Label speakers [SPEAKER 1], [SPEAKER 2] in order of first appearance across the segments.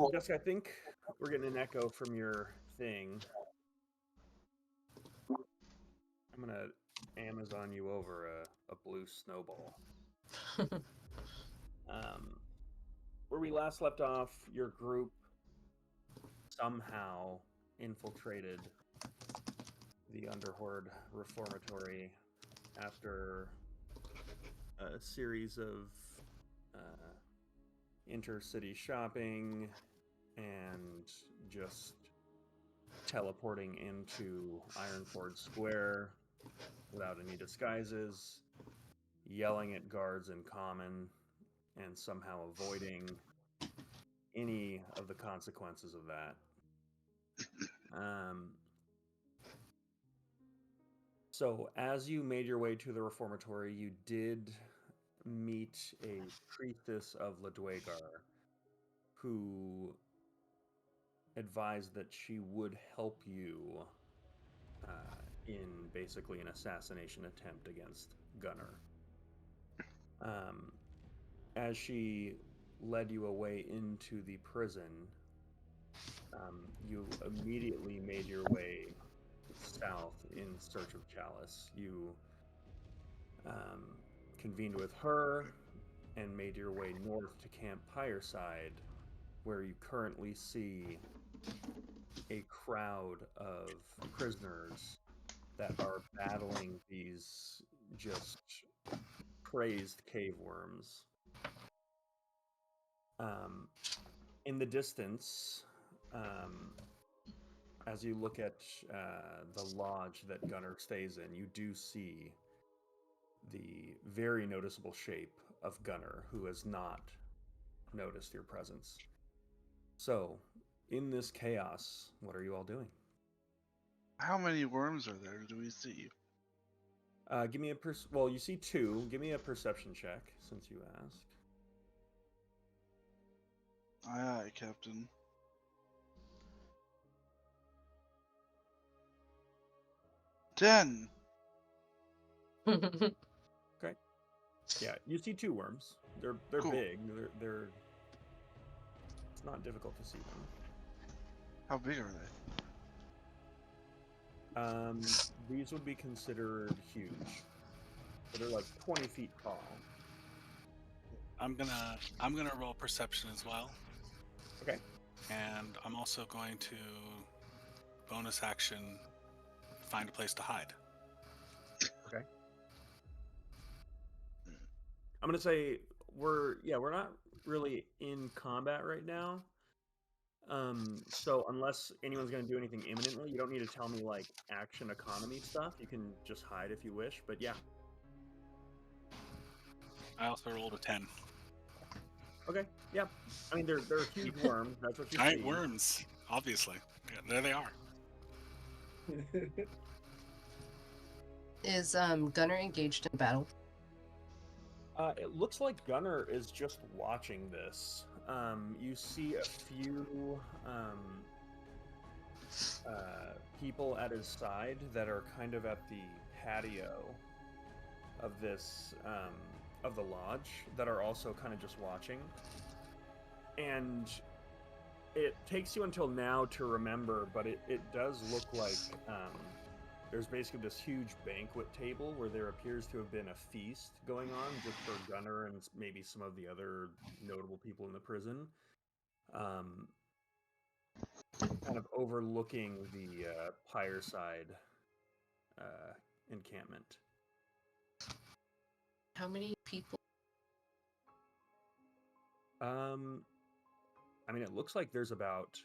[SPEAKER 1] Jessica, I think we're getting an echo from your thing. I'm gonna Amazon you over a blue snowball. Where we last left off, your group somehow infiltrated the Underhorde Reformatory after a series of uh, intercity shopping and just teleporting into Ironforge Square without any disguises, yelling at guards in common, and somehow avoiding any of the consequences of that. Um, so, as you made your way to the reformatory, you did meet a priestess of Ledwegar who advised that she would help you in basically an assassination attempt against Gunnar. Um, as she led you away into the prison, you immediately made your way south in search of Chalice. You convened with her and made your way north to Camp Pireside, where you currently see a crowd of prisoners that are battling these just crazed cave worms. Um, in the distance, as you look at the lodge that Gunnar stays in, you do see the very noticeable shape of Gunnar, who has not noticed your presence. So, in this chaos, what are you all doing?
[SPEAKER 2] How many worms are there? Do we see?
[SPEAKER 1] Give me a well, you see two. Give me a perception check since you asked.
[SPEAKER 2] Aye, aye, Captain. 10.
[SPEAKER 1] Okay. Yeah, you see two worms. They're
[SPEAKER 2] Cool.
[SPEAKER 1] big. They're it's not difficult to see them.
[SPEAKER 2] How big are
[SPEAKER 1] These would be considered huge. So they're like 20 feet tall.
[SPEAKER 3] I'm gonna roll perception as well,
[SPEAKER 1] Okay.
[SPEAKER 3] and I'm also going to bonus action find a place to hide.
[SPEAKER 1] Okay. I'm gonna say we're not really in combat right now. So unless anyone's gonna do anything imminently, you don't need to tell me like action economy stuff. You can just hide if you wish. But yeah.
[SPEAKER 3] I also rolled a 10.
[SPEAKER 1] Okay. Yeah. I mean they're huge worms. That's what you
[SPEAKER 3] Giant
[SPEAKER 1] see.
[SPEAKER 3] worms, obviously. Yeah, there they are.
[SPEAKER 4] Is Gunnar engaged in battle?
[SPEAKER 1] It looks like Gunnar is just watching this. You see a few people at his side that are kind of at the patio of this of the lodge that are also kind of just watching. And it takes you until now to remember, but it does look like there's basically this huge banquet table where there appears to have been a feast going on just for Gunnar and maybe some of the other notable people in the prison. Kind of overlooking the Pireside encampment.
[SPEAKER 4] How many people?
[SPEAKER 1] I mean, it looks like there's about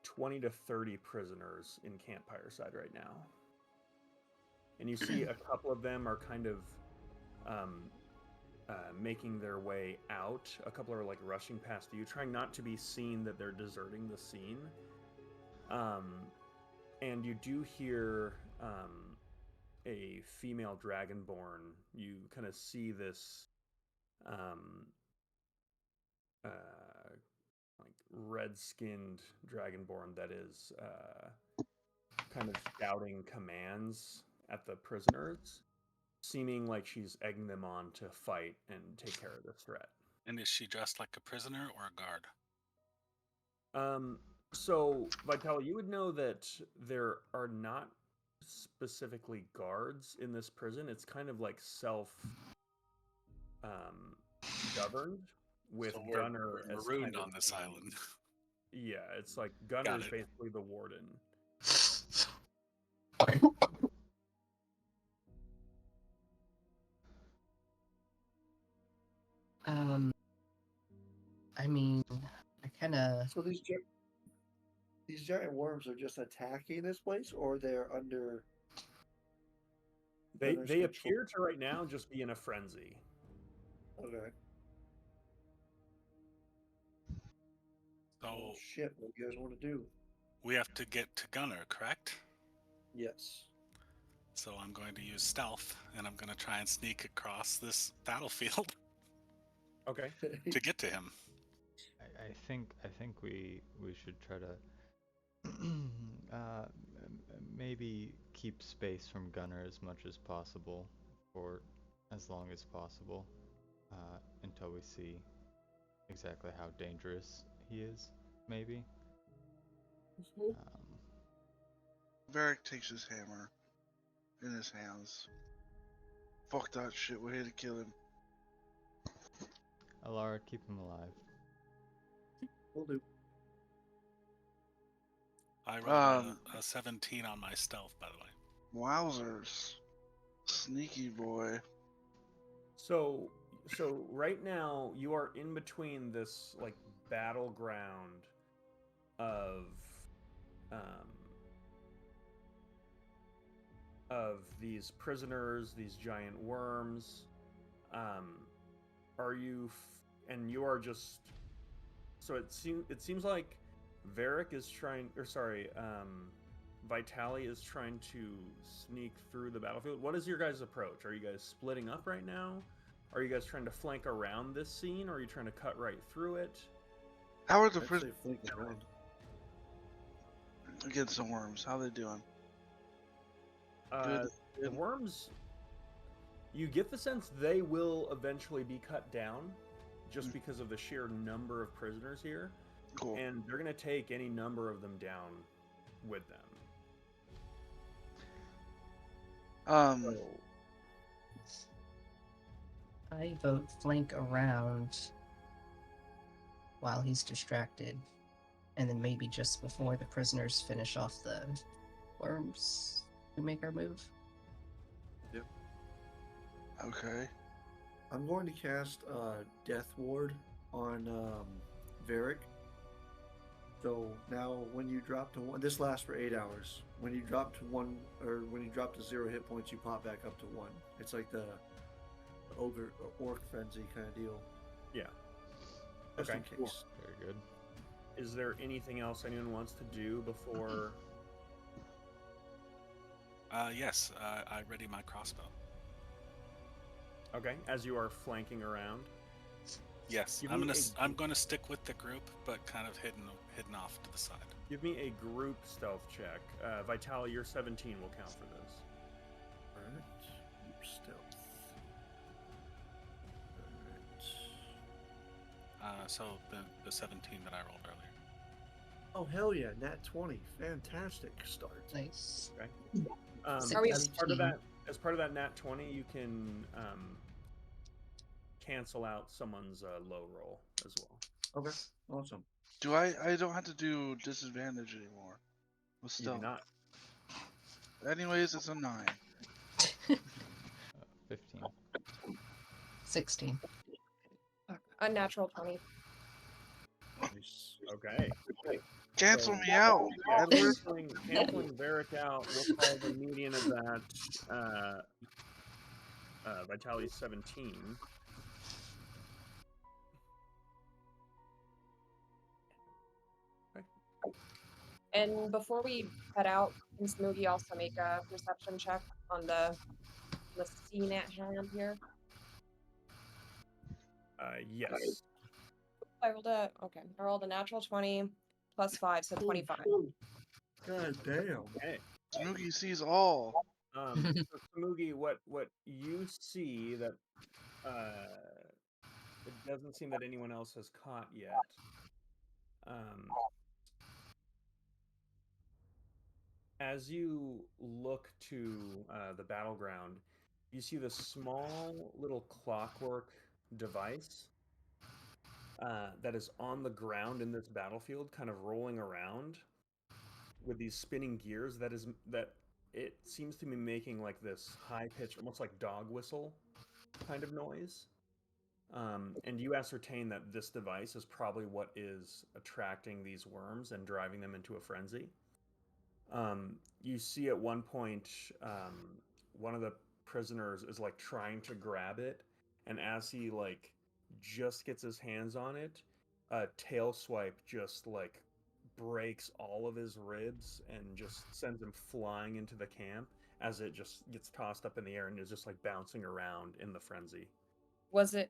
[SPEAKER 1] 20 to 30 prisoners in Camp Pireside right now. And you see a couple of them are kind of making their way out. A couple are like rushing past you, trying not to be seen that they're deserting the scene. And you do hear a female dragonborn. You kind of see this like red-skinned dragonborn that is kind of shouting commands at the prisoners, seeming like she's egging them on to fight and take care of this threat.
[SPEAKER 3] And is she dressed like a prisoner or a guard?
[SPEAKER 1] So Vital, you would know that there are not specifically guards in this prison. It's kind of like self um, governed with
[SPEAKER 3] So
[SPEAKER 1] Gunner
[SPEAKER 3] we're
[SPEAKER 1] as
[SPEAKER 3] marooned
[SPEAKER 1] kind of
[SPEAKER 3] on this
[SPEAKER 1] being-
[SPEAKER 3] island.
[SPEAKER 1] Yeah, it's like Gunner
[SPEAKER 3] Got
[SPEAKER 1] is
[SPEAKER 3] it.
[SPEAKER 1] basically the warden.
[SPEAKER 4] I mean, I kind of.
[SPEAKER 5] So these giant worms are just attacking this place, or they're under.
[SPEAKER 1] They
[SPEAKER 5] Gunner's
[SPEAKER 1] they
[SPEAKER 5] control?
[SPEAKER 1] appear to right now just be in a frenzy.
[SPEAKER 5] Okay.
[SPEAKER 3] So
[SPEAKER 5] Oh shit! What do you guys want to do?
[SPEAKER 3] we have to get to Gunner, correct?
[SPEAKER 5] Yes.
[SPEAKER 3] So I'm going to use stealth, and I'm going to try and sneak across this battlefield
[SPEAKER 1] Okay.
[SPEAKER 3] to get to him.
[SPEAKER 6] I think we should try to maybe keep space from Gunner as much as possible for as long as possible until we see exactly how dangerous he is. Maybe. Um,
[SPEAKER 2] Varric takes his hammer in his hands. Fuck that shit, we're here to kill him.
[SPEAKER 6] Alara, keep him alive.
[SPEAKER 5] We'll do.
[SPEAKER 3] I rolled a 17 on my stealth, by the way.
[SPEAKER 2] Wowzers. Sneaky boy.
[SPEAKER 1] So right now you are in between this like battleground of um these prisoners, these giant worms. Are you and you are just so it seems like Varric is trying or sorry, Vitali is trying to sneak through the battlefield. What is your guys' approach? Are you guys splitting up right now? Are you guys trying to flank around this scene, or are you trying to cut right through it?
[SPEAKER 2] How are the
[SPEAKER 5] I'd say
[SPEAKER 2] prisoners
[SPEAKER 5] flank around.
[SPEAKER 2] against the worms? How they doing?
[SPEAKER 1] The
[SPEAKER 2] Good.
[SPEAKER 1] worms, you get the sense they will eventually be cut down, just because of the sheer number of prisoners here,
[SPEAKER 2] Cool.
[SPEAKER 1] and they're going to take any number of them down with them. So,
[SPEAKER 4] I vote flank around while he's distracted, and then maybe just before the prisoners finish off the worms, we make our move.
[SPEAKER 2] Okay.
[SPEAKER 5] I'm going to cast Death Ward on Varric. So now, when you drop to one, this lasts for 8 hours. When you drop to one, or when you drop to 0 hit points, you pop back up to 1. It's like the ogre orc frenzy kind of deal.
[SPEAKER 1] yeah.
[SPEAKER 5] Just
[SPEAKER 1] Okay.
[SPEAKER 5] in case.
[SPEAKER 6] Very good.
[SPEAKER 1] Is there anything else anyone wants to do before?
[SPEAKER 3] Yes, I ready my crossbow.
[SPEAKER 1] Okay, as you are flanking around.
[SPEAKER 3] Yes,
[SPEAKER 1] Give
[SPEAKER 3] I'm
[SPEAKER 1] me
[SPEAKER 3] I'm gonna stick with the group, but kind of hidden off to the side.
[SPEAKER 1] Give me a group stealth check. Vitali, your 17 will count for this.
[SPEAKER 5] Alright. Stealth. Alright.
[SPEAKER 3] So the 17 that I rolled earlier.
[SPEAKER 5] Oh, hell yeah. Nat 20. Fantastic start.
[SPEAKER 4] Nice.
[SPEAKER 1] Okay.
[SPEAKER 4] Are we-
[SPEAKER 1] As part of that nat 20, you can cancel out someone's low roll as well.
[SPEAKER 5] Okay. Awesome.
[SPEAKER 2] Do I don't have to do disadvantage anymore. With
[SPEAKER 1] You do
[SPEAKER 2] stealth.
[SPEAKER 1] not.
[SPEAKER 2] Anyways, it's a 9.
[SPEAKER 6] 15.
[SPEAKER 4] 16.
[SPEAKER 7] Unnatural 20.
[SPEAKER 5] Nice.
[SPEAKER 1] Okay.
[SPEAKER 2] Cancel
[SPEAKER 1] So-
[SPEAKER 2] me out, Edward.
[SPEAKER 1] Canceling Varric out, we'll call the median of that Vitali's 17.
[SPEAKER 7] And before we head out, can Smoogie also make a perception check on the scene at hand here?
[SPEAKER 1] Yes.
[SPEAKER 7] I rolled a natural 20 plus 5, so 25.
[SPEAKER 5] God damn.
[SPEAKER 1] Okay.
[SPEAKER 2] Snooky sees all.
[SPEAKER 1] So Samugi, what you see that it doesn't seem that anyone else has caught yet. as you look to the battleground, you see this small little clockwork device that is on the ground in this battlefield, kind of rolling around with these spinning gears. That it seems to be making like this high pitch, almost like dog whistle kind of noise. And you ascertain that this device is probably what is attracting these worms and driving them into a frenzy. You see at one point, one of the prisoners is like trying to grab it, and as he like just gets his hands on it, a tail swipe just like breaks all of his ribs and just sends him flying into the camp as it just gets tossed up in the air and is just like bouncing around in the frenzy.
[SPEAKER 7] Was the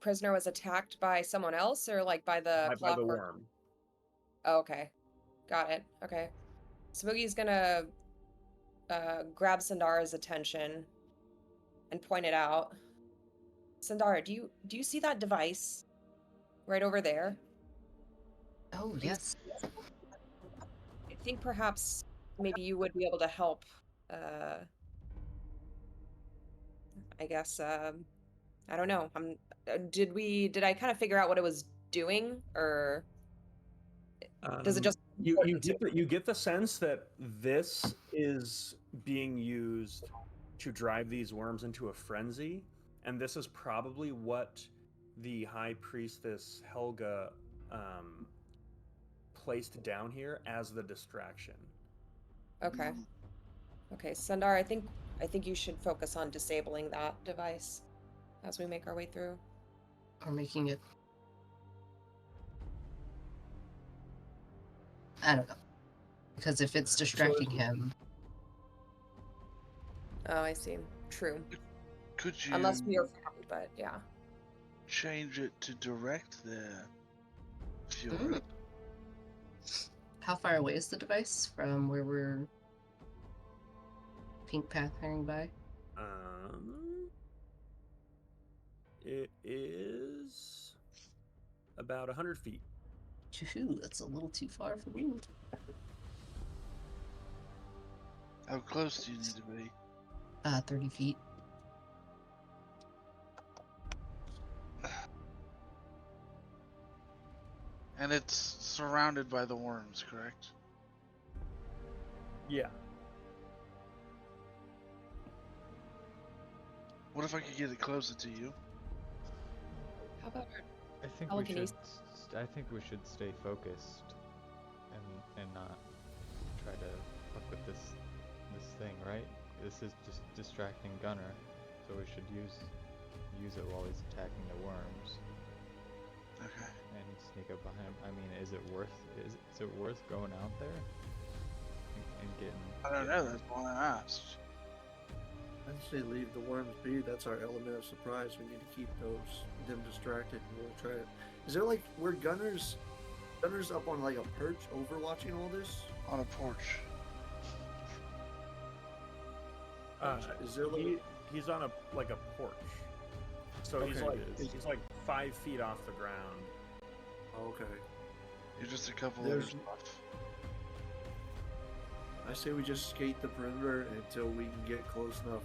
[SPEAKER 7] prisoner was attacked by someone else or like by the
[SPEAKER 1] By the
[SPEAKER 7] clockwork?
[SPEAKER 1] worm.
[SPEAKER 7] Oh, okay. Got it. Okay. Smokey's gonna grab Sandara's attention and point it out. Sandara, do you see that device right over there?
[SPEAKER 4] Oh,
[SPEAKER 7] Do you
[SPEAKER 4] yes.
[SPEAKER 7] I think perhaps maybe you would be able to help. I guess. I don't know. Did I kind of figure out what it was doing, or does it just
[SPEAKER 1] You get the sense that this is being used to drive these worms into a frenzy, and this is probably what the high priestess Helga placed down here as the distraction.
[SPEAKER 7] Okay. Okay, Sundar, I think you should focus on disabling that device as we make our way through.
[SPEAKER 4] Or making it. I don't know. Because if it's distracting him.
[SPEAKER 7] Oh, I see. True.
[SPEAKER 2] Could you
[SPEAKER 7] Unless we are found, but yeah.
[SPEAKER 2] change it to direct the fury?
[SPEAKER 4] Mm. How far away is the device from where we're pink pathing by?
[SPEAKER 1] It is about 100 feet.
[SPEAKER 4] Ooh, that's a little too far for me.
[SPEAKER 2] How close do you need to be?
[SPEAKER 4] 30 feet.
[SPEAKER 2] And it's surrounded by the worms, correct?
[SPEAKER 1] Yeah.
[SPEAKER 2] What if I could get it closer to you?
[SPEAKER 7] How about
[SPEAKER 6] I think we should. I think we should stay focused, and not try to fuck with this thing, right? This is just distracting Gunner, so we should use it while he's attacking the worms.
[SPEAKER 2] Okay.
[SPEAKER 6] And sneak up behind him. I mean, is it worth going out there and getting?
[SPEAKER 2] I don't know. That's why I asked.
[SPEAKER 5] I'd say leave the worms be. That's our element of surprise. We need to keep them distracted, and we'll try it. Is there like we're Gunner's up on like a perch overwatching all this?
[SPEAKER 2] On a porch.
[SPEAKER 5] Is there like
[SPEAKER 1] He's on a porch, so he's
[SPEAKER 5] Okay,
[SPEAKER 1] he's like 5 feet off the ground.
[SPEAKER 5] okay.
[SPEAKER 2] You're just a couple
[SPEAKER 5] There's-
[SPEAKER 2] layers off.
[SPEAKER 5] I say we just skate the perimeter until we can get close enough.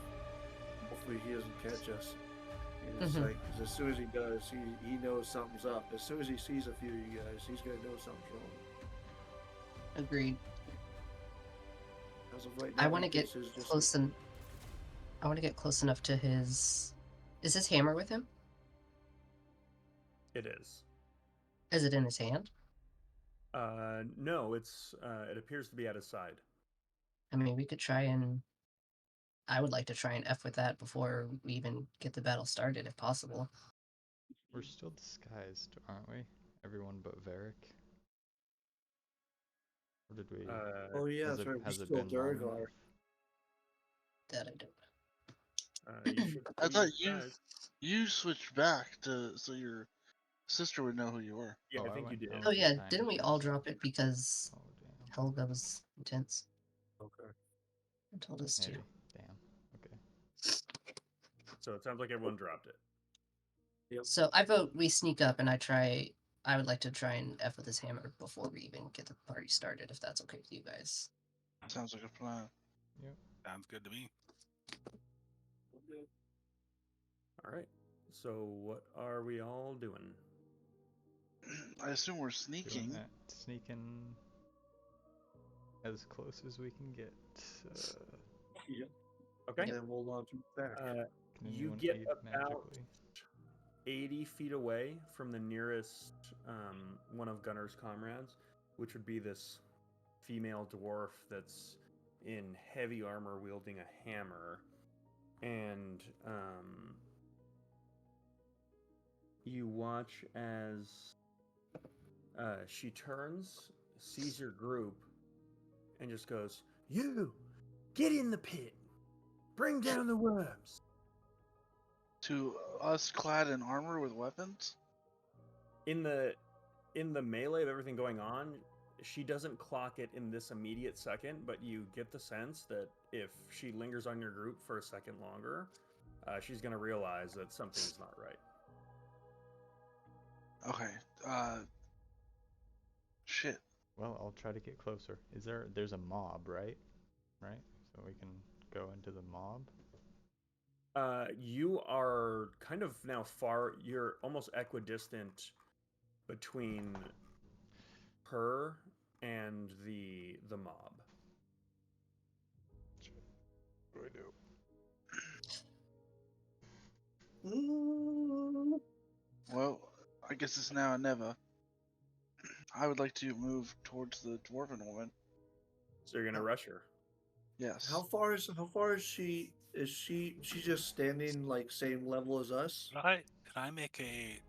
[SPEAKER 5] Hopefully he doesn't catch us. And it's like, 'cause as soon as he does, he knows something's up. As soon as he sees a few of you guys, he's gonna know something's wrong.
[SPEAKER 4] Agreed.
[SPEAKER 5] As of right
[SPEAKER 4] I
[SPEAKER 5] now,
[SPEAKER 4] want to
[SPEAKER 5] he
[SPEAKER 4] get
[SPEAKER 5] thinks it's just-
[SPEAKER 4] close and I want to get close enough to his. Is his hammer with him?
[SPEAKER 1] It is.
[SPEAKER 4] Is it in his hand?
[SPEAKER 1] No, it appears to be at his side.
[SPEAKER 4] I mean, we could try and. I would like to try and F with that before we even get the battle started, if possible.
[SPEAKER 6] We're still disguised, aren't we? Everyone but Varric. Or did we?
[SPEAKER 5] Oh yeah,
[SPEAKER 6] has
[SPEAKER 5] that's
[SPEAKER 6] it,
[SPEAKER 5] right.
[SPEAKER 6] has
[SPEAKER 5] We're
[SPEAKER 6] it
[SPEAKER 5] still
[SPEAKER 6] been long
[SPEAKER 5] Durgar.
[SPEAKER 6] enough?
[SPEAKER 4] That I don't.
[SPEAKER 1] You should.
[SPEAKER 2] I
[SPEAKER 1] be
[SPEAKER 2] thought
[SPEAKER 1] disguised.
[SPEAKER 2] you switched back to so your sister would know who you were.
[SPEAKER 1] Yeah,
[SPEAKER 6] Oh,
[SPEAKER 1] I think you did.
[SPEAKER 4] Oh yeah,
[SPEAKER 6] Time
[SPEAKER 4] didn't we all
[SPEAKER 6] first.
[SPEAKER 4] drop it because
[SPEAKER 6] Oh damn.
[SPEAKER 4] Helga was intense
[SPEAKER 5] Okay.
[SPEAKER 4] and told us to?
[SPEAKER 6] Maybe. Damn. Okay.
[SPEAKER 1] So it sounds like everyone dropped it.
[SPEAKER 4] So I vote we sneak up and I would like to try and F with his hammer before we even get the party started, if that's okay with you guys.
[SPEAKER 2] Sounds like a plan.
[SPEAKER 3] Sounds good to me.
[SPEAKER 1] All right. So what are we all doing?
[SPEAKER 2] I assume we're
[SPEAKER 6] Doing
[SPEAKER 2] sneaking.
[SPEAKER 6] that. Sneaking as close as we can get.
[SPEAKER 5] Yeah.
[SPEAKER 1] Okay.
[SPEAKER 5] And then we'll launch him back.
[SPEAKER 6] Can
[SPEAKER 1] You
[SPEAKER 6] anyone
[SPEAKER 1] get
[SPEAKER 6] aid
[SPEAKER 1] about
[SPEAKER 6] magically?
[SPEAKER 1] 80 feet away from the nearest one of Gunner's comrades, which would be this female dwarf that's in heavy armor wielding a hammer. And you watch as she turns, sees your group, and just goes, "You, get in the pit. Bring down the worms."
[SPEAKER 2] To us clad in armor with weapons?
[SPEAKER 1] In the melee of everything going on, she doesn't clock it in this immediate second, but you get the sense that if she lingers on your group for a second longer, she's going to realize that something's not right.
[SPEAKER 2] Okay. Shit.
[SPEAKER 6] Well, I'll try to get closer. There's a mob, right? Right? So we can go into the mob?
[SPEAKER 1] You are kind of now you're almost equidistant between her and the mob.
[SPEAKER 6] What do I do?
[SPEAKER 2] Well, I guess it's now or never. I would like to move towards the dwarven woman.
[SPEAKER 1] So you're going to rush her.
[SPEAKER 2] Yes.
[SPEAKER 5] How far is she? Is she just standing like same level as us?
[SPEAKER 3] Could I make a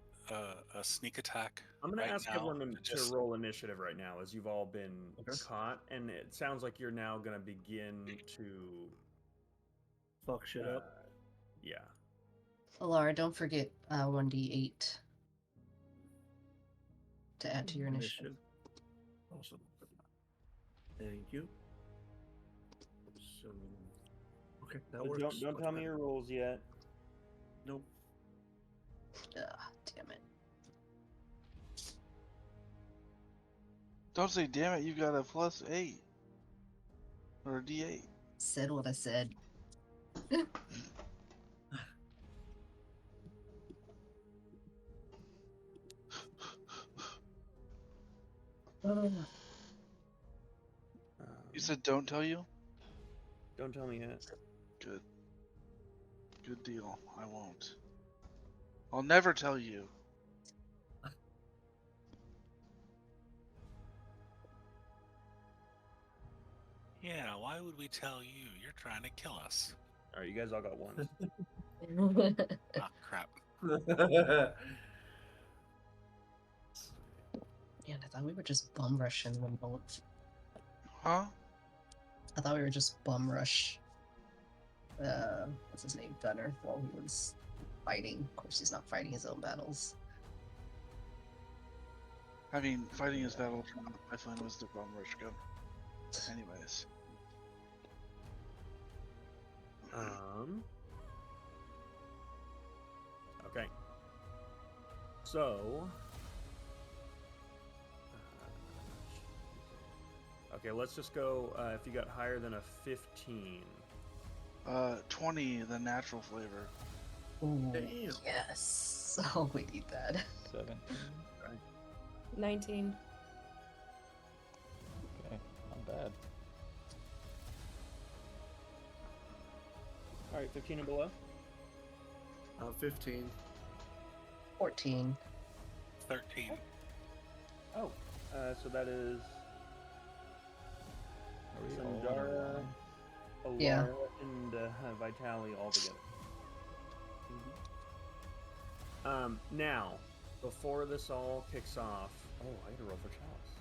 [SPEAKER 3] sneak attack?
[SPEAKER 1] I'm going to
[SPEAKER 3] right
[SPEAKER 1] ask
[SPEAKER 3] now
[SPEAKER 1] everyone to
[SPEAKER 3] just
[SPEAKER 1] roll initiative right now, as you've all been
[SPEAKER 5] Okay.
[SPEAKER 1] caught, and it sounds like you're now going to begin to
[SPEAKER 5] Fuck shit up.
[SPEAKER 1] yeah.
[SPEAKER 4] Alara, don't forget 1d8 to add to your initiative.
[SPEAKER 5] Awesome. Thank you. So, okay, that
[SPEAKER 1] But
[SPEAKER 5] works.
[SPEAKER 1] don't
[SPEAKER 5] Much
[SPEAKER 1] tell me
[SPEAKER 5] better.
[SPEAKER 1] your rules yet.
[SPEAKER 5] Nope.
[SPEAKER 4] Damn it.
[SPEAKER 2] Don't say damn it, you got a +8. Or a D8.
[SPEAKER 4] Said what I said.
[SPEAKER 2] You said don't tell you?
[SPEAKER 1] Don't tell me yet.
[SPEAKER 2] Good. Good deal. I won't. I'll never tell you.
[SPEAKER 3] Yeah, why would we tell you? You're trying to kill us.
[SPEAKER 1] All right, you guys all got ones.
[SPEAKER 3] Ah, crap.
[SPEAKER 4] Man, I thought we were just bum rushing them both.
[SPEAKER 2] Huh?
[SPEAKER 4] I thought we were just bum rush. What's his name? Gunner, while he was fighting. Of course, he's not fighting his own battles.
[SPEAKER 2] I mean, fighting his battle I find was the bum rush gun. Anyways.
[SPEAKER 1] Okay. So. Okay, let's just go. If you got higher than a 15.
[SPEAKER 2] 20, the natural flavor.
[SPEAKER 4] Ooh,
[SPEAKER 5] Damn.
[SPEAKER 4] yes. Oh, we need that.
[SPEAKER 6] 17.
[SPEAKER 7] 19.
[SPEAKER 6] Okay, not bad.
[SPEAKER 1] All right, 15 and below.
[SPEAKER 5] 15.
[SPEAKER 4] 14.
[SPEAKER 3] 13.
[SPEAKER 1] Oh, so that is
[SPEAKER 6] Are we all on a
[SPEAKER 1] Sandara,
[SPEAKER 6] line?
[SPEAKER 1] Alara,
[SPEAKER 4] Yeah.
[SPEAKER 1] and Vitali all together. Now, before this all kicks off, oh, I gotta roll for Chalice.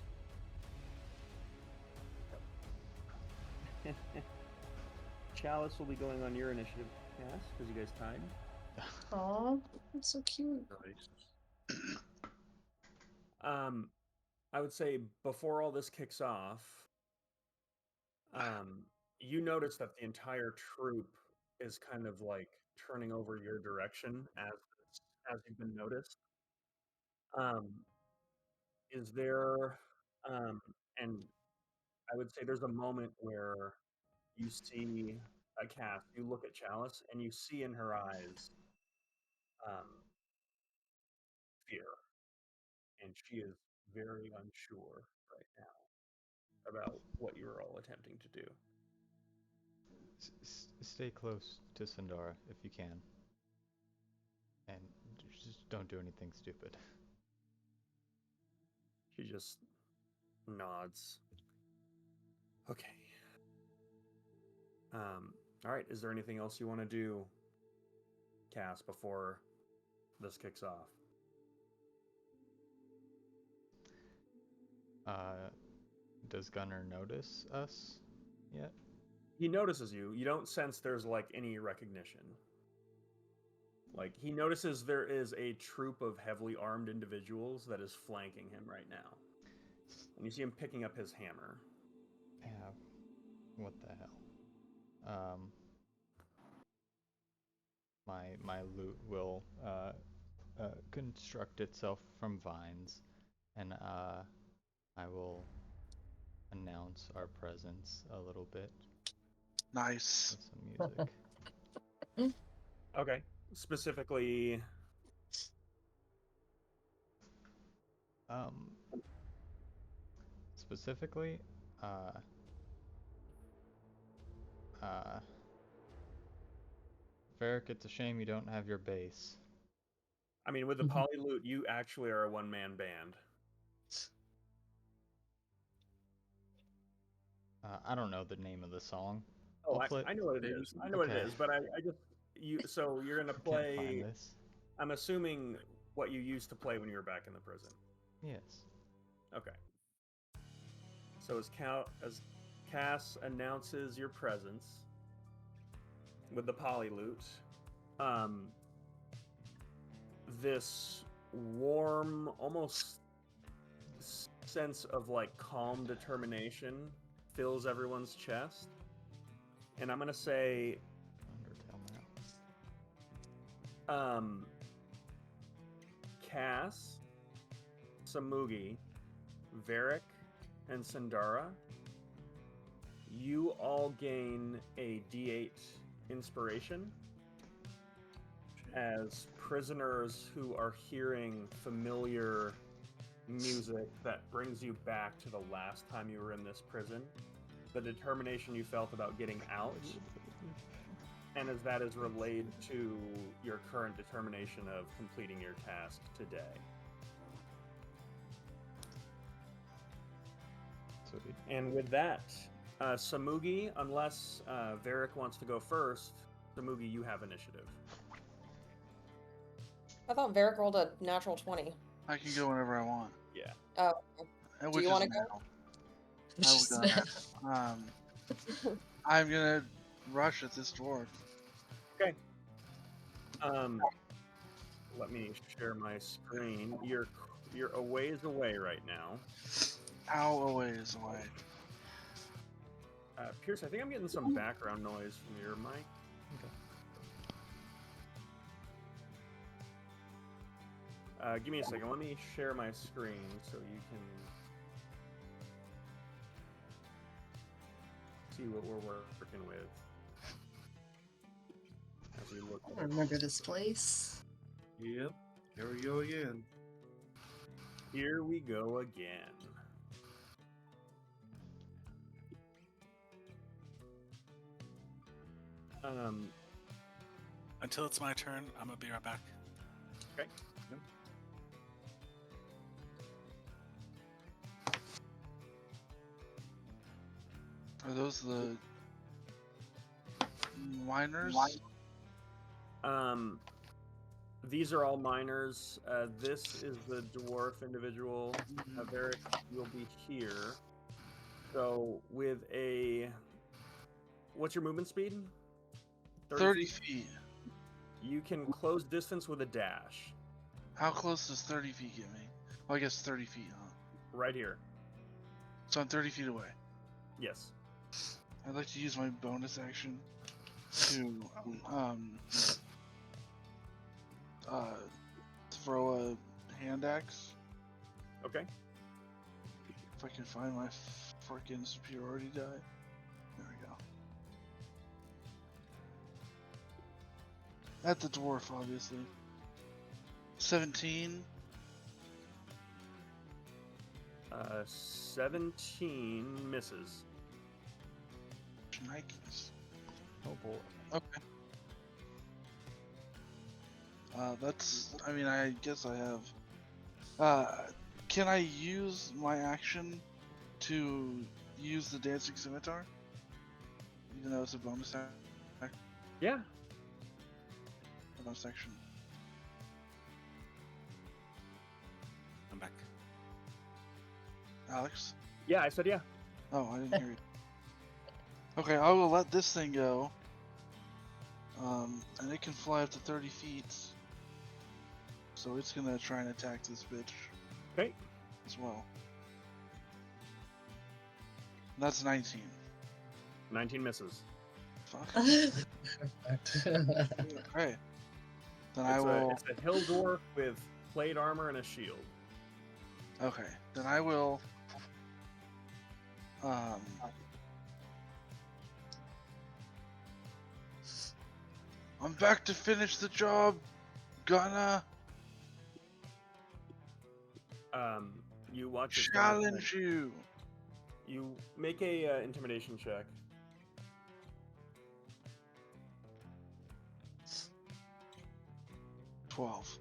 [SPEAKER 1] Chalice will be going on your initiative, Cass, because you guys tied.
[SPEAKER 4] Aw, that's so cute.
[SPEAKER 5] Nice.
[SPEAKER 1] I would say before all this kicks off, you notice that the entire troop is kind of like turning over your direction as you've been noticed. Is there, and I would say there's a moment where you see a Cass, you look at Chalice, and you see in her eyes fear. And she is very unsure right now about what you're all attempting to do.
[SPEAKER 6] Stay close to Sandara if you can. And just don't do anything stupid.
[SPEAKER 1] She just nods. Okay. All right. Is there anything else you want to do, Cass, before this kicks off?
[SPEAKER 6] Does Gunnar notice us yet?
[SPEAKER 1] He notices you. You don't sense there's like any recognition. Like he notices there is a troop of heavily armed individuals that is flanking him right now. And you see him picking up his hammer.
[SPEAKER 6] Yeah. What the hell? My loot will construct itself from vines, and I will announce our presence a little bit
[SPEAKER 2] Nice.
[SPEAKER 6] with some music.
[SPEAKER 1] Okay. Specifically,
[SPEAKER 6] Specifically, Varric, it's a shame you don't have your base.
[SPEAKER 1] I mean, with the poly loot, you actually are a one-man band.
[SPEAKER 6] I don't know the name of the song.
[SPEAKER 1] Oh,
[SPEAKER 6] I'll play.
[SPEAKER 1] I know what it is. I know what it is, but I just so you're gonna
[SPEAKER 6] I can't
[SPEAKER 1] play.
[SPEAKER 6] find this.
[SPEAKER 1] I'm assuming what you used to play when you were back in the prison.
[SPEAKER 6] Yes.
[SPEAKER 1] Okay. So as Cass announces your presence with the poly loot, this warm, almost sense of like calm determination fills everyone's chest. And I'm gonna say,
[SPEAKER 6] Undertale now.
[SPEAKER 1] Cass, Samugi, Varric, and Sandara, you all gain a D8 inspiration as prisoners who are hearing familiar music that brings you back to the last time you were in this prison, the determination you felt about getting out, and as that is relayed to your current determination of completing your task today.
[SPEAKER 6] Sweet.
[SPEAKER 1] And with that, Samugi, unless Varric wants to go first, Samugi, you have initiative.
[SPEAKER 7] I thought Varric rolled a natural 20.
[SPEAKER 2] I can go whenever I want.
[SPEAKER 1] Yeah.
[SPEAKER 7] Oh,
[SPEAKER 2] Which
[SPEAKER 7] you
[SPEAKER 2] is
[SPEAKER 7] wanna go?
[SPEAKER 2] now. I will go now. I'm gonna rush at this dwarf.
[SPEAKER 1] Okay. Let me share my screen. You're a ways away right now.
[SPEAKER 2] How a ways away?
[SPEAKER 1] Pierce, I think I'm getting some background noise from your mic. Okay. Give me a second. Let me share my screen so you can see what we're working with. As we look.
[SPEAKER 4] I remember this place.
[SPEAKER 5] Yep. Here we go again.
[SPEAKER 1] Here we go again.
[SPEAKER 3] Until it's my turn, I'm gonna be right back.
[SPEAKER 1] Okay.
[SPEAKER 2] Are those the miners?
[SPEAKER 1] These are all miners. This is the dwarf individual. Varric will be here. So with a, what's your movement speed?
[SPEAKER 2] 30 feet.
[SPEAKER 1] You can close distance with a dash.
[SPEAKER 2] How close does 30 feet get me? Well, I guess 30 feet, huh?
[SPEAKER 1] Right here.
[SPEAKER 2] So I'm 30 feet away.
[SPEAKER 1] Yes.
[SPEAKER 2] I'd like to use my bonus action to throw a hand axe.
[SPEAKER 1] Okay.
[SPEAKER 2] If I can find my freaking superiority die. There we go. At the dwarf, obviously. 17.
[SPEAKER 1] 17 misses.
[SPEAKER 2] Nikes.
[SPEAKER 6] Oh boy.
[SPEAKER 2] Okay. That's. I mean, I guess I have. Can I use my action to use the dancing scimitar? Even though it's a bonus action.
[SPEAKER 1] Yeah.
[SPEAKER 2] Bonus action.
[SPEAKER 3] I'm back.
[SPEAKER 2] Alex?
[SPEAKER 1] Yeah, I said yeah.
[SPEAKER 2] Oh, I didn't hear you. Okay, I will let this thing go. And it can fly up to 30 feet. So it's gonna try and attack this bitch
[SPEAKER 1] Okay.
[SPEAKER 2] as well. That's 19.
[SPEAKER 1] 19 misses.
[SPEAKER 2] Fuck. Okay. Then I will.
[SPEAKER 1] It's a hill dwarf with plate armor and a shield.
[SPEAKER 2] Okay. Then I will. I'm back to finish the job. Gonna
[SPEAKER 1] You watch as Gunnar
[SPEAKER 2] challenge you.
[SPEAKER 1] You make a intimidation check.
[SPEAKER 2] 12.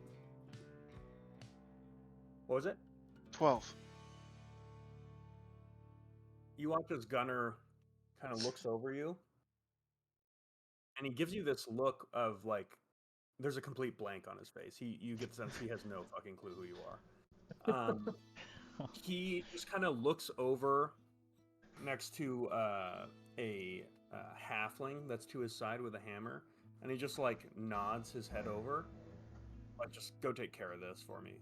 [SPEAKER 1] What was it?
[SPEAKER 2] 12.
[SPEAKER 1] You watch as Gunnar kind of looks over you, and he gives you this look of like, there's a complete blank on his face. You get the sense he has no fucking clue who you are. He just kind of looks over next to a halfling that's to his side with a hammer, and he just like nods his head over, like, just go take care of this for me.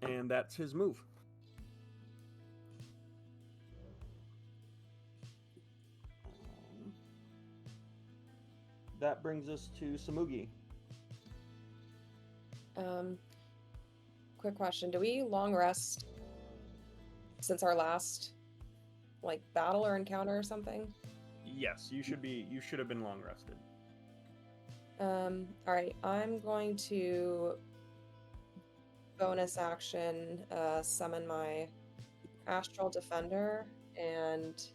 [SPEAKER 1] And that's his move. That brings us to Samugi.
[SPEAKER 7] Quick question. Do we long rest since our last like battle or encounter or something?
[SPEAKER 1] Yes, you should have been long rested.
[SPEAKER 7] All right. I'm going to bonus action summon my Astral Defender and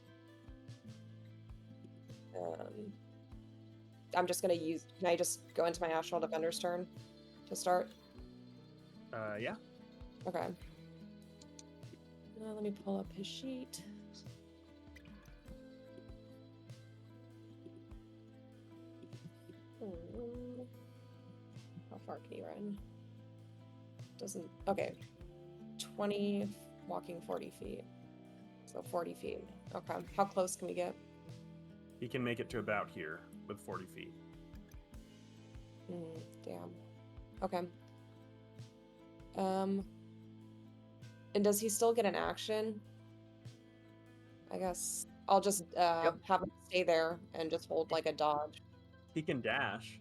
[SPEAKER 7] I'm just gonna use. Can I just go into my Astral Defender's turn to start?
[SPEAKER 1] Yeah.
[SPEAKER 7] Okay. Let me pull up his sheet. How far can he run? Doesn't. Okay. 20, walking 40 feet. So 40 feet. Okay. How close can we get?
[SPEAKER 1] He can make it to about here with 40 feet.
[SPEAKER 7] Damn. Okay. And does he still get an action? I guess I'll just
[SPEAKER 1] Yep.
[SPEAKER 7] have him stay there and just hold like a dodge.
[SPEAKER 1] He can dash.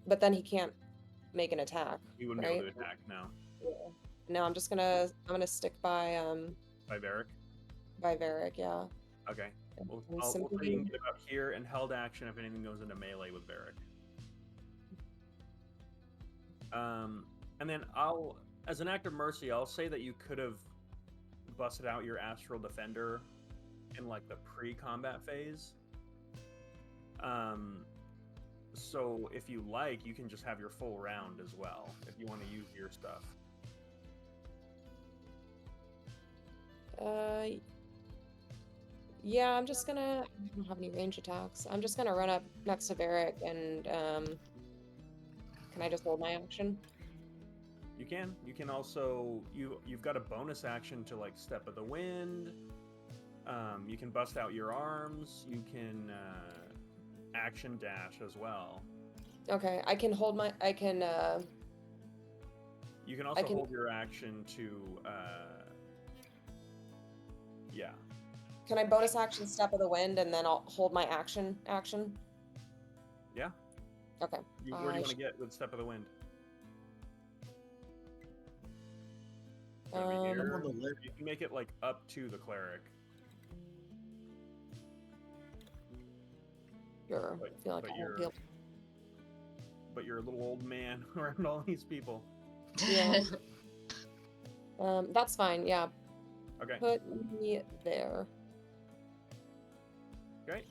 [SPEAKER 7] But then he can't make an attack.
[SPEAKER 1] He wouldn't
[SPEAKER 7] right?
[SPEAKER 1] be able to attack now.
[SPEAKER 7] No, I'm gonna stick by
[SPEAKER 1] By Varric?
[SPEAKER 7] Varric, yeah.
[SPEAKER 1] Okay.
[SPEAKER 7] And
[SPEAKER 1] We'll say you can get about here and held action if anything goes into melee with Varric. And then as an act of mercy, I'll say that you could have busted out your Astral Defender in like the pre-combat phase. So if you like, you can just have your full round as well if you want to use your stuff.
[SPEAKER 7] Yeah, I don't have any range attacks. I'm just gonna run up next to Varric and can I just hold my action?
[SPEAKER 1] You can. You can also you've got a bonus action to like Step of the Wind. You can bust out your arms. You can action dash as well.
[SPEAKER 7] Okay, I can hold my. I can.
[SPEAKER 1] You can also hold your action to. Yeah.
[SPEAKER 7] Can I bonus action Step of the Wind and then I'll hold my action?
[SPEAKER 1] Yeah.
[SPEAKER 7] Okay.
[SPEAKER 1] Where do you want to get with Step of the Wind? gonna be
[SPEAKER 7] Um,
[SPEAKER 5] I'm
[SPEAKER 1] here.
[SPEAKER 5] on the left.
[SPEAKER 1] You can make it like up to the cleric.
[SPEAKER 7] Sure.
[SPEAKER 1] But,
[SPEAKER 7] I feel like
[SPEAKER 1] but
[SPEAKER 7] I won't
[SPEAKER 1] you're
[SPEAKER 7] be able.
[SPEAKER 1] but you're a little old man around all these people.
[SPEAKER 7] Yeah. That's fine. Yeah.
[SPEAKER 1] Okay.
[SPEAKER 7] Put me there.
[SPEAKER 1] Okay.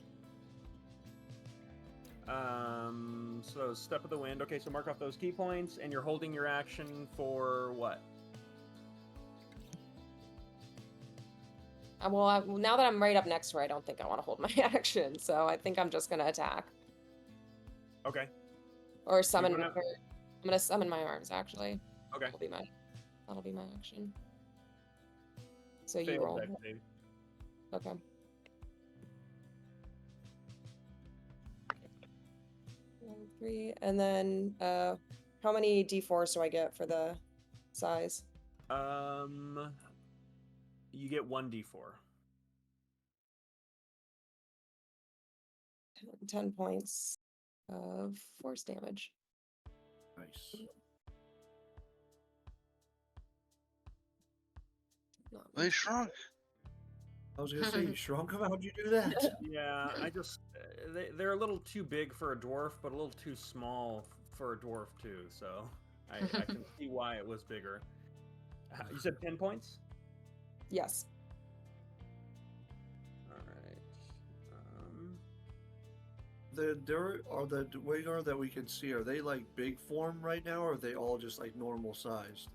[SPEAKER 1] So step of the wind. Okay, so mark off those key points, and you're holding your action for what?
[SPEAKER 7] Well, now that I'm right up next to her, I don't think I want to hold my action. So I think I'm just gonna attack
[SPEAKER 1] Okay.
[SPEAKER 7] or summon.
[SPEAKER 1] don't have-
[SPEAKER 7] Or I'm gonna summon my arms. Actually,
[SPEAKER 1] Okay.
[SPEAKER 7] that'll be my action. So you
[SPEAKER 1] Failed
[SPEAKER 7] roll.
[SPEAKER 1] dex save.
[SPEAKER 7] Okay. One, 3, and then how many d4s do I get for the size?
[SPEAKER 1] You get 1d4.
[SPEAKER 7] 10 points of force damage.
[SPEAKER 5] Nice.
[SPEAKER 7] Not
[SPEAKER 2] They shrunk.
[SPEAKER 5] I was gonna say, you shrunk them. How'd you do that?
[SPEAKER 1] Yeah, I just they're a little too big for a dwarf, but a little too small for a dwarf too. So I can see why it was bigger. You said 10 points?
[SPEAKER 7] Yes.
[SPEAKER 1] All right.
[SPEAKER 5] There are the Dwagar that we can see. Are they like big form right now, or are they all just like normal sized?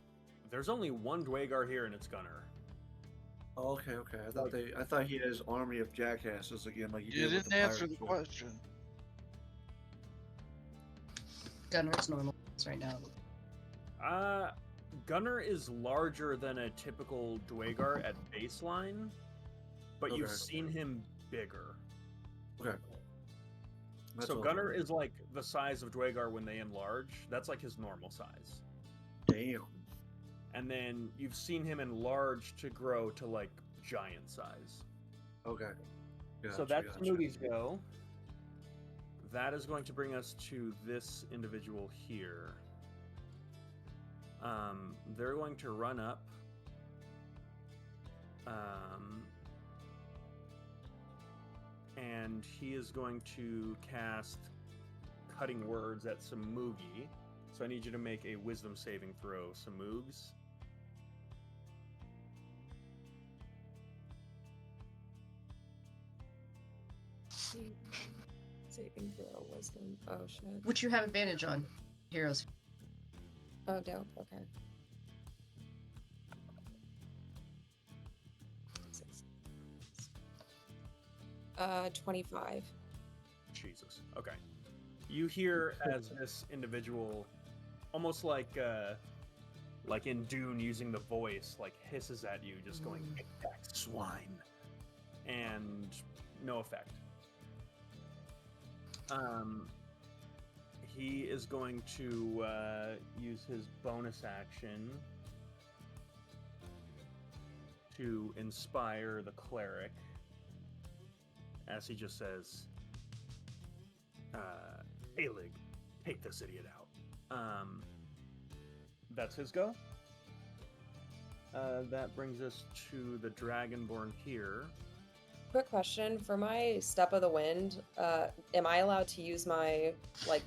[SPEAKER 1] There's only one Dwagar here, and it's Gunner.
[SPEAKER 5] Oh, okay, okay. I thought he had his army of jackasses again, like he
[SPEAKER 2] You
[SPEAKER 5] did with
[SPEAKER 2] didn't
[SPEAKER 5] the
[SPEAKER 2] answer
[SPEAKER 5] pirates.
[SPEAKER 2] the question.
[SPEAKER 4] Gunner's normal right now.
[SPEAKER 1] Gunner is larger than a typical Dwagar at baseline, but you've
[SPEAKER 5] Okay.
[SPEAKER 1] seen him bigger.
[SPEAKER 5] Okay. That's
[SPEAKER 1] So
[SPEAKER 5] all.
[SPEAKER 1] Gunner is like the size of Dwagar when they enlarge. That's like his normal size.
[SPEAKER 5] Damn.
[SPEAKER 1] And then you've seen him enlarge to grow to like giant size.
[SPEAKER 5] Okay.
[SPEAKER 1] So
[SPEAKER 5] Gotcha,
[SPEAKER 1] that's
[SPEAKER 5] gotcha.
[SPEAKER 1] Moody's go. That is going to bring us to this individual here. They're going to run up. And he is going to cast Cutting Words at Samugi. So I need you to make a wisdom saving throw, Samoogs.
[SPEAKER 7] Saving throw wisdom. Oh shit.
[SPEAKER 4] Which you have advantage on. Heroes.
[SPEAKER 7] Oh dope. Okay. 6. 25.
[SPEAKER 1] Jesus. Okay. You hear as this individual, almost like in Dune, using the voice, like hisses at you, just going, "Get back, swine," and no effect. He is going to use his bonus action to inspire the cleric, as he just says, Alig, take this idiot out. That's his go. That brings us to the Dragonborn here.
[SPEAKER 7] Quick question for my Step of the Wind. Am I allowed to use my like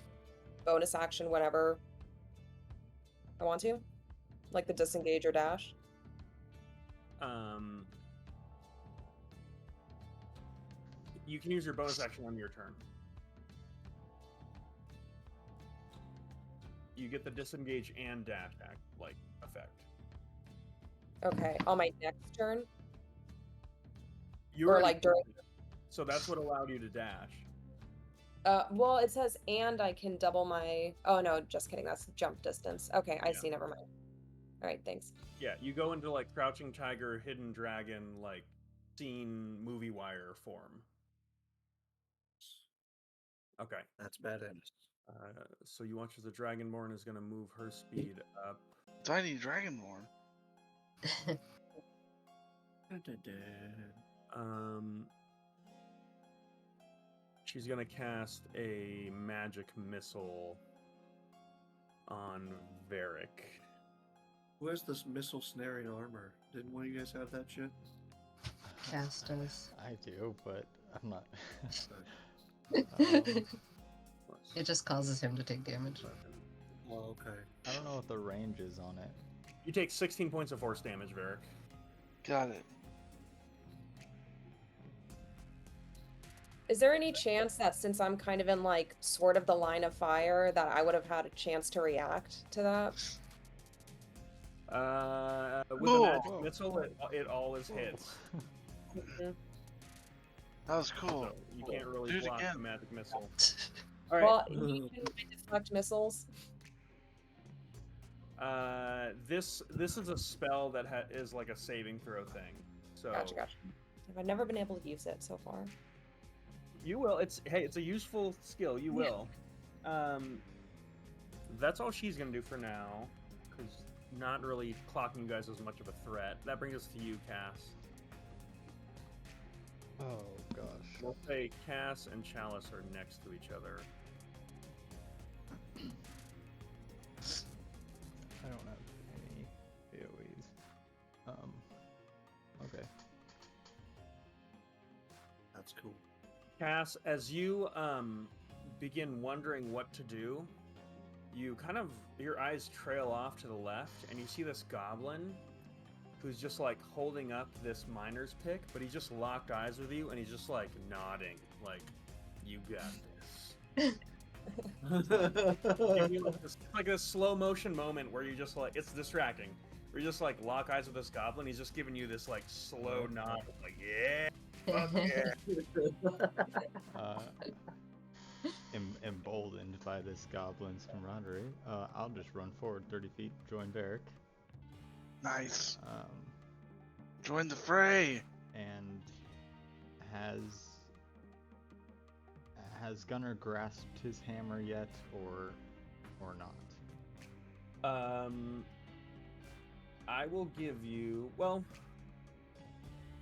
[SPEAKER 7] bonus action whenever I want to, like the disengage or dash?
[SPEAKER 1] You can use your bonus action on your turn. You get the disengage and dash effect.
[SPEAKER 7] Okay, on my next turn.
[SPEAKER 1] You
[SPEAKER 7] Or,
[SPEAKER 1] already
[SPEAKER 7] like, during-
[SPEAKER 1] did it, so that's what allowed you to dash.
[SPEAKER 7] Well, it says and I can double my. Oh no, just kidding. That's jump distance. Okay, I
[SPEAKER 1] Yeah.
[SPEAKER 7] see. Never mind. All right, thanks.
[SPEAKER 1] Yeah, you go into like Crouching Tiger, Hidden Dragon, like scene movie wire form. Okay.
[SPEAKER 5] That's badass.
[SPEAKER 1] So you watch as the Dragonborn is going to move her speed up.
[SPEAKER 2] Tiny Dragonborn.
[SPEAKER 1] She's going to cast a magic missile on Varric.
[SPEAKER 5] Who has this missile snaring armor? Didn't one of you guys have that shit?
[SPEAKER 4] Cast does.
[SPEAKER 6] I do, but I'm not.
[SPEAKER 4] It just causes him to take damage.
[SPEAKER 5] Oh, okay.
[SPEAKER 6] I don't know what the range is on it.
[SPEAKER 1] You take 16 points of force damage, Varric.
[SPEAKER 2] Got it.
[SPEAKER 7] Is there any chance that since I'm kind of in like sort of the line of fire that I would have had a chance to react to that?
[SPEAKER 1] With a magic missile, it always hits.
[SPEAKER 7] Mhm.
[SPEAKER 2] That was cool.
[SPEAKER 1] So you can't really
[SPEAKER 2] Do it
[SPEAKER 1] block
[SPEAKER 2] again.
[SPEAKER 1] a magic missile. All right.
[SPEAKER 7] Well, you can deflect missiles.
[SPEAKER 1] This is a spell that is like a saving throw thing. So
[SPEAKER 7] Gotcha. I've never been able to use it so far.
[SPEAKER 1] you will. It's a useful skill. You will. That's all she's gonna do for now, because not really clocking you guys as much of a threat. That brings us to you, Cass.
[SPEAKER 6] Oh gosh.
[SPEAKER 1] We'll say Cass and Chalice are next to each other.
[SPEAKER 6] I don't have any AoEs. Okay.
[SPEAKER 5] That's cool.
[SPEAKER 1] Cass, as you begin wondering what to do, you your eyes trail off to the left, and you see this goblin who's just like holding up this miner's pick, but he just locked eyes with you, and he's just like nodding, like, "You got this." Give you like this slow motion moment where you just like, it's distracting. Where you just like lock eyes with this goblin, he's just giving you this like slow nod, like, "Yeah, fuck yeah."
[SPEAKER 6] Emboldened by this goblin's camaraderie, I'll just run forward 30 feet, join Varric.
[SPEAKER 2] Nice. Join the fray.
[SPEAKER 6] And has Gunnar grasped his hammer yet, or not?
[SPEAKER 1] I will give you. Well,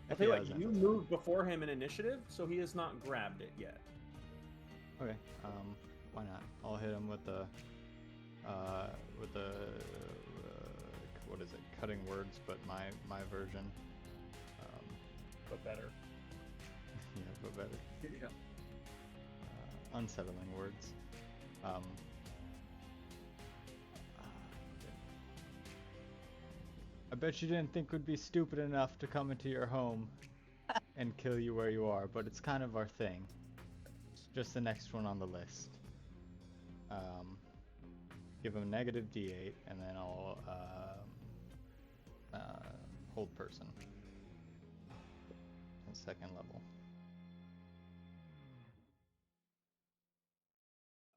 [SPEAKER 1] I'll
[SPEAKER 6] If
[SPEAKER 1] tell you
[SPEAKER 6] he
[SPEAKER 1] what.
[SPEAKER 6] hasn't.
[SPEAKER 1] You moved before him in initiative, so he has not grabbed it yet.
[SPEAKER 6] Okay. Why not? I'll hit him with the what is it? Cutting words, but my version.
[SPEAKER 1] But better.
[SPEAKER 6] Yeah, but better.
[SPEAKER 5] Yeah.
[SPEAKER 6] Unsettling words. I bet you didn't think we'd be stupid enough to come into your home and kill you where you are, but it's kind of our thing. Just the next one on the list. Give him negative D8, and then I'll hold person. Second level.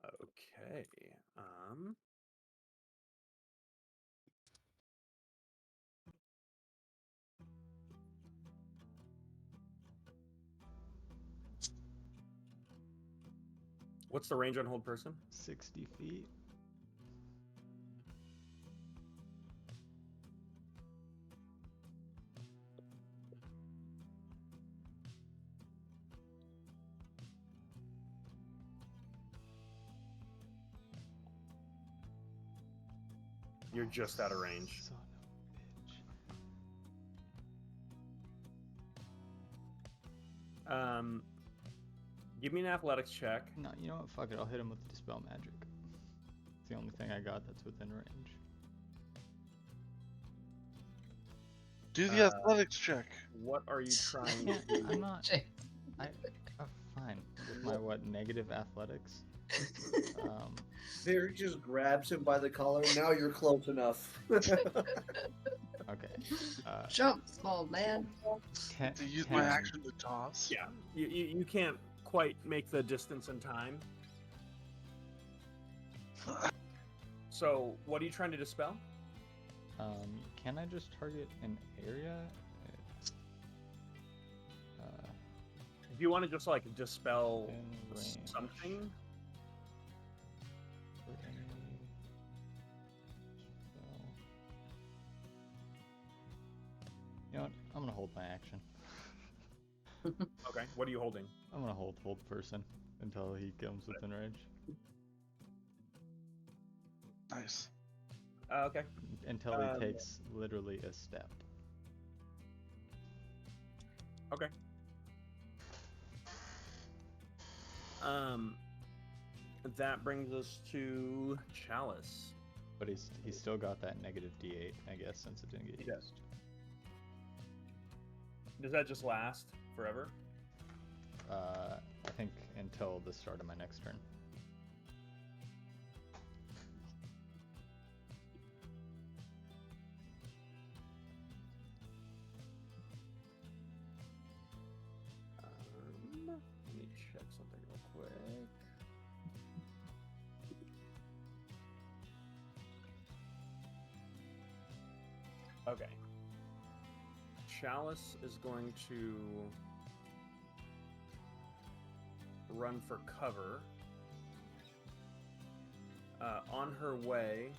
[SPEAKER 1] Okay. What's the range on hold person?
[SPEAKER 6] 60 feet.
[SPEAKER 1] You're just out of range.
[SPEAKER 6] Son of a bitch.
[SPEAKER 1] Give me an athletics check.
[SPEAKER 6] No, you know what? Fuck it. I'll hit him with Dispel Magic. It's the only thing I got that's within range.
[SPEAKER 2] Do the athletics check.
[SPEAKER 1] What are you trying
[SPEAKER 6] Yeah,
[SPEAKER 1] to do?
[SPEAKER 6] I'm not. Fine. With my negative athletics.
[SPEAKER 5] There just grabs him by the collar. Now you're close enough.
[SPEAKER 6] Okay.
[SPEAKER 4] Jump, small man.
[SPEAKER 2] To use my action to toss.
[SPEAKER 1] Yeah, you can't quite make the distance in time. So, what are you trying to dispel?
[SPEAKER 6] Can I just target an area?
[SPEAKER 1] If you want to just like dispel
[SPEAKER 6] In range.
[SPEAKER 1] something,
[SPEAKER 6] For any spell. You know what? I'm gonna hold my action.
[SPEAKER 1] okay. What are you holding?
[SPEAKER 6] I'm gonna hold person until he comes within range.
[SPEAKER 2] Nice.
[SPEAKER 1] Okay.
[SPEAKER 6] until he takes literally a step.
[SPEAKER 1] Okay. That brings us to Chalice.
[SPEAKER 6] But he's still got that negative D8, I guess, since it didn't get
[SPEAKER 1] He
[SPEAKER 6] used.
[SPEAKER 1] does. Does that just last forever?
[SPEAKER 6] I think until the start of my next turn.
[SPEAKER 1] Let me check something real quick. Okay. Chalice is going to run for cover. On her way,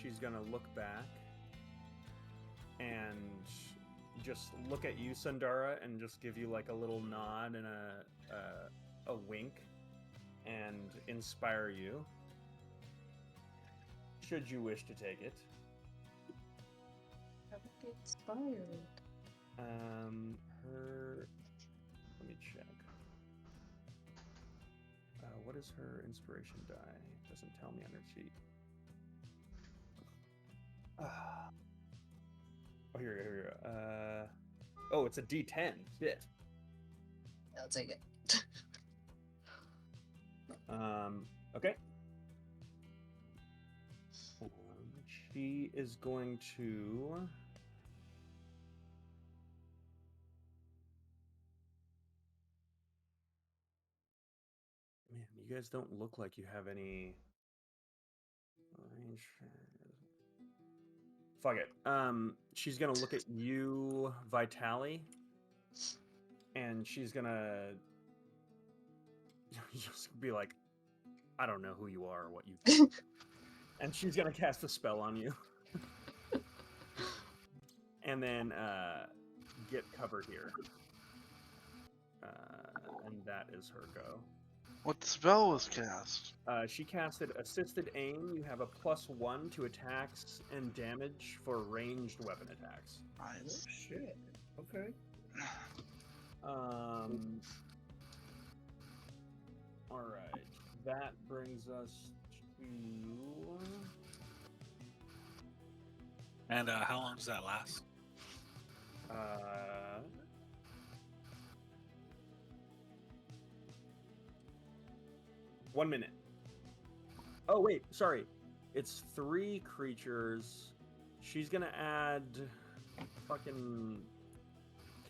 [SPEAKER 1] she's going to look back and just look at you, Sundara, and just give you like a little nod and a wink and inspire you, should you wish to take it.
[SPEAKER 4] I would get inspired.
[SPEAKER 1] Let me check. What is her inspiration die? Doesn't tell me on her sheet. Oh, here. Oh, it's a D10. Shit.
[SPEAKER 4] I'll take it.
[SPEAKER 1] Okay. She is going to... Man, you guys don't look like you have any range. Fuck it. She's gonna look at you, Vitali, and she's gonna just be like, I don't know who you are or what you think. And she's gonna cast a spell on you. And then get cover here. And that is her go.
[SPEAKER 2] What spell was cast?
[SPEAKER 1] She casted Assisted Aim. You have a +1 to attacks and damage for ranged weapon attacks.
[SPEAKER 2] Nice.
[SPEAKER 5] Shit. Okay.
[SPEAKER 1] Alright. That brings us to...
[SPEAKER 3] And how long does that last?
[SPEAKER 1] 1 minute. Oh, wait. Sorry. It's 3 creatures. She's gonna add fucking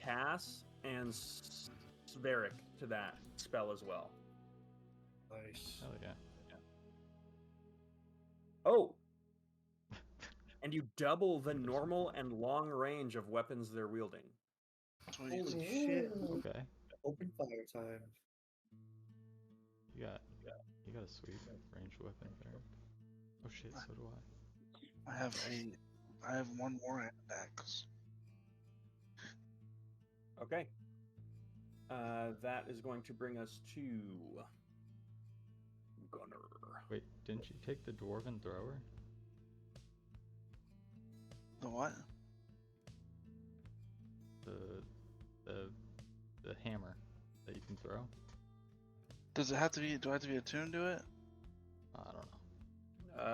[SPEAKER 1] Cass and Sveric to that spell as well.
[SPEAKER 5] Nice.
[SPEAKER 6] Hell yeah.
[SPEAKER 1] Oh! And you double the normal and long range of weapons they're wielding.
[SPEAKER 2] Sweet.
[SPEAKER 5] Holy shit.
[SPEAKER 6] Okay.
[SPEAKER 5] Open fire time.
[SPEAKER 6] You got a sweet ranged weapon there. Oh shit, so do I.
[SPEAKER 2] I have one more axe.
[SPEAKER 1] Okay. That is going to bring us to Gunner.
[SPEAKER 6] Wait, didn't you take the dwarven thrower?
[SPEAKER 2] The what?
[SPEAKER 6] The hammer that you can throw?
[SPEAKER 2] Does it have to be? Do I have to be attuned to it?
[SPEAKER 6] I don't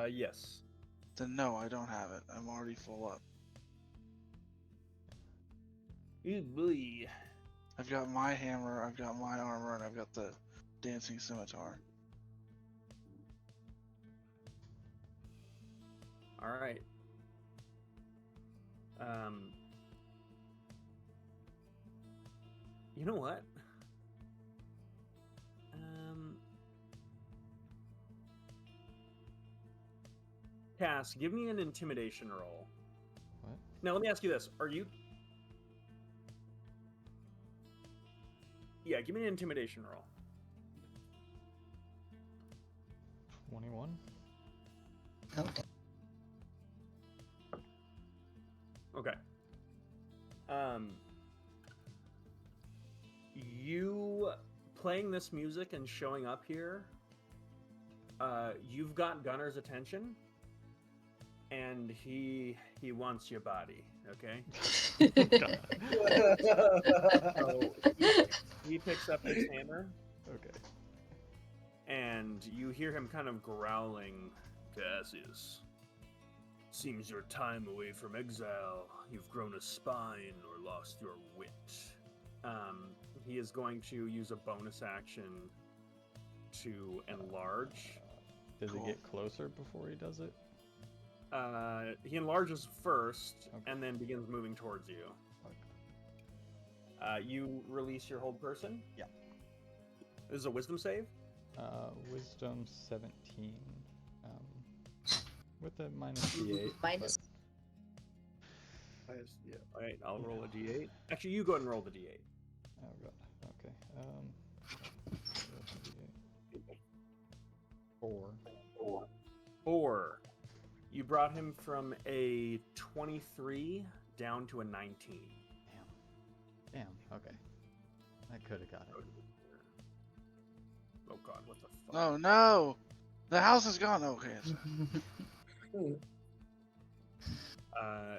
[SPEAKER 6] know.
[SPEAKER 1] Yes.
[SPEAKER 2] Then no, I don't have it. I'm already full up.
[SPEAKER 1] Boy.
[SPEAKER 2] I've got my hammer, I've got my armor, and I've got the dancing scimitar.
[SPEAKER 1] All right. You know what? Cass, give me an intimidation roll.
[SPEAKER 6] What?
[SPEAKER 1] Now, let me ask you this. Are you... Yeah, give me an intimidation roll.
[SPEAKER 6] 21?
[SPEAKER 4] Okay.
[SPEAKER 1] Okay. You playing this music and showing up here, you've got Gunner's attention, and he wants your body. Okay. So he picks up his hammer,
[SPEAKER 6] Okay.
[SPEAKER 1] and you hear him kind of growling, Cassius. Seems your time away from exile. You've grown a spine or lost your wit. He is going to use a bonus action to enlarge.
[SPEAKER 6] Does
[SPEAKER 2] Cool.
[SPEAKER 6] he get closer before he does it?
[SPEAKER 1] He enlarges first,
[SPEAKER 6] Okay.
[SPEAKER 1] and then begins moving towards you.
[SPEAKER 6] Okay.
[SPEAKER 1] You release your hold person.
[SPEAKER 6] Yeah.
[SPEAKER 1] This is a wisdom save.
[SPEAKER 6] Wisdom 17. With a minus D8.
[SPEAKER 4] Minus.
[SPEAKER 5] Yeah.
[SPEAKER 1] All right, I'll roll a d8. Actually, you go ahead and roll the d8.
[SPEAKER 6] Oh god. Okay. D8. 4.
[SPEAKER 1] 4. You brought him from a 23 down to a 19.
[SPEAKER 6] Damn. Okay. I could have got it.
[SPEAKER 1] Oh god, what the fuck?
[SPEAKER 2] Oh no! The house is gone. Okay.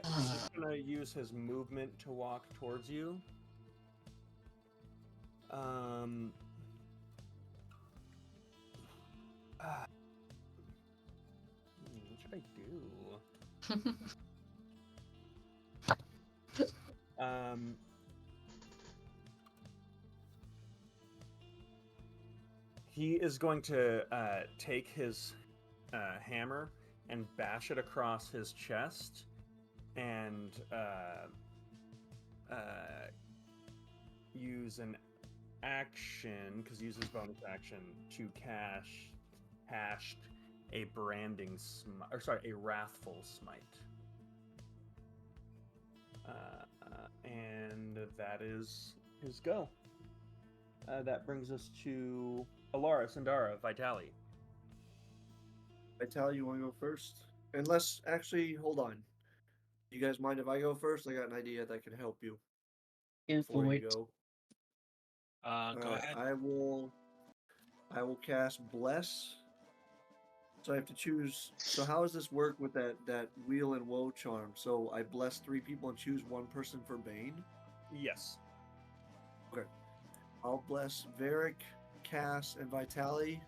[SPEAKER 1] He's gonna use his movement to walk towards you. What should I do? He is going to take his hammer and bash it across his chest, and use an action, because he uses bonus action, to cast a branding smite, or sorry, a wrathful smite. And that is his go. That brings us to Alara, Sandara, Vitali.
[SPEAKER 5] Vital, you want to go first? Unless, actually, hold on. You guys mind if I go first? I got an idea that can help you
[SPEAKER 4] Go
[SPEAKER 5] before
[SPEAKER 4] for
[SPEAKER 5] you
[SPEAKER 4] it.
[SPEAKER 5] go.
[SPEAKER 3] Go
[SPEAKER 5] Alright,
[SPEAKER 3] ahead.
[SPEAKER 5] I will cast Bless. So I have to choose. So how does this work with that wheel and woe charm? So I bless 3 people and choose 1 person for Bane.
[SPEAKER 1] Yes.
[SPEAKER 5] Okay. I'll bless Varric, Cass, and Vitali.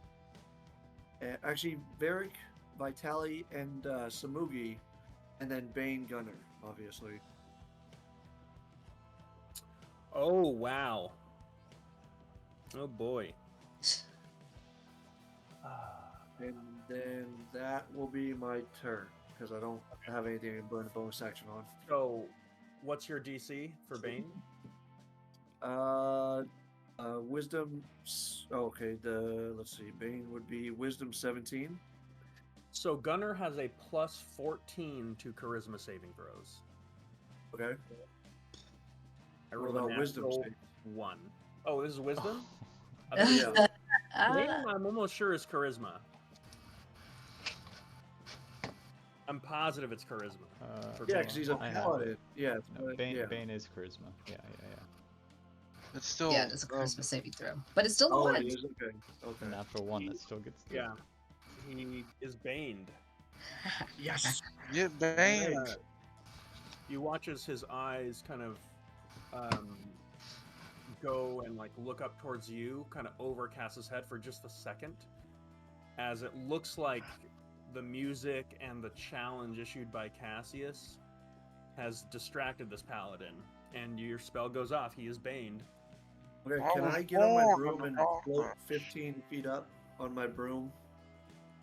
[SPEAKER 5] Actually, Varric, Vitali, and Samugi, and then Bane Gunner, obviously.
[SPEAKER 1] Oh, wow. Oh, boy.
[SPEAKER 5] And then that will be my turn, because I don't have anything to burn a bonus action on.
[SPEAKER 1] So, what's your DC for Bane?
[SPEAKER 5] Wisdom. Okay, let's see. Bane would be Wisdom 17.
[SPEAKER 1] So, Gunner has a plus 14 to charisma saving throws.
[SPEAKER 5] Okay.
[SPEAKER 1] I
[SPEAKER 5] What
[SPEAKER 1] rolled a
[SPEAKER 5] about Wisdom
[SPEAKER 1] natural
[SPEAKER 5] save?
[SPEAKER 1] 1. Oh, this is wisdom? I
[SPEAKER 5] Yeah.
[SPEAKER 1] thought
[SPEAKER 4] Ah,
[SPEAKER 1] Bane, I'm almost sure is charisma. I'm positive it's charisma.
[SPEAKER 5] Yeah,
[SPEAKER 6] hold
[SPEAKER 5] because
[SPEAKER 6] on,
[SPEAKER 5] he's a
[SPEAKER 6] I have
[SPEAKER 5] paladin.
[SPEAKER 6] it.
[SPEAKER 5] Yeah.
[SPEAKER 6] No, Bane,
[SPEAKER 5] yeah.
[SPEAKER 6] Bane is charisma. Yeah.
[SPEAKER 2] It's still.
[SPEAKER 4] yeah, it's a Christmas saving throw, but it's still a
[SPEAKER 5] Oh,
[SPEAKER 4] one.
[SPEAKER 5] it is? Okay. Okay.
[SPEAKER 6] A natural 1 that still gets through.
[SPEAKER 1] Yeah. He is baned.
[SPEAKER 5] Yes.
[SPEAKER 2] Get banged.
[SPEAKER 1] You watch as his eyes kind of go and like look up towards you, kind of overcast his head for just a second, as it looks like the music and the challenge issued by Cassius has distracted this paladin, and your spell goes off. He is baned.
[SPEAKER 5] Okay, can I get on my broom and float 15 feet up on my broom?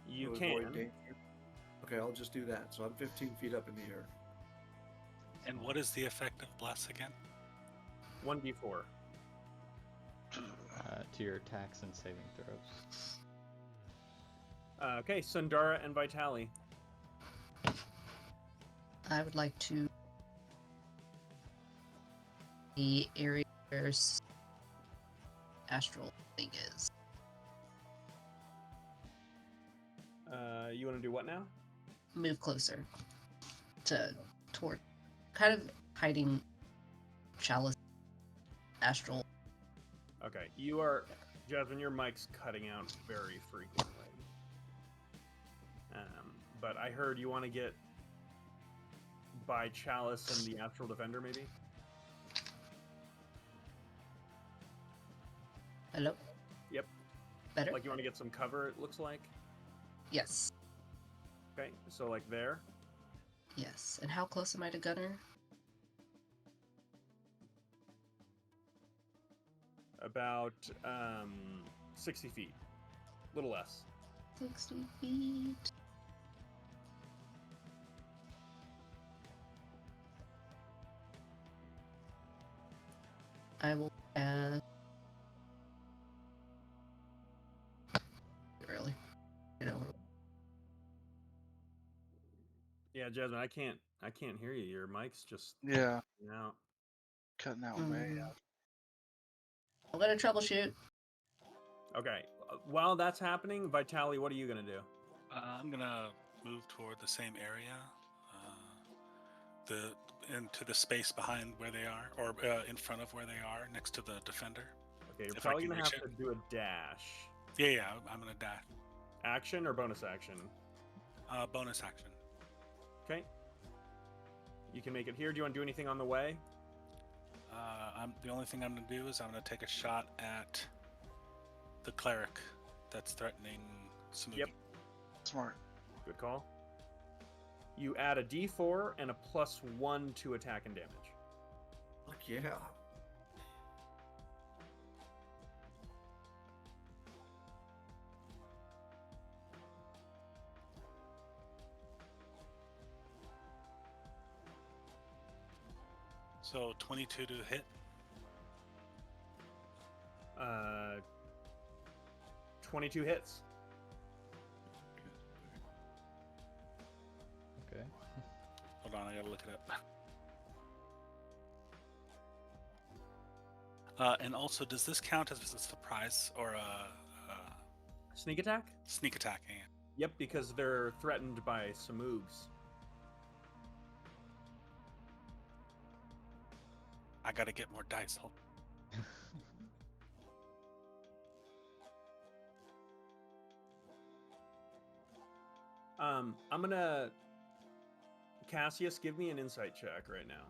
[SPEAKER 1] You
[SPEAKER 5] to
[SPEAKER 1] can.
[SPEAKER 5] avoid danger? Okay, I'll just do that. So I'm 15 feet up in the air.
[SPEAKER 3] And what is the effect of Bless again?
[SPEAKER 1] 1d4.
[SPEAKER 6] To your attacks and saving throws.
[SPEAKER 1] Okay, Sundara and Vitali.
[SPEAKER 4] I would like to. The area where astral thing is.
[SPEAKER 1] You want to do what now?
[SPEAKER 4] Move closer toward kind of hiding Chalice astral.
[SPEAKER 1] Okay, you are, Jasmine, your mic's cutting out very frequently. But I heard you want to get by Chalice and the Astral Defender, maybe?
[SPEAKER 4] Hello?
[SPEAKER 1] Yep.
[SPEAKER 4] Better?
[SPEAKER 1] Like you want to get some cover, it looks like.
[SPEAKER 4] Yes.
[SPEAKER 1] Okay, so like there.
[SPEAKER 4] Yes. And how close am I to Gunner?
[SPEAKER 1] About 60 feet. A little less.
[SPEAKER 4] 60 feet. I will add. Really? You know.
[SPEAKER 1] Yeah, Jasmine, I can't hear you. Your mic's just
[SPEAKER 2] Yeah,
[SPEAKER 1] out.
[SPEAKER 2] cutting out way out.
[SPEAKER 4] I'm gonna troubleshoot.
[SPEAKER 1] Okay. While that's happening, Vitali, what are you gonna do?
[SPEAKER 3] I'm gonna move toward the same area, into the space behind where they are, or in front of where they are, next to the defender.
[SPEAKER 1] Okay, you're
[SPEAKER 3] If I
[SPEAKER 1] probably
[SPEAKER 3] can
[SPEAKER 1] gonna
[SPEAKER 3] reach
[SPEAKER 1] have to do a dash.
[SPEAKER 3] Yeah, I'm gonna dash.
[SPEAKER 1] Action or bonus action?
[SPEAKER 3] Bonus action.
[SPEAKER 1] Okay. You can make it here. Do you want to do anything on the way?
[SPEAKER 3] The only thing I'm gonna do is I'm gonna take a shot at the cleric that's threatening Smoothie.
[SPEAKER 1] Yep.
[SPEAKER 2] Smart.
[SPEAKER 1] Good call. You add a d4 and a +1 to attack and damage.
[SPEAKER 5] Fuck yeah.
[SPEAKER 3] So 22 to hit.
[SPEAKER 1] 22 hits.
[SPEAKER 6] Okay.
[SPEAKER 3] Hold on, I gotta look it up. And also, does this count as a surprise or a
[SPEAKER 1] Sneak attack?
[SPEAKER 3] sneak attack?
[SPEAKER 1] Yep, because they're threatened by Samoogs.
[SPEAKER 3] I gotta get more dice. Hold.
[SPEAKER 1] I'm gonna... Cassius, give me an insight check right now.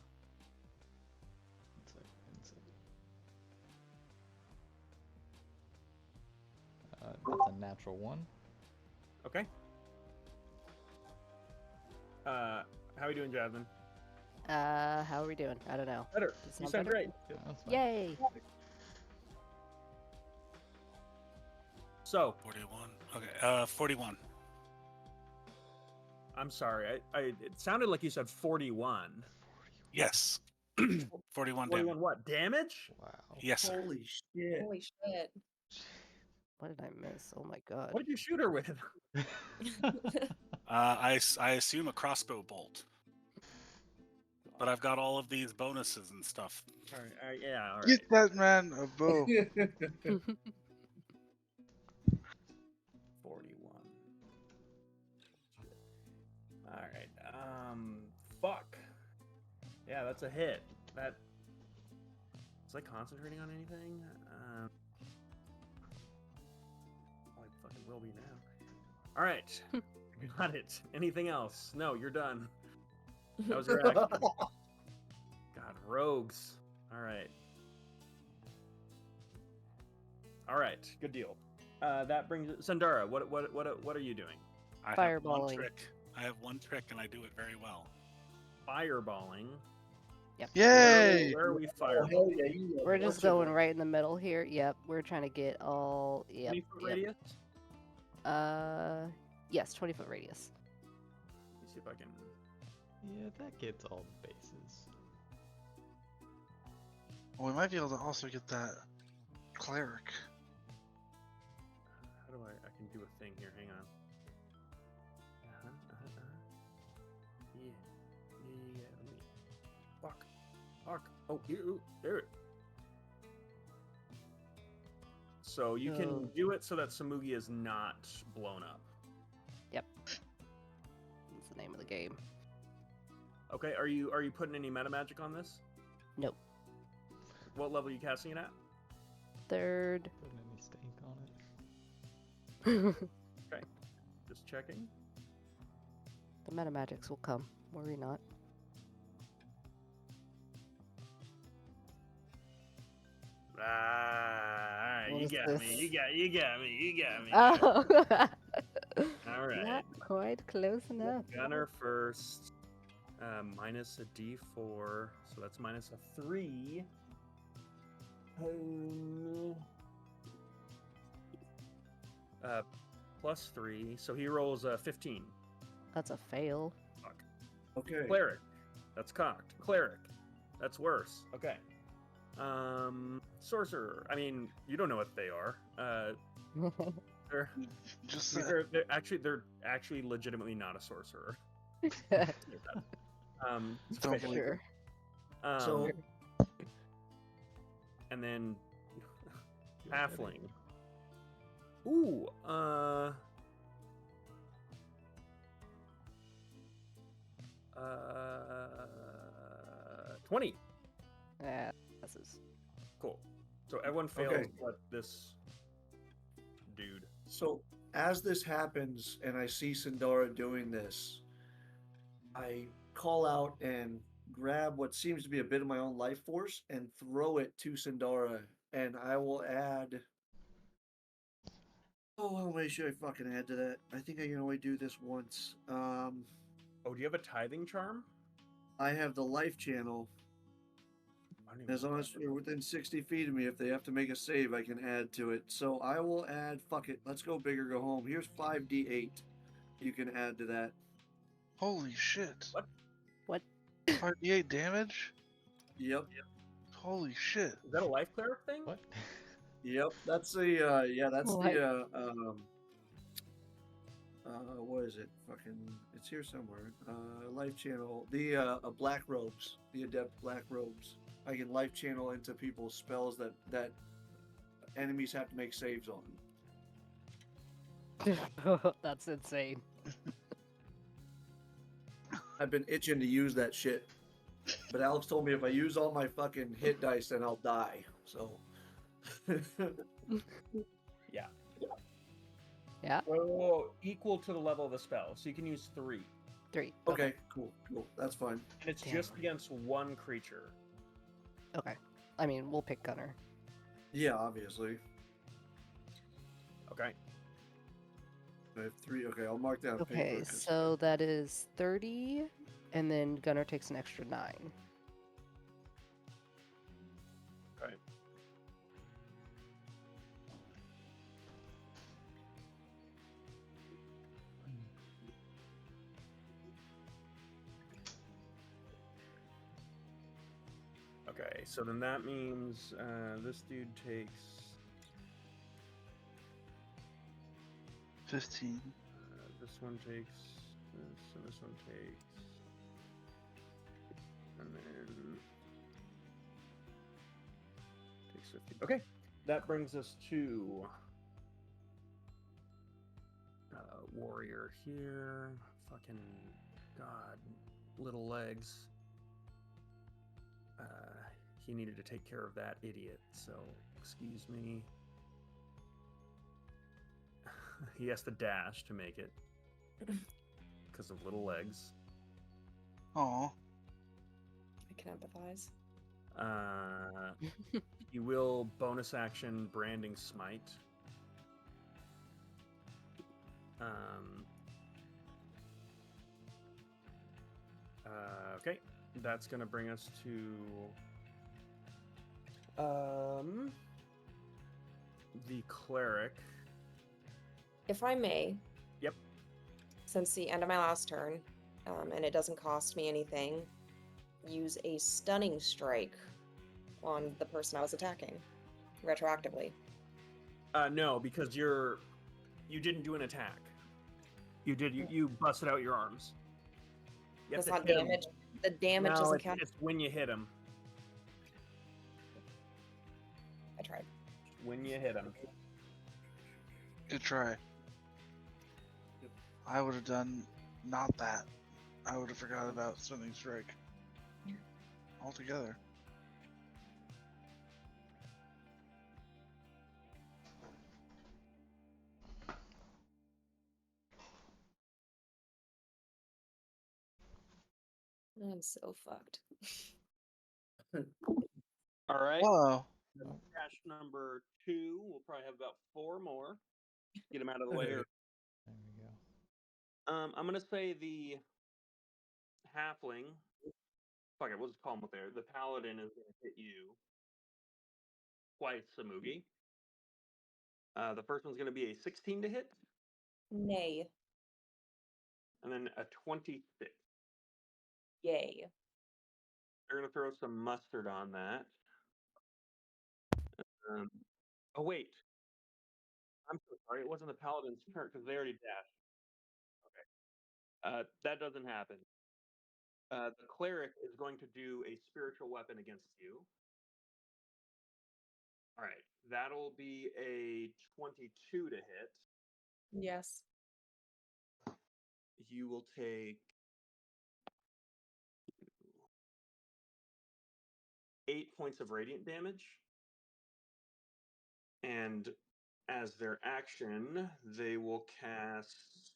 [SPEAKER 6] That's a natural 1.
[SPEAKER 1] Okay. How are we doing, Jasmine?
[SPEAKER 8] How are we doing? I don't know.
[SPEAKER 1] Better.
[SPEAKER 8] Does it
[SPEAKER 1] You
[SPEAKER 8] sound
[SPEAKER 1] sound
[SPEAKER 8] better?
[SPEAKER 1] great.
[SPEAKER 6] That's fine.
[SPEAKER 8] Yay!
[SPEAKER 1] So,
[SPEAKER 3] 41. Okay, 41.
[SPEAKER 1] I'm sorry. It sounded like you said 41.
[SPEAKER 3] Yes. 41
[SPEAKER 1] 41
[SPEAKER 3] damage.
[SPEAKER 1] what? Damage?
[SPEAKER 6] Wow.
[SPEAKER 3] Yes, sir.
[SPEAKER 5] Holy shit.
[SPEAKER 7] Holy shit.
[SPEAKER 8] What did I miss? Oh my god.
[SPEAKER 1] What did you shoot her with?
[SPEAKER 3] I assume a crossbow bolt. But I've got all of these bonuses and stuff.
[SPEAKER 1] All right, yeah, all right.
[SPEAKER 2] Get that man a bow.
[SPEAKER 1] 41. All right. Fuck. Yeah, that's a hit. That. Was I concentrating on anything? I fucking will be now. All right. Got it. Anything else? No, you're done. That was your action. God, rogues. All right. All right. Good deal. That brings it. Sandara, what are you doing?
[SPEAKER 3] I have one
[SPEAKER 8] Fireballing.
[SPEAKER 3] trick. I have one trick and I do it very well.
[SPEAKER 1] Fireballing.
[SPEAKER 2] Yay!
[SPEAKER 1] Where are we
[SPEAKER 5] Oh,
[SPEAKER 1] fireballing?
[SPEAKER 5] hell yeah, you got
[SPEAKER 8] We're
[SPEAKER 5] a
[SPEAKER 8] just
[SPEAKER 5] bunch of
[SPEAKER 8] going
[SPEAKER 5] them.
[SPEAKER 8] right in the middle here. Yep, we're trying to get all. Yep.
[SPEAKER 1] 20-foot
[SPEAKER 8] Yep.
[SPEAKER 1] radius?
[SPEAKER 8] Yes, 20-foot radius.
[SPEAKER 1] Let me see if I can.
[SPEAKER 6] Yeah, that gets all the bases.
[SPEAKER 2] Well, we might be able to also get that cleric.
[SPEAKER 1] How do I can do a thing here. Hang on. Yeah. Let me. Fuck. Oh, you. There it. So you can
[SPEAKER 8] Oh.
[SPEAKER 1] do it so that Samugi is not blown up.
[SPEAKER 8] That's the name of the game.
[SPEAKER 1] Okay. Are you putting any meta magic on this?
[SPEAKER 8] Nope.
[SPEAKER 1] What level are you casting it at?
[SPEAKER 8] 3rd.
[SPEAKER 6] Putting any stink on it.
[SPEAKER 1] Just checking.
[SPEAKER 8] The meta magics will come. Worry not.
[SPEAKER 1] Ah,
[SPEAKER 8] What
[SPEAKER 1] you
[SPEAKER 8] is
[SPEAKER 1] got me.
[SPEAKER 8] this?
[SPEAKER 1] You got me. You got me.
[SPEAKER 8] Oh,
[SPEAKER 1] All right.
[SPEAKER 8] not quite close enough.
[SPEAKER 1] Gunner first. Minus a d4, so that's minus a 3. Plus 3, so he rolls a 15.
[SPEAKER 8] That's a fail.
[SPEAKER 1] Fuck.
[SPEAKER 5] Okay.
[SPEAKER 1] Cleric, that's cocked. Cleric, that's worse. Okay. Sorcerer. I mean, you don't know what they are. They're,
[SPEAKER 2] Just
[SPEAKER 1] to be fair, they're actually legitimately not a sorcerer.
[SPEAKER 2] don't believe
[SPEAKER 8] Sure.
[SPEAKER 5] So
[SPEAKER 1] and then halfling. Ooh, 20.
[SPEAKER 8] This is
[SPEAKER 1] Cool. So everyone fails
[SPEAKER 5] Okay.
[SPEAKER 1] but this dude.
[SPEAKER 5] So as this happens and I see Sindara doing this, I call out and grab what seems to be a bit of my own life force and throw it to Sindara, and I will add. Oh, how many should I fucking add to that? I think I can only do this once.
[SPEAKER 1] Oh, do you have a tithing charm?
[SPEAKER 5] I have the life channel.
[SPEAKER 1] I don't even
[SPEAKER 5] As
[SPEAKER 1] know
[SPEAKER 5] long
[SPEAKER 1] what
[SPEAKER 5] as
[SPEAKER 1] that
[SPEAKER 5] you're within 60 feet of me, if they have to make a save, I can add to it. So I will add. Fuck it. Let's go big or go home. Here's 5d8. You can add to that.
[SPEAKER 2] Holy shit.
[SPEAKER 1] What?
[SPEAKER 8] what?
[SPEAKER 2] 5d8 damage?
[SPEAKER 5] Yep.
[SPEAKER 2] Holy shit.
[SPEAKER 1] Is that a life cleric thing?
[SPEAKER 6] What?
[SPEAKER 5] Yep. That's the yeah. That's
[SPEAKER 8] What?
[SPEAKER 5] the what is it? Fucking. It's here somewhere. Life channel. The black robes. The adept black robes. I can life channel into people's spells that enemies have to make saves on.
[SPEAKER 8] That's insane.
[SPEAKER 5] I've been itching to use that shit. But Alex told me if I use all my fucking hit dice, then I'll die. So.
[SPEAKER 1] Yeah.
[SPEAKER 8] Yeah,
[SPEAKER 1] Oh, equal to the level of the spell, so you can use 3.
[SPEAKER 8] 3.
[SPEAKER 5] Okay, cool. That's fine.
[SPEAKER 1] And it's
[SPEAKER 8] Damn.
[SPEAKER 1] just against one creature.
[SPEAKER 8] Okay. I mean, we'll pick Gunner.
[SPEAKER 5] Yeah, obviously.
[SPEAKER 1] Okay.
[SPEAKER 5] I have 3. Okay, I'll mark down paper.
[SPEAKER 8] Okay,
[SPEAKER 5] 'cause-
[SPEAKER 8] so that is 30, and then Gunner takes an extra 9.
[SPEAKER 1] Okay. Okay, so then that means this dude takes
[SPEAKER 2] 15.
[SPEAKER 1] this one takes this, and this one takes, and then takes 15. Okay, that brings us to warrior here. Fucking god, little legs. He needed to take care of that idiot, so excuse me. He has to dash to make it because of little legs.
[SPEAKER 2] Aw.
[SPEAKER 7] I can empathize.
[SPEAKER 1] He will bonus action branding smite. Okay, that's gonna bring us to the cleric.
[SPEAKER 7] If I may.
[SPEAKER 1] Yep.
[SPEAKER 7] Since the end of my last turn, and it doesn't cost me anything, use a stunning strike on the person I was attacking, retroactively.
[SPEAKER 1] No, because you didn't do an attack. You busted out your arms. You have
[SPEAKER 7] That's
[SPEAKER 1] to
[SPEAKER 7] not
[SPEAKER 1] hit him.
[SPEAKER 7] damage. The damage
[SPEAKER 1] No,
[SPEAKER 7] doesn't
[SPEAKER 1] it's,
[SPEAKER 7] count.
[SPEAKER 1] it's when you hit him.
[SPEAKER 7] I tried.
[SPEAKER 1] When you hit him.
[SPEAKER 2] Good try. I would have done not that. I would have forgot about Stunning Strike. Altogether.
[SPEAKER 7] I'm so fucked.
[SPEAKER 9] All right.
[SPEAKER 2] Whoa.
[SPEAKER 1] Cash number 2. We'll probably have about 4 more. Get them out of the way.
[SPEAKER 6] There we go.
[SPEAKER 1] I'm gonna say the halfling. Fuck it, we'll just call him what they are. The paladin is gonna hit you twice, Samugi. The first one's gonna be a 16 to hit,
[SPEAKER 7] Nay.
[SPEAKER 1] and then a 26.
[SPEAKER 7] Yay.
[SPEAKER 1] They're gonna throw some mustard on that. Oh wait, I'm so sorry. It wasn't the paladin's turn because they already dashed. Okay. That doesn't happen. The cleric is going to do a spiritual weapon against you. All right, that'll be a 22 to hit.
[SPEAKER 7] Yes.
[SPEAKER 1] You will take 8 points of radiant damage. And as their action, they will cast.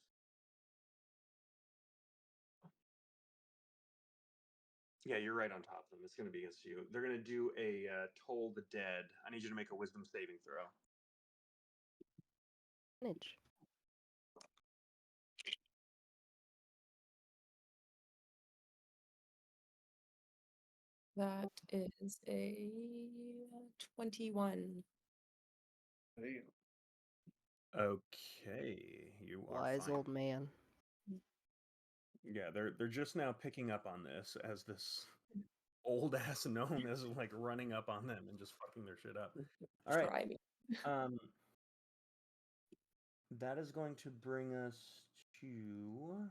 [SPEAKER 1] Yeah, you're right on top of them. It's going to be against you. They're going to do a Toll the Dead. I need you to make a wisdom saving throw.
[SPEAKER 8] Advantage.
[SPEAKER 7] That is a 21.
[SPEAKER 5] There you
[SPEAKER 1] Okay, you are
[SPEAKER 8] Wise
[SPEAKER 1] fine.
[SPEAKER 8] old man.
[SPEAKER 1] Yeah, they're just now picking up on this as this old ass gnome is like running up on them and just fucking their shit up. All right.
[SPEAKER 7] Try me.
[SPEAKER 1] That is going to bring us to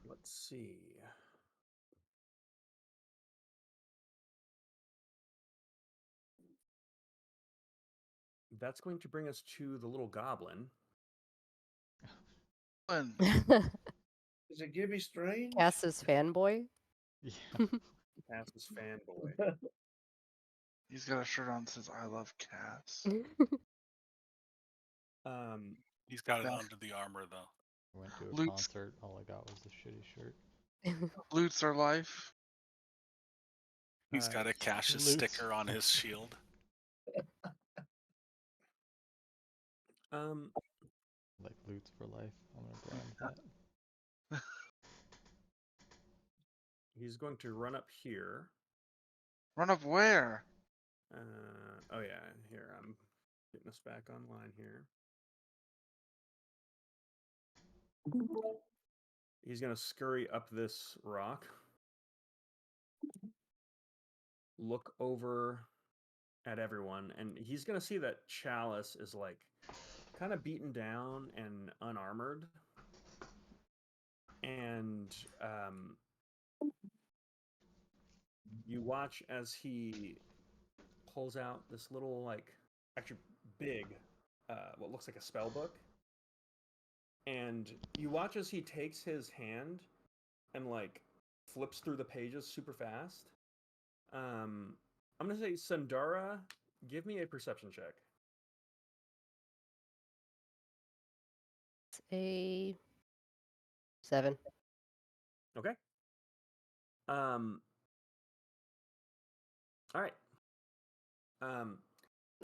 [SPEAKER 1] let's see. That's going to bring us to the little goblin.
[SPEAKER 5] Is it Gibby Strange?
[SPEAKER 8] Cass's fanboy.
[SPEAKER 6] Yeah.
[SPEAKER 1] Cass's fanboy.
[SPEAKER 2] He's got a shirt on that says "I love Cass."
[SPEAKER 3] He's got it
[SPEAKER 2] Back.
[SPEAKER 3] under the armor though.
[SPEAKER 6] I went to a
[SPEAKER 2] Luke's-
[SPEAKER 6] concert. All I got was a shitty shirt.
[SPEAKER 2] Loots are life.
[SPEAKER 3] He's got a Cassius
[SPEAKER 6] Loot.
[SPEAKER 3] sticker on his shield.
[SPEAKER 6] Like loots for life. I'm gonna brand that.
[SPEAKER 1] He's going to run up here.
[SPEAKER 2] Run up where?
[SPEAKER 1] Oh yeah, here I'm getting us back online here. He's gonna scurry up this rock, look over at everyone, and he's gonna see that Chalice is like kind of beaten down and unarmored, and you watch as he pulls out this little, like, actually big, what looks like a spell book, and you watch as he takes his hand and like flips through the pages super fast. I'm gonna say, Sundara, give me a perception check.
[SPEAKER 8] It's a 7.
[SPEAKER 1] Okay. All right.
[SPEAKER 8] No.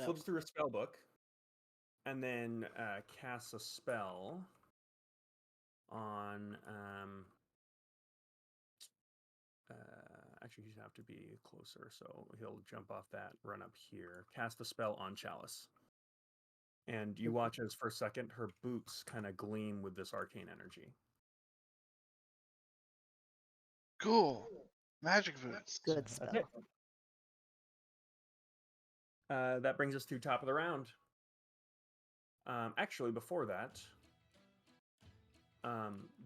[SPEAKER 1] Flips through a spell book, and then casts a spell on. Actually, he'd have to be closer, so he'll jump off that, run up here, cast a spell on Chalice. And you watch as for a second her boots kind of gleam with this arcane energy.
[SPEAKER 2] Cool. Magic boots.
[SPEAKER 8] Good
[SPEAKER 1] That's
[SPEAKER 8] spell.
[SPEAKER 1] it. That brings us to top of the round. Actually, before that,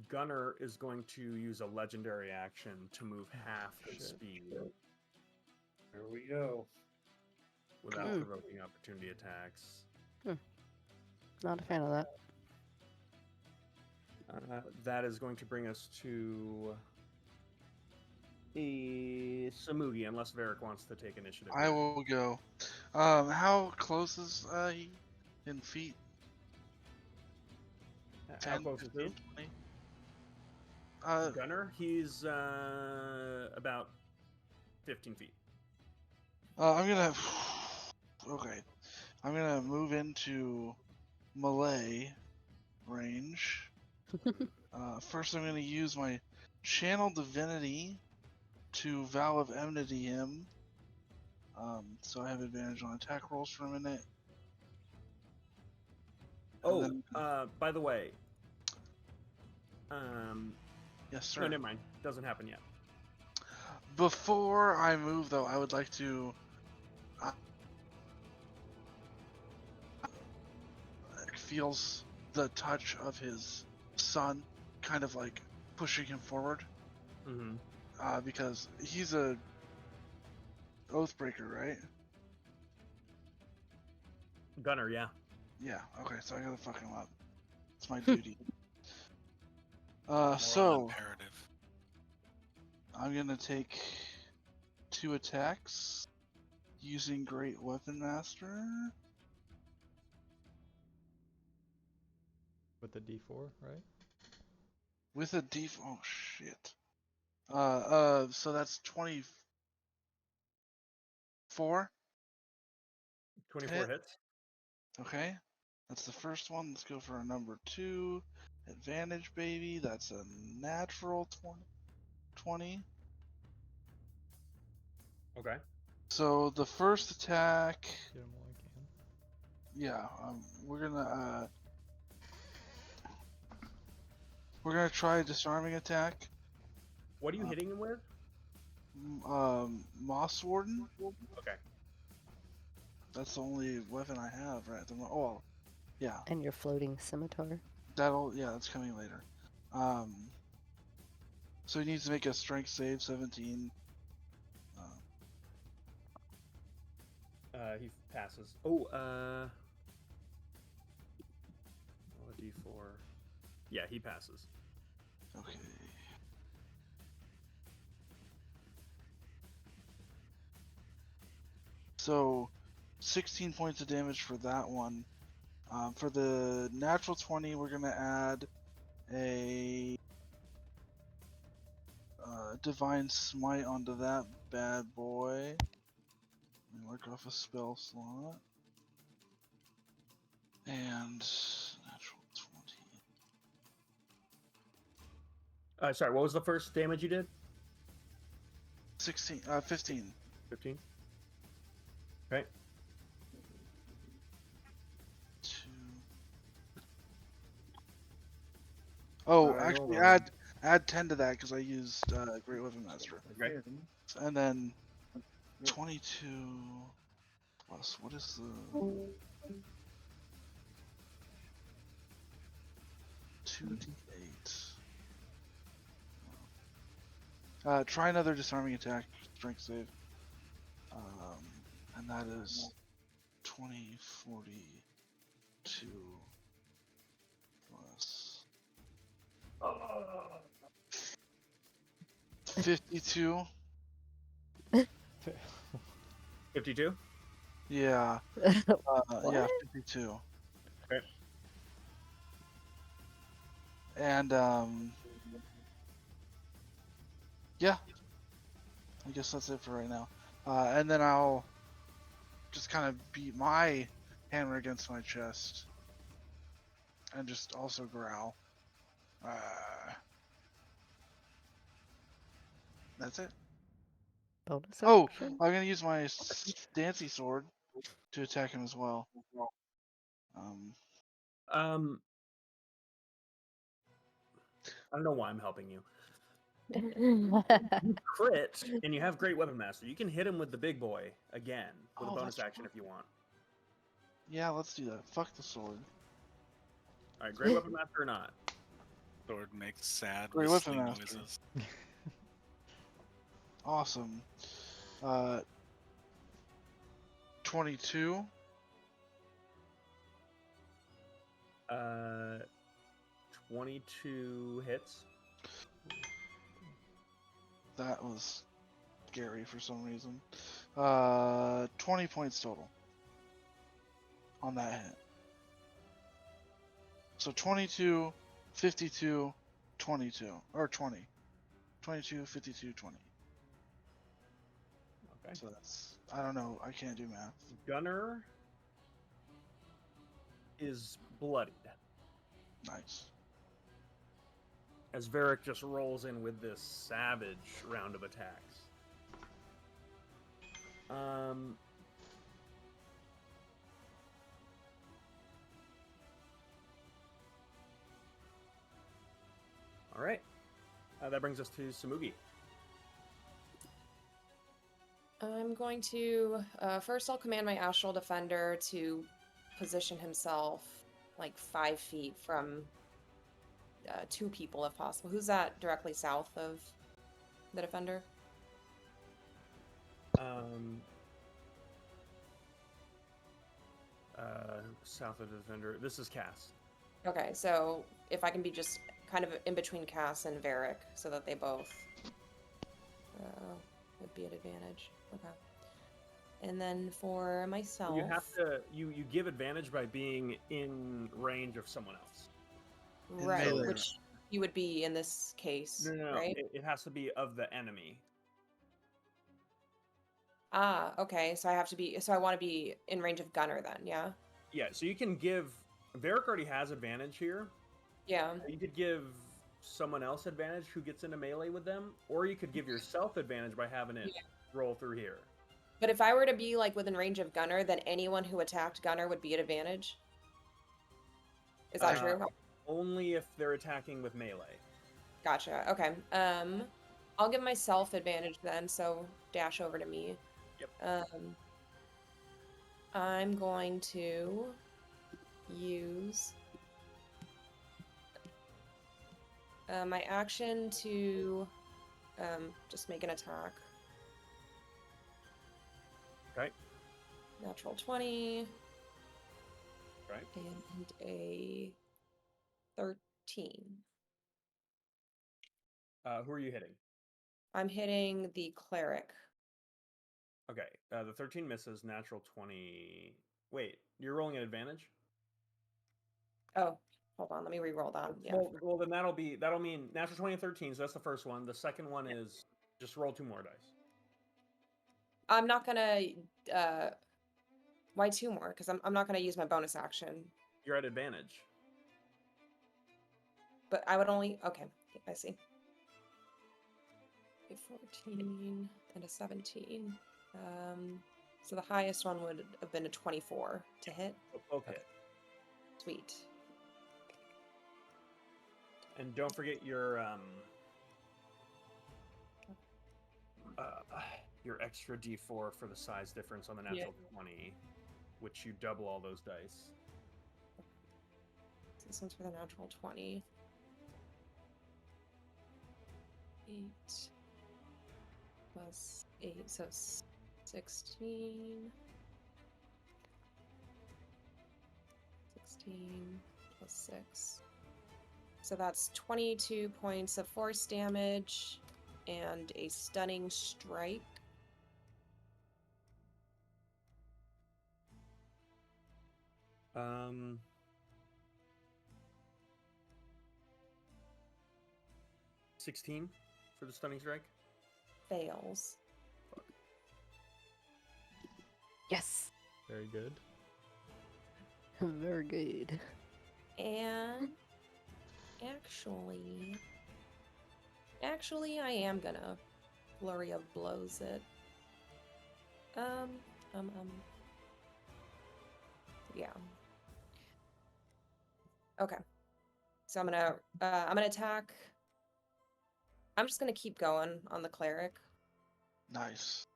[SPEAKER 1] Gunner is going to use a legendary action to move half his
[SPEAKER 6] Shit.
[SPEAKER 1] speed
[SPEAKER 5] There we go.
[SPEAKER 1] without
[SPEAKER 8] Hmm.
[SPEAKER 1] provoking opportunity attacks.
[SPEAKER 8] Not a fan of that.
[SPEAKER 1] That is going to bring us to a Samugi, unless Varric wants to take initiative.
[SPEAKER 2] I
[SPEAKER 1] here.
[SPEAKER 2] will go. How close is he in feet?
[SPEAKER 1] How
[SPEAKER 2] 10,
[SPEAKER 1] close is
[SPEAKER 2] 15,
[SPEAKER 1] who?
[SPEAKER 2] 20?
[SPEAKER 1] Gunner, he's about 15 feet.
[SPEAKER 2] I'm gonna. Okay, I'm gonna move into melee range. First, I'm gonna use my channel divinity to vow of enmity him. So I have advantage on attack rolls for a minute.
[SPEAKER 1] Oh,
[SPEAKER 2] then-
[SPEAKER 1] by the way,
[SPEAKER 2] Yes, sir.
[SPEAKER 1] no, never mind. Doesn't happen yet.
[SPEAKER 2] Before I move, though, I would like to. Feels the touch of his son, kind of like pushing him forward.
[SPEAKER 1] Mm-hmm.
[SPEAKER 2] Because he's a oathbreaker, right?
[SPEAKER 1] Gunner, yeah.
[SPEAKER 2] Yeah. Okay, so I gotta fuck him up. It's my duty.
[SPEAKER 3] Moral
[SPEAKER 2] So
[SPEAKER 3] imperative.
[SPEAKER 2] I'm gonna take 2 attacks using Great Weapon Master.
[SPEAKER 6] With the D4, right?
[SPEAKER 2] With a D. Oh shit. So that's 24.
[SPEAKER 1] 24 hits.
[SPEAKER 2] Okay. That's the first one. Let's go for a number 2. Advantage, baby. That's a natural 20.
[SPEAKER 1] Okay.
[SPEAKER 2] So the first attack.
[SPEAKER 6] Get him while I can.
[SPEAKER 2] Yeah, we're gonna try a disarming attack.
[SPEAKER 1] What are you hitting him with?
[SPEAKER 2] Moss Warden.
[SPEAKER 1] Okay.
[SPEAKER 2] That's the only weapon I have right at the moment. Oh, yeah.
[SPEAKER 8] And your floating scimitar.
[SPEAKER 2] That's coming later. So he needs to make a strength save, 17.
[SPEAKER 1] He passes. Oh, roll a D4. Yeah, he passes.
[SPEAKER 2] Okay. So, 16 points of damage for that one. For the natural 20, we're gonna add a divine smite onto that bad boy. Let me work off a spell slot. And natural 20.
[SPEAKER 1] Sorry, what was the first damage you did?
[SPEAKER 2] 15.
[SPEAKER 1] 15. Okay.
[SPEAKER 2] 2. Oh,
[SPEAKER 5] Alright,
[SPEAKER 2] actually,
[SPEAKER 5] hold on.
[SPEAKER 2] add 10 to that because I used Great Weapon Master.
[SPEAKER 1] Okay.
[SPEAKER 2] And then 22 plus what is the 2d8? Try another disarming attack, strength save. And that is 20, 42 plus 52.
[SPEAKER 1] 52.
[SPEAKER 2] Yeah. Yeah, 52.
[SPEAKER 1] Okay.
[SPEAKER 2] And yeah. I guess that's it for right now. And then I'll just kind of beat my hammer against my chest. And just also growl. That's it.
[SPEAKER 8] Bonus
[SPEAKER 2] Oh,
[SPEAKER 8] action.
[SPEAKER 2] I'm gonna use my Dancy sword to attack him as well.
[SPEAKER 1] I don't know why I'm helping you. Crit, and you have Great Weapon Master. You can hit him with the big boy again with a
[SPEAKER 2] Oh,
[SPEAKER 1] bonus
[SPEAKER 2] that's
[SPEAKER 1] action if you want.
[SPEAKER 2] Yeah, let's do that. Fuck the sword.
[SPEAKER 1] All right, Great Weapon Master or not?
[SPEAKER 3] Sword makes sad
[SPEAKER 2] Great
[SPEAKER 3] whistling
[SPEAKER 2] weapon master.
[SPEAKER 3] noises.
[SPEAKER 2] Awesome. 22.
[SPEAKER 1] 22 hits.
[SPEAKER 2] That was scary for some reason. 20 points total on that hit. So 22, 52, 22 or 20. 22, 52, 20.
[SPEAKER 1] Okay.
[SPEAKER 2] So that's, I don't know, I can't do math.
[SPEAKER 1] Gunner is bloodied
[SPEAKER 2] Nice.
[SPEAKER 1] as Varric just rolls in with this savage round of attacks. All right. That brings us to Samugi.
[SPEAKER 7] I'm going to first. I'll command my Astral Defender to position himself like 5 feet from 2 people, if possible. Who's that directly south of the defender?
[SPEAKER 1] South of the defender. This is Cass.
[SPEAKER 7] Okay, so if I can be just kind of in between Cass and Varric, so that they both would be at advantage. Okay. And then for myself,
[SPEAKER 1] You have to you give advantage by being in range of someone else.
[SPEAKER 7] right,
[SPEAKER 2] melee.
[SPEAKER 7] which you would be in this case,
[SPEAKER 1] No.
[SPEAKER 7] right?
[SPEAKER 1] It has to be of the enemy.
[SPEAKER 7] Ah, okay. So I have to be. So I want to be in range of Gunner then. Yeah.
[SPEAKER 1] Yeah, so you can give. Varric already has advantage here.
[SPEAKER 7] Yeah.
[SPEAKER 1] You could give someone else advantage who gets into melee with them, or you could give yourself advantage by having it roll through here.
[SPEAKER 7] But if I were to be like within range of Gunner, then anyone who attacked Gunner would be at advantage. Is that true?
[SPEAKER 1] Only if they're attacking with melee.
[SPEAKER 7] Gotcha. Okay. I'll give myself advantage then. So dash over to me.
[SPEAKER 1] Yep.
[SPEAKER 7] I'm going to use my action to just make an attack.
[SPEAKER 1] Okay.
[SPEAKER 7] Natural 20.
[SPEAKER 1] Right.
[SPEAKER 7] And a 13.
[SPEAKER 1] Who are you hitting?
[SPEAKER 7] I'm hitting the cleric.
[SPEAKER 1] Okay. The 13 misses. Natural 20. Wait, you're rolling an advantage?
[SPEAKER 7] Oh, hold on. Let me re-roll that. Yeah.
[SPEAKER 1] Well, then that'll mean natural 20 and 13. So that's the first one. The second one is just roll 2 more dice.
[SPEAKER 7] I'm not gonna. Why 2 more? Because I'm not gonna use my bonus action.
[SPEAKER 1] You're at advantage.
[SPEAKER 7] But I would only. Okay, I see. A 14 and a 17. So the highest one would have been a 24 to hit.
[SPEAKER 1] Okay.
[SPEAKER 7] Sweet.
[SPEAKER 1] And don't forget your extra D4 for the size difference on the natural 20, which you double all those dice.
[SPEAKER 7] So this one's for the natural 20. 8 plus 8, so 16. 16 plus 6. So that's 22 points of force damage and a stunning strike.
[SPEAKER 1] Um, 16 for the stunning strike.
[SPEAKER 7] Fails.
[SPEAKER 8] Yes.
[SPEAKER 6] Very good.
[SPEAKER 8] Very good.
[SPEAKER 7] And actually I am gonna flurry of blows it. Yeah. Okay. So I'm gonna attack. I'm just gonna keep going on the cleric.
[SPEAKER 2] Nice.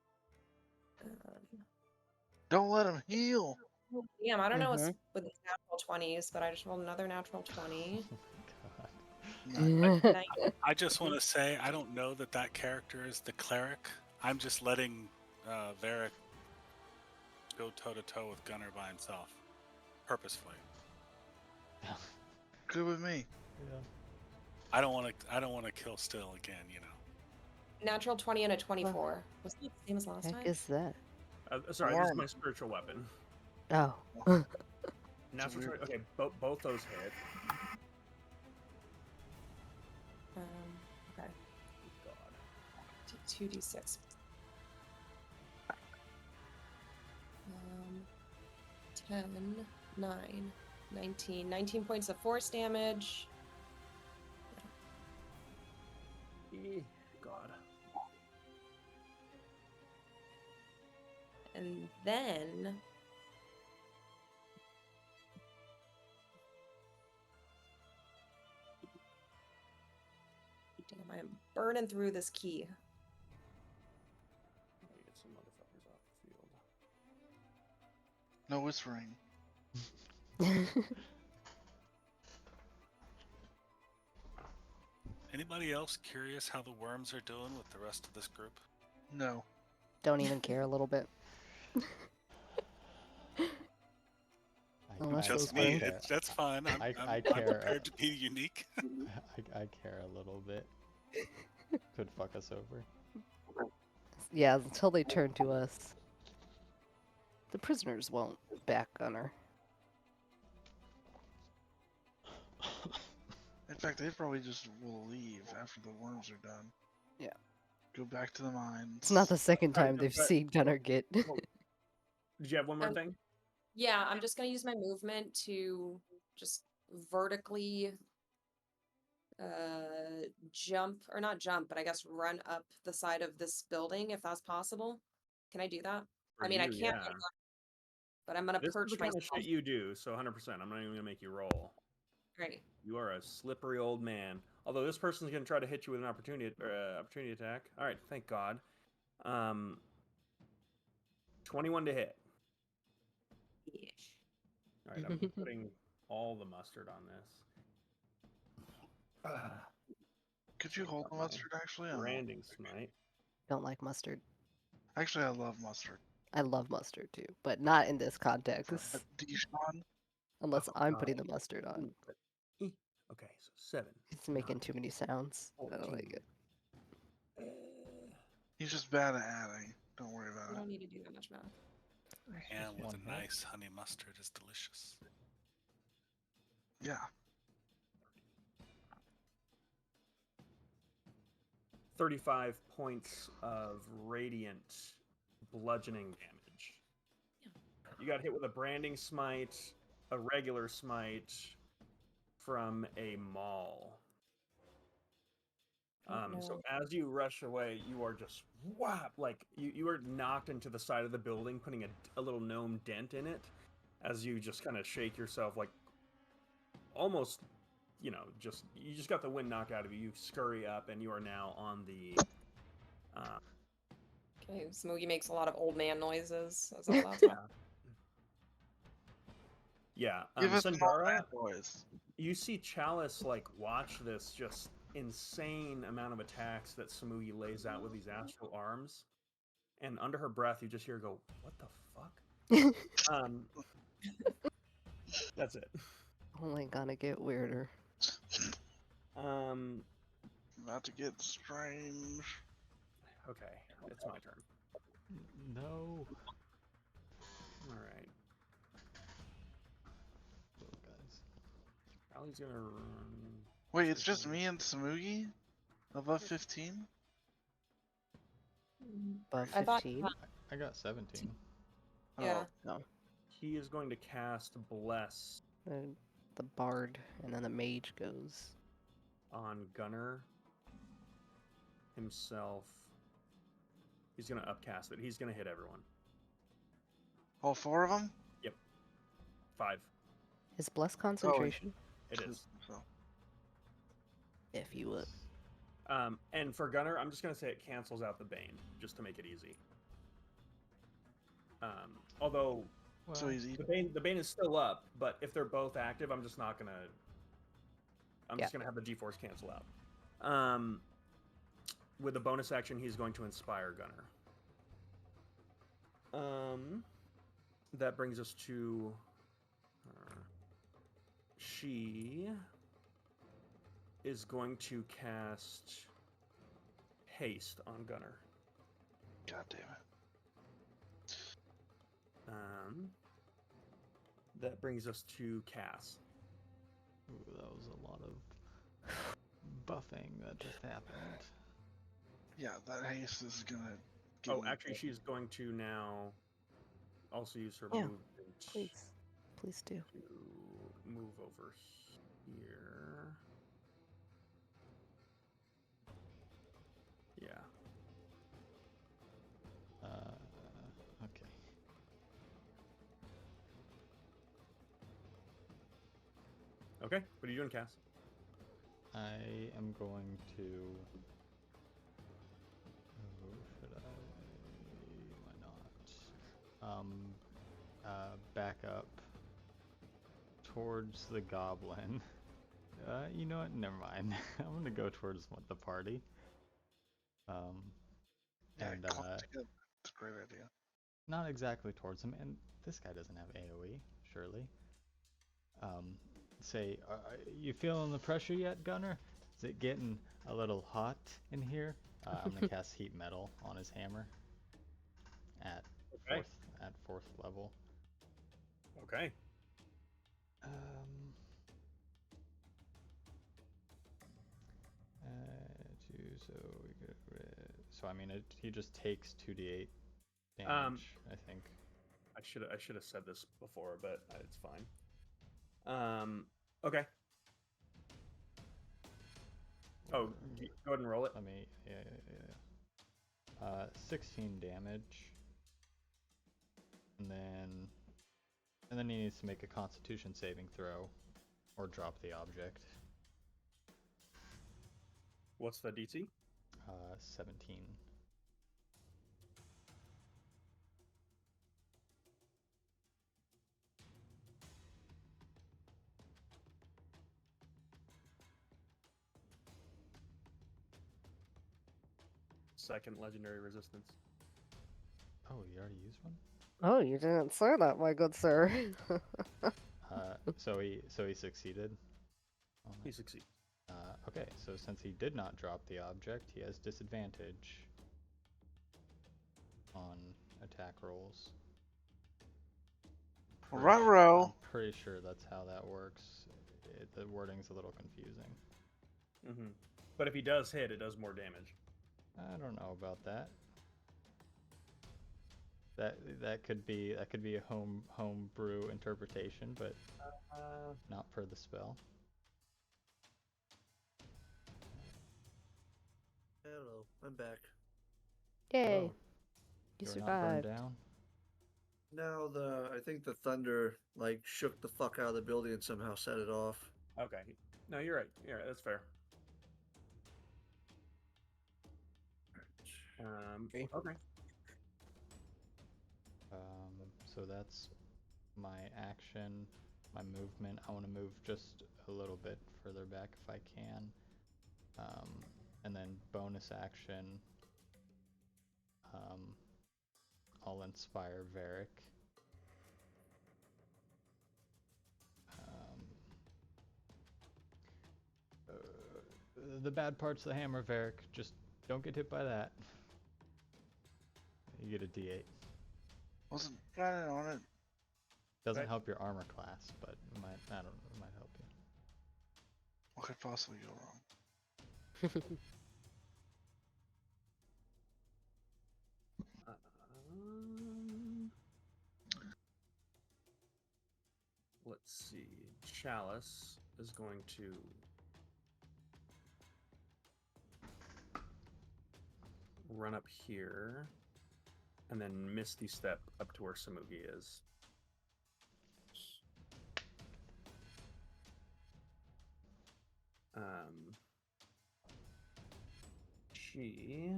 [SPEAKER 7] Um,
[SPEAKER 2] Don't let him heal.
[SPEAKER 7] Damn, I don't know what's with these natural 20s, but I just rolled another natural 20.
[SPEAKER 6] Oh my god.
[SPEAKER 2] Nice.
[SPEAKER 3] I just want to say I don't know that character is the cleric. I'm just letting Varric go toe to toe with Gunner by himself, purposefully.
[SPEAKER 2] Good with me.
[SPEAKER 6] Yeah.
[SPEAKER 3] I don't want to kill Still again, you know.
[SPEAKER 7] Natural 20 and a 24. Was that the same as last
[SPEAKER 8] Heck
[SPEAKER 7] time?
[SPEAKER 8] is that?
[SPEAKER 1] Sorry, this is my spiritual weapon.
[SPEAKER 8] Oh.
[SPEAKER 1] Natural 20. Okay, both those hit.
[SPEAKER 7] 2d6. 10, 9, 19. 19 points of force damage.
[SPEAKER 1] God.
[SPEAKER 7] And then damn, I am burning through this key.
[SPEAKER 1] Let me get some motherfuckers off the field.
[SPEAKER 2] No whispering.
[SPEAKER 3] Anybody else curious how the worms are doing with the rest of this group?
[SPEAKER 2] No.
[SPEAKER 8] Don't even care a little bit. Unless
[SPEAKER 6] I,
[SPEAKER 8] those
[SPEAKER 3] Just me.
[SPEAKER 6] care.
[SPEAKER 3] That's fine. I'm
[SPEAKER 6] I care.
[SPEAKER 3] prepared to be unique.
[SPEAKER 6] I care a little bit. Could fuck us over.
[SPEAKER 8] Yeah, until they turn to us. The prisoners won't back Gunner.
[SPEAKER 2] In fact, they probably just will leave after the worms are done.
[SPEAKER 8] Yeah.
[SPEAKER 2] Go back to the mines.
[SPEAKER 8] It's not the second
[SPEAKER 1] Alright,
[SPEAKER 8] time they've
[SPEAKER 1] but-
[SPEAKER 8] seen Gunner get.
[SPEAKER 1] Did you have one more
[SPEAKER 7] Um,
[SPEAKER 1] thing?
[SPEAKER 7] Yeah, I'm just gonna use my movement to just vertically jump, or not jump, but I guess run up the side of this building if that's possible. Can I do that?
[SPEAKER 1] For
[SPEAKER 7] I mean, I
[SPEAKER 1] you,
[SPEAKER 7] can't,
[SPEAKER 1] yeah.
[SPEAKER 7] but I'm gonna
[SPEAKER 1] This is
[SPEAKER 7] perch
[SPEAKER 1] the kind of
[SPEAKER 7] myself.
[SPEAKER 1] shit you do, so 100%. I'm not even gonna make you roll.
[SPEAKER 7] Great.
[SPEAKER 1] You are a slippery old man. Although this person's gonna try to hit you with an opportunity attack. All right, thank God. 21 to hit. All right, I'm putting all the mustard on this.
[SPEAKER 2] Could you hold the mustard, actually?
[SPEAKER 1] Branding smite.
[SPEAKER 8] Don't like mustard.
[SPEAKER 2] Actually, I love mustard.
[SPEAKER 8] I love mustard too, but not in this context.
[SPEAKER 2] Dijon?
[SPEAKER 8] Unless
[SPEAKER 1] Oh,
[SPEAKER 8] I'm
[SPEAKER 1] God.
[SPEAKER 8] putting the mustard on.
[SPEAKER 1] Okay, so 7.
[SPEAKER 8] It's making too many sounds. I don't like it.
[SPEAKER 2] He's just bad at adding. Don't worry
[SPEAKER 7] You
[SPEAKER 2] about it.
[SPEAKER 7] don't need to do that much math.
[SPEAKER 3] And with
[SPEAKER 6] one
[SPEAKER 3] a
[SPEAKER 6] hit.
[SPEAKER 3] nice honey mustard is delicious.
[SPEAKER 2] Yeah.
[SPEAKER 1] 35 points of radiant bludgeoning damage. You got hit with a branding smite, a regular smite from a maul. So as you rush away, you are just whap, like you are knocked into the side of the building, putting a little gnome dent in it, as you just kind of shake yourself, like almost, you just got the wind knocked out of you. You scurry up, and you are now on the.
[SPEAKER 7] Okay, Smokey makes a lot of old man noises. Is that what that's
[SPEAKER 1] Yeah,
[SPEAKER 2] Give us some
[SPEAKER 1] Sandara,
[SPEAKER 2] bad boys.
[SPEAKER 1] you see Chalice like watch this just insane amount of attacks that Samugi lays out with these astral arms, and under her breath, you just hear her go, "What the fuck?" That's it.
[SPEAKER 8] Only gonna get weirder.
[SPEAKER 2] About to get strange.
[SPEAKER 1] Okay, it's my turn.
[SPEAKER 6] No.
[SPEAKER 1] All right,
[SPEAKER 6] Little guys.
[SPEAKER 1] Allie's gonna run.
[SPEAKER 2] Wait, it's just me and Samugi? Above 15?
[SPEAKER 8] Above
[SPEAKER 7] I thought-
[SPEAKER 8] 15?
[SPEAKER 6] I got 17.
[SPEAKER 7] Yeah.
[SPEAKER 8] No.
[SPEAKER 1] He is going to cast Bless
[SPEAKER 8] The bard and then the mage goes.
[SPEAKER 1] on Gunner himself. He's gonna upcast it. He's gonna hit everyone.
[SPEAKER 2] All 4 of them?
[SPEAKER 1] 5.
[SPEAKER 8] Is bless concentration?
[SPEAKER 1] It is.
[SPEAKER 2] So,
[SPEAKER 8] If you would.
[SPEAKER 1] And for Gunner, I'm just gonna say it cancels out the Bane, just to make it easy. Although
[SPEAKER 2] so
[SPEAKER 6] Well,
[SPEAKER 2] easy.
[SPEAKER 1] the Bane is still up, but if they're both active, I'm just not gonna. I'm just gonna have the G-force cancel out. With a bonus action, he's going to inspire Gunner. That brings us to. She is going to cast haste on Gunner.
[SPEAKER 2] God damn it.
[SPEAKER 1] That brings us to Cass.
[SPEAKER 6] ooh, that was a lot of buffing that just happened.
[SPEAKER 2] Yeah, that haste is gonna. Get
[SPEAKER 1] Oh,
[SPEAKER 2] me
[SPEAKER 1] actually,
[SPEAKER 2] killed.
[SPEAKER 1] she's going to now also use her
[SPEAKER 8] Yeah,
[SPEAKER 1] movement
[SPEAKER 8] Please. Please do.
[SPEAKER 1] to move over here. Yeah.
[SPEAKER 6] Okay.
[SPEAKER 1] Okay. What are you doing, Cass?
[SPEAKER 6] I am going to. Oh, should I? Why not? Back up towards the goblin. You know what? Never mind. I'm gonna go towards the party.
[SPEAKER 2] Yeah,
[SPEAKER 6] And
[SPEAKER 2] clump together. It's a great idea.
[SPEAKER 6] not exactly towards him. And this guy doesn't have AOE, surely. Say, you feeling the pressure yet, Gunner? Is it getting a little hot in here? I'm gonna cast heat metal on his hammer at
[SPEAKER 1] Okay.
[SPEAKER 6] fourth level.
[SPEAKER 1] Okay.
[SPEAKER 6] So we get rid. So I mean, he just takes 2d8 damage. I think.
[SPEAKER 1] I should have said this before, but it's fine. Okay. Oh, go ahead and roll it.
[SPEAKER 6] Let me. Yeah. 16 damage, and then he needs to make a Constitution saving throw, or drop the object.
[SPEAKER 1] What's the DC?
[SPEAKER 6] 17.
[SPEAKER 1] Second legendary resistance.
[SPEAKER 6] Oh, you already used one?
[SPEAKER 8] Oh, you didn't say that, my good sir.
[SPEAKER 6] So he succeeded.
[SPEAKER 1] He succeeds.
[SPEAKER 6] Okay, so since he did not drop the object, he has disadvantage on attack rolls.
[SPEAKER 2] Ruh-roh.
[SPEAKER 6] I'm pretty sure that's how that works. The wording's a little confusing.
[SPEAKER 1] Mm-hmm. But if he does hit, it does more damage.
[SPEAKER 6] I don't know about that. That could be a homebrew interpretation, but not per the spell.
[SPEAKER 5] Hello, I'm back.
[SPEAKER 8] Yay!
[SPEAKER 6] Hello.
[SPEAKER 8] You
[SPEAKER 6] You're not burned
[SPEAKER 8] survived.
[SPEAKER 6] down.
[SPEAKER 5] Now I think the thunder like shook the fuck out of the building and somehow set it off.
[SPEAKER 1] Okay. No, you're right. Yeah, that's fair. Okay.
[SPEAKER 6] So that's my action, my movement. I want to move just a little bit further back if I can. And then bonus action, I'll inspire Varric. The bad part's the hammer, Varric. Just don't get hit by that. You get a D8.
[SPEAKER 2] Wasn't planning on it.
[SPEAKER 6] Doesn't
[SPEAKER 1] Right.
[SPEAKER 6] help your armor class, but it might help you.
[SPEAKER 2] What could possibly go wrong?
[SPEAKER 1] Let's see. Chalice is going to run up here and then Misty Step up to where Samugi is. She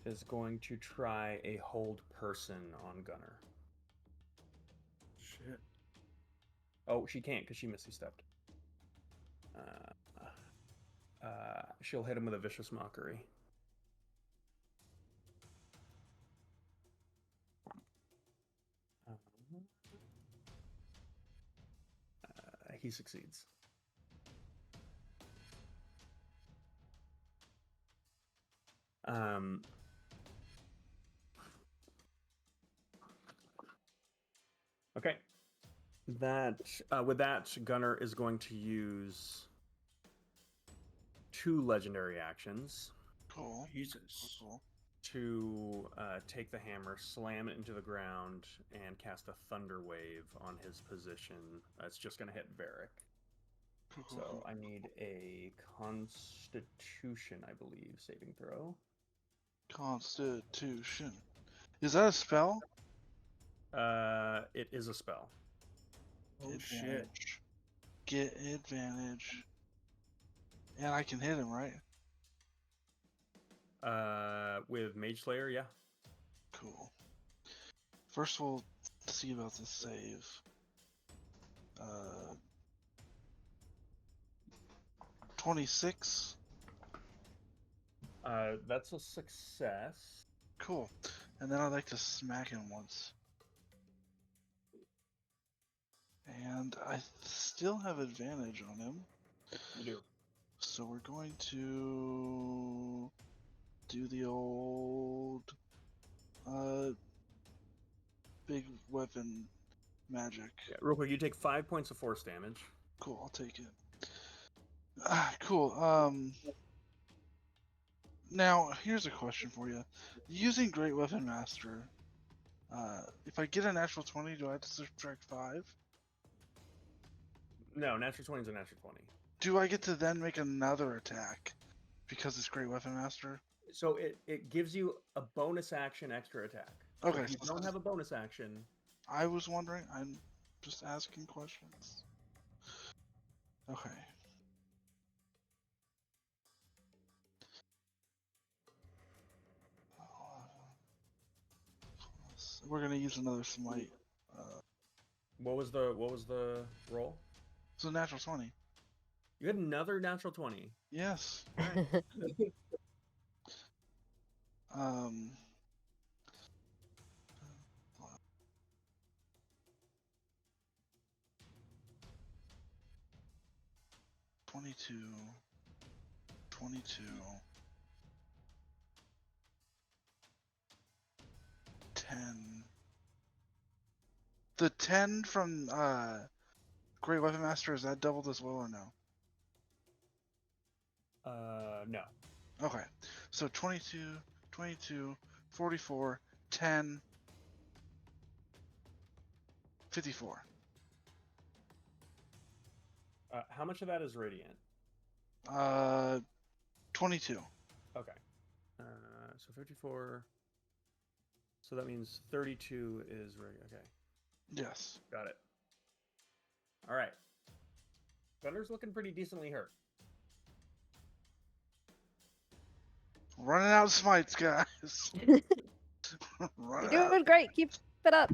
[SPEAKER 1] is going to try a hold person on Gunner.
[SPEAKER 5] Shit.
[SPEAKER 1] Oh, she can't because she Misty Stepped. She'll hit him with a Vicious Mockery. He succeeds. Okay. That with that, Gunner is going to use 2 legendary actions
[SPEAKER 2] Cool.
[SPEAKER 5] Jesus.
[SPEAKER 2] Cool.
[SPEAKER 1] to take the hammer, slam it into the ground, and cast a thunder wave on his position. It's just going to hit Varric.
[SPEAKER 2] Cool. Cool.
[SPEAKER 1] So
[SPEAKER 2] Cool.
[SPEAKER 1] I need a Constitution, I believe, saving throw.
[SPEAKER 2] Constitution. Is that a spell?
[SPEAKER 1] It is a spell.
[SPEAKER 5] Oh shit.
[SPEAKER 2] Advantage. Get advantage. And I can hit him, right?
[SPEAKER 1] With Mage Slayer, yeah.
[SPEAKER 2] Cool. First we'll see about the save. 26.
[SPEAKER 1] That's a success.
[SPEAKER 2] Cool. And then I'd like to smack him once. And I still have advantage on him.
[SPEAKER 1] You do.
[SPEAKER 2] So we're going to do the old big weapon magic.
[SPEAKER 1] Yeah, real quick, you take 5 points of force damage.
[SPEAKER 2] Cool, I'll take it. Cool. Now here's a question for you. Using Great Weapon Master, if I get a natural 20, do I have to subtract 5?
[SPEAKER 1] No, natural 20 is a natural 20.
[SPEAKER 2] Do I get to then make another attack because it's Great Weapon Master?
[SPEAKER 1] So it gives you a bonus action extra attack. So
[SPEAKER 2] Okay,
[SPEAKER 1] if you
[SPEAKER 2] so
[SPEAKER 1] don't have a bonus action,
[SPEAKER 2] I was wondering. I'm just asking questions. Okay. We're gonna use another smite.
[SPEAKER 1] what was the roll?
[SPEAKER 2] So natural 20.
[SPEAKER 1] You had another natural 20.
[SPEAKER 2] Yes. Um. 22. 22. 10. The 10 from Great Weapon Master, is that doubled as well or no?
[SPEAKER 1] No.
[SPEAKER 2] Okay. So 22, 22, 44, 10, 54.
[SPEAKER 1] How much of that is radiant?
[SPEAKER 2] 22.
[SPEAKER 1] Okay. So 54. So that means 32 is radiant. Okay.
[SPEAKER 2] Yes.
[SPEAKER 1] Got it. All right. Gunner's looking pretty decently hurt.
[SPEAKER 2] Running out of smites, guys.
[SPEAKER 8] You're
[SPEAKER 2] Running out.
[SPEAKER 8] doing great. Keep it up.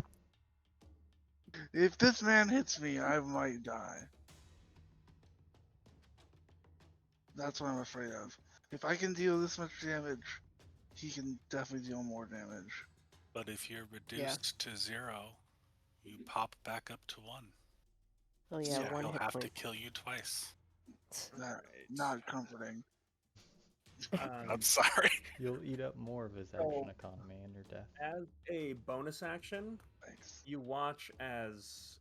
[SPEAKER 2] If this man hits me, I might die. That's what I'm afraid of. If I can deal this much damage, he can definitely deal more damage.
[SPEAKER 3] But if you're reduced to 0, you pop back up to 1.
[SPEAKER 8] Oh yeah,
[SPEAKER 2] Yeah,
[SPEAKER 8] one
[SPEAKER 3] He'll
[SPEAKER 8] hit
[SPEAKER 3] have
[SPEAKER 8] point.
[SPEAKER 3] to kill you twice.
[SPEAKER 2] That not comforting.
[SPEAKER 3] I'm sorry.
[SPEAKER 6] You'll eat up more of his action economy in your death.
[SPEAKER 1] As a bonus action,
[SPEAKER 2] Thanks.
[SPEAKER 1] you watch as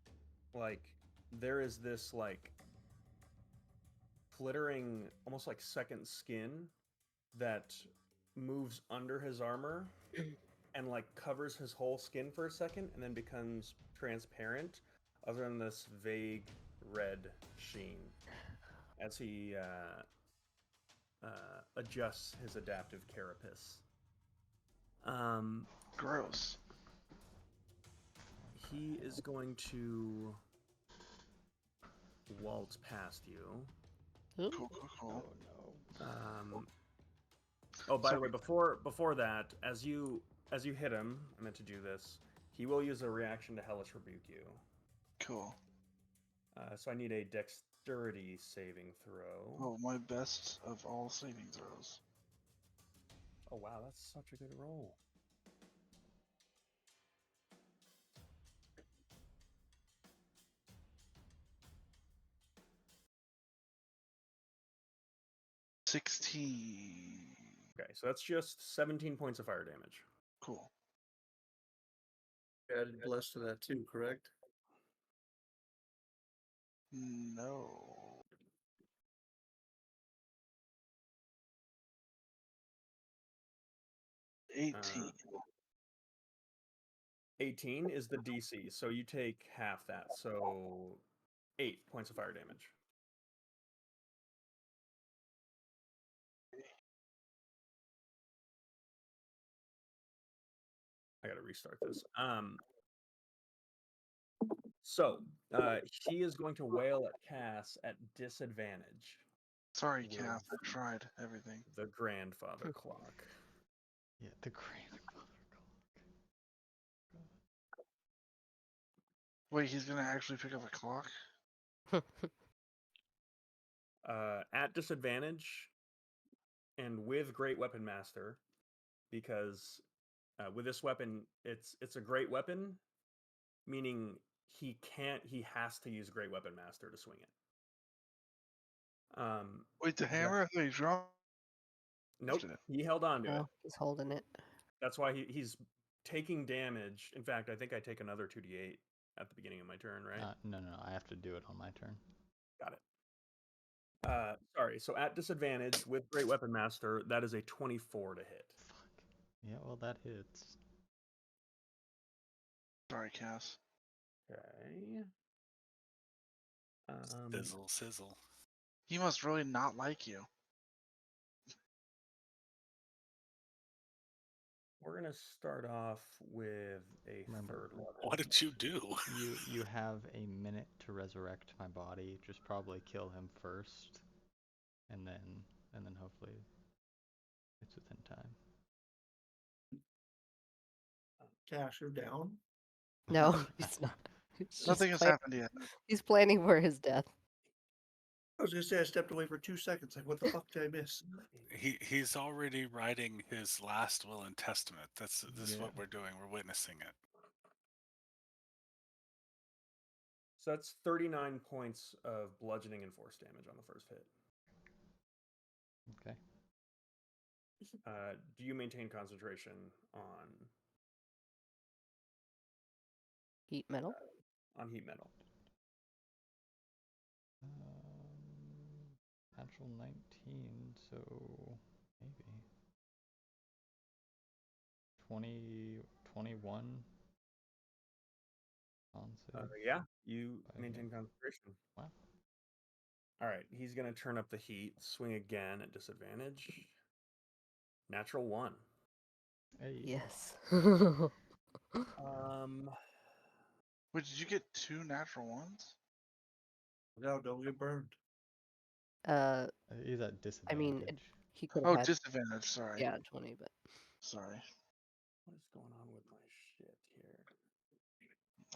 [SPEAKER 1] like there is this like flittering, almost like second skin that moves under his armor and like covers his whole skin for a second and then becomes transparent other than this vague red sheen as he adjusts his adaptive carapace.
[SPEAKER 2] Gross.
[SPEAKER 1] He is going to waltz past you.
[SPEAKER 8] Ooh.
[SPEAKER 2] Cool, cool, cool.
[SPEAKER 1] By the way,
[SPEAKER 2] Sorry.
[SPEAKER 1] before that, as you hit him, I meant to do this. He will use a reaction to hellish rebuke you.
[SPEAKER 2] Cool.
[SPEAKER 1] So I need a dexterity saving throw.
[SPEAKER 2] Oh, my best of all saving throws.
[SPEAKER 1] Oh wow, that's such a good roll. Okay, so that's just 17 points of fire damage.
[SPEAKER 2] Cool.
[SPEAKER 5] Added bless to that too, correct?
[SPEAKER 2] No. 18.
[SPEAKER 1] 18 is the DC, so you take half that, so 8 points of fire damage. I gotta restart this. So he is going to wail at Cass at disadvantage.
[SPEAKER 2] Sorry,
[SPEAKER 1] with
[SPEAKER 2] Kath. I tried everything.
[SPEAKER 1] The grandfather clock.
[SPEAKER 6] Yeah, the grandfather clock.
[SPEAKER 2] Wait, he's gonna actually pick up a clock?
[SPEAKER 1] At disadvantage, and with Great Weapon Master, because with this weapon, it's a great weapon, meaning he has to use Great Weapon Master to swing it.
[SPEAKER 2] Wait, the hammer? I thought he dropped
[SPEAKER 1] Nope,
[SPEAKER 2] it.
[SPEAKER 1] he held on to it.
[SPEAKER 8] No, he's holding it.
[SPEAKER 1] That's why he's taking damage. In fact, I think I take another 2d8 at the beginning of my turn, right?
[SPEAKER 6] No, I have to do it on my turn.
[SPEAKER 1] Got it. Sorry, so at disadvantage with Great Weapon Master, that is a 24 to hit.
[SPEAKER 6] Fuck. Yeah, well, that hits.
[SPEAKER 2] Sorry, Cass.
[SPEAKER 1] Okay.
[SPEAKER 3] Sizzle, sizzle.
[SPEAKER 2] He must really not like you.
[SPEAKER 1] We're gonna start off with a
[SPEAKER 6] Remember,
[SPEAKER 1] third level.
[SPEAKER 3] What did you do?
[SPEAKER 6] You have a minute to resurrect my body. Just probably kill him first, and then hopefully it's within time.
[SPEAKER 5] Cash, you're down.
[SPEAKER 8] No, he's not. He's just
[SPEAKER 2] Nothing has happened yet.
[SPEAKER 8] He's planning for his death.
[SPEAKER 5] I was gonna say I stepped away for 2 seconds. Like, what the fuck did I miss?
[SPEAKER 3] He's already writing his last will and testament. This is
[SPEAKER 6] Yeah.
[SPEAKER 3] what we're doing. We're witnessing it.
[SPEAKER 1] So that's 39 points of bludgeoning and force damage on the first hit.
[SPEAKER 6] Okay.
[SPEAKER 1] Do you maintain concentration on
[SPEAKER 8] Heat metal.
[SPEAKER 1] Heat metal?
[SPEAKER 6] Natural 19, so maybe 20, 21 on save.
[SPEAKER 1] Yeah, you
[SPEAKER 6] I
[SPEAKER 1] maintain
[SPEAKER 6] hit.
[SPEAKER 1] concentration.
[SPEAKER 6] Wow.
[SPEAKER 1] All right, he's gonna turn up the heat, swing again at disadvantage. Natural 1.
[SPEAKER 6] Hey.
[SPEAKER 8] Yes.
[SPEAKER 2] Wait, did you get 2 natural ones?
[SPEAKER 5] No, don't get burned.
[SPEAKER 6] He's at disadvantage.
[SPEAKER 8] I mean, he could have
[SPEAKER 2] Oh,
[SPEAKER 8] had
[SPEAKER 2] disadvantage. Sorry.
[SPEAKER 8] yeah 20, but
[SPEAKER 2] Sorry,
[SPEAKER 1] What is going on with my shit here?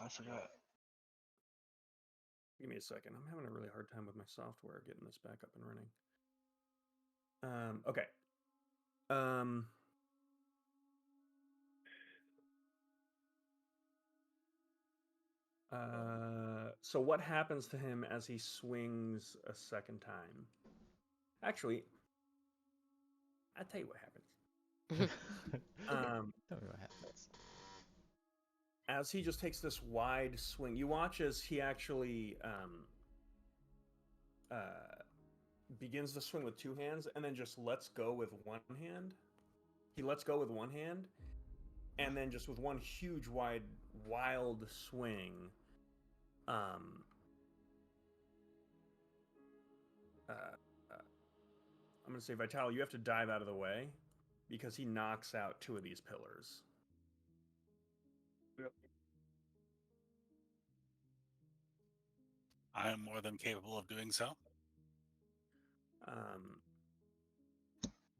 [SPEAKER 2] I forgot.
[SPEAKER 1] Give me a second. I'm having a really hard time with my software getting this back up and running. Okay. So what happens to him as he swings a second time? Actually, I'll tell you what happens.
[SPEAKER 6] Tell me what happens.
[SPEAKER 1] As he just takes this wide swing, you watch as he actually begins to swing with 2 hands and then just lets go with 1 hand. He lets go with 1 hand, and then just with one huge, wild swing, I'm going to say, Vital, you have to dive out of the way because he knocks out 2 of these pillars.
[SPEAKER 5] Yep.
[SPEAKER 3] I am more than capable of doing so.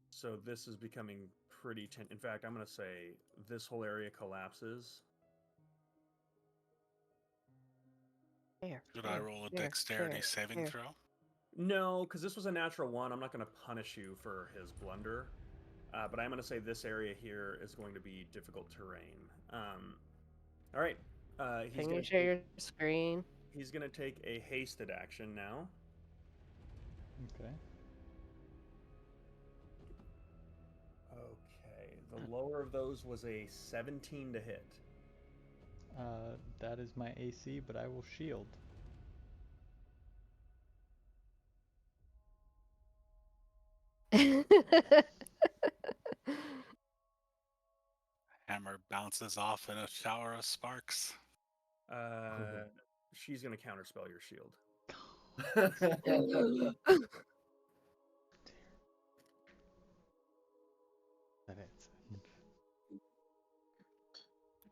[SPEAKER 1] So this is becoming pretty tense. In fact, I'm going to say this whole area collapses.
[SPEAKER 3] Should I roll a dexterity saving throw?
[SPEAKER 1] No, because this was a natural 1. I'm not going to punish you for his blunder. But I'm going to say this area here is going to be difficult terrain. All right.
[SPEAKER 8] Can you share your screen?
[SPEAKER 1] He's going to take a hasted action now.
[SPEAKER 6] Okay.
[SPEAKER 1] Okay. The lower of those was a 17 to hit.
[SPEAKER 6] That is my AC, but I will shield.
[SPEAKER 3] Hammer bounces off in a shower of sparks.
[SPEAKER 1] She's gonna counterspell your shield.
[SPEAKER 6] That hits.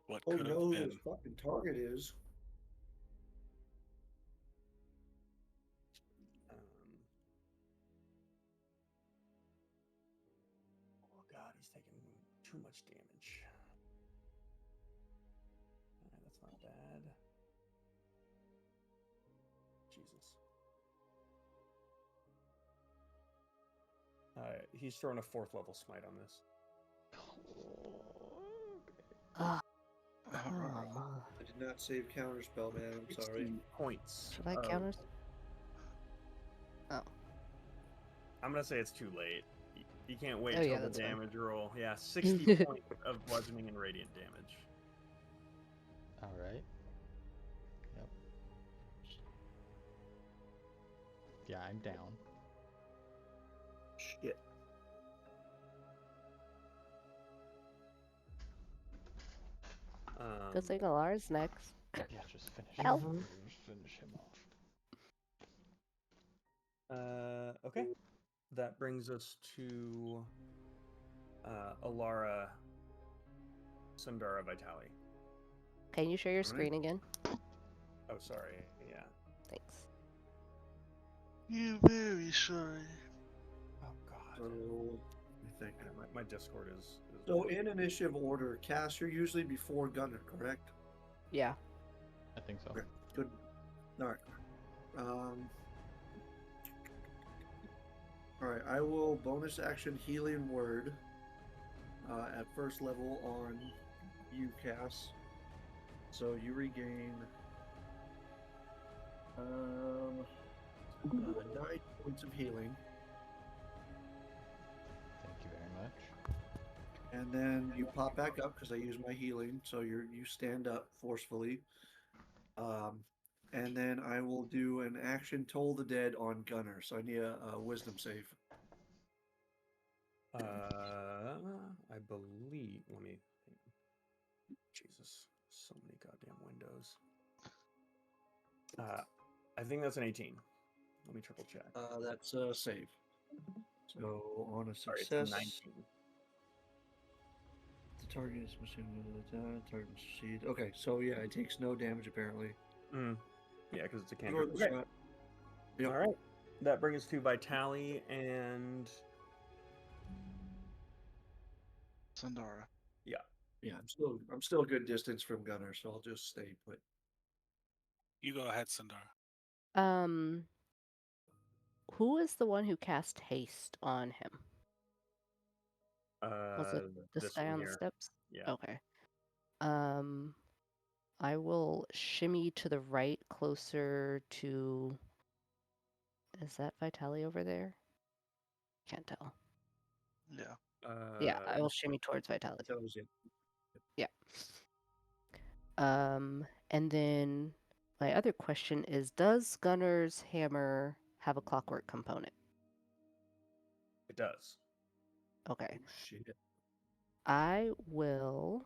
[SPEAKER 3] What
[SPEAKER 5] Oh
[SPEAKER 3] could have
[SPEAKER 5] no,
[SPEAKER 3] been?
[SPEAKER 5] his fucking target is.
[SPEAKER 1] Oh god, he's taking too much damage. That's not bad. Jesus. He's throwing a 4th level smite on this.
[SPEAKER 8] Oh,
[SPEAKER 2] Alright.
[SPEAKER 8] come on.
[SPEAKER 5] I did not save counterspell, man. I'm
[SPEAKER 1] 60
[SPEAKER 5] sorry.
[SPEAKER 1] points.
[SPEAKER 8] Should I
[SPEAKER 1] of-
[SPEAKER 8] counter? Oh.
[SPEAKER 1] I'm gonna say it's too late. You can't wait
[SPEAKER 8] Oh,
[SPEAKER 1] till
[SPEAKER 8] yeah,
[SPEAKER 1] the
[SPEAKER 8] that's fine.
[SPEAKER 1] damage roll. Yeah, 60 points of bludgeoning and radiant damage.
[SPEAKER 6] All right. Yep. Yeah, I'm down.
[SPEAKER 5] Shit.
[SPEAKER 8] Good thing Alar's next.
[SPEAKER 6] Yeah, just finish
[SPEAKER 8] Help.
[SPEAKER 6] him. Just finish him off.
[SPEAKER 1] Okay. That brings us to Alara, Sundara, Vitali.
[SPEAKER 8] Can you share your
[SPEAKER 5] Alright.
[SPEAKER 8] screen again?
[SPEAKER 1] Oh, sorry. Yeah.
[SPEAKER 8] Thanks.
[SPEAKER 2] You very sorry.
[SPEAKER 1] Oh god.
[SPEAKER 5] So, I think.
[SPEAKER 1] Yeah, my Discord is
[SPEAKER 5] So in initiative order, Cass, you're usually before Gunner, correct?
[SPEAKER 8] Yeah.
[SPEAKER 6] I think so.
[SPEAKER 5] Okay, good. All right. All right. I will bonus action healing word at first level on you, Cass. So you regain 9 points of healing,
[SPEAKER 6] Thank you very much.
[SPEAKER 5] and then you pop back up because I use my healing. So you stand up forcefully. And then I will do an action Toll the Dead on Gunner. So I need a wisdom save.
[SPEAKER 1] I believe. Let me. Jesus, so many goddamn windows. I think that's an 18. Let me triple check.
[SPEAKER 5] That's a save. So on a
[SPEAKER 1] Sorry, it's
[SPEAKER 5] success,
[SPEAKER 1] a 19.
[SPEAKER 5] the target is target must succeed. Okay, so yeah, it takes no damage apparently.
[SPEAKER 1] Yeah, because it's a
[SPEAKER 5] Ignore
[SPEAKER 1] cantrip.
[SPEAKER 5] the
[SPEAKER 1] Okay.
[SPEAKER 5] shot. Yep.
[SPEAKER 1] All right. That brings us to Vitali and
[SPEAKER 2] Sundara.
[SPEAKER 1] yeah.
[SPEAKER 5] Yeah, I'm still a good distance from Gunner, so I'll just stay put.
[SPEAKER 3] You go ahead, Sundar.
[SPEAKER 8] Who is the one who cast haste on him? Was it this
[SPEAKER 1] This
[SPEAKER 8] guy
[SPEAKER 1] one
[SPEAKER 8] on the
[SPEAKER 1] here.
[SPEAKER 8] steps?
[SPEAKER 1] Yeah.
[SPEAKER 8] Okay. I will shimmy to the right closer to. Is that Vitali over there? Can't tell.
[SPEAKER 2] Yeah.
[SPEAKER 8] Yeah, I will shimmy towards Vitali.
[SPEAKER 5] That was it.
[SPEAKER 8] Yeah. And then my other question is, does Gunner's hammer have a clockwork component?
[SPEAKER 1] It does.
[SPEAKER 8] Okay.
[SPEAKER 5] Oh, shit.
[SPEAKER 8] I will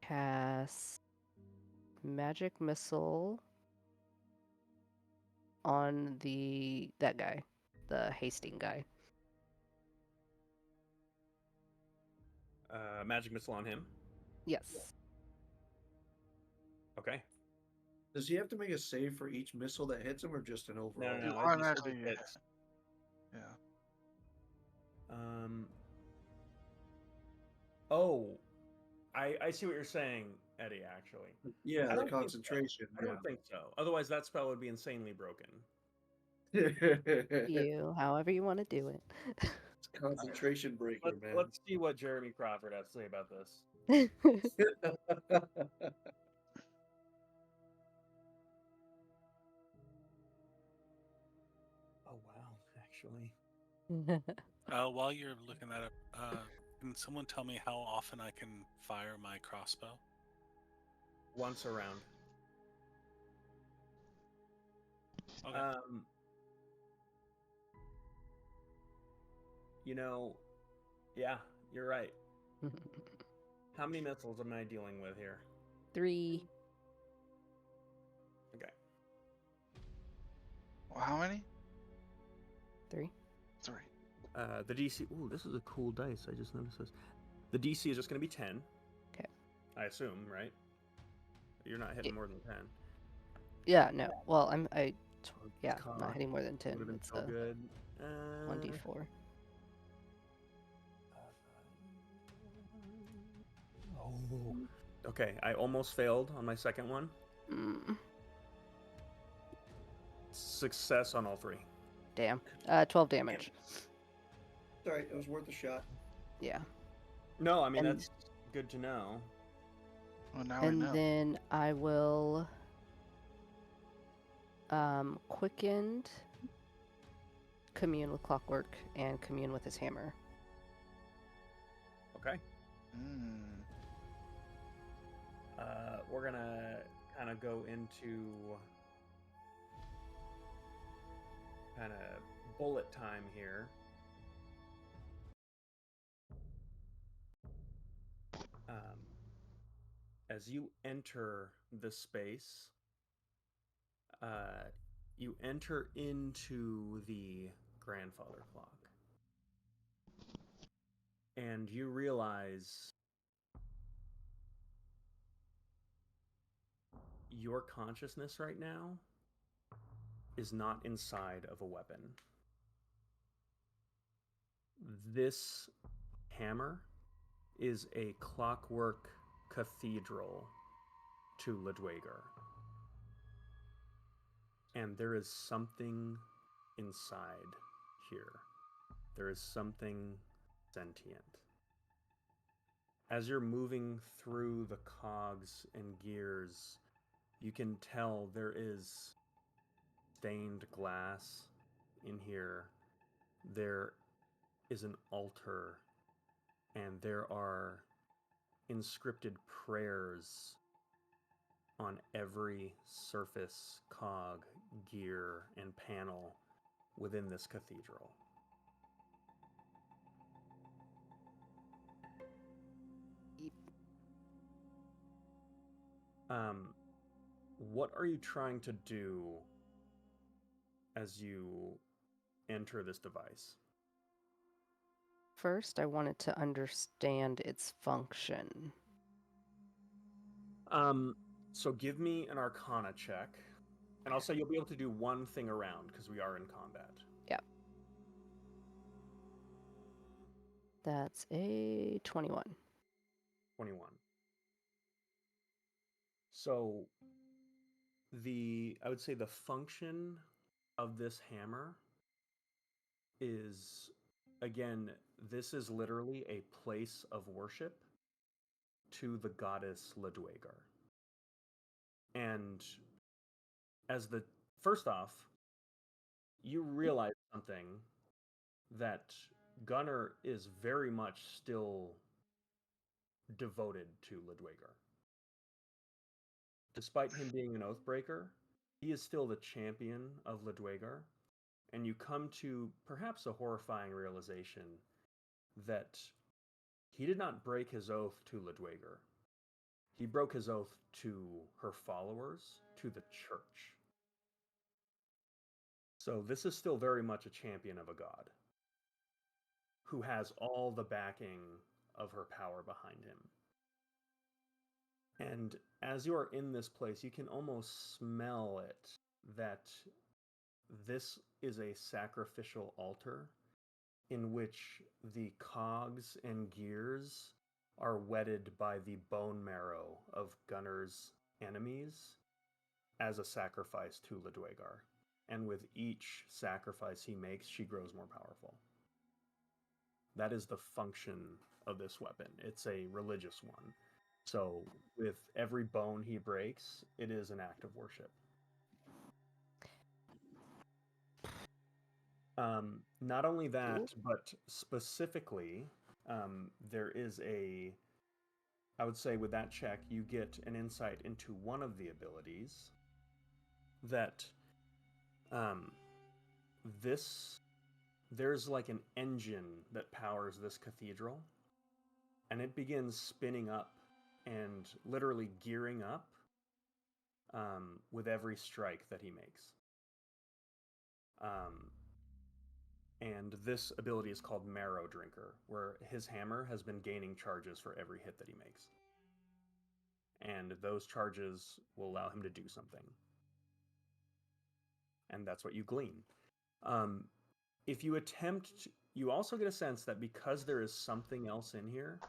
[SPEAKER 8] cast magic missile on that guy, the hasting guy.
[SPEAKER 1] Magic missile on him.
[SPEAKER 8] Yes.
[SPEAKER 1] Okay.
[SPEAKER 5] Does he have to make a save for each missile that hits him, or just an overall?
[SPEAKER 2] You
[SPEAKER 1] No,
[SPEAKER 2] automatically
[SPEAKER 1] it hits.
[SPEAKER 2] Yeah.
[SPEAKER 1] Oh, I see what you're saying, Eddie. Actually,
[SPEAKER 5] Yeah,
[SPEAKER 1] I
[SPEAKER 5] the
[SPEAKER 1] don't think so.
[SPEAKER 5] concentration.
[SPEAKER 1] I don't think so. Otherwise, that spell would be insanely broken.
[SPEAKER 8] You, however you want to do it.
[SPEAKER 5] It's a concentration breaker, man.
[SPEAKER 1] Let's see what Jeremy Crawford has to say about this. Oh wow, actually.
[SPEAKER 3] While you're looking that up, can someone tell me how often I can fire my crossbow?
[SPEAKER 1] Once around.
[SPEAKER 3] Okay.
[SPEAKER 1] You know, yeah, you're right. How many missiles am I dealing with here?
[SPEAKER 8] 3.
[SPEAKER 1] Okay.
[SPEAKER 2] Well, how many?
[SPEAKER 8] 3.
[SPEAKER 2] 3.
[SPEAKER 1] The DC. Ooh, this is a cool dice. I just noticed this. The DC is just going to be 10.
[SPEAKER 8] Okay.
[SPEAKER 1] I assume, right? You're not hitting more than 10.
[SPEAKER 8] Yeah, no. Well, yeah,
[SPEAKER 1] Con
[SPEAKER 8] not hitting more than 10.
[SPEAKER 1] would have been
[SPEAKER 8] It's
[SPEAKER 1] so good.
[SPEAKER 8] 1d4.
[SPEAKER 1] Oh. Okay, I almost failed on my second one.
[SPEAKER 8] Mm,
[SPEAKER 1] Success on all 3.
[SPEAKER 8] damn. 12 damage.
[SPEAKER 5] Sorry, it was worth a shot.
[SPEAKER 8] Yeah.
[SPEAKER 1] No, I mean,
[SPEAKER 8] And-
[SPEAKER 1] that's good to know.
[SPEAKER 2] Well, now I
[SPEAKER 8] And
[SPEAKER 2] know.
[SPEAKER 8] then I will quickened commune with Clockwork and commune with his hammer.
[SPEAKER 1] Okay. We're going to kind of go into kind of bullet time here. As you enter the space, you enter into the grandfather clock. And you realize your consciousness right now is not inside of a weapon. This hammer is a clockwork cathedral to Ledwager. And there is something inside here. There is something sentient. As you're moving through the cogs and gears, you can tell there is stained glass in here. There is an altar, and there are inscripted prayers on every surface, cog, gear, and panel within this cathedral. What are you trying to do as you enter this device?
[SPEAKER 8] First, I wanted to understand its function.
[SPEAKER 1] So give me an Arcana check, and I'll say you'll be able to do one thing around because we are in combat.
[SPEAKER 8] Yeah. That's a 21.
[SPEAKER 1] 21. So I would say the function of this hammer is, again, this is literally a place of worship to the goddess Ledwager. And first off, you realize something, that Gunnar is very much still devoted to Ledwager. Despite him being an Oathbreaker, he is still the champion of Ledwager, and you come to perhaps a horrifying realization that he did not break his oath to Ledwager. He broke his oath to her followers, to the church. So this is still very much a champion of a god who has all the backing of her power behind him. And as you are in this place, you can almost smell it, that this is a sacrificial altar in which the cogs and gears are wetted by the bone marrow of Gunnar's enemies as a sacrifice to Ledwager. And with each sacrifice he makes, she grows more powerful. That is the function of this weapon. It's a religious one. So with every bone he breaks, it is an act of worship. Not only that, but specifically, there is I would say with that check, you get an insight into one of the abilities that this there's like an engine that powers this cathedral, and it begins spinning up and literally gearing up with every strike that he makes. And this ability is called Marrow Drinker, where his hammer has been gaining charges for every hit that he makes. And those charges will allow him to do something. And that's what you glean. If you attempt, you also get a sense that because there is something else in here,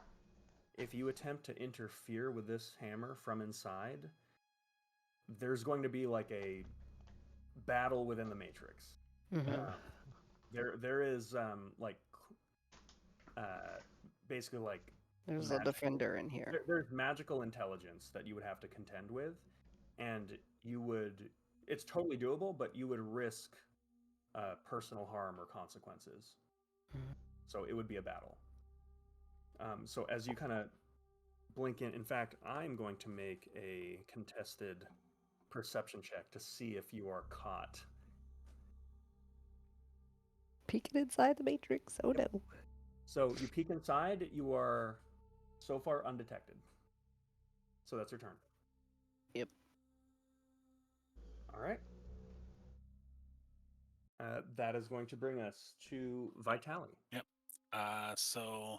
[SPEAKER 1] if you attempt to interfere with this hammer from inside, there's going to be like a battle within the Matrix. There is basically like
[SPEAKER 8] There's a defender in here.
[SPEAKER 1] There's magical intelligence that you would have to contend with, and it's totally doable, but you would risk personal harm or consequences. So it would be a battle. So as you kind of blink in fact, I'm going to make a contested perception check to see if you are caught.
[SPEAKER 8] Peeking inside the Matrix. Oh no.
[SPEAKER 1] So you peek inside, you are so far undetected. So that's your turn.
[SPEAKER 8] Yep.
[SPEAKER 1] All right. That is going to bring us to Vitali.
[SPEAKER 3] Yep. So.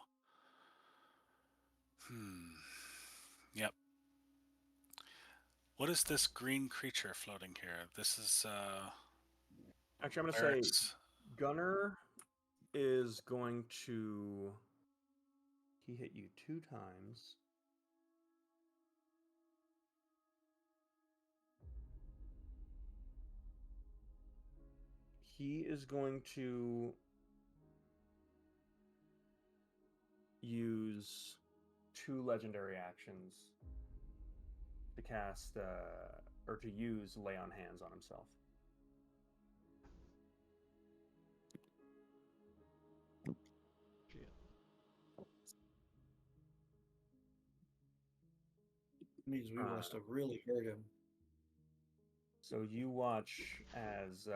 [SPEAKER 3] Yep. What is this green creature floating here? This is.
[SPEAKER 1] Actually, I'm going to say Gunner is going to. He hit you 2 times. He is going to use 2 legendary actions to cast or to use Lay on Hands on himself.
[SPEAKER 5] Means we must have really hurt him.
[SPEAKER 1] So you watch as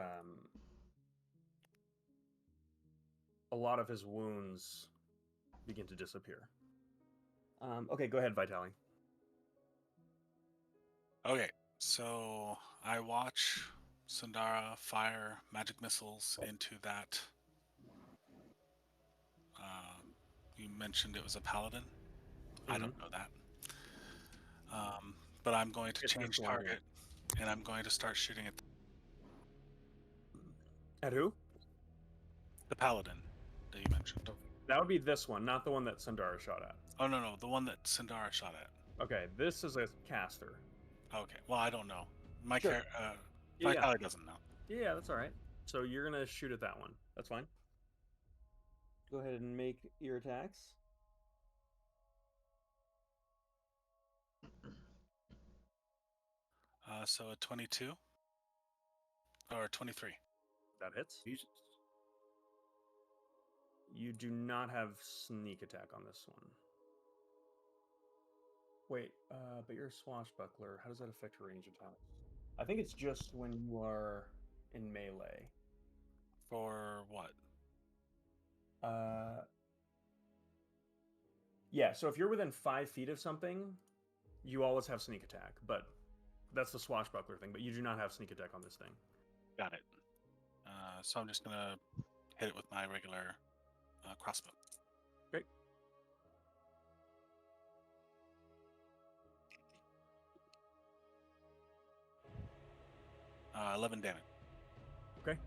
[SPEAKER 1] a lot of his wounds begin to disappear. Okay, go ahead, Vitali.
[SPEAKER 3] Okay, so I watch Sundara fire magic missiles into that. You mentioned it was a paladin. I don't know that. But I'm going to change target, and I'm going to start shooting
[SPEAKER 1] at who?
[SPEAKER 3] The paladin that you mentioned.
[SPEAKER 1] That would be this one, not the one that Sundara shot at.
[SPEAKER 3] Oh no, the one that Sundara shot at.
[SPEAKER 1] Okay, this is a caster.
[SPEAKER 3] Okay, well I don't know. My
[SPEAKER 1] Sure.
[SPEAKER 3] Vitali doesn't know.
[SPEAKER 1] Yeah, that's all right. So you're gonna shoot at that one. That's fine. Go ahead and make your attacks.
[SPEAKER 3] So a 22 or 23.
[SPEAKER 1] That hits.
[SPEAKER 5] Jesus.
[SPEAKER 1] You do not have sneak attack on this one. Wait, but you're a swashbuckler. How does that affect your range attacks? I think it's just when you are in melee.
[SPEAKER 3] For what?
[SPEAKER 1] Yeah, so if you're within 5 feet of something, you always have sneak attack, but that's the swashbuckler thing, but you do not have sneak attack on this thing.
[SPEAKER 3] Got it. So I'm just going to hit it with my regular crossbow.
[SPEAKER 1] Great.
[SPEAKER 3] Uh, 11 damage.
[SPEAKER 1] Okay.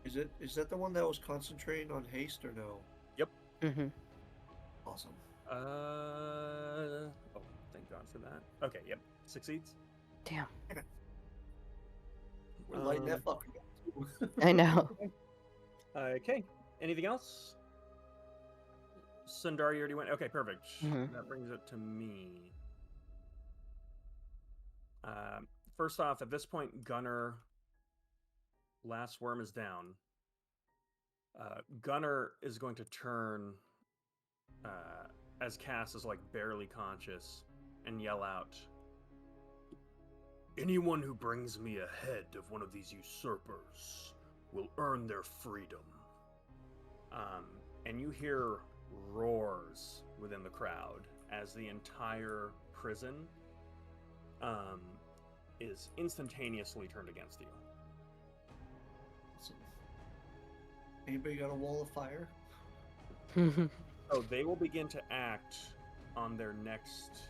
[SPEAKER 5] Is that the one that was concentrating on haste or no?
[SPEAKER 1] Yep.
[SPEAKER 8] Mm-hmm.
[SPEAKER 5] Awesome.
[SPEAKER 1] Oh, thank God for that. Okay, yep. Succeeds.
[SPEAKER 8] Damn.
[SPEAKER 5] We're lighting that fucker up.
[SPEAKER 8] I know.
[SPEAKER 1] Okay. Anything else? Sundar, you already went. Okay, perfect. That brings it to me. First off, at this point, Gunner, last worm is down. Gunner is going to turn as Cass is like barely conscious and yell out, "Anyone who brings me a head of one of these usurpers will earn their freedom." And you hear roars within the crowd as the entire prison is instantaneously turned against you.
[SPEAKER 5] Awesome. Anybody got a wall of fire?
[SPEAKER 1] So they will begin to act on their next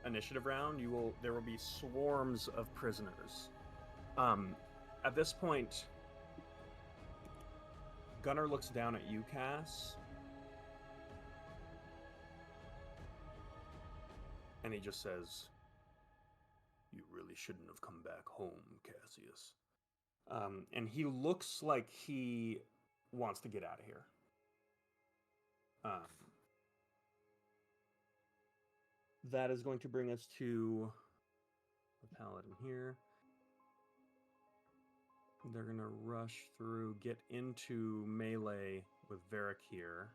[SPEAKER 1] initiative round. There will be swarms of prisoners. At this point, Gunnar looks down at you, Cass, and he just says, "You really shouldn't have come back home, Cassius." And he looks like he wants to get out of here. That is going to bring us to the paladin here. They're going to rush through, get into melee with Varric here.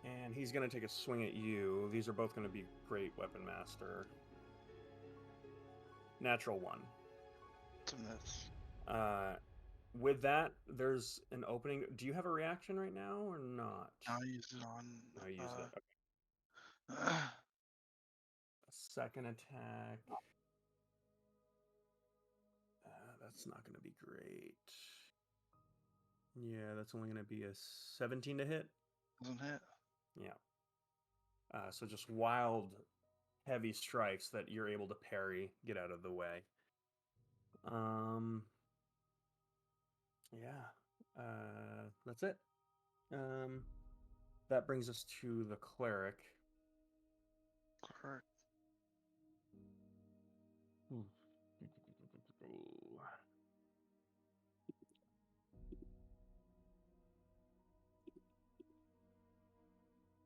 [SPEAKER 1] And he's going to take a swing at you. These are both going to be great weapon master. Natural 1.
[SPEAKER 2] It's a miss.
[SPEAKER 1] With that, there's an opening. Do you have a reaction right now or not?
[SPEAKER 2] I'll use it on.
[SPEAKER 1] No, use it. Okay. A second attack. That's not going to be great. Yeah, that's only going to be a 17 to hit.
[SPEAKER 2] Doesn't hit.
[SPEAKER 1] Yeah. So just wild, heavy strikes that you're able to parry, get out of the way. Yeah. That's it. That brings us to the cleric.
[SPEAKER 2] Correct.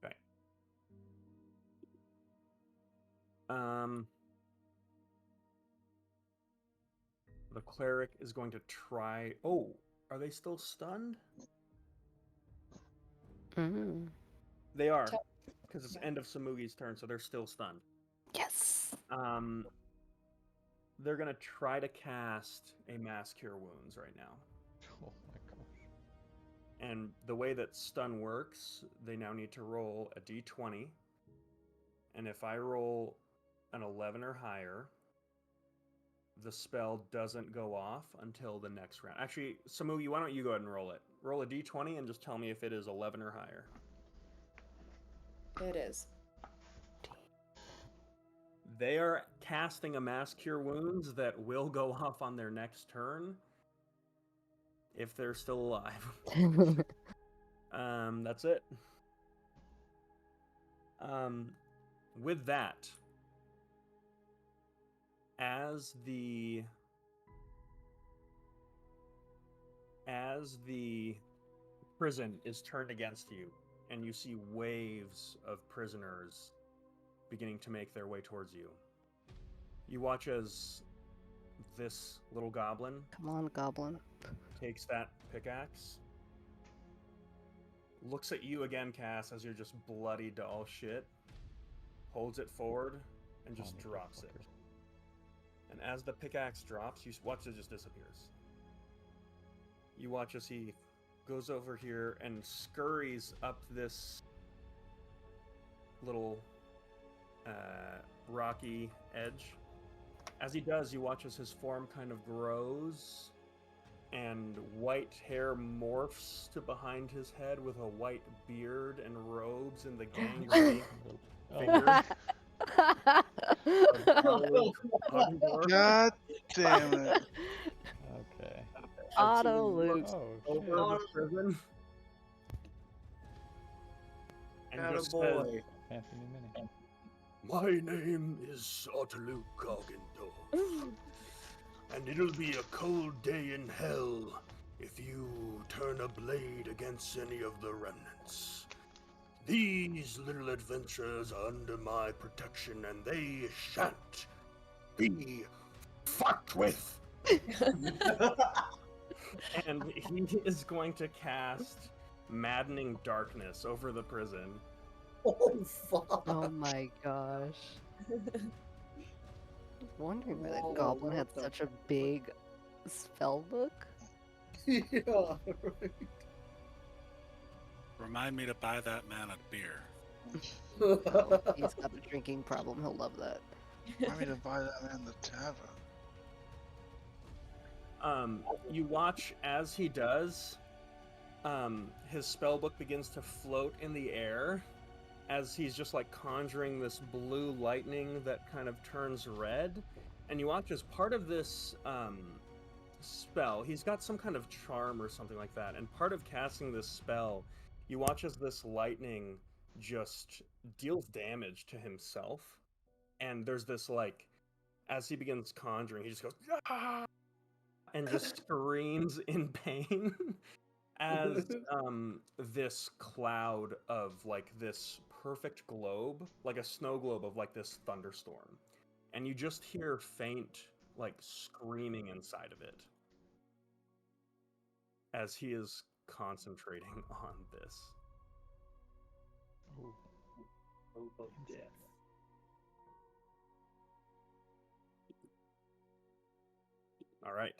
[SPEAKER 1] Okay. The cleric is going to try. Oh, are they still stunned? They are, because it's end of Samugi's turn, so they're still stunned.
[SPEAKER 8] Yes.
[SPEAKER 1] They're gonna try to cast a Mass Cure Wounds right now.
[SPEAKER 6] Oh my gosh.
[SPEAKER 1] And the way that stun works, they now need to roll a d20. And if I roll an 11 or higher, the spell doesn't go off until the next round. Actually, Samugi, why don't you go ahead and roll it? Roll a d20 and just tell me if it is 11 or higher.
[SPEAKER 7] It is.
[SPEAKER 1] They are casting a Mass Cure Wounds that will go off on their next turn if they're still alive. That's it. With that, as the prison is turned against you, and you see waves of prisoners beginning to make their way towards you, you watch as this little goblin
[SPEAKER 8] Come on, goblin.
[SPEAKER 1] takes that pickaxe, looks at you again, Cass, as you're just bloodied to all shit, holds it forward, and just drops it. And as the pickaxe drops, you watch it just disappears. You watch as he goes over here and scurries up this little rocky edge. As he does, you watch as his form kind of grows and white hair morphs to behind his head with a white beard and robes in the gangrene figure.
[SPEAKER 2] God damn it.
[SPEAKER 6] Okay.
[SPEAKER 8] Auto loop.
[SPEAKER 6] Oh
[SPEAKER 1] Over
[SPEAKER 6] shit.
[SPEAKER 1] the prison. And just says,
[SPEAKER 5] Attaboy.
[SPEAKER 6] Anthony Mini.
[SPEAKER 1] "My name is Otterloo Coggindor, and it'll be a cold day in hell if you turn a blade against any of the remnants. These little adventurers are under my protection, and they shan't be fucked with." And he is going to cast Maddening Darkness over the prison.
[SPEAKER 5] Oh, fuck.
[SPEAKER 8] Oh my gosh. was wondering why
[SPEAKER 5] Oh,
[SPEAKER 8] that goblin had
[SPEAKER 5] what the
[SPEAKER 8] such a big spell book.
[SPEAKER 5] yeah, right.
[SPEAKER 3] Remind me to buy that man a beer.
[SPEAKER 8] Oh, he's got a drinking problem. He'll love that.
[SPEAKER 2] I mean to buy that man the tavern.
[SPEAKER 1] You watch as he does. His spellbook begins to float in the air as he's just like conjuring this blue lightning that kind of turns red. And you watch as part of this spell, he's got some kind of charm or something like that. And part of casting this spell, you watch as this lightning just deals damage to himself. And there's this like, as he begins conjuring, he just goes, "Ah!" and just screams in pain as this cloud of like this perfect globe, like a snow globe of like this thunderstorm, and you just hear faint like screaming inside of it as he is concentrating on this.
[SPEAKER 6] Oh,
[SPEAKER 5] Hope of death.
[SPEAKER 1] All right.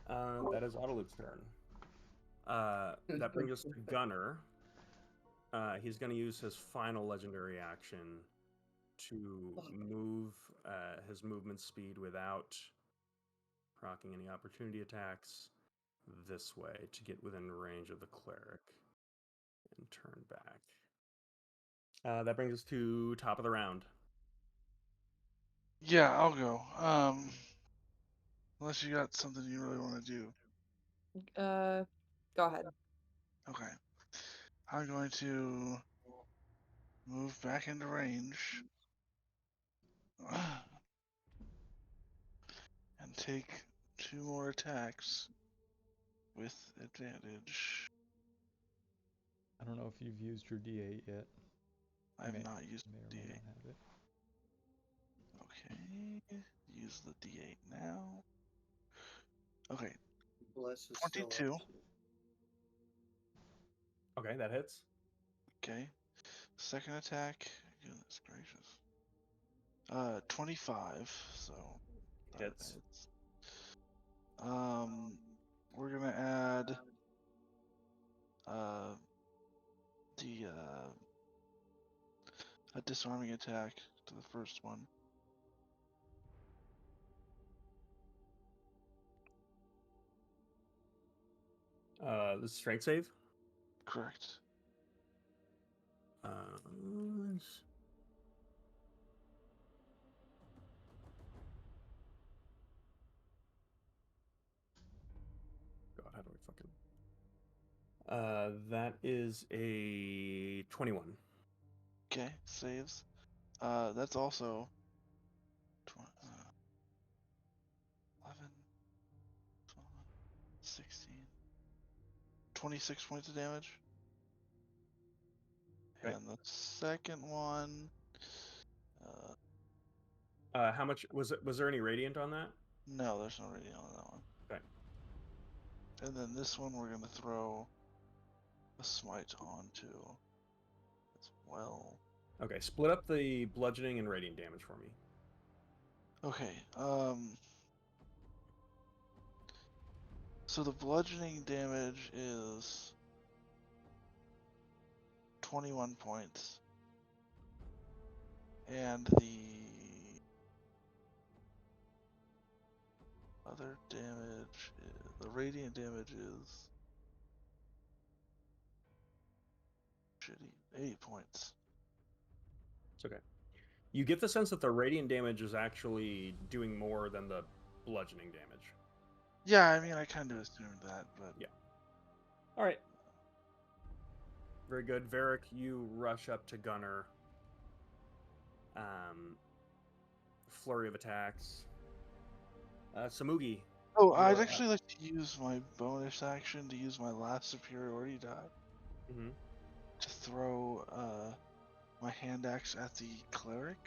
[SPEAKER 1] That is Autoluke's turn. That brings us to Gunner. He's going to use his final legendary action to move his movement speed without proccing any opportunity attacks this way to get within range of the cleric and turn back. That brings us to top of the round.
[SPEAKER 2] Yeah, I'll go. Unless you got something you really want to do.
[SPEAKER 7] Go ahead.
[SPEAKER 2] Okay. I'm going to move back into range. And take 2 more attacks with advantage.
[SPEAKER 6] I don't know if you've used your D8 yet.
[SPEAKER 2] I have
[SPEAKER 6] May-
[SPEAKER 2] not used
[SPEAKER 6] may or
[SPEAKER 2] D8.
[SPEAKER 6] may not have it.
[SPEAKER 2] Okay. Use the D8 now. Okay.
[SPEAKER 5] Bless is still up
[SPEAKER 2] 22.
[SPEAKER 5] too.
[SPEAKER 1] Okay, that hits.
[SPEAKER 2] Okay. Second attack. Goodness gracious. 25. So that
[SPEAKER 1] Hits.
[SPEAKER 2] hits. We're gonna add the a disarming attack to the first one.
[SPEAKER 1] The strength save.
[SPEAKER 2] Correct.
[SPEAKER 1] God, how do I fucking? That is a 21.
[SPEAKER 2] Okay, saves. That's also 11, 12, 16, 26 points of damage.
[SPEAKER 1] Okay.
[SPEAKER 2] And the second one,
[SPEAKER 1] How much was it? Was there any radiant on that?
[SPEAKER 2] no, there's no radiant on that one.
[SPEAKER 1] Okay.
[SPEAKER 2] And then this one we're gonna throw a smite onto as well.
[SPEAKER 1] Okay, split up the bludgeoning and radiant damage for me.
[SPEAKER 2] Okay, so the bludgeoning damage is 21 points. And the other damage, the radiant damage is shitty, 8 points.
[SPEAKER 1] It's okay. You get the sense that the radiant damage is actually doing more than the bludgeoning damage.
[SPEAKER 2] Yeah, I mean, I kind of assumed that, but
[SPEAKER 1] Yeah. All right. Very good. Varric, you rush up to Gunner. Flurry of attacks. Samugi.
[SPEAKER 2] oh,
[SPEAKER 1] you
[SPEAKER 2] I'd
[SPEAKER 1] are
[SPEAKER 2] actually like to use my bonus action to use my last superiority die
[SPEAKER 1] Mm-hmm.
[SPEAKER 2] to throw my hand axe at the cleric.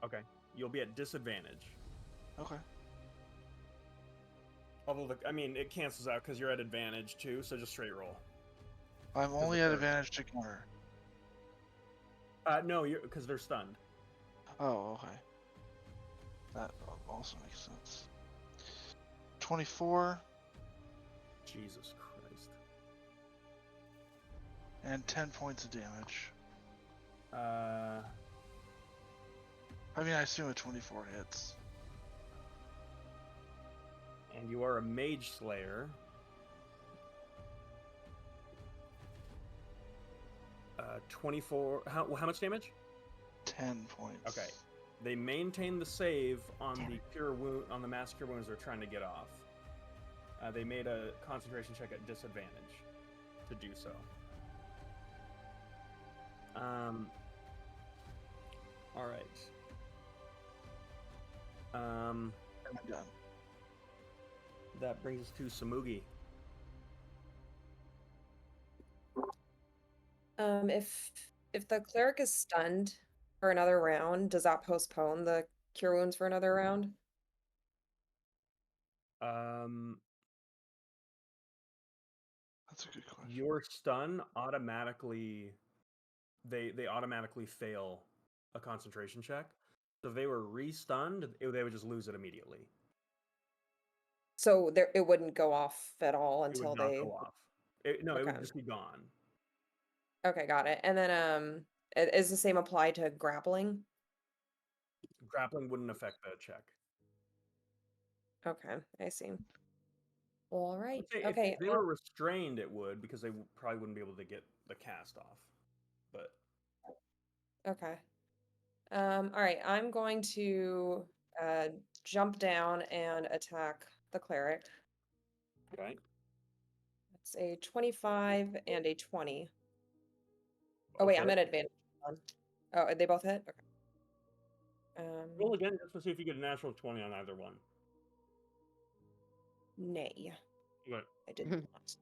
[SPEAKER 1] Okay. You'll be at disadvantage.
[SPEAKER 2] Okay.
[SPEAKER 1] Although, it cancels out because you're at advantage too, so just straight roll.
[SPEAKER 2] I'm only
[SPEAKER 1] the
[SPEAKER 2] at
[SPEAKER 1] cleric.
[SPEAKER 2] advantage to Gunner.
[SPEAKER 1] No, because they're stunned.
[SPEAKER 2] Oh, okay. That also makes sense. 24
[SPEAKER 1] Jesus Christ.
[SPEAKER 2] and 10 points of damage.
[SPEAKER 1] Uh,
[SPEAKER 2] I mean, I assume a 24 hits.
[SPEAKER 1] and you are a mage slayer. 24. How much damage?
[SPEAKER 2] 10 points.
[SPEAKER 1] Okay. They maintain the save on
[SPEAKER 8] Damn
[SPEAKER 1] the cure wound, on the mass cure wounds they're trying to get off. They made a concentration check at disadvantage to do so. All right.
[SPEAKER 2] I'm done.
[SPEAKER 1] That brings us to Samugi.
[SPEAKER 7] If the cleric is stunned for another round, does that postpone the cure wounds for another round?
[SPEAKER 2] That's a good question.
[SPEAKER 1] Your stun automatically they automatically fail a concentration check. So if they were re-stunned, they would just lose it immediately.
[SPEAKER 7] So it wouldn't go off at all
[SPEAKER 1] It
[SPEAKER 7] until
[SPEAKER 1] would not
[SPEAKER 7] they.
[SPEAKER 1] go off. It
[SPEAKER 7] Okay.
[SPEAKER 1] would just be gone.
[SPEAKER 7] Okay, got it. And then is the same apply to grappling?
[SPEAKER 1] Grappling wouldn't affect the check.
[SPEAKER 7] Okay, I see. All
[SPEAKER 1] I
[SPEAKER 7] right.
[SPEAKER 1] would say
[SPEAKER 7] Okay.
[SPEAKER 1] if they were restrained, it would, because they probably wouldn't be able to get the cast off. But
[SPEAKER 7] Okay. All right. I'm going to jump down and attack the cleric.
[SPEAKER 1] okay.
[SPEAKER 7] It's a 25 and a 20. Oh wait, I'm
[SPEAKER 1] Okay.
[SPEAKER 7] at advantage. Hold on. Oh, they both hit? Okay.
[SPEAKER 1] Roll again just to see if you get a natural 20 on either one.
[SPEAKER 7] Nay.
[SPEAKER 1] Okay.
[SPEAKER 7] I did not.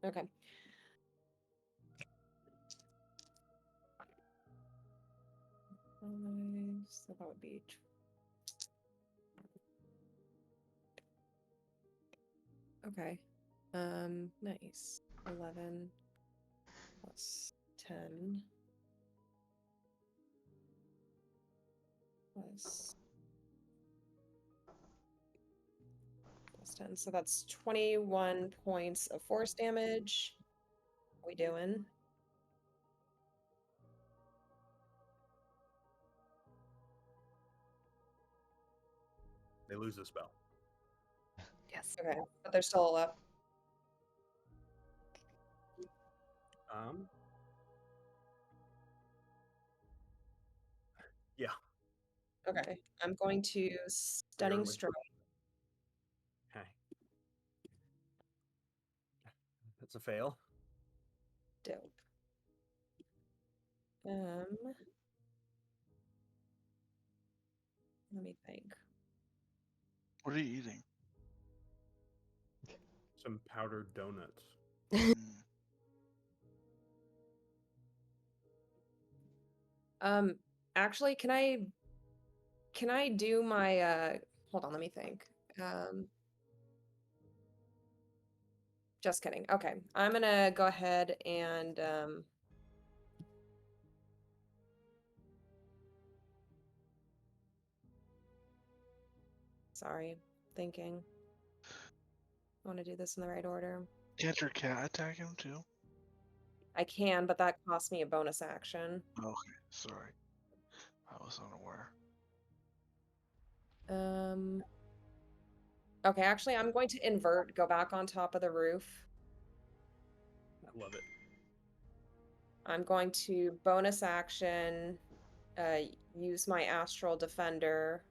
[SPEAKER 7] Okay. So that would be okay. Nice. 11 plus 10 plus 10. So that's 21 points of force damage. How we doing?
[SPEAKER 1] They lose the spell.
[SPEAKER 8] Yes.
[SPEAKER 7] Okay, but they're still up.
[SPEAKER 1] Yeah.
[SPEAKER 7] Okay, I'm going to stunning
[SPEAKER 1] Barely.
[SPEAKER 7] strike.
[SPEAKER 1] Okay. That's a fail.
[SPEAKER 7] Dope. Let me think.
[SPEAKER 2] What are you eating?
[SPEAKER 1] Some powdered donuts.
[SPEAKER 7] Actually, can I do my hold on, let me think. Just kidding. Okay. I'm gonna go ahead and sorry, thinking. I want to do this in the right order.
[SPEAKER 2] Can't your cat attack him too?
[SPEAKER 7] I can, but that costs me a bonus action.
[SPEAKER 2] Okay, sorry. I was unaware.
[SPEAKER 7] Okay, actually, I'm going to invert, go back on top of the roof.
[SPEAKER 1] I love it.
[SPEAKER 7] I'm going to bonus action, use my Astral Defender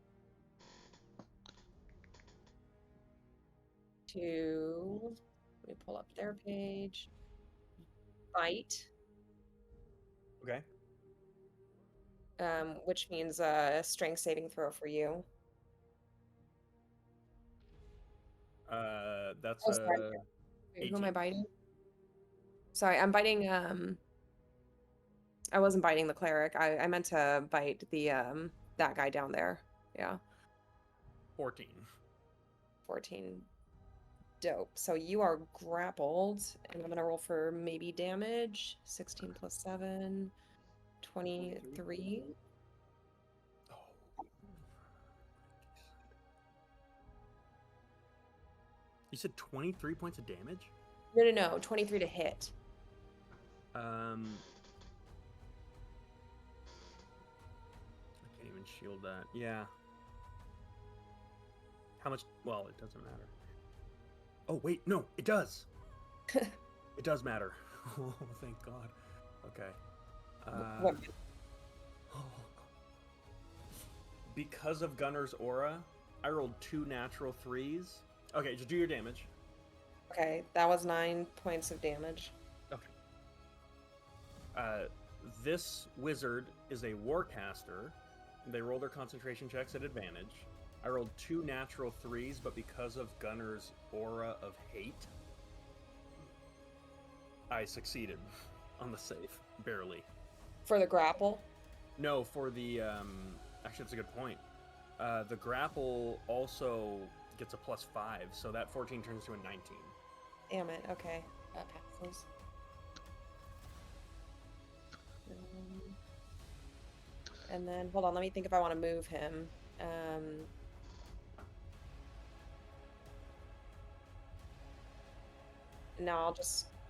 [SPEAKER 7] to, let me pull up their page, bite.
[SPEAKER 1] Okay.
[SPEAKER 7] Which means a strength saving throw for you.
[SPEAKER 1] That's
[SPEAKER 7] Oh, sorry. Wait, who am I
[SPEAKER 1] 18.
[SPEAKER 7] biting? Sorry, I'm biting, I wasn't biting the cleric. I meant to bite the, that guy down there. Yeah.
[SPEAKER 1] 14.
[SPEAKER 7] 14. Dope. So you are grappled, and I'm gonna roll for maybe damage. 16 plus 7, 23.
[SPEAKER 1] Oh. You said 23 points of damage?
[SPEAKER 7] No. 23 to hit.
[SPEAKER 1] I can't even shield that. Yeah. How much? Well, it doesn't matter. Oh, wait, no, it does. It does matter. Oh, thank God. Okay.
[SPEAKER 7] What?
[SPEAKER 1] Because of Gunner's aura, I rolled 2 natural 3s. Okay, just do your damage.
[SPEAKER 7] Okay, that was 9 points of damage.
[SPEAKER 1] Okay. This wizard is a warcaster. They roll their concentration checks at advantage. I rolled 2 natural 3s, but because of Gunner's aura of hate, I succeeded on the save, barely.
[SPEAKER 7] For the grapple?
[SPEAKER 1] No, for the actually, that's a good point. The grapple also gets a +5, so that 14 turns to a 19.
[SPEAKER 7] Damn it, okay. That passes. And then, hold on, let me think if I want to move him. No,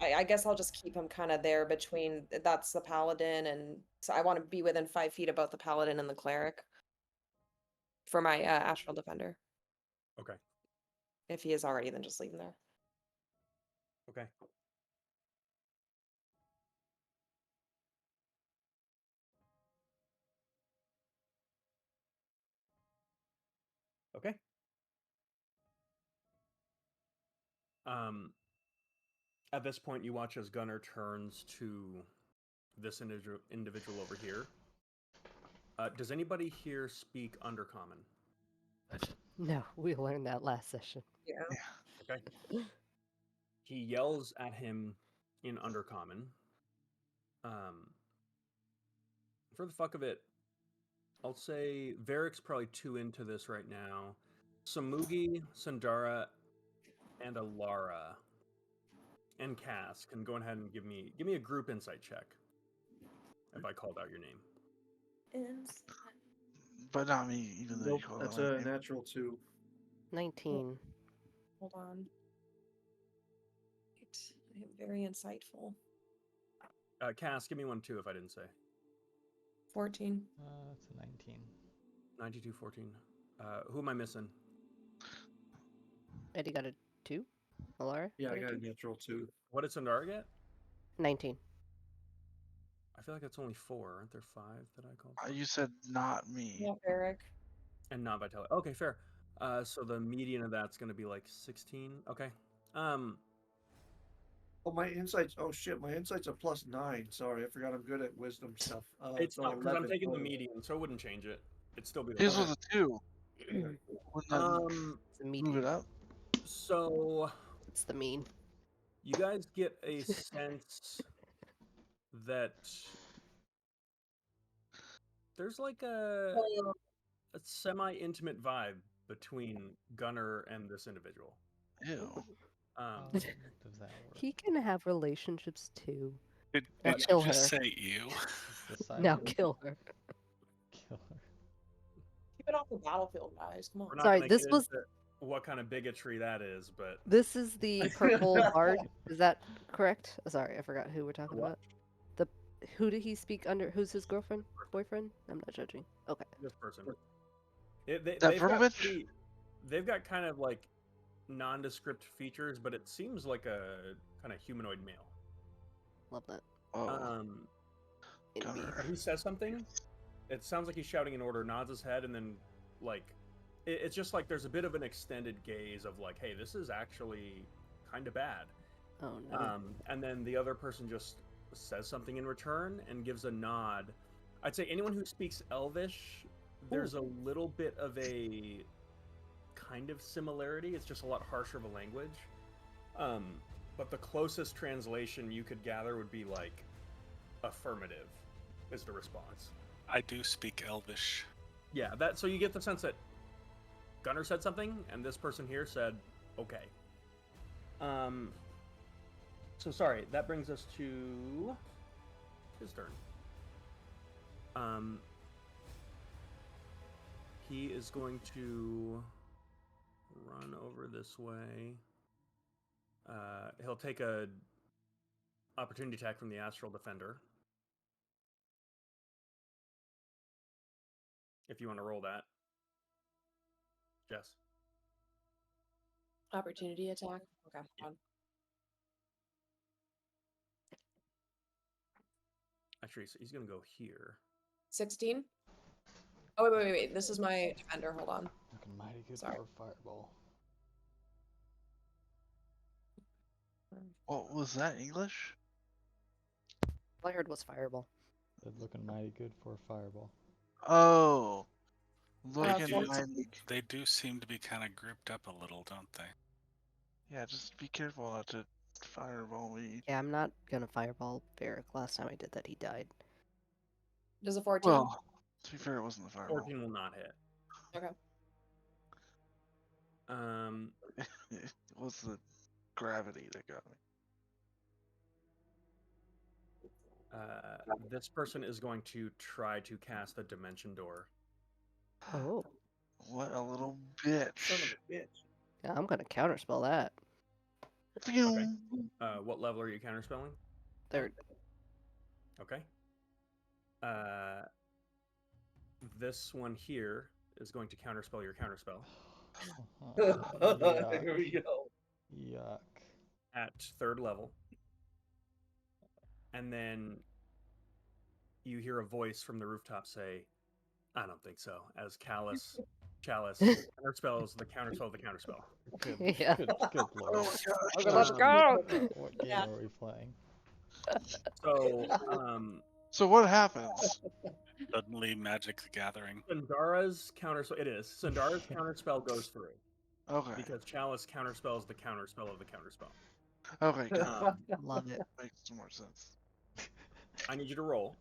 [SPEAKER 7] I guess I'll just keep him kind of there between, that's the paladin, and so I want to be within 5 feet of both the paladin and the cleric for my astral defender.
[SPEAKER 1] Okay.
[SPEAKER 7] If he is already, then just leave him there.
[SPEAKER 1] Okay. Okay. At this point, you watch as Gunner turns to this individual over here. Does anybody here speak Undercommon?
[SPEAKER 8] No, we learned that last session.
[SPEAKER 7] Yeah.
[SPEAKER 1] Okay. He yells at him in Undercommon. For the fuck of it, I'll say Varric's probably 2 into this right now. Samugi, Sandara, and Alara and Cass can go ahead and give me a group insight check if I called out your name.
[SPEAKER 2] But not me, even though
[SPEAKER 5] Nope,
[SPEAKER 2] you call
[SPEAKER 5] that's
[SPEAKER 2] it my
[SPEAKER 5] a
[SPEAKER 2] name.
[SPEAKER 5] natural 2.
[SPEAKER 8] 19.
[SPEAKER 7] Hold on. I am very insightful.
[SPEAKER 1] Cass, give me one too if I didn't say.
[SPEAKER 7] 14.
[SPEAKER 6] That's a 19.
[SPEAKER 1] 92, 14. Who am I missing?
[SPEAKER 8] Eddie got a 2. Alara?
[SPEAKER 5] Yeah, I
[SPEAKER 8] got
[SPEAKER 5] got
[SPEAKER 8] a
[SPEAKER 5] a
[SPEAKER 8] 2?
[SPEAKER 5] natural 2.
[SPEAKER 1] What did Sandara get?
[SPEAKER 8] 19.
[SPEAKER 1] I feel like that's only 4. Aren't there 5 that I called?
[SPEAKER 2] You said not me.
[SPEAKER 7] Not Eric.
[SPEAKER 1] And not Vitaly. Okay, fair. So the median of that's going to be like 16. Okay.
[SPEAKER 5] Oh, my insights. Oh shit, my insights are +9. Sorry, I forgot I'm good at wisdom stuff.
[SPEAKER 1] It's
[SPEAKER 5] So
[SPEAKER 1] not because I'm
[SPEAKER 5] 11
[SPEAKER 1] taking the
[SPEAKER 5] total.
[SPEAKER 1] median, so it wouldn't change it. It'd still be the
[SPEAKER 2] His
[SPEAKER 1] lowest.
[SPEAKER 2] was a 2.
[SPEAKER 5] Okay.
[SPEAKER 2] Wouldn't that
[SPEAKER 8] It's a
[SPEAKER 2] move
[SPEAKER 8] median.
[SPEAKER 2] it up?
[SPEAKER 1] So
[SPEAKER 8] It's the mean.
[SPEAKER 1] you guys get a sense that there's like a semi-intimate vibe between Gunner and this individual.
[SPEAKER 2] Ew.
[SPEAKER 6] How
[SPEAKER 1] Um,
[SPEAKER 6] does that work?
[SPEAKER 8] He can have relationships too.
[SPEAKER 3] Did
[SPEAKER 8] Or
[SPEAKER 3] you
[SPEAKER 8] kill
[SPEAKER 3] just
[SPEAKER 8] her.
[SPEAKER 3] say you?
[SPEAKER 8] No, kill her.
[SPEAKER 6] Kill her.
[SPEAKER 7] Keep it off the battlefield, guys. Come on.
[SPEAKER 1] we're not
[SPEAKER 8] Sorry,
[SPEAKER 1] gonna
[SPEAKER 8] this
[SPEAKER 1] get
[SPEAKER 8] was-
[SPEAKER 1] into what kind of bigotry that is, but
[SPEAKER 8] This is the purple bard. Is that correct? Sorry, I forgot who we're talking
[SPEAKER 1] What?
[SPEAKER 8] about. Who did he speak under? Who's his girlfriend? Boyfriend? I'm not judging. Okay.
[SPEAKER 1] this person.
[SPEAKER 2] That
[SPEAKER 1] They've
[SPEAKER 2] purple
[SPEAKER 1] got
[SPEAKER 2] bitch?
[SPEAKER 1] they've got kind of like nondescript features, but it seems like a kind of humanoid male.
[SPEAKER 8] Love that.
[SPEAKER 2] Oh,
[SPEAKER 8] In me.
[SPEAKER 2] Gunner.
[SPEAKER 1] He says something. It sounds like he's shouting an order, nods his head, and then like it's just like there's a bit of an extended gaze of like, hey, this is actually kind of bad.
[SPEAKER 8] Oh no.
[SPEAKER 1] And then the other person just says something in return and gives a nod. I'd say anyone who speaks Elvish, there's a little bit of a kind of similarity. It's just a lot harsher of a language. But the closest translation you could gather would be like affirmative is the response.
[SPEAKER 3] I do speak Elvish.
[SPEAKER 1] Yeah, that so you get the sense that Gunner said something and this person here said okay. So sorry, that brings us to his turn. He is going to run over this way. He'll take a opportunity attack from the Astral Defender. If you want to roll that. Jess.
[SPEAKER 7] Opportunity attack. Okay.
[SPEAKER 1] Yeah.
[SPEAKER 7] hold on.
[SPEAKER 1] Actually, he's going to go here.
[SPEAKER 7] 16. Oh wait. This is my defender. Hold on.
[SPEAKER 6] Looking mighty good
[SPEAKER 7] Sorry.
[SPEAKER 6] for a fireball.
[SPEAKER 2] What was that, English?
[SPEAKER 8] All I heard was fireball.
[SPEAKER 6] Said looking mighty good for a fireball.
[SPEAKER 2] Oh.
[SPEAKER 3] They
[SPEAKER 2] Looking
[SPEAKER 3] do,
[SPEAKER 2] mighty.
[SPEAKER 3] they do seem to be kind of grouped up a little, don't they?
[SPEAKER 2] Yeah, just be careful not to fireball me.
[SPEAKER 8] Yeah, I'm not gonna fireball Varric. Last time I did that, he died.
[SPEAKER 7] Does a 14?
[SPEAKER 2] Well, to be fair, it wasn't the fireball.
[SPEAKER 1] 14 will not hit.
[SPEAKER 7] Okay.
[SPEAKER 2] It was the gravity that got me.
[SPEAKER 1] This person is going to try to cast a dimension door.
[SPEAKER 8] Oh.
[SPEAKER 2] What a little bitch.
[SPEAKER 5] Son of a bitch.
[SPEAKER 8] Yeah, I'm gonna counterspell that.
[SPEAKER 1] Okay. What level are you counterspelling?
[SPEAKER 8] Third.
[SPEAKER 1] Okay. This one here is going to counterspell your counterspell
[SPEAKER 5] Here we go.
[SPEAKER 6] Yuck.
[SPEAKER 1] at third level. And then you hear a voice from the rooftop say, I don't think so, as Chalice counterspells the counterspell of the counterspell.
[SPEAKER 8] Yeah.
[SPEAKER 6] Good lord.
[SPEAKER 2] Oh my gosh.
[SPEAKER 8] Okay, let's go!
[SPEAKER 6] What game
[SPEAKER 7] Yeah.
[SPEAKER 6] are we playing?
[SPEAKER 1] So,
[SPEAKER 2] So what happens?
[SPEAKER 3] Suddenly, Magic the Gathering.
[SPEAKER 1] Sandara's counterspell, it is. Sandara's counterspell goes through
[SPEAKER 2] Okay.
[SPEAKER 1] because Chalice counterspells the counterspell of the counterspell.
[SPEAKER 2] Okay, got it.
[SPEAKER 8] Love it.
[SPEAKER 2] Makes more sense.
[SPEAKER 1] I need you to roll.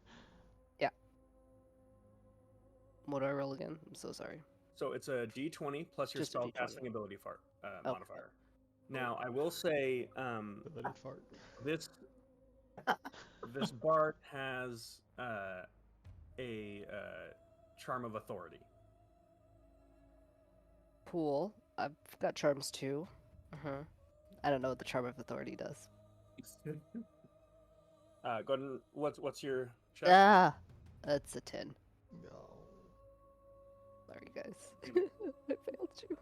[SPEAKER 8] What do I roll again? I'm so sorry.
[SPEAKER 1] So it's a d20 plus your
[SPEAKER 8] Just a D20.
[SPEAKER 1] spellcasting ability
[SPEAKER 8] Oh.
[SPEAKER 1] modifier. Now, I will say
[SPEAKER 6] Ability fart.
[SPEAKER 1] this bard has a charm of authority.
[SPEAKER 8] Cool. I've got charms too. I don't know what the charm of authority does.
[SPEAKER 1] Go ahead and what's your check?
[SPEAKER 8] Ah, that's a 10.
[SPEAKER 6] No.
[SPEAKER 8] Sorry, guys. I failed you.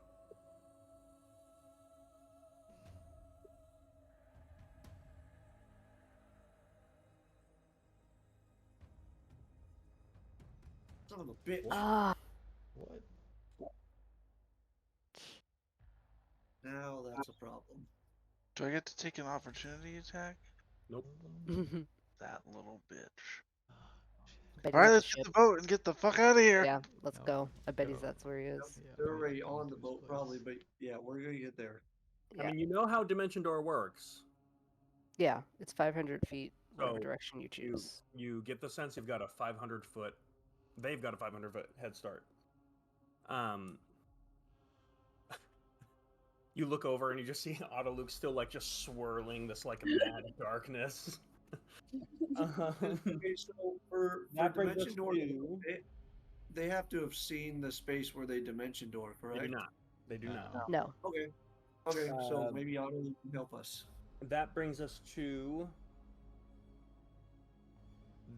[SPEAKER 5] Son of a bitch.
[SPEAKER 8] Ah,
[SPEAKER 6] What?
[SPEAKER 5] Now that's a problem.
[SPEAKER 2] Do I get to take an opportunity attack?
[SPEAKER 1] Nope.
[SPEAKER 2] That little bitch.
[SPEAKER 8] Betty
[SPEAKER 2] Alright,
[SPEAKER 8] at the
[SPEAKER 2] let's get
[SPEAKER 8] ship.
[SPEAKER 2] the boat and get the fuck out of here.
[SPEAKER 8] Yeah, let's
[SPEAKER 6] No,
[SPEAKER 8] go. I bet
[SPEAKER 6] go.
[SPEAKER 8] that's where he is.
[SPEAKER 6] Yeah,
[SPEAKER 5] They're
[SPEAKER 6] we
[SPEAKER 5] already
[SPEAKER 6] need to
[SPEAKER 5] on the
[SPEAKER 6] this
[SPEAKER 5] boat,
[SPEAKER 6] place.
[SPEAKER 5] probably, but yeah, we're gonna get there.
[SPEAKER 8] Yeah.
[SPEAKER 1] I mean, you know how Dimension Door works.
[SPEAKER 8] Yeah, it's 500 feet, whatever
[SPEAKER 1] So,
[SPEAKER 8] direction you choose.
[SPEAKER 1] You get the sense you've got a 500 foot. They've got a 500 foot head start. You look over and you just see Autoluke still like just swirling this like mad darkness.
[SPEAKER 5] Okay, so for
[SPEAKER 1] That brings
[SPEAKER 5] Dimension
[SPEAKER 1] us
[SPEAKER 5] Door,
[SPEAKER 1] to-
[SPEAKER 5] they have to have seen the space where they Dimension Door, correct?
[SPEAKER 1] They do not. They do not.
[SPEAKER 8] No.
[SPEAKER 5] Okay. Okay, so
[SPEAKER 1] Um,
[SPEAKER 5] maybe Otto can help us.
[SPEAKER 1] That brings us to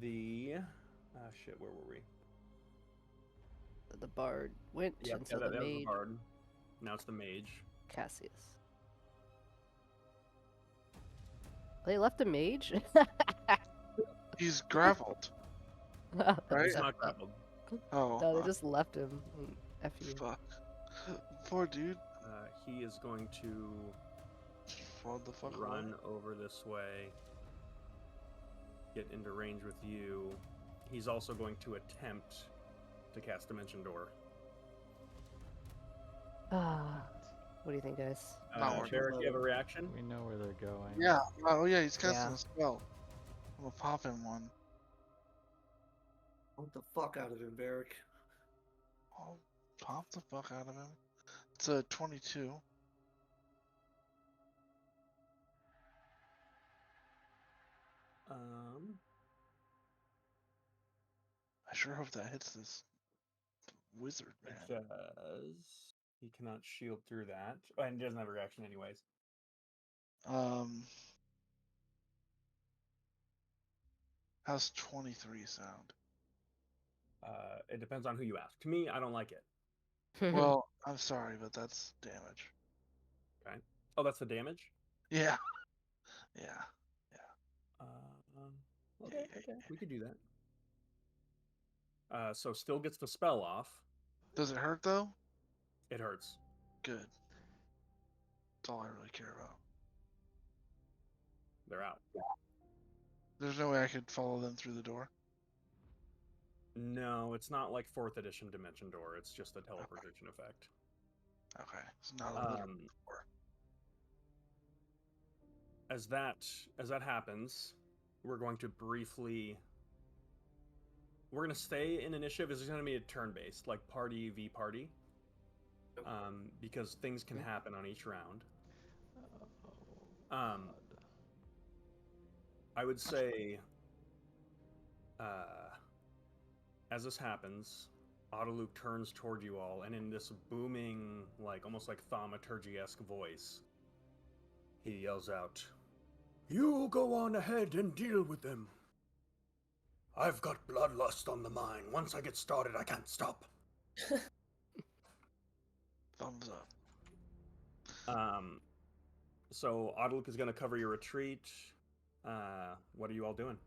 [SPEAKER 1] the shit. Where were we?
[SPEAKER 8] The bard went,
[SPEAKER 1] Yep,
[SPEAKER 8] and so
[SPEAKER 1] that
[SPEAKER 8] the
[SPEAKER 1] was the
[SPEAKER 8] maid,
[SPEAKER 1] bard. Now it's the mage.
[SPEAKER 8] Cassius. They left a mage?
[SPEAKER 2] He's grappled. Right?
[SPEAKER 1] It's not grappled.
[SPEAKER 2] Oh.
[SPEAKER 8] No, they just left him. F you.
[SPEAKER 2] Fuck. Poor dude.
[SPEAKER 1] He is going to
[SPEAKER 2] Fall the fuck
[SPEAKER 1] run over this way, get into range with you. He's also going to attempt to cast Dimension Door.
[SPEAKER 8] Ah, what do you think, guys?
[SPEAKER 2] Not working.
[SPEAKER 1] Derek, you have a reaction?
[SPEAKER 6] We know where they're going.
[SPEAKER 2] Yeah. Oh yeah, he's casting
[SPEAKER 8] Yeah.
[SPEAKER 2] a spell. I'm gonna pop him one.
[SPEAKER 5] What the fuck out of him, Barrick?
[SPEAKER 2] I'll pop the fuck out of him. It's a 22. I sure hope that hits this wizard,
[SPEAKER 1] It
[SPEAKER 2] man.
[SPEAKER 1] does. He cannot shield through that. Oh, and he doesn't have a reaction anyways.
[SPEAKER 2] How's 23 sound?
[SPEAKER 1] It depends on who you ask. To me, I don't like it.
[SPEAKER 2] Well, I'm sorry, but that's damage.
[SPEAKER 1] Okay. Oh, that's the damage?
[SPEAKER 2] Yeah. Yeah.
[SPEAKER 1] Okay,
[SPEAKER 2] yeah.
[SPEAKER 1] okay. We could do that. So still gets the spell off.
[SPEAKER 2] Does it hurt though?
[SPEAKER 1] It hurts.
[SPEAKER 2] Good. That's all I really care about.
[SPEAKER 1] They're out.
[SPEAKER 2] There's no way I could follow them through the door.
[SPEAKER 1] No, it's not like 4th edition Dimension Door. It's just a teleportation effect.
[SPEAKER 2] Okay. It's not a literal door.
[SPEAKER 1] As that happens, we're going to briefly. We're going to stay in initiative. This is going to be a turn-based, like party v party, because things can happen on each round. I would say, as this happens, Autoluke turns toward you all, and in this booming, like almost like thaumaturgy-esque voice, he yells out, "You go on ahead and deal with them. I've got bloodlust on the mind. Once I get started, I can't stop."
[SPEAKER 2] Thumbs up.
[SPEAKER 1] So Autoluke is going to cover your retreat. What are you all doing?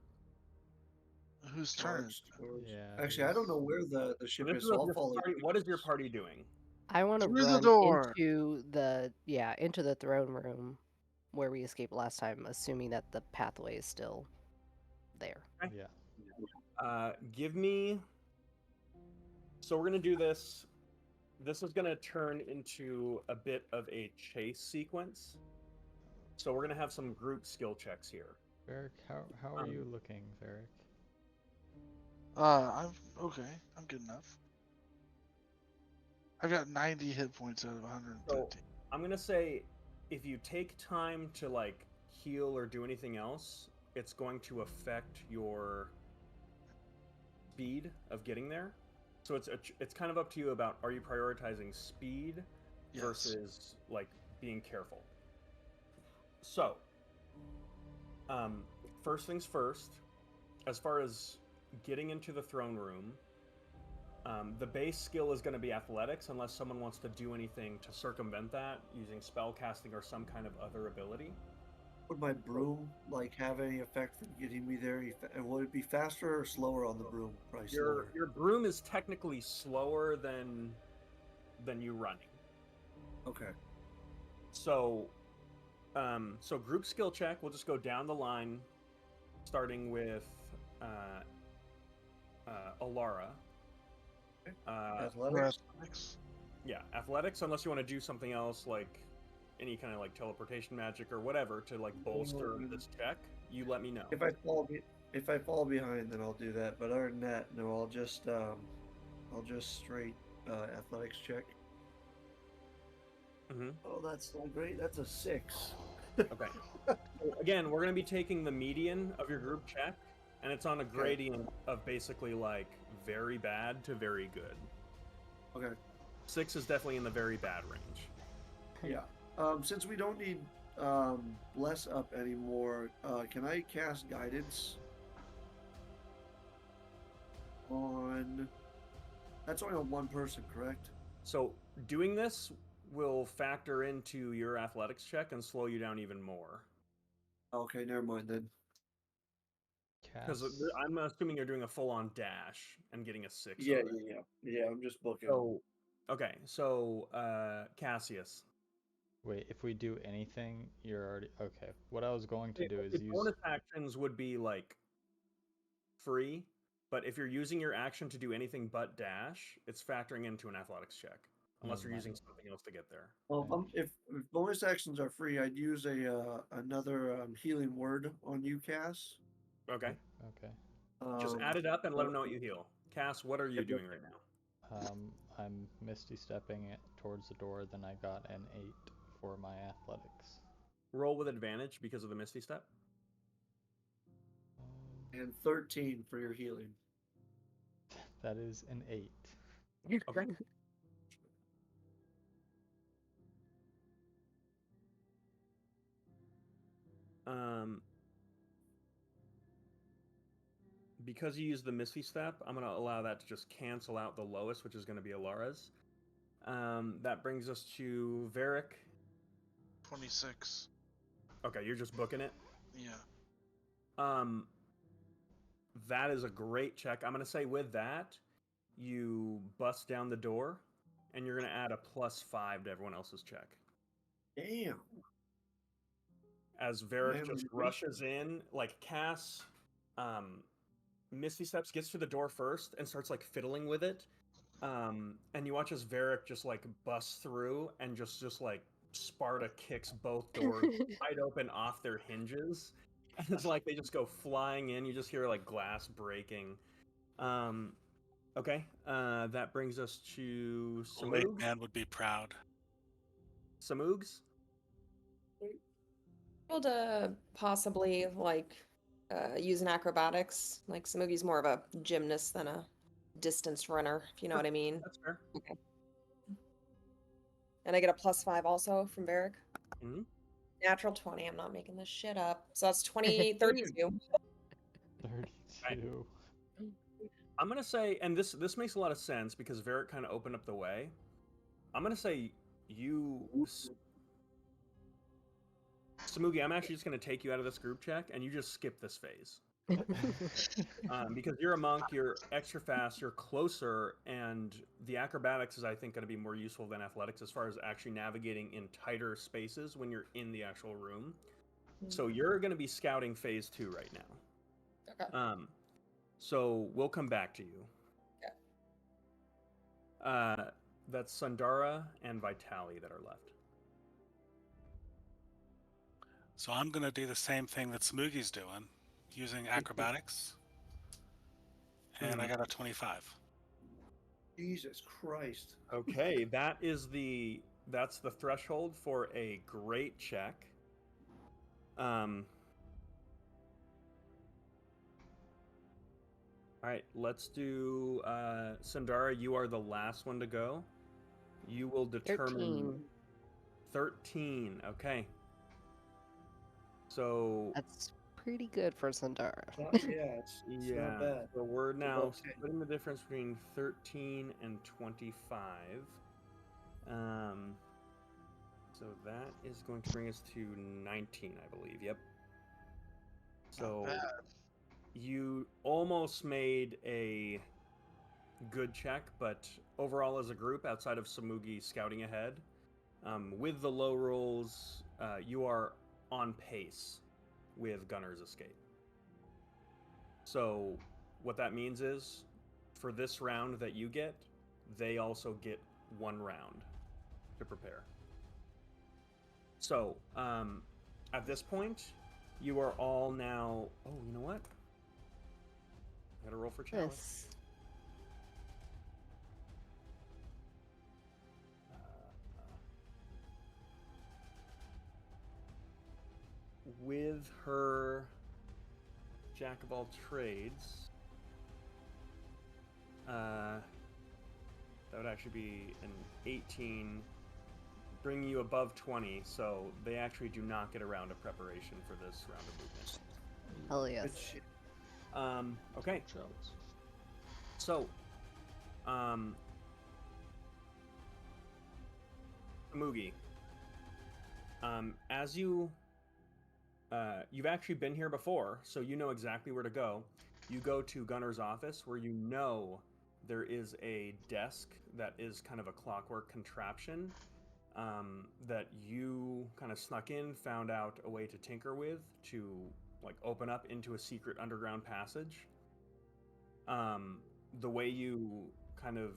[SPEAKER 2] Whose turn?
[SPEAKER 5] Charge towards-
[SPEAKER 6] Yeah,
[SPEAKER 5] Actually, I don't know where the ship
[SPEAKER 1] This
[SPEAKER 5] is,
[SPEAKER 1] is
[SPEAKER 5] so
[SPEAKER 1] what
[SPEAKER 5] I'll
[SPEAKER 1] your
[SPEAKER 5] follow.
[SPEAKER 1] party- what is your party doing?
[SPEAKER 8] I want to
[SPEAKER 2] Through the
[SPEAKER 8] run
[SPEAKER 2] door.
[SPEAKER 8] into the throne room where we escaped last time, assuming that the pathway is still there.
[SPEAKER 6] Yeah.
[SPEAKER 1] Give me. So we're gonna do this. This is gonna turn into a bit of a chase sequence. So we're gonna have some group skill checks here.
[SPEAKER 6] Varric, how are you looking, Varric?
[SPEAKER 2] I'm okay. I'm good enough. I've got 90 hit points out of 113.
[SPEAKER 1] So I'm gonna say, if you take time to like heal or do anything else, it's going to affect your speed of getting there. So it's kind of up to you about, are you prioritizing speed
[SPEAKER 2] Yes.
[SPEAKER 1] versus like being careful. So, first things first, as far as getting into the throne room, the base skill is going to be athletics, unless someone wants to do anything to circumvent that using spell casting or some kind of other ability.
[SPEAKER 5] Would my broom like have any effect for getting me there? And would it be faster or slower on the broom? Probably slower.
[SPEAKER 1] Your broom is technically slower than you running.
[SPEAKER 5] Okay.
[SPEAKER 1] So, so group skill check. We'll just go down the line, starting with Alara.
[SPEAKER 2] Athletics.
[SPEAKER 1] Yeah, athletics. Unless you want to do something else, like any kind of like teleportation magic or whatever to like bolster this check, you let me know.
[SPEAKER 5] If I fall behind, then I'll do that. But other than that, no. I'll just straight athletics check.
[SPEAKER 1] Mm-hmm.
[SPEAKER 5] Oh, that's not great. That's a 6.
[SPEAKER 1] Okay. So again, we're going to be taking the median of your group check, and it's on a gradient of basically like very bad to very good.
[SPEAKER 5] Okay.
[SPEAKER 1] 6 is definitely in the very bad range.
[SPEAKER 5] Yeah. Since we don't need bless up anymore, can I cast guidance on? That's only on one person, correct?
[SPEAKER 1] So doing this will factor into your athletics check and slow you down even more.
[SPEAKER 5] Okay, never mind then.
[SPEAKER 1] Because I'm assuming you're doing a full-on dash and getting a 6.
[SPEAKER 5] Yeah. I'm just booking.
[SPEAKER 1] So, okay, so Cassius.
[SPEAKER 6] Wait, if we do anything, you're already okay. What I was going to do is use
[SPEAKER 1] bonus actions would be like free, but if you're using your action to do anything but dash, it's factoring into an athletics check, unless you're using something else to get there.
[SPEAKER 5] Well, if bonus actions are free, I'd use another healing word on you, Cass.
[SPEAKER 1] Okay.
[SPEAKER 6] Okay.
[SPEAKER 1] Just add it up and let them know what you heal. Cass, what are you doing right now?
[SPEAKER 6] I'm misty stepping it towards the door. Then I got an 8 for my athletics.
[SPEAKER 1] Roll with advantage because of the Misty Step.
[SPEAKER 5] And 13 for your healing.
[SPEAKER 6] That is an 8.
[SPEAKER 1] Okay. Because you used the Misty Step, I'm going to allow that to just cancel out the lowest, which is going to be Alara's. That brings us to Varric.
[SPEAKER 2] 26.
[SPEAKER 1] Okay, you're just booking it?
[SPEAKER 2] Yeah.
[SPEAKER 1] That is a great check. I'm going to say with that, you bust down the door, and you're going to add a +5 to everyone else's check.
[SPEAKER 5] Damn.
[SPEAKER 1] As Varric
[SPEAKER 5] Man,
[SPEAKER 1] just
[SPEAKER 5] we-
[SPEAKER 1] rushes in, like Cass, Misty Steps, gets to the door first and starts like fiddling with it. And you watch as Varric just like busts through and just like Sparta kicks both doors wide open off their hinges. And it's like they just go flying in. You just hear like glass breaking. Okay, that brings us to
[SPEAKER 3] Late
[SPEAKER 1] Samoogs.
[SPEAKER 3] man would be proud.
[SPEAKER 1] Samoogs?
[SPEAKER 7] Able to possibly like use an acrobatics. Like Samugi's more of a gymnast than a distance runner, if you know what I mean.
[SPEAKER 1] That's fair.
[SPEAKER 7] Okay. And I get a +5 also from Varric.
[SPEAKER 1] Mhm.
[SPEAKER 7] Natural 20. I'm not making this shit up. So that's 20, 32.
[SPEAKER 6] 32.
[SPEAKER 1] I'm gonna say, and this makes a lot of sense because Varric kind of opened up the way. I'm gonna say Samugi, I'm actually just gonna take you out of this group check and you just skip this phase. Because you're a monk, you're extra fast, you're closer, and the acrobatics is, I think, going to be more useful than athletics as far as actually navigating in tighter spaces when you're in the actual room. So you're going to be scouting phase 2 right now.
[SPEAKER 7] Okay.
[SPEAKER 1] So we'll come back to you.
[SPEAKER 7] Okay.
[SPEAKER 1] That's Sundara and Vitali that are left.
[SPEAKER 3] So I'm going to do the same thing that Smoogy's doing, using acrobatics. And I got a 25.
[SPEAKER 5] Jesus Christ.
[SPEAKER 1] Okay, that's the threshold for a great check. All right, let's do Sundara. You are the last one to go. You will determine 13. Okay. So
[SPEAKER 8] That's pretty good for Sundara.
[SPEAKER 5] It's not bad.
[SPEAKER 1] So we're now
[SPEAKER 5] okay.
[SPEAKER 1] splitting the difference between 13 and 25. So that is going to bring us to 19, I believe. Yep. So
[SPEAKER 2] Not bad.
[SPEAKER 1] you almost made a good check, but overall as a group, outside of Samugi scouting ahead, with the low rolls, you are on pace with Gunner's escape. So what that means is, for this round that you get, they also get 1 round to prepare. So, at this point, you are all now... Oh, you know what? I gotta roll for challenge.
[SPEAKER 8] Yes.
[SPEAKER 1] With her Jack of all trades, that would actually be an 18, bringing you above 20, so they actually do not get a round of preparation for this round of movement.
[SPEAKER 8] Hell
[SPEAKER 5] Good
[SPEAKER 8] yes.
[SPEAKER 5] shit.
[SPEAKER 1] Okay, so, Mugi, as you've actually been here before, so you know exactly where to go. You go to Gunner's office, where you know there is a desk that is kind of a clockwork contraption that you kind of snuck in, found out a way to tinker with to like open up into a secret underground passage. The way you kind of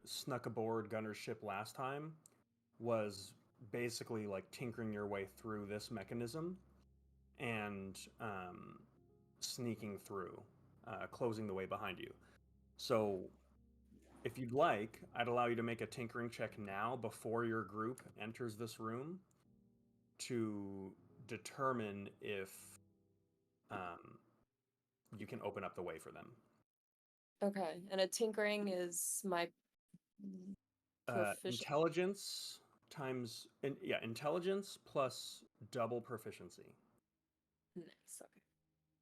[SPEAKER 1] snuck aboard Gunner's ship last time was basically like tinkering your way through this mechanism and sneaking through, closing the way behind you. So if you'd like, I'd allow you to make a tinkering check now before your group enters this room to determine if you can open up the way for them.
[SPEAKER 7] Okay. And a tinkering is my proficiency.
[SPEAKER 1] Intelligence times, intelligence plus double proficiency.
[SPEAKER 7] Nice. Okay.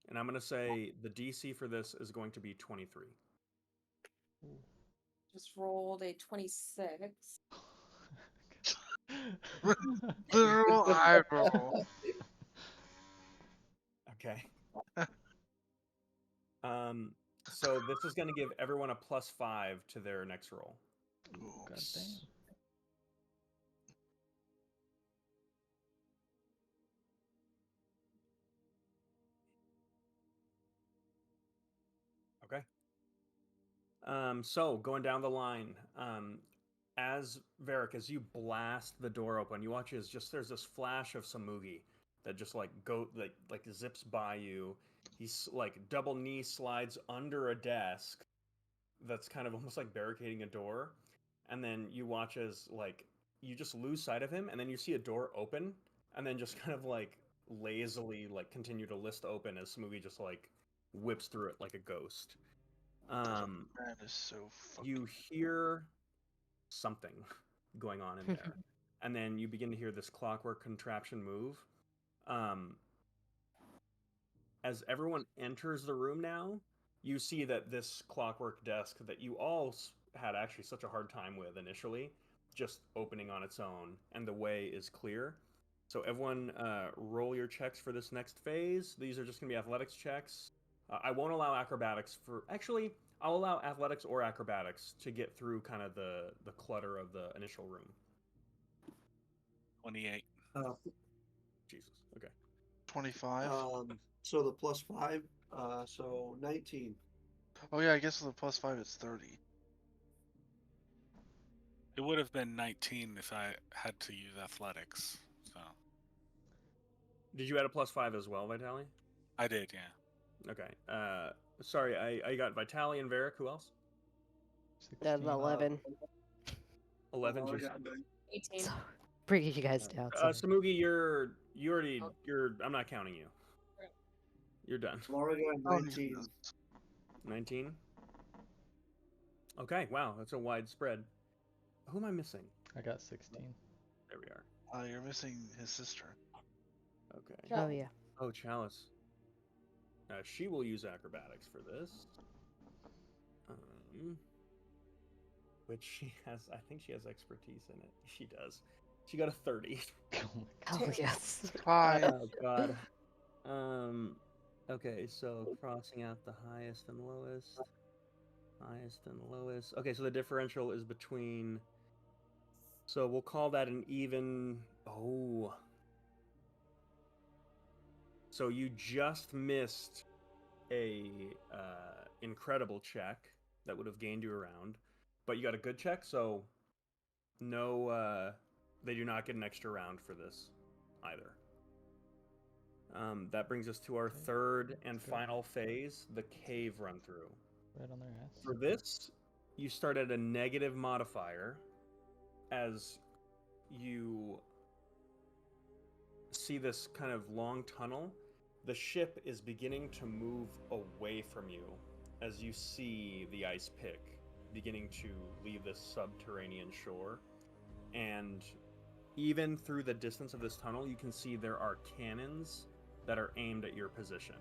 [SPEAKER 1] And I'm going to say the DC for this is going to be 23.
[SPEAKER 7] Just rolled a 26.
[SPEAKER 2] Literal eye roll.
[SPEAKER 1] Okay. So this is going to give everyone a +5 to their next roll.
[SPEAKER 2] Cool.
[SPEAKER 6] God damn.
[SPEAKER 1] Okay. So going down the line, as Varric, as you blast the door open, you watch as just there's this flash of Samugi that just like zips by you. He's like double knee slides under a desk that's kind of almost like barricading a door, and then you watch as like you just lose sight of him, and then you see a door open, and then just kind of like lazily like continue to list open as Samugi just like whips through it like a ghost.
[SPEAKER 2] That is so fucking.
[SPEAKER 1] You hear something going on in there, and then you begin to hear this clockwork contraption move. As everyone enters the room now, you see that this clockwork desk that you all had actually such a hard time with initially, just opening on its own, and the way is clear. So everyone, roll your checks for this next phase. These are just going to be athletics checks. I won't allow acrobatics for... Actually, I'll allow athletics or acrobatics to get through kind of the clutter of the initial room.
[SPEAKER 3] 28.
[SPEAKER 1] Jesus. Okay.
[SPEAKER 2] 25.
[SPEAKER 5] So the +5, so 19.
[SPEAKER 2] Oh yeah, I guess with the +5 it's 30.
[SPEAKER 3] It would have been 19 if I had to use athletics. So
[SPEAKER 1] Did you add a +5 as well, Vitaly?
[SPEAKER 3] I did, yeah.
[SPEAKER 1] Okay. Sorry, I got Vitaly and Varric. Who else?
[SPEAKER 8] 16. 11.
[SPEAKER 1] 11.
[SPEAKER 5] Laura
[SPEAKER 1] Jeez.
[SPEAKER 5] got 9.
[SPEAKER 7] 18.
[SPEAKER 8] So, bringing you guys down. Sorry.
[SPEAKER 1] Samugi, you're. I'm not counting you. You're done.
[SPEAKER 5] Laura got
[SPEAKER 2] Oh,
[SPEAKER 5] 19.
[SPEAKER 1] 19. Okay. Wow, that's a wide spread. Who am I missing?
[SPEAKER 6] I got 16.
[SPEAKER 1] There we are.
[SPEAKER 2] You're missing his sister.
[SPEAKER 1] Okay.
[SPEAKER 8] Oh yeah.
[SPEAKER 1] Oh, Chalice. She will use acrobatics for this. Which she has. I think she has expertise in it. She does. She got a 30.
[SPEAKER 8] Oh yes.
[SPEAKER 2] 5.
[SPEAKER 1] Oh God. Okay, so crossing out the highest and lowest. Highest and lowest. Okay, so the differential is between. So we'll call that an even. Oh. So you just missed a incredible check that would have gained you a round, but you got a good check, so no, they do not get an extra round for this either. That brings us to our
[SPEAKER 6] Okay,
[SPEAKER 1] third and
[SPEAKER 6] let's go.
[SPEAKER 1] final phase, the cave run through.
[SPEAKER 6] Right on their ass.
[SPEAKER 1] For this, you start at a negative modifier as you see this kind of long tunnel. The ship is beginning to move away from you as you see the ice pick beginning to leave this subterranean shore. And even through the distance of this tunnel, you can see there are cannons that are aimed at your position.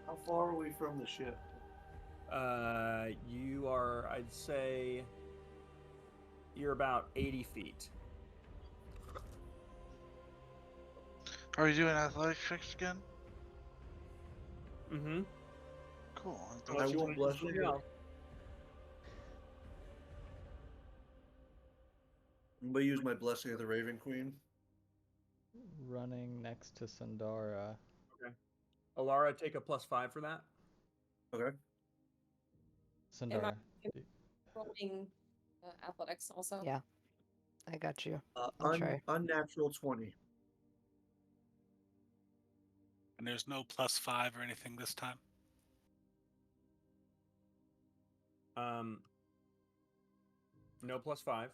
[SPEAKER 5] How far are we from the ship?
[SPEAKER 1] You are, I'd say, you're about 80 feet.
[SPEAKER 2] Are you doing athletic checks again?
[SPEAKER 1] Mm-hmm.
[SPEAKER 2] Cool.
[SPEAKER 5] I will bless you. I'm gonna use my blessing of the Raven Queen.
[SPEAKER 6] Running next to Sandara.
[SPEAKER 1] Okay. Alara, take a +5 for that.
[SPEAKER 5] Okay.
[SPEAKER 6] Sandara.
[SPEAKER 7] Rolling athletics also.
[SPEAKER 8] Yeah. I got you. I'll try.
[SPEAKER 5] Unnatural 20.
[SPEAKER 3] And there's no +5 or anything this time?
[SPEAKER 1] No +5.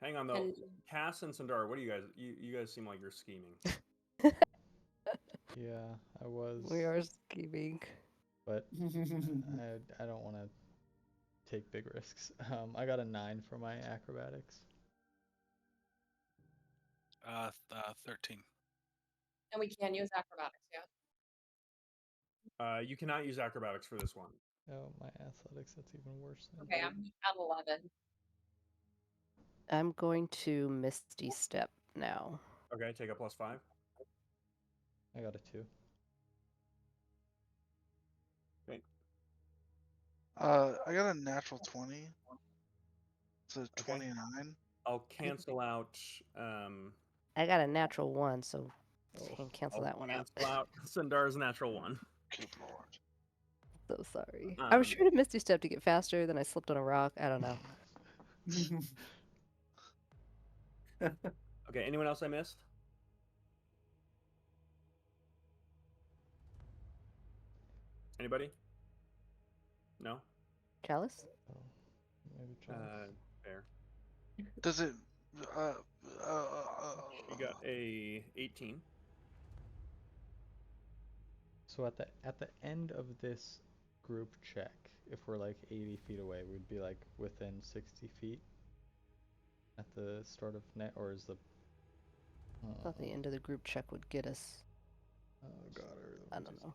[SPEAKER 1] Hang on though.
[SPEAKER 7] And
[SPEAKER 1] Cass and Sandara, what do you guys? You guys seem like you're scheming.
[SPEAKER 6] Yeah, I was.
[SPEAKER 8] We are scheming.
[SPEAKER 6] But I don't want to take big risks. I got a 9 for my acrobatics.
[SPEAKER 3] 13.
[SPEAKER 7] And we can use acrobatics, yeah.
[SPEAKER 1] You cannot use acrobatics for this one.
[SPEAKER 6] Oh, my athletics, that's even worse than.
[SPEAKER 7] Okay, I'm at 11.
[SPEAKER 8] I'm going to Misty Step now.
[SPEAKER 1] Okay, take a +5.
[SPEAKER 6] I got a 2.
[SPEAKER 1] Okay.
[SPEAKER 2] I got a natural 20. It's a
[SPEAKER 1] Okay.
[SPEAKER 2] 29.
[SPEAKER 1] I'll cancel out.
[SPEAKER 8] I got a natural 1, so can cancel
[SPEAKER 1] I'll
[SPEAKER 8] that one out.
[SPEAKER 1] cancel out Sindar's natural 1.
[SPEAKER 2] Good lord.
[SPEAKER 8] So sorry. I was trying to Misty Step to get faster, then I slipped on a rock. I don't know.
[SPEAKER 1] Okay, anyone else I missed? Anybody? No?
[SPEAKER 8] Chalice?
[SPEAKER 6] Oh, maybe Chalice.
[SPEAKER 1] Fair.
[SPEAKER 2] Does it?
[SPEAKER 1] You got a 18.
[SPEAKER 6] So at the end of this group check, if we're like 80 feet away, we'd be like within 60 feet at the start of net, or is the?
[SPEAKER 8] I thought the end of the group check would get us.
[SPEAKER 6] Oh god,
[SPEAKER 8] I don't know.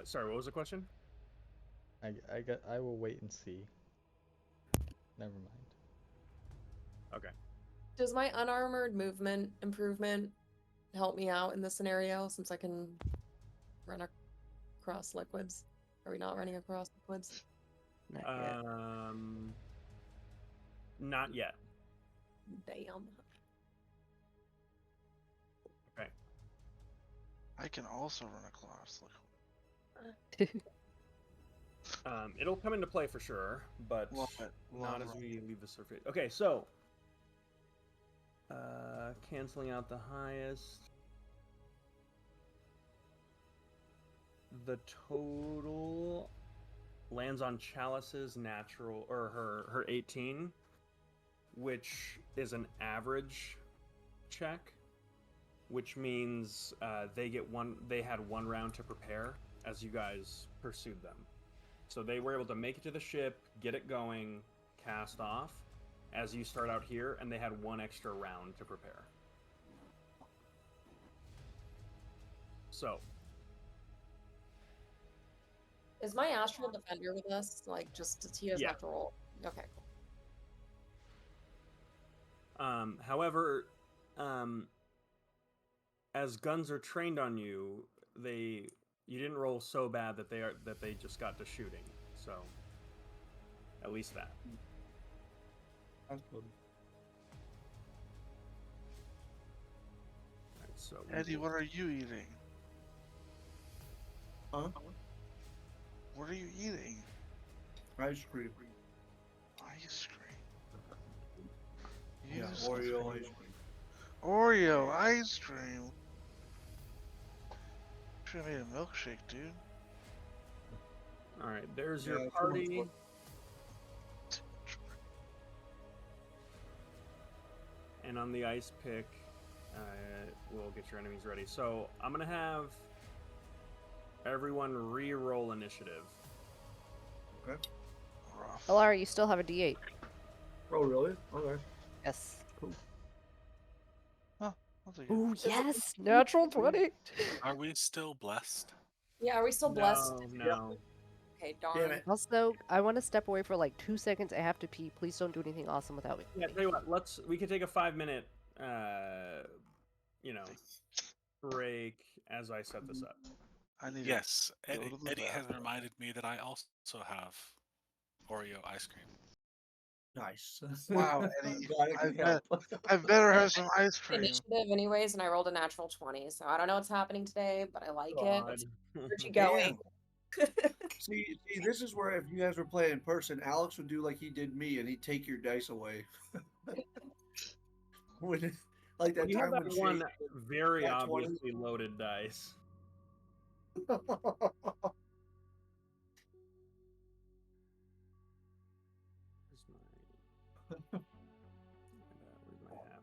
[SPEAKER 1] Sorry, what was the question?
[SPEAKER 6] I will wait and see. Never mind.
[SPEAKER 1] Okay.
[SPEAKER 7] Does my unarmored movement improvement help me out in this scenario since I can run across liquids? Are we not running across liquids?
[SPEAKER 8] Not yet.
[SPEAKER 1] Not yet.
[SPEAKER 7] Damn.
[SPEAKER 1] Okay.
[SPEAKER 2] I can also run across.
[SPEAKER 1] It'll come into play for sure, but not as we leave the surface. Okay, so canceling out the highest. The total lands on Chalice's natural, or her 18, which is an average check, which means they had 1 round to prepare as you guys pursued them. So they were able to make it to the ship, get it going, cast off as you start out here, and they had 1 extra round to prepare. So
[SPEAKER 7] Is my astral defender with us? Like, just he doesn't have to roll. Okay.
[SPEAKER 1] However, as guns are trained on you, you didn't roll so bad that they just got to shooting. So at least that.
[SPEAKER 5] That's good.
[SPEAKER 1] Right, so
[SPEAKER 2] Eddie, what are you eating?
[SPEAKER 5] Huh?
[SPEAKER 2] What are you eating?
[SPEAKER 5] Ice cream.
[SPEAKER 2] Ice cream.
[SPEAKER 5] Yeah,
[SPEAKER 2] Use
[SPEAKER 5] Oreo ice cream.
[SPEAKER 2] Oreo ice cream. Should have made a milkshake, dude.
[SPEAKER 1] all right, there's
[SPEAKER 5] Yeah,
[SPEAKER 1] your
[SPEAKER 5] too much
[SPEAKER 1] party.
[SPEAKER 5] work.
[SPEAKER 1] And on the ice pick, we'll get your enemies ready. So I'm gonna have everyone re-roll initiative.
[SPEAKER 5] Okay.
[SPEAKER 2] Rough.
[SPEAKER 8] Alara, you still have a D8.
[SPEAKER 5] Oh, really? Okay.
[SPEAKER 8] Yes.
[SPEAKER 2] I'll take it.
[SPEAKER 8] Ooh, yes! Natural 20!
[SPEAKER 3] Are we still blessed?
[SPEAKER 7] Yeah, are we still blessed?
[SPEAKER 1] No.
[SPEAKER 7] Okay, darn.
[SPEAKER 5] Damn it.
[SPEAKER 8] Also, I want to step away for like 2 seconds. I have to pee. Please don't do anything awesome without me.
[SPEAKER 1] Yeah, tell you what, we can take a 5-minute, break as I set this up.
[SPEAKER 2] I need
[SPEAKER 3] Yes,
[SPEAKER 2] to go
[SPEAKER 3] Eddie,
[SPEAKER 2] to the
[SPEAKER 3] Eddie has
[SPEAKER 2] bathroom.
[SPEAKER 3] reminded me that I also have Oreo ice cream.
[SPEAKER 5] Nice.
[SPEAKER 2] Wow, Eddie.
[SPEAKER 5] Glad I could help.
[SPEAKER 2] I better have some ice cream.
[SPEAKER 7] Initiative, anyways, and I rolled a natural 20. So I don't know what's happening today, but I like it.
[SPEAKER 1] God.
[SPEAKER 7] Where'd you going?
[SPEAKER 5] See, this is where if you guys were playing in person, Alex would do like he did me, and he'd take your dice away. When, like that
[SPEAKER 1] You have
[SPEAKER 5] time
[SPEAKER 1] that
[SPEAKER 5] when
[SPEAKER 1] one
[SPEAKER 5] Shane-
[SPEAKER 1] very
[SPEAKER 5] that 20?
[SPEAKER 1] obviously loaded dice. Where's my half?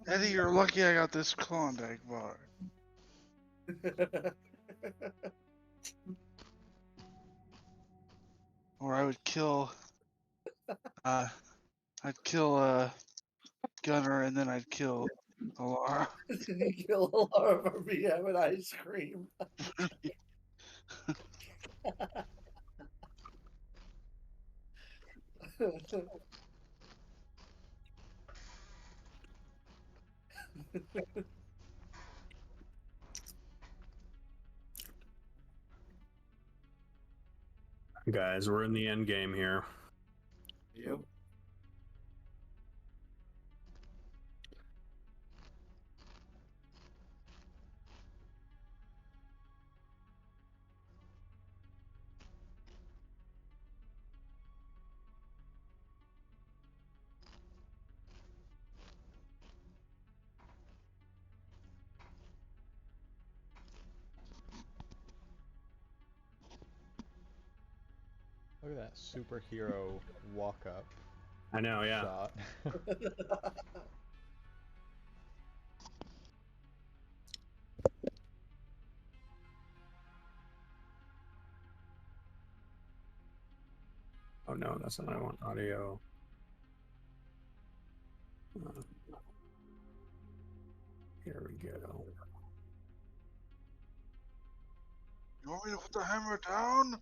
[SPEAKER 2] Eddie, you're lucky I got this Klondike bar. Or I would kill. I'd kill Gunner, and then I'd kill Alara.
[SPEAKER 5] You kill Alara for me having ice cream.
[SPEAKER 1] Guys, we're in the end game here.
[SPEAKER 5] Yep.
[SPEAKER 6] Look at that superhero walk up
[SPEAKER 1] I know, yeah.
[SPEAKER 6] shot.
[SPEAKER 1] Oh no, that's not what I want. Audio. Here we go.
[SPEAKER 2] You want me to put the hammer down?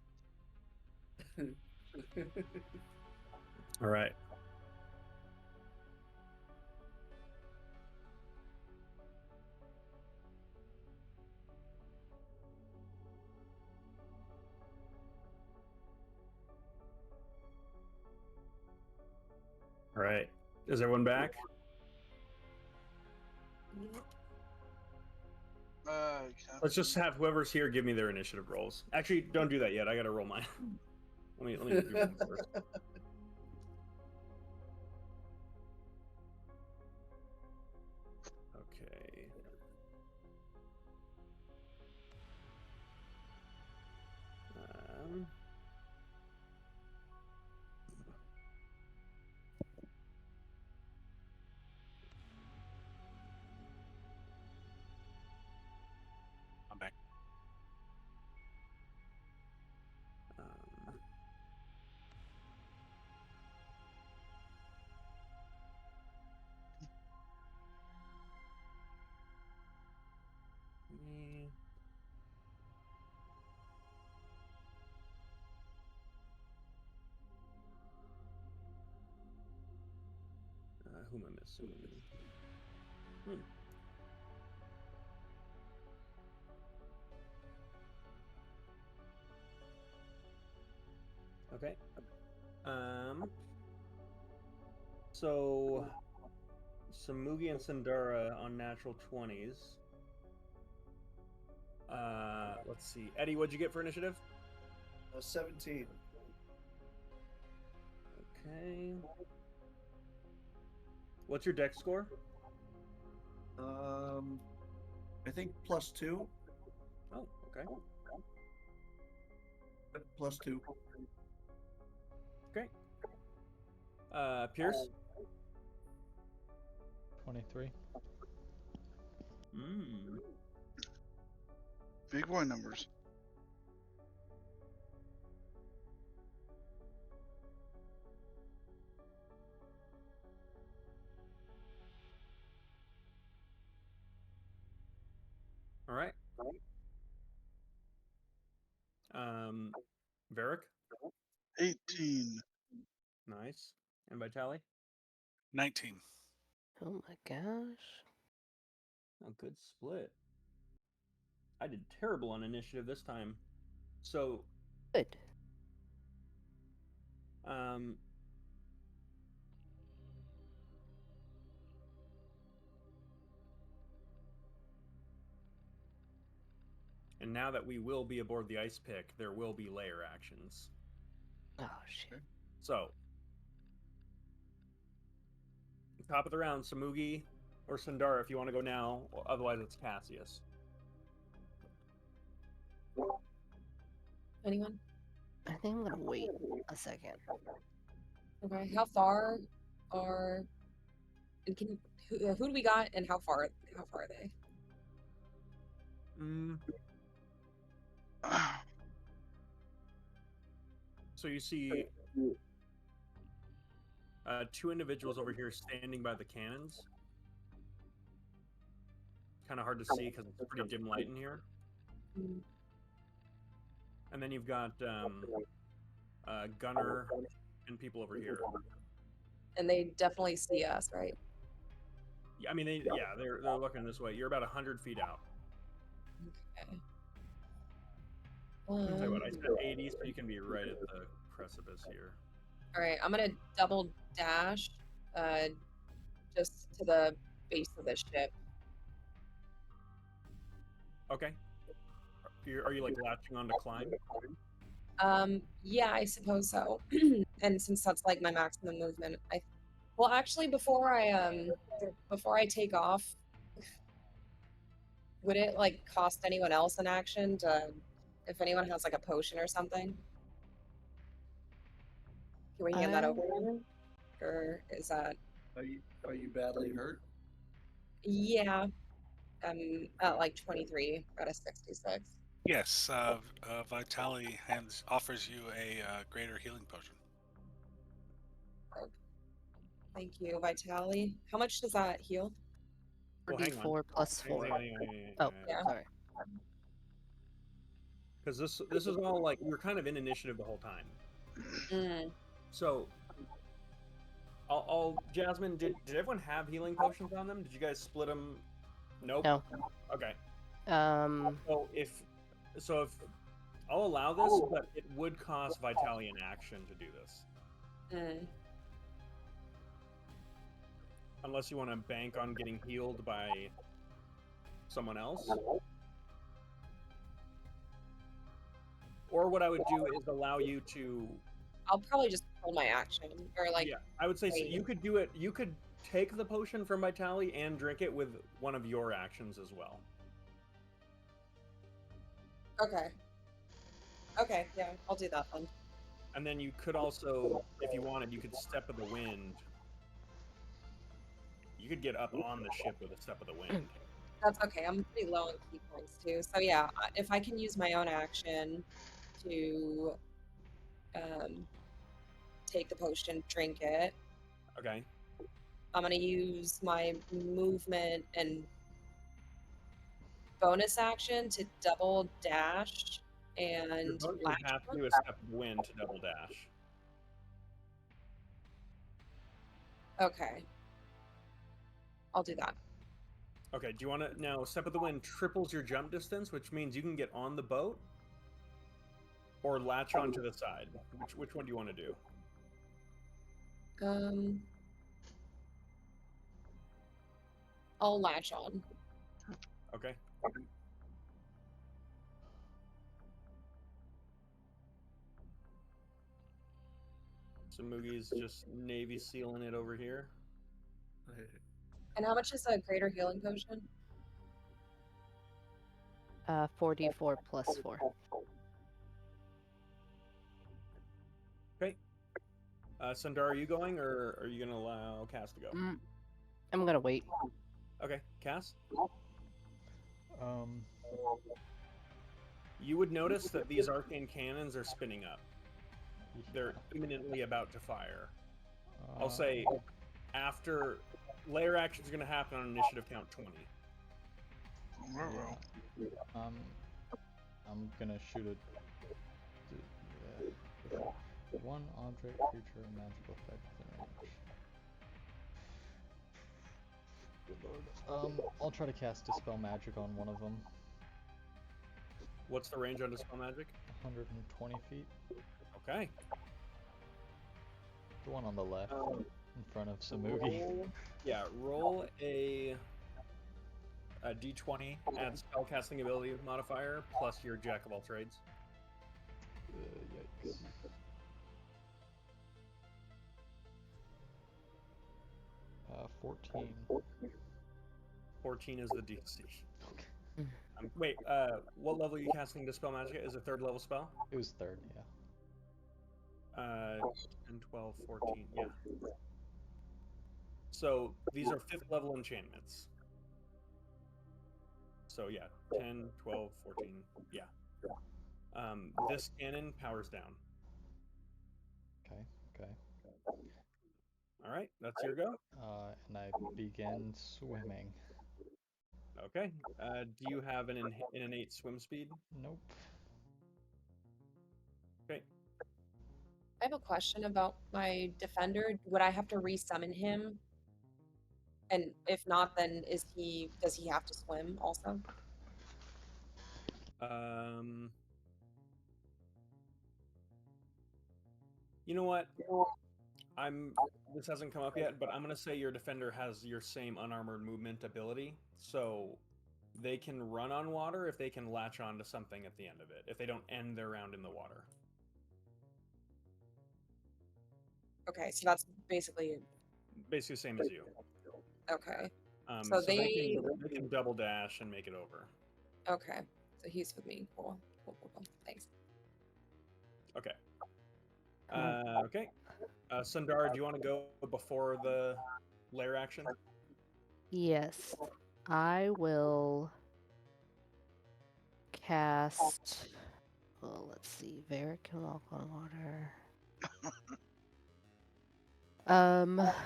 [SPEAKER 1] All right. All right. Is everyone back? Let's just have whoever's here give me their initiative rolls. Actually, don't do that yet. I gotta roll mine. let me do mine first. Okay.
[SPEAKER 3] I'm back.
[SPEAKER 1] Who am I missing? Okay. So Samugi and Sandara on natural 20s. Let's see. Eddie, what'd you get for initiative?
[SPEAKER 5] 17.
[SPEAKER 1] Okay. What's your dex score?
[SPEAKER 5] I think +2.
[SPEAKER 1] Oh, okay.
[SPEAKER 5] +2.
[SPEAKER 1] Great. Pierce?
[SPEAKER 6] 23.
[SPEAKER 2] Big boy numbers.
[SPEAKER 1] All right. Varric?
[SPEAKER 2] 18.
[SPEAKER 1] Nice. And Vitali?
[SPEAKER 3] 19.
[SPEAKER 8] Oh my gosh.
[SPEAKER 1] Oh, good split. I did terrible on initiative this time. So,
[SPEAKER 8] Good.
[SPEAKER 1] and now that we will be aboard the ice pick, there will be layer actions.
[SPEAKER 8] Oh shit.
[SPEAKER 1] So, top of the round, Samugi or Sandara if you want to go now. Otherwise, it's Cassius.
[SPEAKER 7] Anyone?
[SPEAKER 8] I think I'm gonna wait a second.
[SPEAKER 7] Okay. How far are And who do we got, and how far are they?
[SPEAKER 1] So you see two individuals over here standing by the cannons. Kind of hard to see because it's pretty dim light in here.
[SPEAKER 7] Mm.
[SPEAKER 1] And then you've got Gunner and people over here.
[SPEAKER 7] And they definitely see us, right?
[SPEAKER 1] Yeah, I mean, they're looking this way. You're about 100 feet out.
[SPEAKER 7] Okay.
[SPEAKER 1] I'll tell you what, I said 80, so you can be right at the precipice here.
[SPEAKER 7] All right, I'm gonna double dash, just to the base of the ship.
[SPEAKER 1] Okay. Are you like latching on to climb?
[SPEAKER 7] Yeah, I suppose so. And since that's like my maximum movement, well, actually, before I take off, would it like cost anyone else an action to, if anyone has like a potion or something? Can we hand that over to them? Or is that?
[SPEAKER 5] Are you badly hurt?
[SPEAKER 7] Yeah, I'm at like 23 out of 66.
[SPEAKER 3] Yes, Vitali offers you a greater healing potion.
[SPEAKER 7] Thank you, Vitali. How much does that heal?
[SPEAKER 1] Well, hang on.
[SPEAKER 8] 4d4 plus 4. Oh,
[SPEAKER 7] Yeah.
[SPEAKER 8] sorry.
[SPEAKER 1] Because this is all like we're kind of in initiative the whole time.
[SPEAKER 7] Mm.
[SPEAKER 1] So, I'll Jasmine. Did everyone have healing potions on them? Did you guys split them? Nope.
[SPEAKER 8] No.
[SPEAKER 1] Okay.
[SPEAKER 8] So
[SPEAKER 1] if I'll allow this, but it would cost Vitali an action to do this.
[SPEAKER 7] Mm.
[SPEAKER 1] Unless you want to bank on getting healed by someone else. Or what I would do is allow you to...
[SPEAKER 7] I'll probably just pull my action, or like...
[SPEAKER 1] Yeah, I would say so you could do it. You could take the potion from Vitali and drink it with one of your actions as well.
[SPEAKER 7] Okay. Okay, yeah, I'll do that then.
[SPEAKER 1] And then you could also, if you wanted, you could Step of the Wind. You could get up on the ship with a Step of the Wind.
[SPEAKER 7] That's okay. I'm pretty low on key points too. So yeah, if I can use my own action to take the potion, drink it.
[SPEAKER 1] Okay.
[SPEAKER 7] I'm gonna use my movement and bonus action to double dash and
[SPEAKER 1] You
[SPEAKER 7] latch
[SPEAKER 1] have to
[SPEAKER 7] on.
[SPEAKER 1] do a Step of the Wind to double dash.
[SPEAKER 7] Okay. I'll do that.
[SPEAKER 1] Okay, do you want to... Now, Step of the Wind triples your jump distance, which means you can get on the boat or latch onto the side. Which one do you want to do?
[SPEAKER 7] I'll latch on.
[SPEAKER 1] Okay. So Moogie's just Navy sealing it over here.
[SPEAKER 7] And how much is a greater healing potion?
[SPEAKER 8] 4d4 plus 4.
[SPEAKER 1] Okay. Sundar, are you going, or are you going to allow Cass to go?
[SPEAKER 8] I'm gonna wait.
[SPEAKER 1] Okay, Cass?
[SPEAKER 6] Um,
[SPEAKER 1] You would notice that these arcane cannons are spinning up. They're imminently about to fire. I'll say after layer actions are going to happen on initiative count 20.
[SPEAKER 6] I'm gonna shoot it. One object, creature, or magical effect within range. I'll try to cast Dispel Magic on one of them.
[SPEAKER 1] What's the range on Dispel Magic?
[SPEAKER 6] 120 feet.
[SPEAKER 1] Okay.
[SPEAKER 6] The one on the left, in front of Samugi.
[SPEAKER 1] Yeah, roll a d20, add spellcasting ability modifier, plus your Jack of all trades.
[SPEAKER 6] Yikes. Uh, 14.
[SPEAKER 1] 14 is the DC. Wait, what level are you casting Dispel Magic? Is it 3rd level spell?
[SPEAKER 6] It was 3rd, yeah.
[SPEAKER 1] 10, 12, 14, yeah. So these are 5th level enchantments. So yeah, 10, 12, 14. Yeah. This cannon powers down.
[SPEAKER 6] Okay.
[SPEAKER 1] All right, that's your go.
[SPEAKER 6] And I begin swimming.
[SPEAKER 1] Okay. Do you have an innate swim speed?
[SPEAKER 6] Nope.
[SPEAKER 1] Okay.
[SPEAKER 7] I have a question about my defender. Would I have to resummon him? And if not, then does he have to swim also?
[SPEAKER 1] You know what? This hasn't come up yet, but I'm gonna say your defender has your same unarmored movement ability, so they can run on water if they can latch on to something at the end of it, if they don't end their round in the water.
[SPEAKER 7] Okay, so that's basically
[SPEAKER 1] the same as you.
[SPEAKER 7] okay.
[SPEAKER 1] So they can double dash and make it over.
[SPEAKER 7] Okay, so he's with me. Cool. Thanks.
[SPEAKER 1] Okay. Okay. Sundar, do you want to go before the lair action?
[SPEAKER 8] Yes. I will cast. Well, let's see. Varric can walk on water.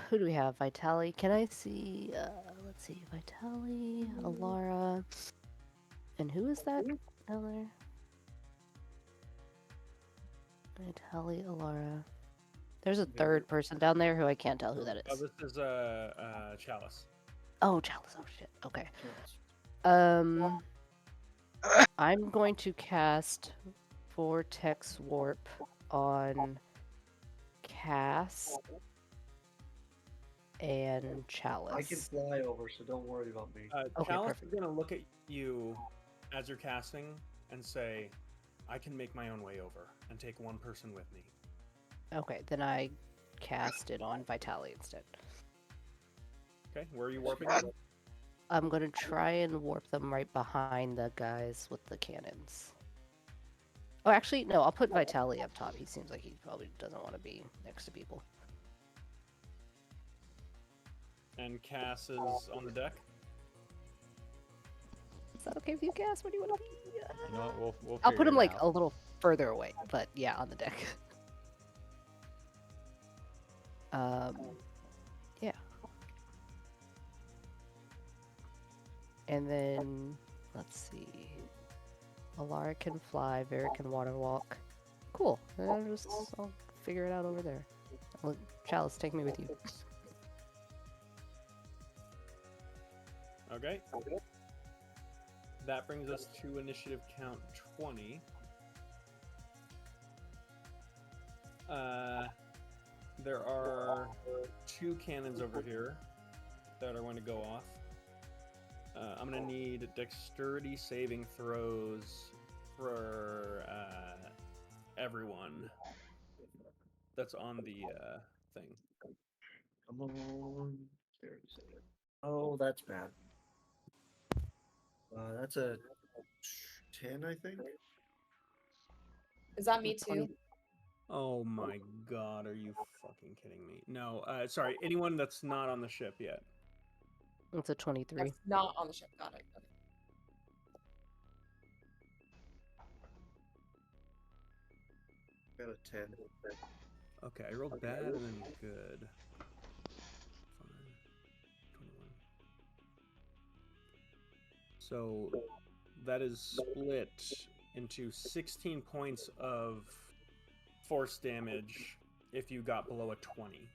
[SPEAKER 8] Who do we have? Vitali. Can I see? Let's see. Vitali, Alara, and who is that down there? Vitali, Alara. There's a third person down there who I can't tell who that is.
[SPEAKER 1] This is Chalice.
[SPEAKER 8] Oh, Chalice. Oh shit. Okay.
[SPEAKER 5] Chalice.
[SPEAKER 8] I'm going to cast Vortex Warp on Cass and Chalice.
[SPEAKER 5] I can fly over, so don't worry about me.
[SPEAKER 8] Okay,
[SPEAKER 1] Chalice
[SPEAKER 8] perfect.
[SPEAKER 1] is going to look at you as you're casting and say, I can make my own way over and take one person with me.
[SPEAKER 8] Okay, then I cast it on Vitali instead.
[SPEAKER 1] Okay, where are you warping them?
[SPEAKER 8] I'm going to try and warp them right behind the guys with the cannons. Oh, actually, no, I'll put Vitali up top. He seems like he probably doesn't want to be next to people.
[SPEAKER 1] And Cass is on the deck?
[SPEAKER 8] Is that okay with you, Cass? Where do you want to be?
[SPEAKER 6] You know what? We'll
[SPEAKER 8] I'll put
[SPEAKER 6] figure
[SPEAKER 8] him
[SPEAKER 6] it
[SPEAKER 8] like
[SPEAKER 6] out.
[SPEAKER 8] a little further away, but yeah, on the deck. Yeah. And then, let's see. Alara can fly, Varric can water walk. Cool. And I'll figure it out over there. Chalice, take me with you.
[SPEAKER 1] Okay. That brings us to initiative count 20. There are 2 cannons over here that are going to go off. I'm going to need dexterity saving throws for everyone that's on the thing.
[SPEAKER 5] Come on. Oh, that's bad. That's a 10, I think.
[SPEAKER 7] Is that me too?
[SPEAKER 1] Oh my god, are you fucking kidding me? No, sorry, anyone that's not on the ship yet.
[SPEAKER 8] It's a 23.
[SPEAKER 7] That's not on the ship. Got it. Okay.
[SPEAKER 5] Got a 10.
[SPEAKER 1] Okay, I rolled bad and then good. Fine. 21. So that is split into 16 points of force damage if you got below a 20.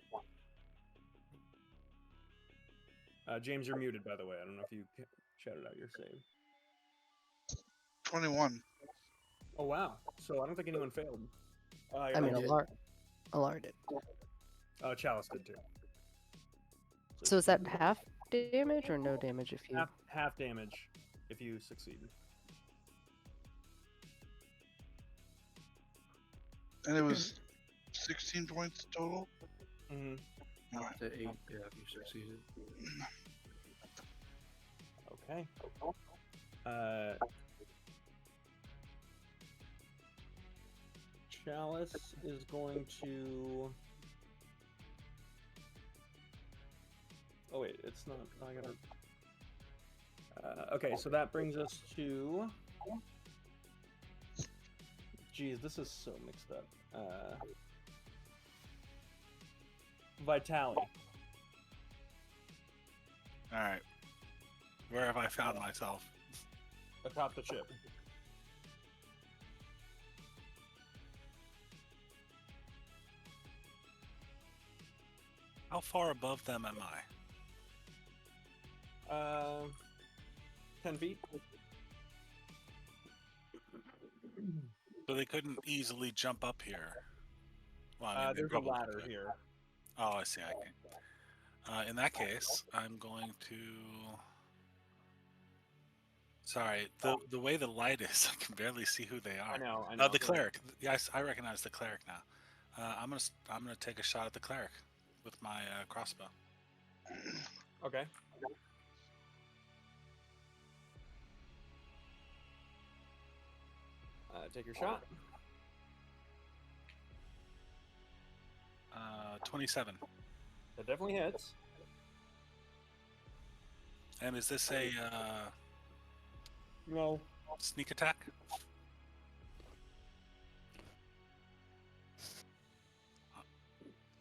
[SPEAKER 1] James, you're muted, by the way. I don't know if you shouted out your save.
[SPEAKER 2] 21.
[SPEAKER 1] Oh, wow. So I don't think anyone failed.
[SPEAKER 8] I mean, Alara did.
[SPEAKER 1] Chalice did too.
[SPEAKER 8] So is that half damage or no damage if you...
[SPEAKER 1] Half damage if you succeed.
[SPEAKER 2] And it was 16 points total?
[SPEAKER 1] Mm-hmm.
[SPEAKER 2] Alright.
[SPEAKER 5] To 8, yeah, if you succeeded.
[SPEAKER 1] Okay. Chalice is going to Oh wait, it's not. I gotta. Okay, so that brings us to. Geez, this is so mixed up. Vitality.
[SPEAKER 3] All right. Where have I found myself?
[SPEAKER 1] Atop the ship.
[SPEAKER 3] How far above them am I?
[SPEAKER 1] 10 feet.
[SPEAKER 3] So they couldn't easily jump up here. Well, I mean, they
[SPEAKER 1] There's a
[SPEAKER 3] probably
[SPEAKER 1] ladder
[SPEAKER 3] could.
[SPEAKER 1] here.
[SPEAKER 3] Oh, I see. I can. In that case, I'm going to. Sorry, the way the light is, I can barely see who they are.
[SPEAKER 1] I know. I know.
[SPEAKER 3] The cleric. Yes, I recognize the cleric now. I'm gonna take a shot at the cleric with my crossbow.
[SPEAKER 1] Okay. Take your shot.
[SPEAKER 3] 27.
[SPEAKER 1] That definitely hits.
[SPEAKER 3] And is this a
[SPEAKER 1] No.
[SPEAKER 3] sneak attack?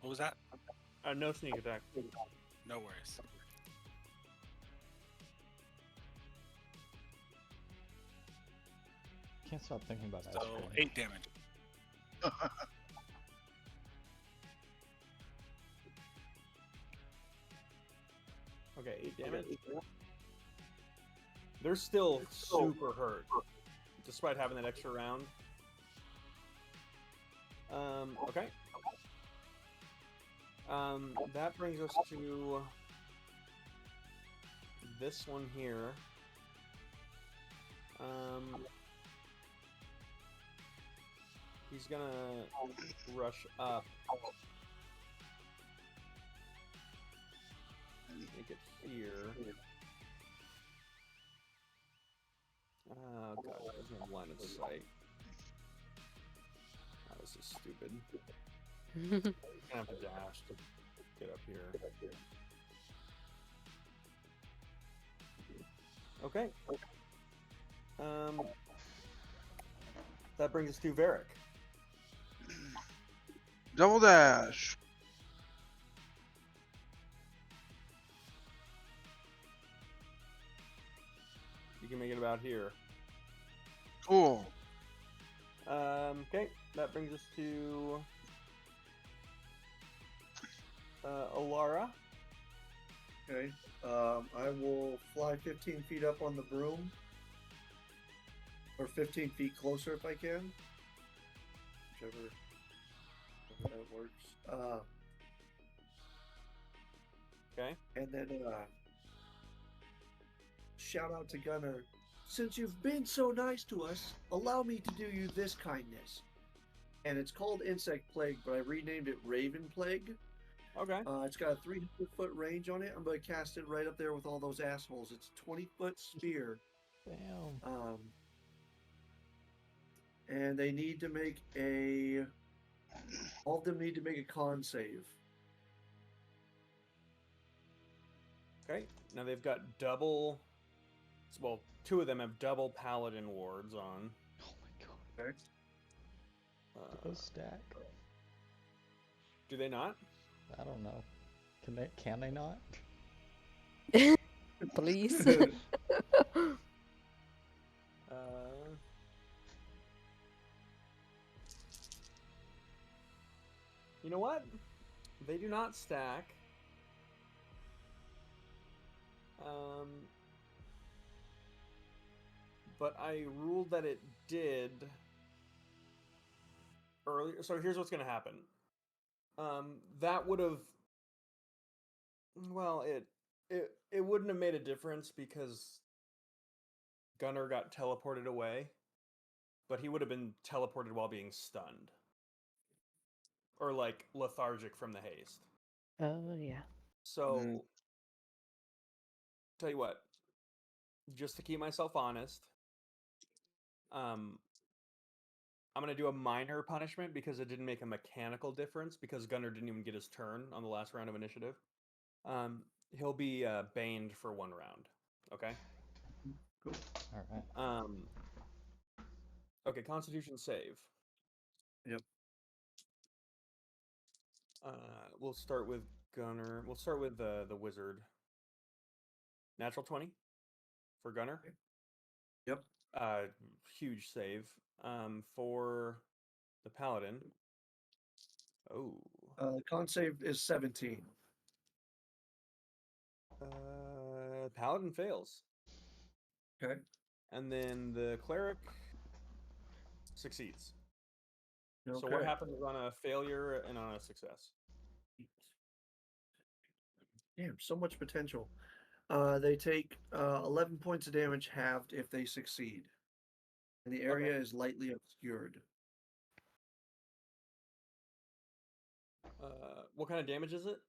[SPEAKER 3] What was that?
[SPEAKER 1] No sneak attack.
[SPEAKER 3] No worries.
[SPEAKER 6] Can't stop thinking about ice
[SPEAKER 3] So
[SPEAKER 6] cream.
[SPEAKER 3] 8 damage.
[SPEAKER 1] Okay, 8 damage. They're still super hurt, despite having that extra round. Okay. That brings us to this one here. He's gonna rush up. Make it here. Oh god, there's no line of sight. Oh, this is stupid. I'm gonna have to dash to get up here. Okay. That brings us to Varric.
[SPEAKER 2] Double dash.
[SPEAKER 1] You can make it about here.
[SPEAKER 2] Cool.
[SPEAKER 1] Okay, that brings us to Alara.
[SPEAKER 5] Okay. I will fly 15 feet up on the broom. Or 15 feet closer if I can. Whichever that works.
[SPEAKER 1] Okay.
[SPEAKER 5] And then shout out to Gunner. Since you've been so nice to us, allow me to do you this kindness. And it's called Insect Plague, but I renamed it Raven Plague.
[SPEAKER 1] Okay.
[SPEAKER 5] It's got a 300-foot range on it. I'm going to cast it right up there with all those assholes. It's a 20-foot spear.
[SPEAKER 6] Damn.
[SPEAKER 5] And they need to make all of them need to make a con save.
[SPEAKER 1] Okay. Now they've got double. Well, two of them have double paladin wards on.
[SPEAKER 6] Oh my god.
[SPEAKER 5] Okay.
[SPEAKER 6] Do those stack?
[SPEAKER 1] Do they not?
[SPEAKER 6] I don't know. Can they not?
[SPEAKER 8] Please.
[SPEAKER 1] You know what? They do not stack. But I ruled that it did earlier. So here's what's going to happen. That would have. Well, it wouldn't have made a difference because Gunner got teleported away, but he would have been teleported while being stunned. Or like lethargic from the haste.
[SPEAKER 8] Oh yeah.
[SPEAKER 1] So tell you what, just to keep myself honest, I'm gonna do a minor punishment because it didn't make a mechanical difference because Gunner didn't even get his turn on the last round of initiative. He'll be baned for 1 round. Okay.
[SPEAKER 5] Cool.
[SPEAKER 6] All right.
[SPEAKER 1] Okay. Constitution save.
[SPEAKER 5] Yep.
[SPEAKER 1] We'll start with Gunner. We'll start with the wizard. Natural 20 for Gunner.
[SPEAKER 5] Yep.
[SPEAKER 1] Huge save. For the paladin. Oh.
[SPEAKER 5] Con save is 17.
[SPEAKER 1] Paladin fails.
[SPEAKER 5] Okay.
[SPEAKER 1] And then the cleric succeeds.
[SPEAKER 5] Okay.
[SPEAKER 1] So what happens on a failure and on a success?
[SPEAKER 5] Damn, so much potential. They take 11 points of damage halved if they succeed. And the area is lightly obscured.
[SPEAKER 1] What kind of damage is it?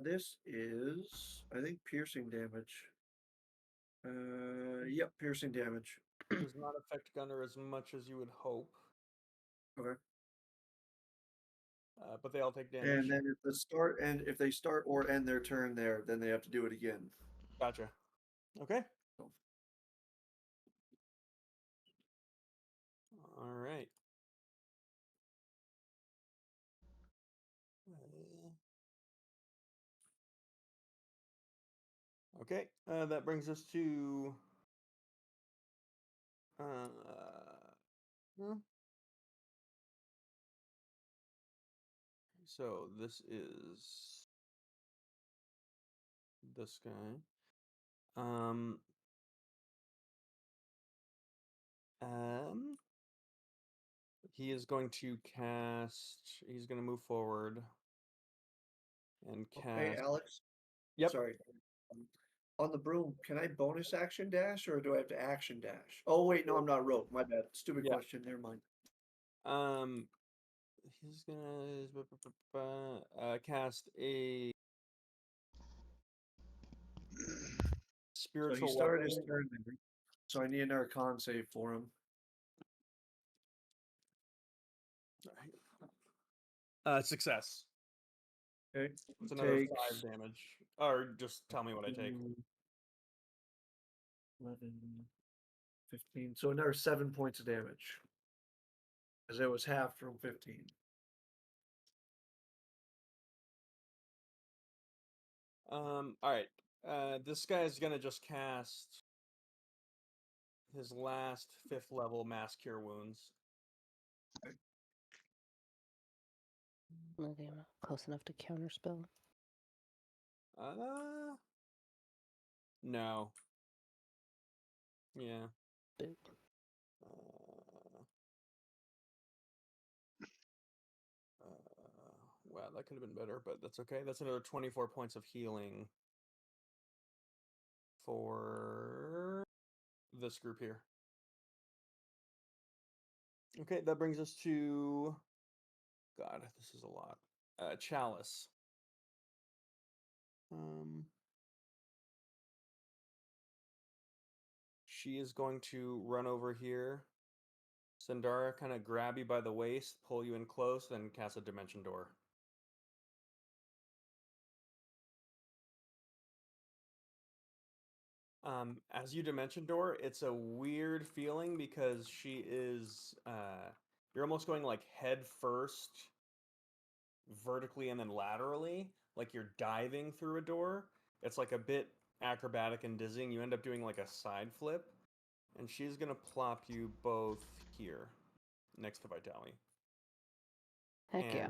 [SPEAKER 5] This is, I think, piercing damage. Yep, piercing damage.
[SPEAKER 1] Does not affect Gunner as much as you would hope.
[SPEAKER 5] Okay.
[SPEAKER 1] But they all take damage.
[SPEAKER 5] And then if they start or end their turn there, then they have to do it again.
[SPEAKER 1] Gotcha. Okay. All right. Okay. That brings us to so this is this guy. He is going to cast. He's going to move forward and cast.
[SPEAKER 5] Hey, Alex.
[SPEAKER 1] Yep.
[SPEAKER 5] Sorry. On the broom, can I bonus action dash or do I have to action dash? Oh wait, no, I'm not rope. My bad. Stupid
[SPEAKER 1] Yeah.
[SPEAKER 5] question. Never mind.
[SPEAKER 1] He's gonna cast a
[SPEAKER 5] So
[SPEAKER 1] spiritual
[SPEAKER 5] he started his
[SPEAKER 1] weapon.
[SPEAKER 5] turn there. So I need another con save for him.
[SPEAKER 1] Success.
[SPEAKER 5] Okay.
[SPEAKER 1] It's another
[SPEAKER 5] Takes
[SPEAKER 1] 5 damage. Or just tell me what I take.
[SPEAKER 5] 11, 15. So another 7 points of damage. As it was half from 15.
[SPEAKER 1] All right. This guy is gonna just cast his last 5th level mass cure wounds.
[SPEAKER 8] Okay, I'm not close enough to counterspell.
[SPEAKER 1] No. Yeah.
[SPEAKER 8] Boo.
[SPEAKER 1] Wow, that could have been better, but that's okay. That's another 24 points of healing for this group here. Okay, that brings us to God, this is a lot. Chalice. She is going to run over here. Sandara kind of grab you by the waist, pull you in close, then cast a dimension door. As you dimension door, it's a weird feeling because she is you're almost going like head first vertically and then laterally, like you're diving through a door. It's like a bit acrobatic and dizzying. You end up doing like a side flip, and she's gonna plop you both here next to Vitali.
[SPEAKER 8] Heck yeah.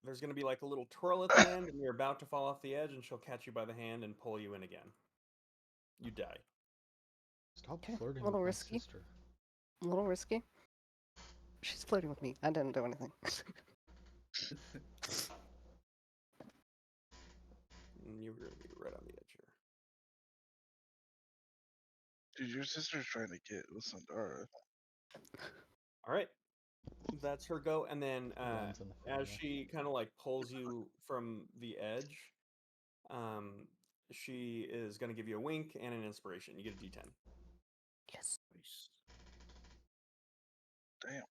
[SPEAKER 1] There's gonna be like a little twirl at the end, and you're about to fall off the edge, and she'll catch you by the hand and pull you in again. You die.
[SPEAKER 6] Stop
[SPEAKER 8] Okay,
[SPEAKER 6] flirting
[SPEAKER 8] a little
[SPEAKER 6] with
[SPEAKER 8] risky.
[SPEAKER 6] my sister.
[SPEAKER 8] A little risky. She's flirting with me. I didn't do anything.
[SPEAKER 1] And you're gonna be right on the edge here.
[SPEAKER 2] Dude, your sister's trying to get with Sandara.
[SPEAKER 1] All right, that's her go. And then
[SPEAKER 6] Runs in the
[SPEAKER 1] as
[SPEAKER 6] family.
[SPEAKER 1] she kind of like pulls you from the edge, she is gonna give you a wink and an inspiration. You get a D10.
[SPEAKER 8] Yes.
[SPEAKER 5] Nice.
[SPEAKER 2] Damn.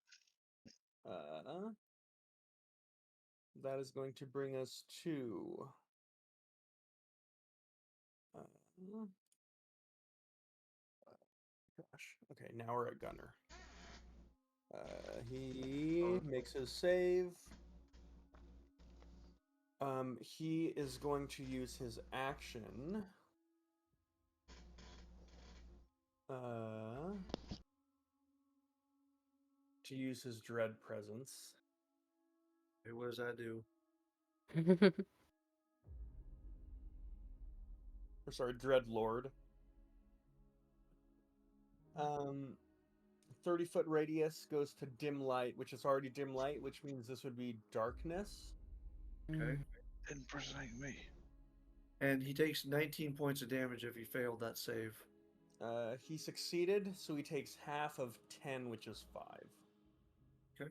[SPEAKER 1] That is going to bring us to Gosh. Okay, now we're at Gunner. He makes his save. He is going to use his action. To use his dread presence.
[SPEAKER 5] Okay, what does that do?
[SPEAKER 1] Or sorry, Dread Lord. 30-foot radius goes to dim light, which is already dim light, which means this would be darkness.
[SPEAKER 5] Okay.
[SPEAKER 2] Impersonating me.
[SPEAKER 5] And he takes 19 points of damage if he failed that save.
[SPEAKER 1] He succeeded, so he takes half of 10, which is 5.
[SPEAKER 5] Okay.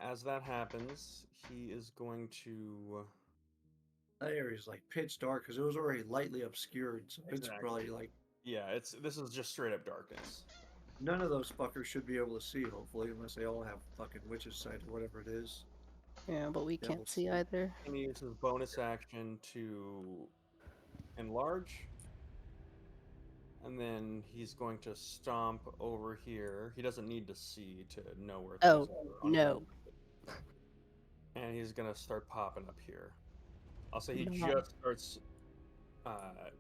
[SPEAKER 1] As that happens, he is going to.
[SPEAKER 5] That area is like pitch dark because it was already lightly obscured, so it's
[SPEAKER 1] Exactly.
[SPEAKER 5] probably like
[SPEAKER 1] Yeah, this is just straight up darkness.
[SPEAKER 5] none of those fuckers should be able to see, hopefully, unless they all have fucking witch's sight or whatever it is.
[SPEAKER 8] Yeah, but we can't
[SPEAKER 5] Devil's
[SPEAKER 8] see
[SPEAKER 5] sight.
[SPEAKER 8] either.
[SPEAKER 1] And he uses bonus action to enlarge. And then he's going to stomp over here. He doesn't need to see to know where
[SPEAKER 8] Oh,
[SPEAKER 1] things are on his
[SPEAKER 8] no.
[SPEAKER 1] own. And he's going to start popping up here. I'll say he
[SPEAKER 8] No.
[SPEAKER 1] just starts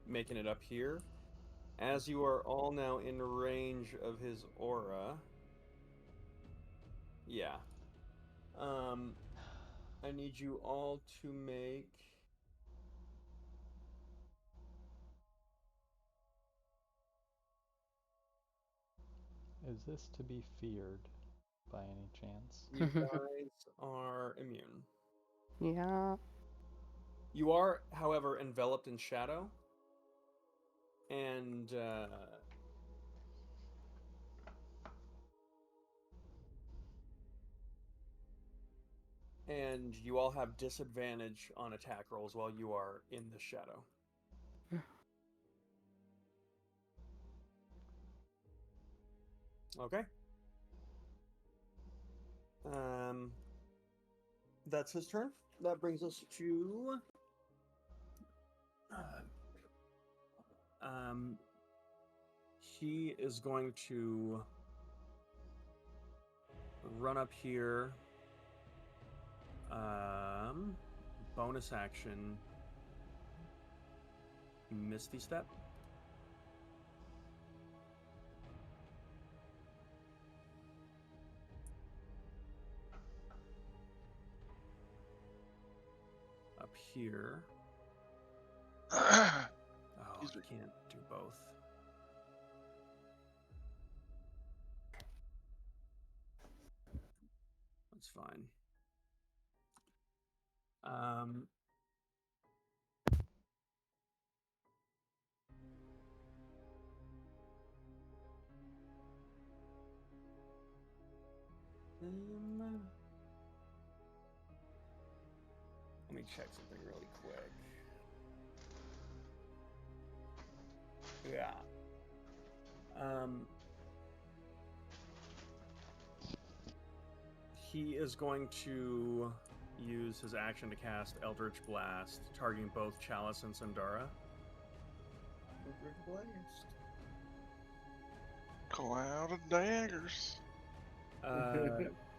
[SPEAKER 1] making it up here. As you are all now in range of his aura. Yeah. I need you all to make.
[SPEAKER 6] Is this to be feared by any chance?
[SPEAKER 1] You guys are immune.
[SPEAKER 8] Yeah.
[SPEAKER 1] You are, however, enveloped in shadow. And you all have disadvantage on attack rolls while you are in the shadow. Okay. That's his turn. That brings us to he is going to run up here. Bonus action. Misty Step. Up here. Oh, I can't do both. That's fine. Let me check something really quick. Yeah. He is going to use his action to cast Eldritch Blast, targeting both Chalice and Sandara.
[SPEAKER 5] Eldritch Blast.
[SPEAKER 2] Cloud of daggers.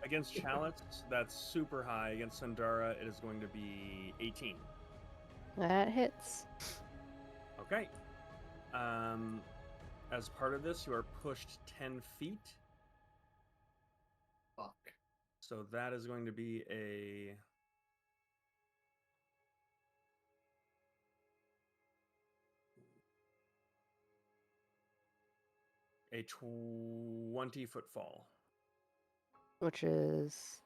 [SPEAKER 1] Against Chalice, that's super high. Against Sandara, it is going to be 18.
[SPEAKER 8] That hits.
[SPEAKER 1] Okay. As part of this, you are pushed 10 feet.
[SPEAKER 5] Fuck.
[SPEAKER 1] So that is going to be a 20-foot fall.
[SPEAKER 8] Which is...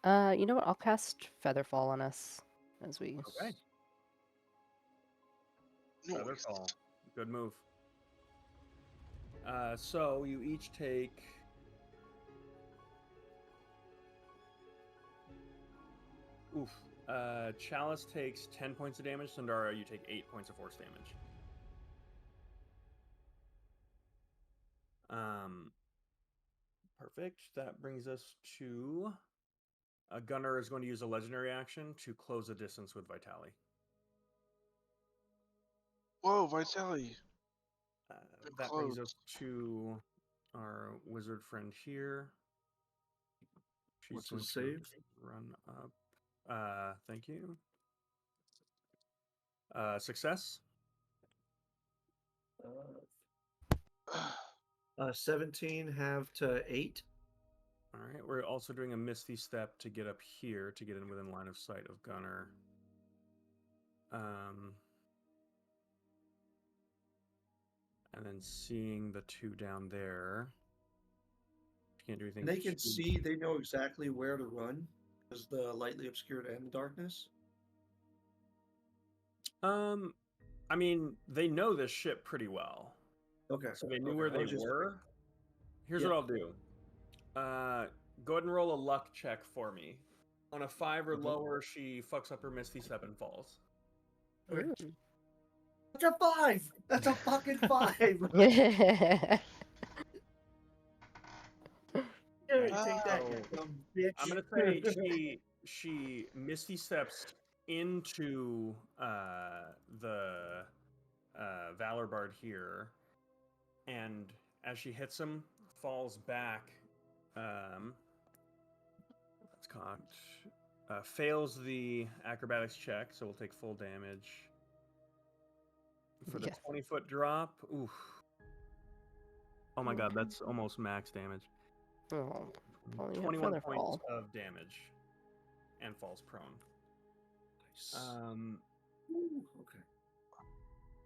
[SPEAKER 8] you know what? I'll cast Featherfall on us as we...
[SPEAKER 1] Okay.
[SPEAKER 2] No,
[SPEAKER 1] Featherfall. Good move. So you each take... Oof. Chalice takes 10 points of damage. Sandara, you take 8 points of force damage. Perfect. That brings us to Gunnar is going to use a legendary action to close the distance with Vitali.
[SPEAKER 2] Whoa, Vitaly.
[SPEAKER 1] That brings us to our wizard friend here. She's
[SPEAKER 5] What's
[SPEAKER 1] going
[SPEAKER 5] his
[SPEAKER 1] to
[SPEAKER 5] save?
[SPEAKER 1] run up. Thank you. Success.
[SPEAKER 5] 17 half to 8.
[SPEAKER 1] All right. We're also doing a misty step to get up here to get in within line of sight of Gunnar. And then seeing the two down there. Can't do anything.
[SPEAKER 5] And they can see, they know exactly where to run because the lightly obscured and the darkness.
[SPEAKER 1] I mean, they know this ship pretty well.
[SPEAKER 5] Okay.
[SPEAKER 1] So they knew
[SPEAKER 5] okay.
[SPEAKER 1] where
[SPEAKER 5] I
[SPEAKER 1] they
[SPEAKER 5] was just-
[SPEAKER 1] were. Here's
[SPEAKER 5] Yep.
[SPEAKER 1] what I'll do. Go ahead and roll a luck check for me. On a 5 or
[SPEAKER 5] Okay.
[SPEAKER 1] lower, she fucks up her misty step and falls.
[SPEAKER 5] Okay.
[SPEAKER 8] Ooh.
[SPEAKER 5] That's a 5. That's a fucking 5. Yeah, take that, you dumb bitch.
[SPEAKER 1] I'm gonna say she misty steps into the Valor Bard here, and as she hits him, falls back. That's cocked. Fails the acrobatics check, so we'll take full damage. For the
[SPEAKER 8] Yeah.
[SPEAKER 1] 20-foot drop, oof. Oh my god, that's almost max damage.
[SPEAKER 8] Oh, only a
[SPEAKER 1] 21
[SPEAKER 8] feather
[SPEAKER 1] points
[SPEAKER 8] fall.
[SPEAKER 1] of damage, and falls prone.
[SPEAKER 5] Nice. Okay.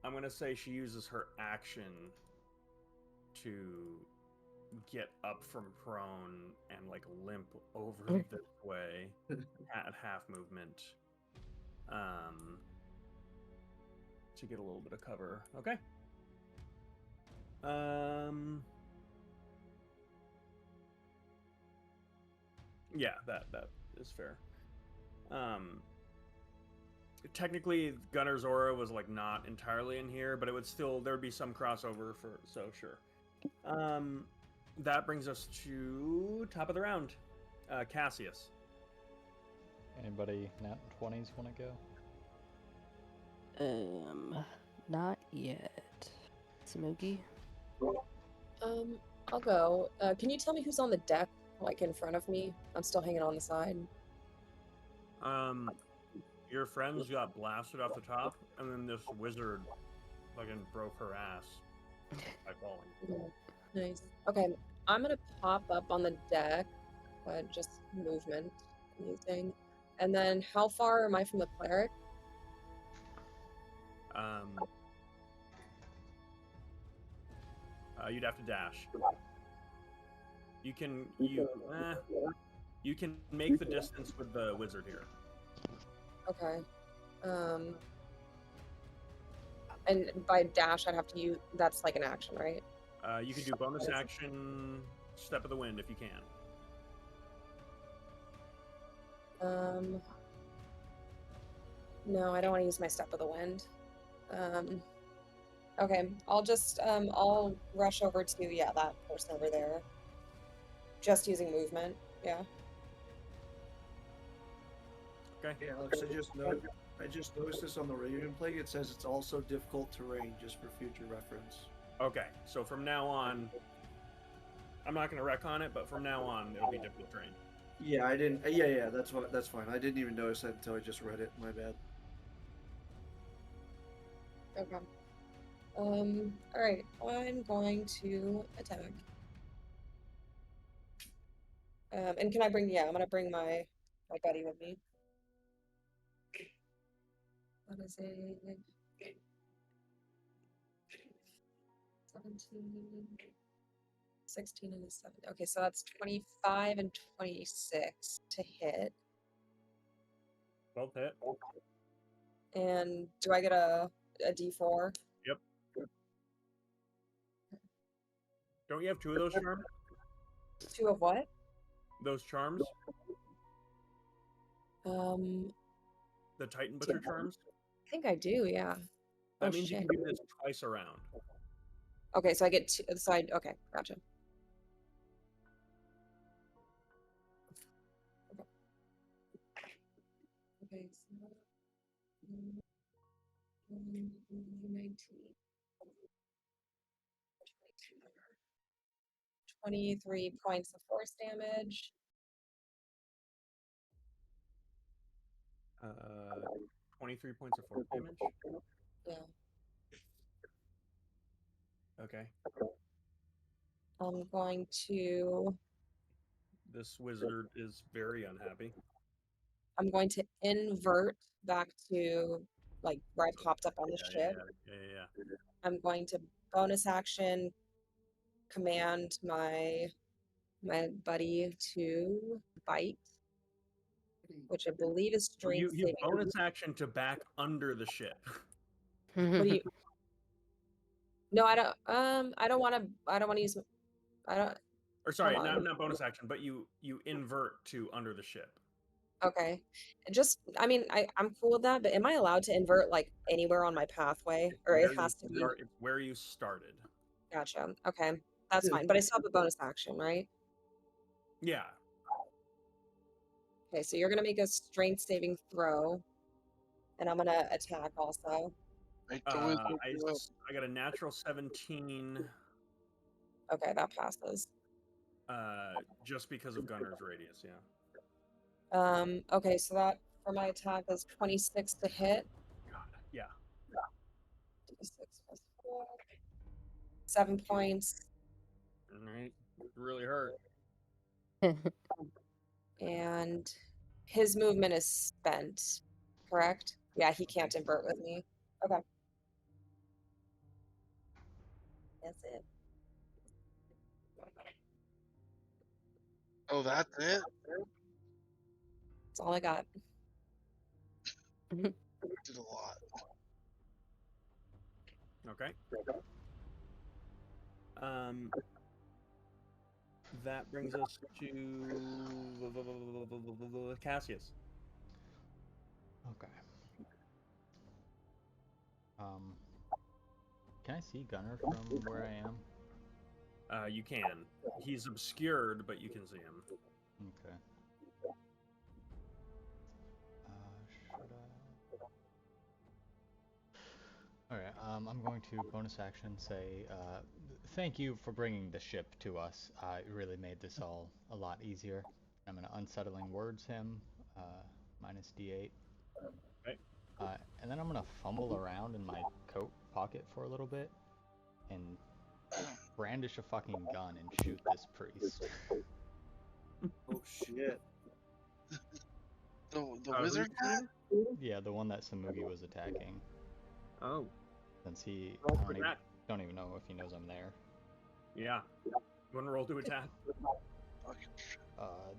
[SPEAKER 1] I'm gonna say she uses her action to get up from prone and like limp over this way at half movement, to get a little bit of cover. Okay. Yeah, that is fair. Technically, Gunnar's aura was like not entirely in here, but it would still there would be some crossover for sure. That brings us to top of the round. Cassius.
[SPEAKER 6] Anybody nat 20s want to go?
[SPEAKER 8] Not yet. Smokey?
[SPEAKER 7] I'll go. Can you tell me who's on the deck, like in front of me? I'm still hanging on the side.
[SPEAKER 1] Your friends got blasted off the top, and then this wizard fucking broke her ass by falling.
[SPEAKER 7] Nice. Okay, I'm gonna pop up on the deck, but just movement, anything. And then, how far am I from the cleric?
[SPEAKER 1] You'd have to dash. You can make the distance with the wizard here.
[SPEAKER 7] Okay. And by dash, I'd have to use. That's like an action, right?
[SPEAKER 1] You can do bonus action, step of the wind if you can.
[SPEAKER 7] No, I don't want to use my step of the wind. Okay, I'll just I'll rush over to that person over there. Just using movement, yeah.
[SPEAKER 1] Okay.
[SPEAKER 5] Hey, Alex, I just noticed this on the Raven Plague. It says it's also difficult terrain, just for future reference.
[SPEAKER 1] Okay. So from now on, I'm not going to wreck on it, but from now on, it'll be difficult terrain.
[SPEAKER 5] Yeah, I didn't. Yeah, that's fine. I didn't even notice that until I just read it. My bad.
[SPEAKER 7] Okay. All right. I'm going to attack. And can I bring? Yeah, I'm gonna bring my buddy with me. What is it? 17, 16, and a 7. Okay, so that's 25 and 26 to hit.
[SPEAKER 1] Both hit.
[SPEAKER 7] And do I get a D4?
[SPEAKER 1] Yep. Don't you have 2 of those charms?
[SPEAKER 7] 2 of what?
[SPEAKER 1] Those charms? The Titan Butcher charms?
[SPEAKER 7] I think I do, yeah.
[SPEAKER 1] That
[SPEAKER 7] Oh,
[SPEAKER 1] means you
[SPEAKER 7] shit.
[SPEAKER 1] can do this twice around.
[SPEAKER 7] Okay, so I get 2 side. Okay, gotcha. Okay. 19. 23 points of force damage.
[SPEAKER 1] 23 points of force damage.
[SPEAKER 7] Yeah.
[SPEAKER 1] Okay.
[SPEAKER 7] I'm going to
[SPEAKER 1] This wizard is very unhappy.
[SPEAKER 7] invert back to like where I popped up on the ship.
[SPEAKER 1] Yeah.
[SPEAKER 7] I'm going to bonus action command my buddy to bite, which I believe is strength
[SPEAKER 1] You
[SPEAKER 7] saving.
[SPEAKER 1] bonus action to back under the ship.
[SPEAKER 7] What do you? No, I don't. I don't want to. I don't want to use. I don't.
[SPEAKER 1] Or sorry,
[SPEAKER 7] Hold on.
[SPEAKER 1] not bonus action, but you invert to under the ship.
[SPEAKER 7] Okay. Just, I mean, I'm cool with that, but am I allowed to invert like anywhere on my pathway, or it has to be?
[SPEAKER 1] It's where you started.
[SPEAKER 7] Gotcha. Okay, that's fine. But I still have a bonus action, right?
[SPEAKER 1] Yeah.
[SPEAKER 7] Okay, so you're gonna make a strength saving throw, and I'm gonna attack also.
[SPEAKER 2] Make the wizard
[SPEAKER 1] I
[SPEAKER 2] do it.
[SPEAKER 1] got a natural 17.
[SPEAKER 7] Okay, that passes.
[SPEAKER 1] Just because of Gunner's radius, yeah.
[SPEAKER 7] Okay, so that for my attack is 26 to hit.
[SPEAKER 1] God, yeah.
[SPEAKER 7] 26 plus 4. 7 points.
[SPEAKER 1] All right. Really hurt.
[SPEAKER 7] And his movement is spent, correct? Yeah, he can't invert with me. Okay. That's it.
[SPEAKER 2] Oh, that's it?
[SPEAKER 7] That's all I got.
[SPEAKER 2] Did a lot.
[SPEAKER 1] Okay. That brings us to Cassius.
[SPEAKER 6] Okay. Can I see Gunner from where I am?
[SPEAKER 1] You can. He's obscured, but you can see him.
[SPEAKER 6] Okay. Should I? Alright, I'm going to bonus action say, thank you for bringing the ship to us. It really made this all a lot easier. I'm going to unsettling words him, minus d8.
[SPEAKER 1] Okay.
[SPEAKER 6] And then I'm going to fumble around in my coat pocket for a little bit and brandish a fucking gun and shoot this priest.
[SPEAKER 5] Oh shit.
[SPEAKER 2] The wizard guy?
[SPEAKER 6] Yeah, the one that Samugi was attacking.
[SPEAKER 1] Oh.
[SPEAKER 6] Since he,
[SPEAKER 1] Roll to attack.
[SPEAKER 6] don't even know if he knows I'm there.
[SPEAKER 1] Yeah. You want to roll to attack?
[SPEAKER 2] Fucking shit.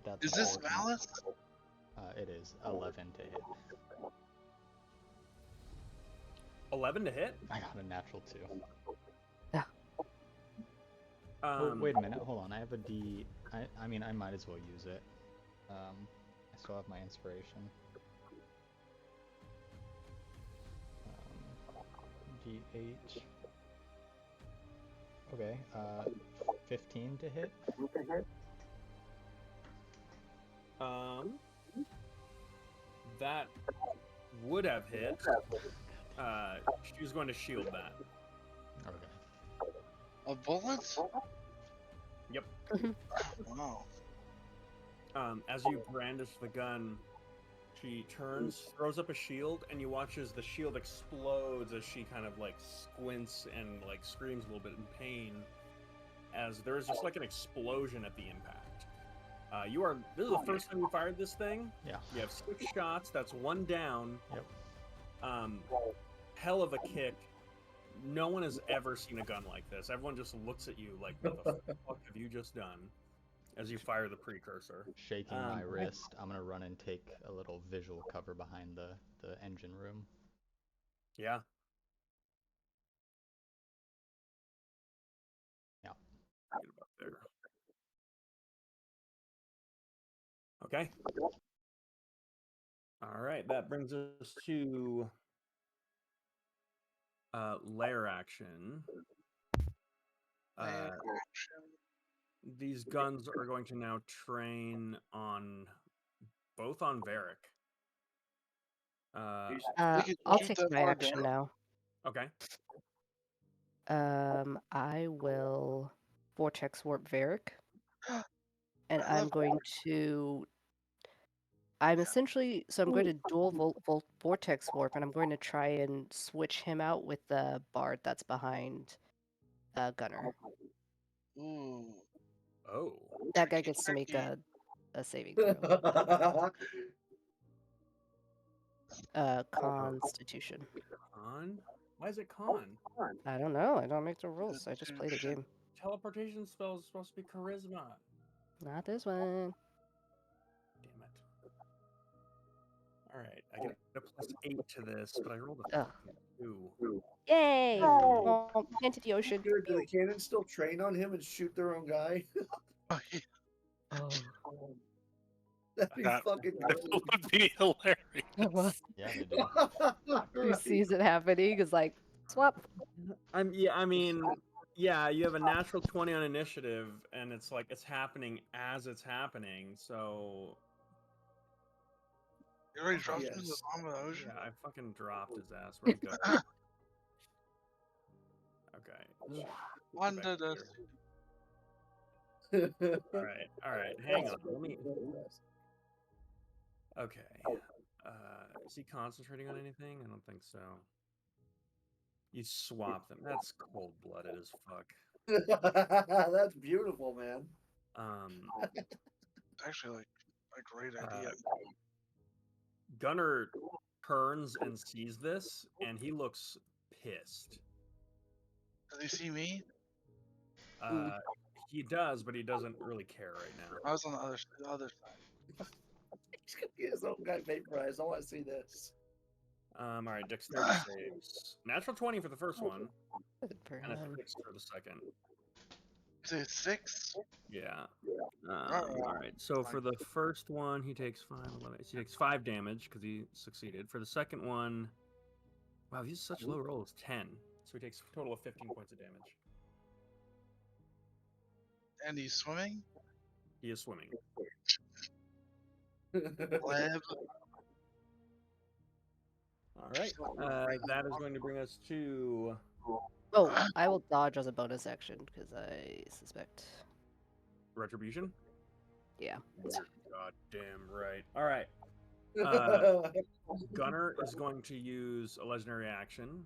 [SPEAKER 6] That's
[SPEAKER 2] Is this
[SPEAKER 6] unfortunate.
[SPEAKER 2] malice?
[SPEAKER 6] It is 11 to hit.
[SPEAKER 1] 11 to hit?
[SPEAKER 6] I got a natural 2. Oh, wait a minute, hold on. I have a D. I mean, I might as well use it. I still have my inspiration. D8. Okay, 15 to hit.
[SPEAKER 1] That would have hit. She was going to shield that.
[SPEAKER 6] Okay.
[SPEAKER 2] Of bullets?
[SPEAKER 1] Yep.
[SPEAKER 2] Wow.
[SPEAKER 1] As you brandish the gun, she turns, throws up a shield, and you watch as the shield explodes as she kind of like squints and like screams a little bit in pain, as there is just like an explosion at the impact. This is the first time you fired this thing.
[SPEAKER 6] Yeah.
[SPEAKER 1] You have 6 shots. That's 1 down.
[SPEAKER 6] Yep.
[SPEAKER 1] Hell of a kick. No one has ever seen a gun like this. Everyone just looks at you like, what the fuck have you just done? As you fire the precursor.
[SPEAKER 6] Shaking my wrist, I'm gonna run and take a little visual cover behind the engine room.
[SPEAKER 1] Yeah.
[SPEAKER 6] Yeah.
[SPEAKER 1] Get him up there. Okay. All right, that brings us to lair action. These guns are going to now train both on Varric.
[SPEAKER 8] I'll take my action now.
[SPEAKER 1] Okay.
[SPEAKER 8] I will vortex warp Varric, and
[SPEAKER 2] I love
[SPEAKER 8] I'm going to. I'm essentially so I'm going to dual vortex warp, and I'm going to try and switch him out with the bard that's behind Gunner.
[SPEAKER 2] Ooh.
[SPEAKER 1] Oh.
[SPEAKER 8] That guy gets to make
[SPEAKER 2] Tricky.
[SPEAKER 8] a saving throw. Constitution.
[SPEAKER 1] Con? Why is it con?
[SPEAKER 8] I don't know. I don't make the rules. I just play the
[SPEAKER 2] Constitution.
[SPEAKER 8] game.
[SPEAKER 1] Teleportation spell is supposed to be charisma.
[SPEAKER 8] Not this one.
[SPEAKER 1] Damn it. Alright, I get a +8 to this, but I rolled a
[SPEAKER 8] Ugh.
[SPEAKER 1] fucking 2.
[SPEAKER 8] Yay!
[SPEAKER 5] Oh.
[SPEAKER 8] Oh, into the ocean.
[SPEAKER 5] Dude, do the cannons still train on him and shoot their own guy?
[SPEAKER 2] Oh, yeah.
[SPEAKER 8] Oh.
[SPEAKER 5] That'd be
[SPEAKER 3] That
[SPEAKER 5] fucking
[SPEAKER 3] would be hilarious.
[SPEAKER 6] Yeah, they do.
[SPEAKER 8] Who
[SPEAKER 5] Right.
[SPEAKER 8] sees it happening is like, swap.
[SPEAKER 1] I mean, yeah, you have a natural 20 on initiative, and it's like it's happening as it's happening, so
[SPEAKER 2] You already dropped him in the
[SPEAKER 5] Yes.
[SPEAKER 2] bottom of the ocean?
[SPEAKER 1] yeah, I fucking dropped his ass. Where'd he go? Okay. Get back
[SPEAKER 2] Under the
[SPEAKER 1] here. Alright, hang on. Let me. Okay. Is he concentrating on anything? I don't think so. You swap them. That's cold blooded as fuck.
[SPEAKER 5] That's beautiful, man.
[SPEAKER 2] It's actually like a great idea.
[SPEAKER 1] Gunner turns and sees this, and he looks pissed.
[SPEAKER 2] Does he see me?
[SPEAKER 1] He does, but he doesn't really care right now.
[SPEAKER 2] I was on the other side.
[SPEAKER 5] He's gonna get his own guy vaporized. I want to see this.
[SPEAKER 1] All right, dexterity saves. Natural 20 for the first one,
[SPEAKER 8] Good for
[SPEAKER 1] and a
[SPEAKER 8] him.
[SPEAKER 1] 6 for the second.
[SPEAKER 2] Is it 6?
[SPEAKER 1] Yeah. All right. So for the first one, he takes 5, 11. So he takes 5 damage because he succeeded. For the second one, wow, these are such low rolls. 10. So he takes a total of 15 points of damage.
[SPEAKER 2] And he's swimming?
[SPEAKER 1] He is swimming.
[SPEAKER 2] Lab.
[SPEAKER 1] All right. That is going to bring us to
[SPEAKER 8] Oh, I will dodge as a bonus action because I suspect.
[SPEAKER 1] retribution.
[SPEAKER 8] Yeah.
[SPEAKER 1] God damn right. All right. Gunner is going to use a legendary action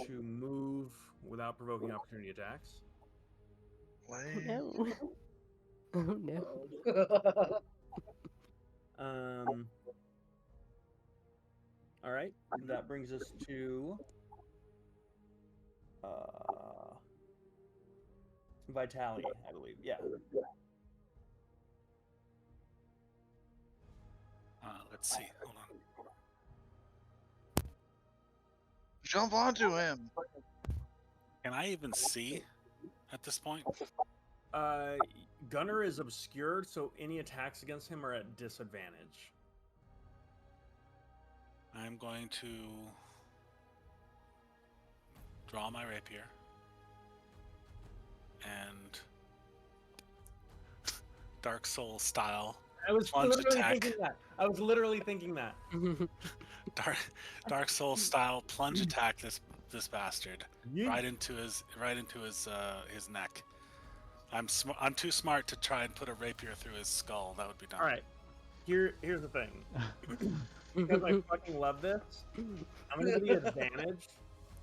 [SPEAKER 1] to move without provoking opportunity attacks.
[SPEAKER 2] Lab.
[SPEAKER 8] No. Oh no.
[SPEAKER 1] All right. That brings us to vitality, I believe. Yeah.
[SPEAKER 3] Let's see. Hold on.
[SPEAKER 2] Jump onto him.
[SPEAKER 3] Can I even see at this point?
[SPEAKER 1] Gunner is obscured, so any attacks against him are at disadvantage.
[SPEAKER 3] I'm going to draw my rapier and Dark Soul style
[SPEAKER 1] I was
[SPEAKER 3] plunge
[SPEAKER 1] literally
[SPEAKER 3] attack.
[SPEAKER 1] thinking that. I was literally thinking that.
[SPEAKER 3] Dark Soul style plunge attack this bastard
[SPEAKER 1] Yeet.
[SPEAKER 3] right into his neck. I'm too smart to try and put a rapier through his skull. That would be dumb.
[SPEAKER 1] All right. Here's the thing. Because I fucking love this, I'm gonna give you advantage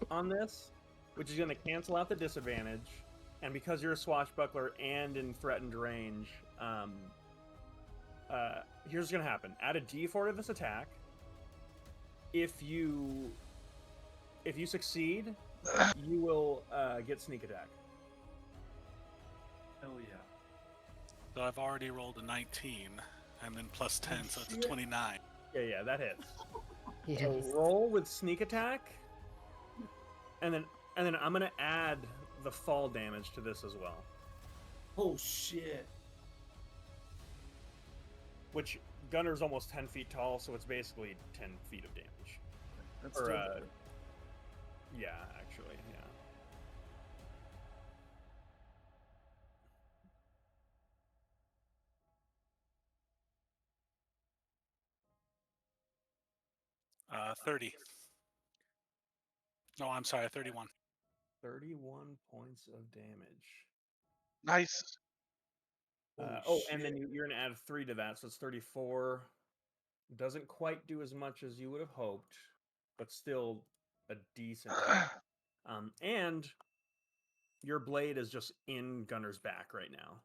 [SPEAKER 1] on this, which is gonna cancel out the disadvantage. And because you're a swashbuckler and in threatened range, here's what's gonna happen. Add a D4 to this attack. If you succeed, you will get sneak attack.
[SPEAKER 5] Hell yeah.
[SPEAKER 3] So I've already rolled a 19, and then plus 10, so it's a 29.
[SPEAKER 1] Yeah, that hits.
[SPEAKER 8] Yes.
[SPEAKER 1] So roll with sneak attack, and then I'm gonna add the fall damage to this as well,
[SPEAKER 5] Oh shit.
[SPEAKER 1] which Gunner's almost 10 feet tall, so it's basically 10 feet of damage.
[SPEAKER 5] That's
[SPEAKER 1] Or,
[SPEAKER 5] still
[SPEAKER 1] yeah, actually, yeah.
[SPEAKER 3] Uh, 30. No, I'm sorry, 31.
[SPEAKER 1] 31 points of damage.
[SPEAKER 2] Nice.
[SPEAKER 1] Oh, and then you're going to add 3 to that, so it's 34. Doesn't quite do as much as you would have hoped, but still a decent hit. And your blade is just in Gunner's back right now.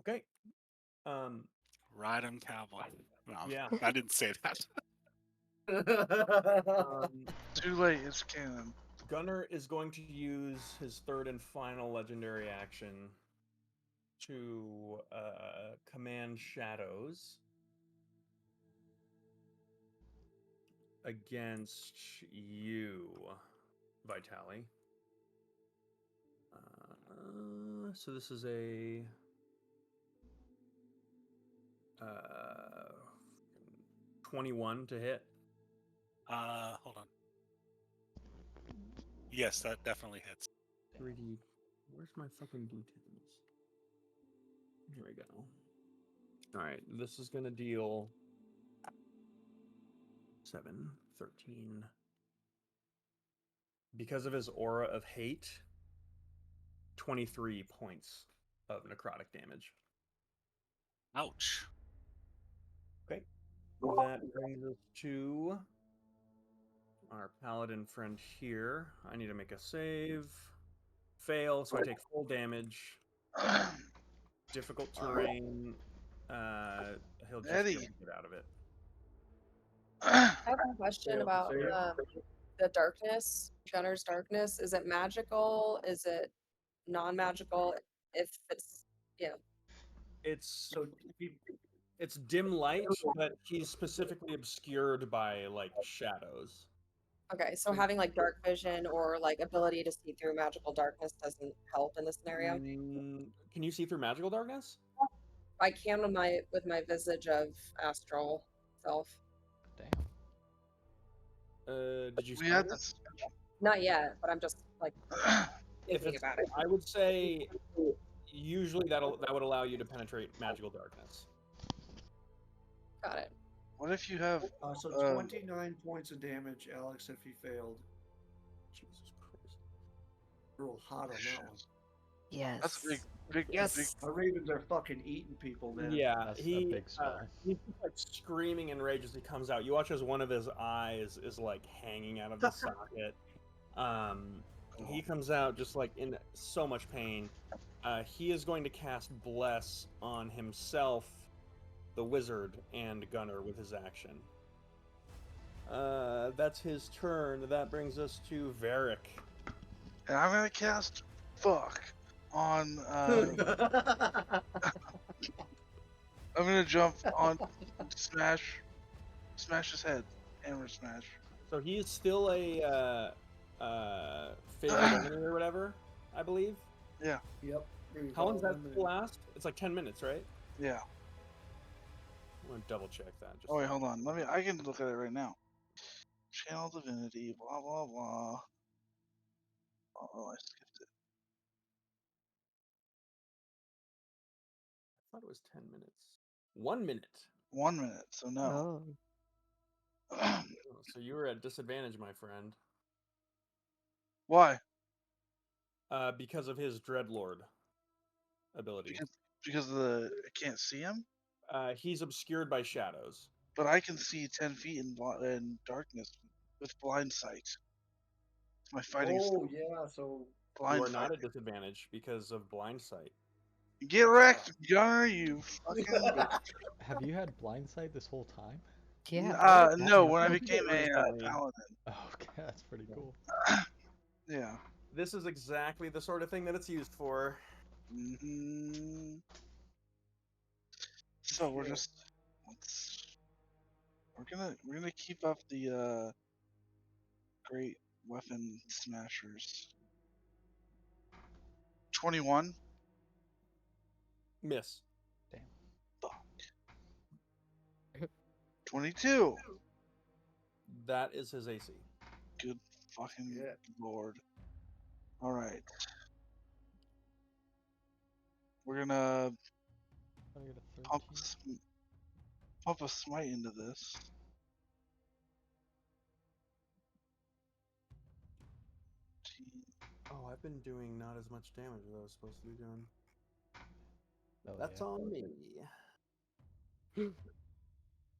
[SPEAKER 1] Okay.
[SPEAKER 3] Ride 'em, cowboy. No,
[SPEAKER 1] Yeah.
[SPEAKER 3] I didn't say that.
[SPEAKER 2] Too late. It's canon.
[SPEAKER 1] Gunner is going to use his 3rd and final legendary action to command shadows against you, Vitali. So this is a 21 to hit.
[SPEAKER 3] Hold on. Yes, that definitely hits.
[SPEAKER 1] 3D. Where's my fucking D10s? Here we go. All right, this is going to deal 7, 13. Because of his aura of hate, 23 points of necrotic damage.
[SPEAKER 3] Ouch.
[SPEAKER 1] Okay. That brings us to our paladin friend here. I need to make a save. Fail, so I take full damage. Difficult terrain. He'll just
[SPEAKER 2] Eddie.
[SPEAKER 1] get out of it.
[SPEAKER 7] I have a question
[SPEAKER 1] Fail to
[SPEAKER 7] about
[SPEAKER 1] save.
[SPEAKER 7] the darkness, Gunner's darkness. Is it magical? Is it non-magical? If it's,
[SPEAKER 1] It's dim light, but he's specifically obscured by like shadows.
[SPEAKER 7] okay, so having like dark vision or like ability to see through magical darkness doesn't help in this scenario.
[SPEAKER 1] Can you see through magical darkness?
[SPEAKER 7] I can with my visage of astral self.
[SPEAKER 6] Damn.
[SPEAKER 1] Did you
[SPEAKER 2] We
[SPEAKER 1] spell
[SPEAKER 2] had
[SPEAKER 1] it?
[SPEAKER 2] this.
[SPEAKER 7] Not yet, but I'm just like
[SPEAKER 1] If
[SPEAKER 7] thinking
[SPEAKER 1] it's,
[SPEAKER 7] about it.
[SPEAKER 1] I would say usually that would allow you to penetrate magical darkness.
[SPEAKER 7] Got it.
[SPEAKER 2] What if you have?
[SPEAKER 5] So 29 points of damage, Alex, if he failed.
[SPEAKER 1] Jesus Christ.
[SPEAKER 5] Real hot on that one.
[SPEAKER 8] Yes.
[SPEAKER 2] That's a big.
[SPEAKER 8] Yes.
[SPEAKER 5] Our ravens are fucking eating people, man.
[SPEAKER 1] Yeah,
[SPEAKER 6] That's a
[SPEAKER 1] he
[SPEAKER 6] big spell.
[SPEAKER 1] he's just, like screaming in rage as he comes out. You watch as one of his eyes is like hanging out of the socket. He comes out just like in so much pain. He is going to cast Bless on himself, the wizard, and Gunner with his action. That's his turn. That brings us to Varric.
[SPEAKER 2] And I'm gonna cast fuck on. I'm gonna jump on, smash his head, hammer smash.
[SPEAKER 1] So he is still a favored enemy or whatever, I believe.
[SPEAKER 2] Yeah.
[SPEAKER 5] Yep.
[SPEAKER 1] How long does that last? It's like 10 minutes, right?
[SPEAKER 2] Yeah.
[SPEAKER 1] I'm gonna double check that. Just
[SPEAKER 2] Oh wait, hold on. I can look at it right now. Channel divinity, blah blah blah. Oh, I skipped it.
[SPEAKER 1] I thought it was 10 minutes. 1 minute.
[SPEAKER 2] 1 minute, so no.
[SPEAKER 8] Oh.
[SPEAKER 1] So you were at disadvantage, my friend.
[SPEAKER 2] Why?
[SPEAKER 1] Because of his Dreadlord ability.
[SPEAKER 2] Because I can't see him,
[SPEAKER 1] He's obscured by shadows.
[SPEAKER 2] but I can see 10 feet in darkness with blind sight. My fighting.
[SPEAKER 5] Oh yeah, so
[SPEAKER 2] blind
[SPEAKER 1] You are not
[SPEAKER 2] fight.
[SPEAKER 1] at disadvantage because of blind sight.
[SPEAKER 2] Get wrecked, Gunner, you fucking bitch.
[SPEAKER 6] Have you had blindsight this whole time?
[SPEAKER 8] Yeah.
[SPEAKER 2] No, when I
[SPEAKER 1] Don't
[SPEAKER 2] became
[SPEAKER 1] forget
[SPEAKER 2] a
[SPEAKER 1] recently.
[SPEAKER 2] paladin.
[SPEAKER 6] Oh, okay, that's pretty cool.
[SPEAKER 2] Yeah.
[SPEAKER 1] This is exactly the sort of thing that it's used for.
[SPEAKER 2] hmm So we're just we're gonna keep up the great weapon smashers. 21.
[SPEAKER 1] Miss.
[SPEAKER 6] Damn.
[SPEAKER 2] Fuck. 22.
[SPEAKER 1] That is his AC.
[SPEAKER 2] Good fucking
[SPEAKER 5] Yeah.
[SPEAKER 2] lord. All right. We're gonna
[SPEAKER 6] I get a
[SPEAKER 2] pump
[SPEAKER 6] 13.
[SPEAKER 2] pump a smite into this.
[SPEAKER 1] Oh, I've been doing not as much damage as I was supposed to be doing.
[SPEAKER 6] Oh,
[SPEAKER 1] That's
[SPEAKER 6] yeah.
[SPEAKER 1] on me.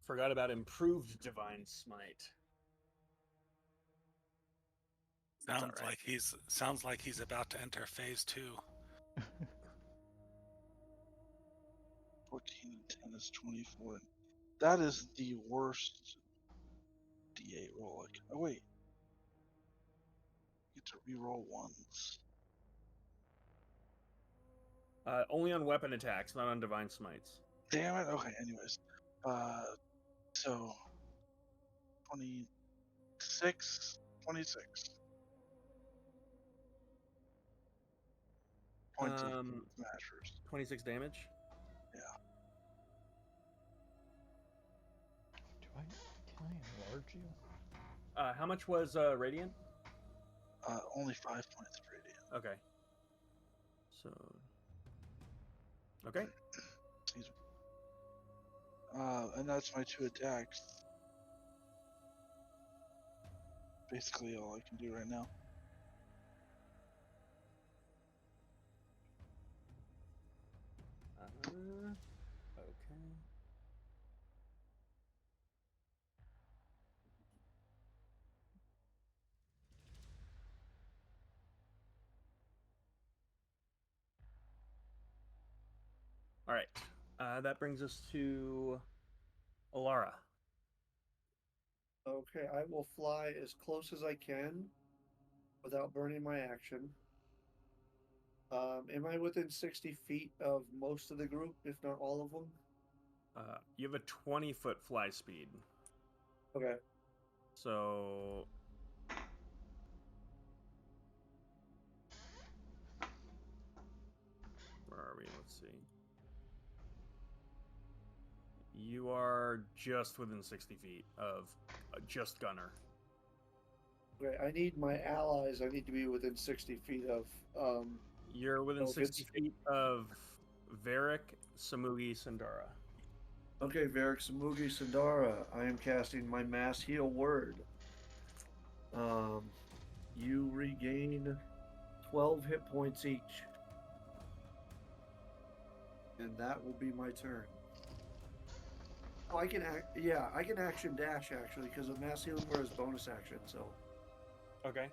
[SPEAKER 1] Forgot about improved divine smite. That's all right.
[SPEAKER 3] Sounds like he's about to enter phase 2.
[SPEAKER 2] 14 and 10 is 24. That is the worst D8 roll. Oh wait, you get to reroll once.
[SPEAKER 1] Only on weapon attacks, not on divine smites.
[SPEAKER 2] Damn it. Okay. Anyways, so 26, 26 points of smashers.
[SPEAKER 1] 26 damage.
[SPEAKER 6] Can I enlarge you?
[SPEAKER 1] How much was radiant?
[SPEAKER 2] Only 5 points of radiant.
[SPEAKER 1] Okay. So. Okay.
[SPEAKER 2] Excuse me. And that's my 2 attacks. Basically all I can do right now.
[SPEAKER 1] Okay. All right. That brings us to Alara.
[SPEAKER 5] Okay, I will fly as close as I can without burning my action. Am I within 60 feet of most of the group, if not all of them?
[SPEAKER 1] You have a 20-foot fly speed.
[SPEAKER 5] Okay.
[SPEAKER 1] So. Where are we? Let's see. You are just within 60 feet of just Gunner.
[SPEAKER 5] Okay, I need my allies. I need to be within 60 feet of.
[SPEAKER 1] You're within
[SPEAKER 5] so if
[SPEAKER 1] 60
[SPEAKER 5] it's-
[SPEAKER 1] feet of Varric, Samugi, Sandara.
[SPEAKER 5] Okay, Varric Samugi Sandara. I am casting my mass heal word. You regain 12 hit points each. And that will be my turn. Oh, I can I can action dash actually, because of mass healing word is bonus action, so
[SPEAKER 1] Okay.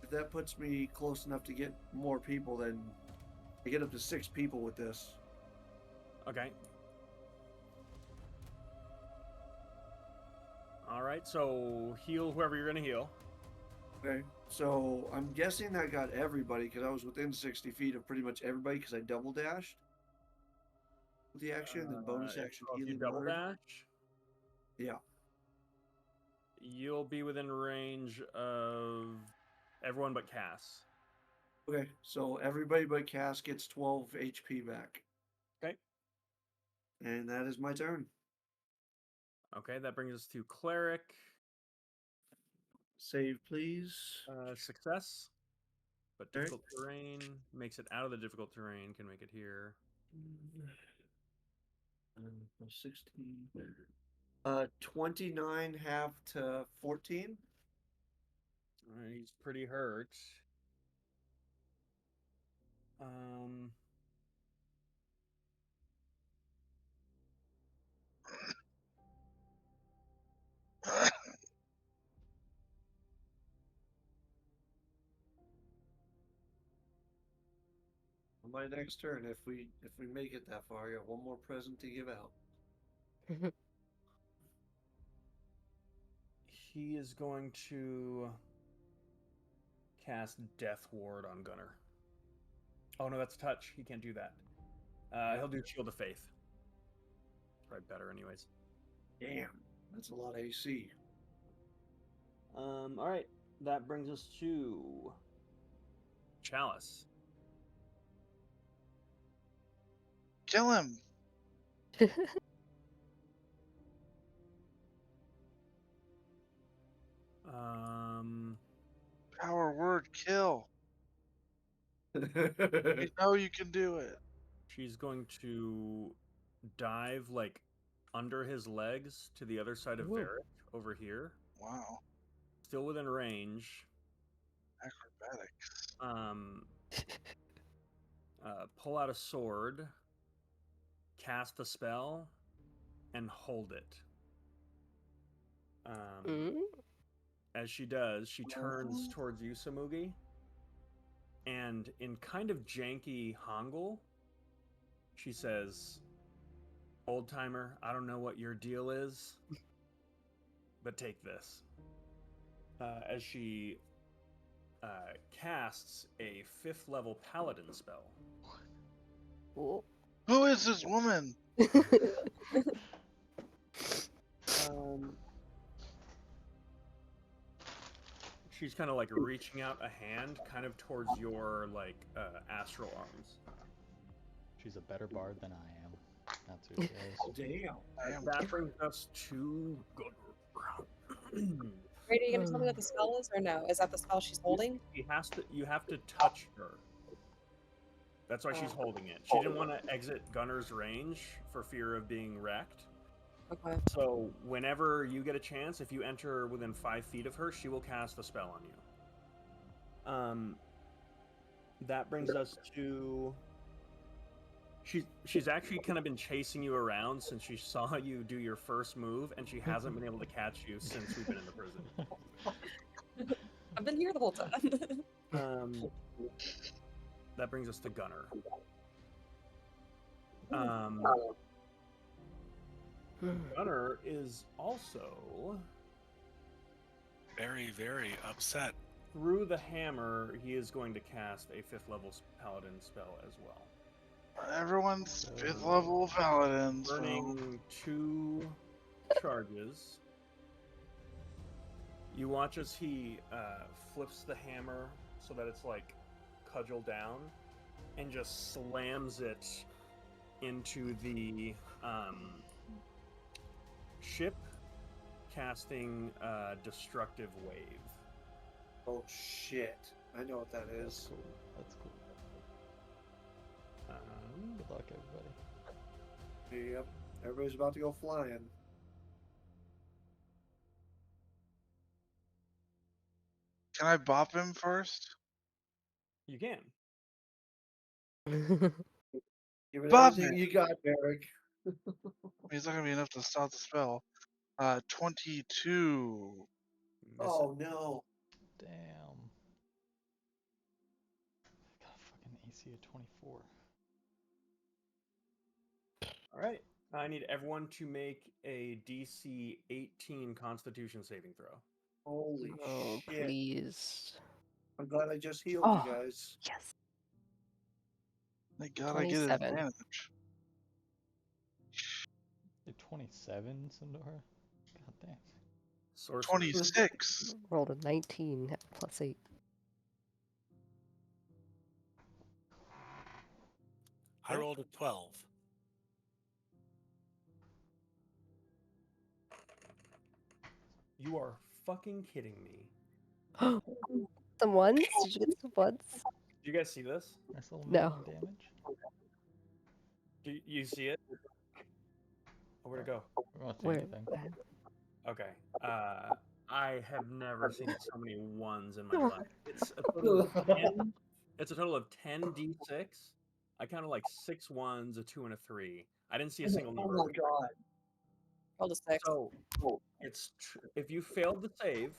[SPEAKER 5] if that puts me close enough to get more people, then I get up to 6 people with this.
[SPEAKER 1] Okay. All right, so heal whoever you're going to heal.
[SPEAKER 5] Okay, so I'm guessing that got everybody because I was within 60 feet of pretty much everybody because I double dashed with the action and bonus action
[SPEAKER 1] If you
[SPEAKER 5] healing
[SPEAKER 1] double
[SPEAKER 5] word.
[SPEAKER 1] dash,
[SPEAKER 5] Yeah.
[SPEAKER 1] you'll be within range of everyone but Cass.
[SPEAKER 5] Okay, so everybody but Cass gets 12 HP back.
[SPEAKER 1] Okay.
[SPEAKER 5] And that is my turn.
[SPEAKER 1] Okay, that brings us to Cleric.
[SPEAKER 5] Save, please.
[SPEAKER 1] Success. But
[SPEAKER 5] Okay.
[SPEAKER 1] difficult terrain. Makes it out of the difficult terrain. Can make it here.
[SPEAKER 5] 16. 29 half to 14.
[SPEAKER 1] All right, he's pretty hurt. Um.
[SPEAKER 5] On my next turn, if we make it that far, I got one more present to give out.
[SPEAKER 1] He is going to cast Death Ward on Gunner. Oh no, that's touch. He can't do that. He'll do Shield of Faith. Probably better, anyways.
[SPEAKER 5] Damn, that's a lot of AC.
[SPEAKER 1] All right, that brings us to Chalice.
[SPEAKER 2] Kill him. Power word kill. You know you can do it.
[SPEAKER 1] She's going to dive like under his legs to the other side of
[SPEAKER 8] Ooh.
[SPEAKER 1] Varric over here.
[SPEAKER 2] Wow.
[SPEAKER 1] Still within range.
[SPEAKER 2] Acrobatics.
[SPEAKER 1] Pull out a sword, cast the spell, and hold it.
[SPEAKER 8] Mm?
[SPEAKER 1] As she does, she turns towards you, Samugi, and in kind of janky Hangul, she says, "Old timer, I don't know what your deal is, but take this." As she casts a 5th level paladin spell.
[SPEAKER 8] Cool.
[SPEAKER 2] Who is this woman?
[SPEAKER 1] She's kind of like reaching out a hand kind of towards your like astral arms.
[SPEAKER 6] She's a better bard than I am. That's who she is.
[SPEAKER 5] Damn.
[SPEAKER 2] Damn.
[SPEAKER 1] That brings us to
[SPEAKER 7] Brady, are you gonna tell me what the spell is, or no? Is that the spell she's holding?
[SPEAKER 1] You have to touch her. That's why she's holding it. She didn't want to exit Gunner's range for fear of being wrecked.
[SPEAKER 7] Okay.
[SPEAKER 1] So whenever you get a chance, if you enter within 5 feet of her, she will cast the spell on you. That brings us to. She's actually kind of been chasing you around since she saw you do your first move, and she hasn't been able to catch you since we've been in the prison.
[SPEAKER 7] I've been here the whole time.
[SPEAKER 1] That brings us to Gunner. Gunner is also
[SPEAKER 3] Very, very upset.
[SPEAKER 1] through the hammer. He is going to cast a 5th level paladin spell as well.
[SPEAKER 2] Everyone's 5th level paladins. So
[SPEAKER 1] Burning 2 charges. You watch as he flips the hammer so that it's like cudgel down and just slams it into the ship, casting destructive wave.
[SPEAKER 5] Oh shit! I know what that
[SPEAKER 6] That's
[SPEAKER 5] is.
[SPEAKER 6] cool. That's cool. Good luck, everybody.
[SPEAKER 5] Yep. Everybody's about to go flying.
[SPEAKER 2] can I bop him first?
[SPEAKER 1] You can.
[SPEAKER 5] Give it
[SPEAKER 2] Bob
[SPEAKER 5] everything
[SPEAKER 2] it.
[SPEAKER 5] you got, Eric.
[SPEAKER 2] He's not gonna be enough to stop the spell. 22.
[SPEAKER 1] Miss
[SPEAKER 5] Oh no!
[SPEAKER 6] Damn. I got a fucking AC of 24.
[SPEAKER 1] All right. I need everyone to make a DC 18 Constitution saving throw.
[SPEAKER 5] Holy
[SPEAKER 8] Oh,
[SPEAKER 5] shit!
[SPEAKER 8] please.
[SPEAKER 5] I'm glad I just healed
[SPEAKER 8] Oh.
[SPEAKER 5] you guys.
[SPEAKER 8] Yes.
[SPEAKER 2] Thank God I get
[SPEAKER 8] 27.
[SPEAKER 2] advantage.
[SPEAKER 6] You're 27, Sindora? God damn.
[SPEAKER 1] Sorcerer.
[SPEAKER 2] 26.
[SPEAKER 8] Rolled a 19 plus 8.
[SPEAKER 3] I rolled a 12.
[SPEAKER 1] You are fucking kidding me.
[SPEAKER 8] Some ones? Did you get some ones?
[SPEAKER 1] Do you guys see this?
[SPEAKER 6] Nice little
[SPEAKER 8] No.
[SPEAKER 6] 9 damage.
[SPEAKER 1] Do you see it? Oh, where'd it go?
[SPEAKER 6] We won't see
[SPEAKER 8] Where?
[SPEAKER 6] anything.
[SPEAKER 1] Okay. I have never seen so many ones in my life. It's a total of 10. It's a total of 10 d6. I counted like 6 ones, a 2, and a 3. I didn't see a single
[SPEAKER 5] Oh
[SPEAKER 1] number.
[SPEAKER 5] my god!
[SPEAKER 7] Rolled a 6.
[SPEAKER 1] So it's if you failed the save,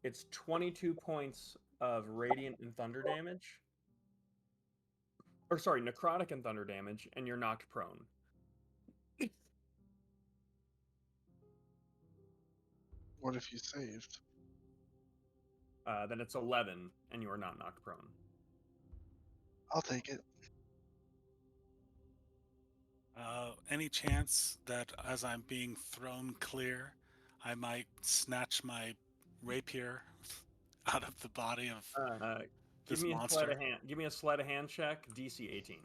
[SPEAKER 1] it's 22 points of radiant and thunder damage. Or sorry, necrotic and thunder damage, and you're knocked prone.
[SPEAKER 2] What if you saved?
[SPEAKER 1] Then it's 11, and you are not knocked prone.
[SPEAKER 2] I'll take it.
[SPEAKER 3] Any chance that as I'm being thrown clear, I might snatch my rapier out of the body of
[SPEAKER 1] Give
[SPEAKER 3] this
[SPEAKER 1] me a sleight
[SPEAKER 3] monster?
[SPEAKER 1] of hand. Give me a sleight of hand check. DC 18.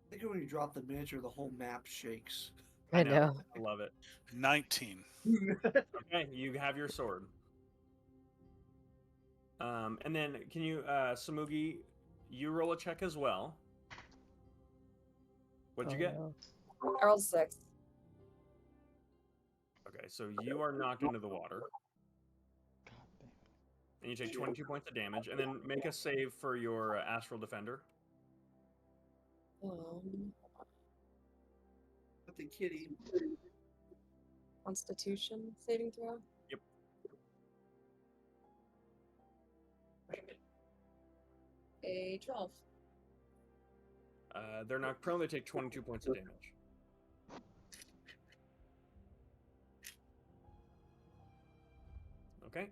[SPEAKER 5] I think when you drop the miniature, the whole map shakes.
[SPEAKER 8] I know.
[SPEAKER 1] I love it.
[SPEAKER 3] 19.
[SPEAKER 1] Okay, you have your sword. And then can you, Samugi, you roll a check as well. What'd you get?
[SPEAKER 8] No.
[SPEAKER 7] I rolled a 6.
[SPEAKER 1] Okay, so you are knocked into the water,
[SPEAKER 6] God damn it.
[SPEAKER 1] and you take 22 points of damage, and then make a save for your Astral Defender.
[SPEAKER 5] But the kitty.
[SPEAKER 7] Constitution saving throw.
[SPEAKER 1] Yep.
[SPEAKER 7] A 12.
[SPEAKER 1] They're knocked prone. They take 22 points of damage. Okay.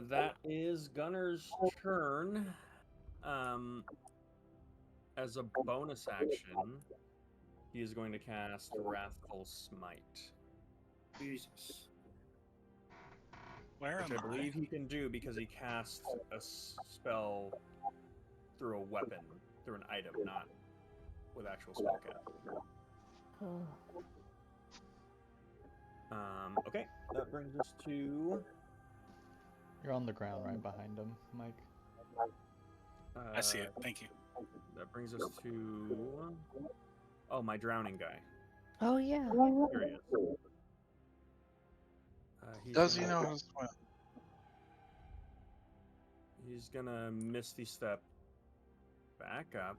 [SPEAKER 1] That is Gunner's turn. As a bonus action, he is going to cast Wrathful Smite,
[SPEAKER 5] Jesus.
[SPEAKER 3] Where
[SPEAKER 1] which
[SPEAKER 3] am
[SPEAKER 1] I believe he can do because he casts a spell through a weapon, through an item, not with actual spell casting.
[SPEAKER 8] Oh.
[SPEAKER 1] Okay, that brings us to.
[SPEAKER 6] You're on the ground right behind him, Mike.
[SPEAKER 3] I see it. Thank you.
[SPEAKER 1] That brings us to. Oh, my drowning guy.
[SPEAKER 8] Oh yeah.
[SPEAKER 1] There he is.
[SPEAKER 2] Does he know how to swim?
[SPEAKER 1] He's gonna misty step back up.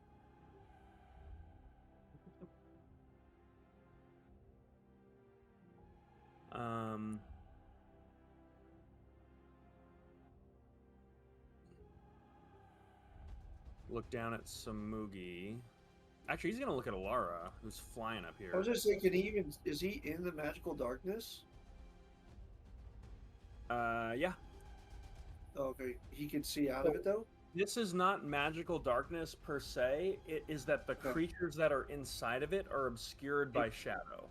[SPEAKER 1] Look down at Samugi. Actually, he's gonna look at Alara, who's flying up here.
[SPEAKER 5] I was just thinking, is he in the magical darkness?
[SPEAKER 1] Yeah.
[SPEAKER 5] Okay, he can see out of it though.
[SPEAKER 1] This is not magical darkness per se. It is that the creatures that are inside of it are obscured by shadow.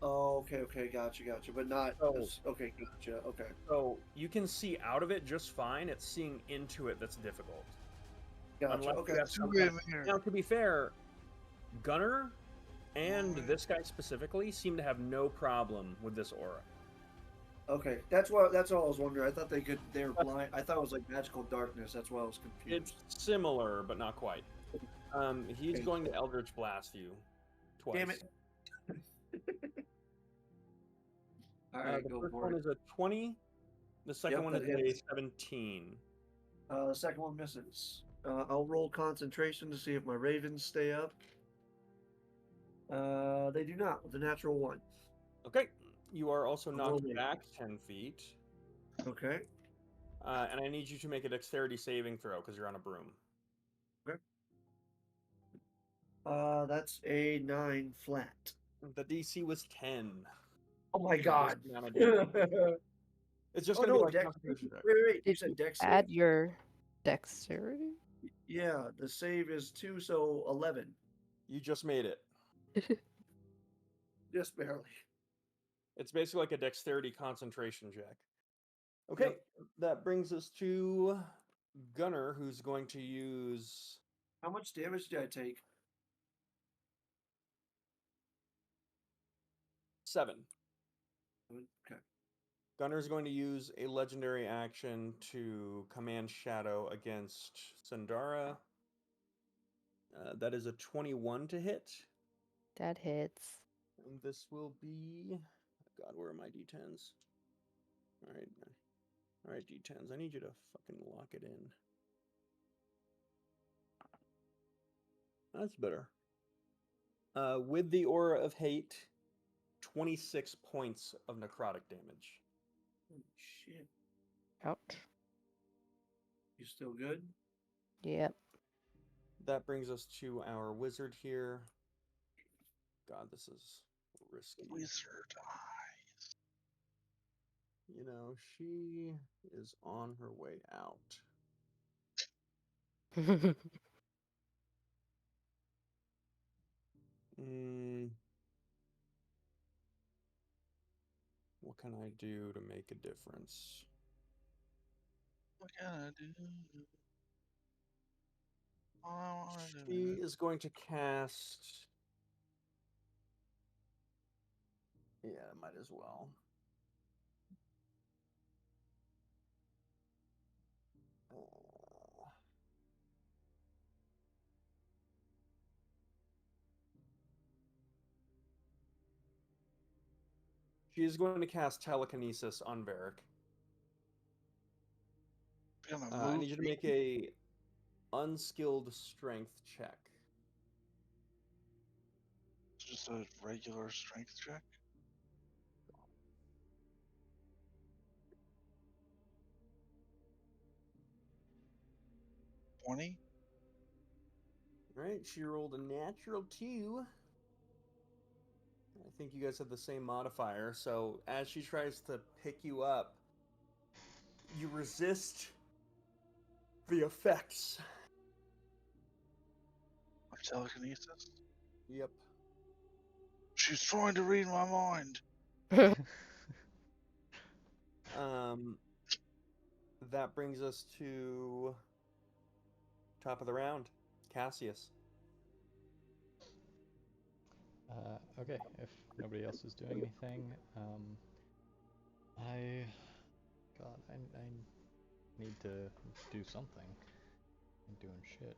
[SPEAKER 5] Oh, okay, gotcha. But not.
[SPEAKER 1] Oh.
[SPEAKER 5] Okay, gotcha. Okay.
[SPEAKER 1] So you can see out of it just fine. It's seeing into it that's difficult.
[SPEAKER 5] Gotcha.
[SPEAKER 1] Unless
[SPEAKER 5] Okay.
[SPEAKER 1] you have some kind of- Now, to be fair, Gunner and this guy specifically seem to have no problem with this aura.
[SPEAKER 5] Okay, that's all I was wondering. I thought they were blind. I thought it was like magical darkness. That's why I was confused.
[SPEAKER 1] It's similar, but not quite. He's
[SPEAKER 5] Okay.
[SPEAKER 1] going to Eldritch Blast you twice.
[SPEAKER 5] Damn it. All right,
[SPEAKER 1] The
[SPEAKER 5] go
[SPEAKER 1] first
[SPEAKER 5] for
[SPEAKER 1] one
[SPEAKER 5] it.
[SPEAKER 1] is a 20. The second
[SPEAKER 5] Yep,
[SPEAKER 1] one
[SPEAKER 5] that
[SPEAKER 1] is a
[SPEAKER 5] hits.
[SPEAKER 1] 17.
[SPEAKER 5] The second one misses. I'll roll concentration to see if my ravens stay up. They do not with a natural 1.
[SPEAKER 1] Okay. You are also knocked
[SPEAKER 5] Rolling.
[SPEAKER 1] back 10 feet.
[SPEAKER 5] Okay.
[SPEAKER 1] And I need you to make a dexterity saving throw because you're on a broom.
[SPEAKER 5] That's a 9 flat.
[SPEAKER 1] The DC was 10.
[SPEAKER 5] Oh my
[SPEAKER 1] for this
[SPEAKER 5] god.
[SPEAKER 1] amount of damage. It's just
[SPEAKER 5] Oh
[SPEAKER 1] going to
[SPEAKER 5] no,
[SPEAKER 1] be like
[SPEAKER 5] Dex.
[SPEAKER 1] concentration check.
[SPEAKER 5] Wait. You
[SPEAKER 8] Did
[SPEAKER 5] said
[SPEAKER 8] you
[SPEAKER 5] Dex
[SPEAKER 8] add
[SPEAKER 5] save?
[SPEAKER 8] your dexterity?
[SPEAKER 5] Yeah, the save is 2, so 11.
[SPEAKER 1] You just made it.
[SPEAKER 5] Just barely.
[SPEAKER 1] It's basically like a dexterity concentration check. Okay,
[SPEAKER 5] Yep.
[SPEAKER 1] that brings us to Gunner, who's going to use.
[SPEAKER 5] How much damage did I take?
[SPEAKER 1] 7.
[SPEAKER 5] Okay.
[SPEAKER 1] Gunner's going to use a legendary action to command Shadow against Sandara. That is a 21 to hit.
[SPEAKER 8] That hits.
[SPEAKER 1] And this will be. God, where are my d10s? Alright, d10s. I need you to fucking lock it in. That's better. With the Aura of Hate, 26 points of necrotic damage.
[SPEAKER 5] Holy shit.
[SPEAKER 8] Ouch.
[SPEAKER 5] You still good?
[SPEAKER 8] Yep.
[SPEAKER 1] That brings us to our wizard here. God, this is risky.
[SPEAKER 2] Wizard.
[SPEAKER 1] You know, she is on her way out. What can I do to make a difference?
[SPEAKER 2] What can I do? All I wanna do
[SPEAKER 1] She
[SPEAKER 2] is-
[SPEAKER 1] is going to cast. Yeah, might as well. She is going to cast telekinesis on Varric.
[SPEAKER 2] Gonna
[SPEAKER 1] I
[SPEAKER 2] move.
[SPEAKER 1] need you to make a unskilled strength check.
[SPEAKER 2] Just a regular strength check. $20.
[SPEAKER 1] All right, she rolled a natural 2. I think you guys have the same modifier. So as she tries to pick you up, you resist the effects.
[SPEAKER 2] Of telekinesis.
[SPEAKER 1] Yep.
[SPEAKER 2] She's trying to read my mind.
[SPEAKER 1] That brings us to top of the round, Cassius.
[SPEAKER 6] Okay, if nobody else is doing anything, I need to do something. I'm doing shit.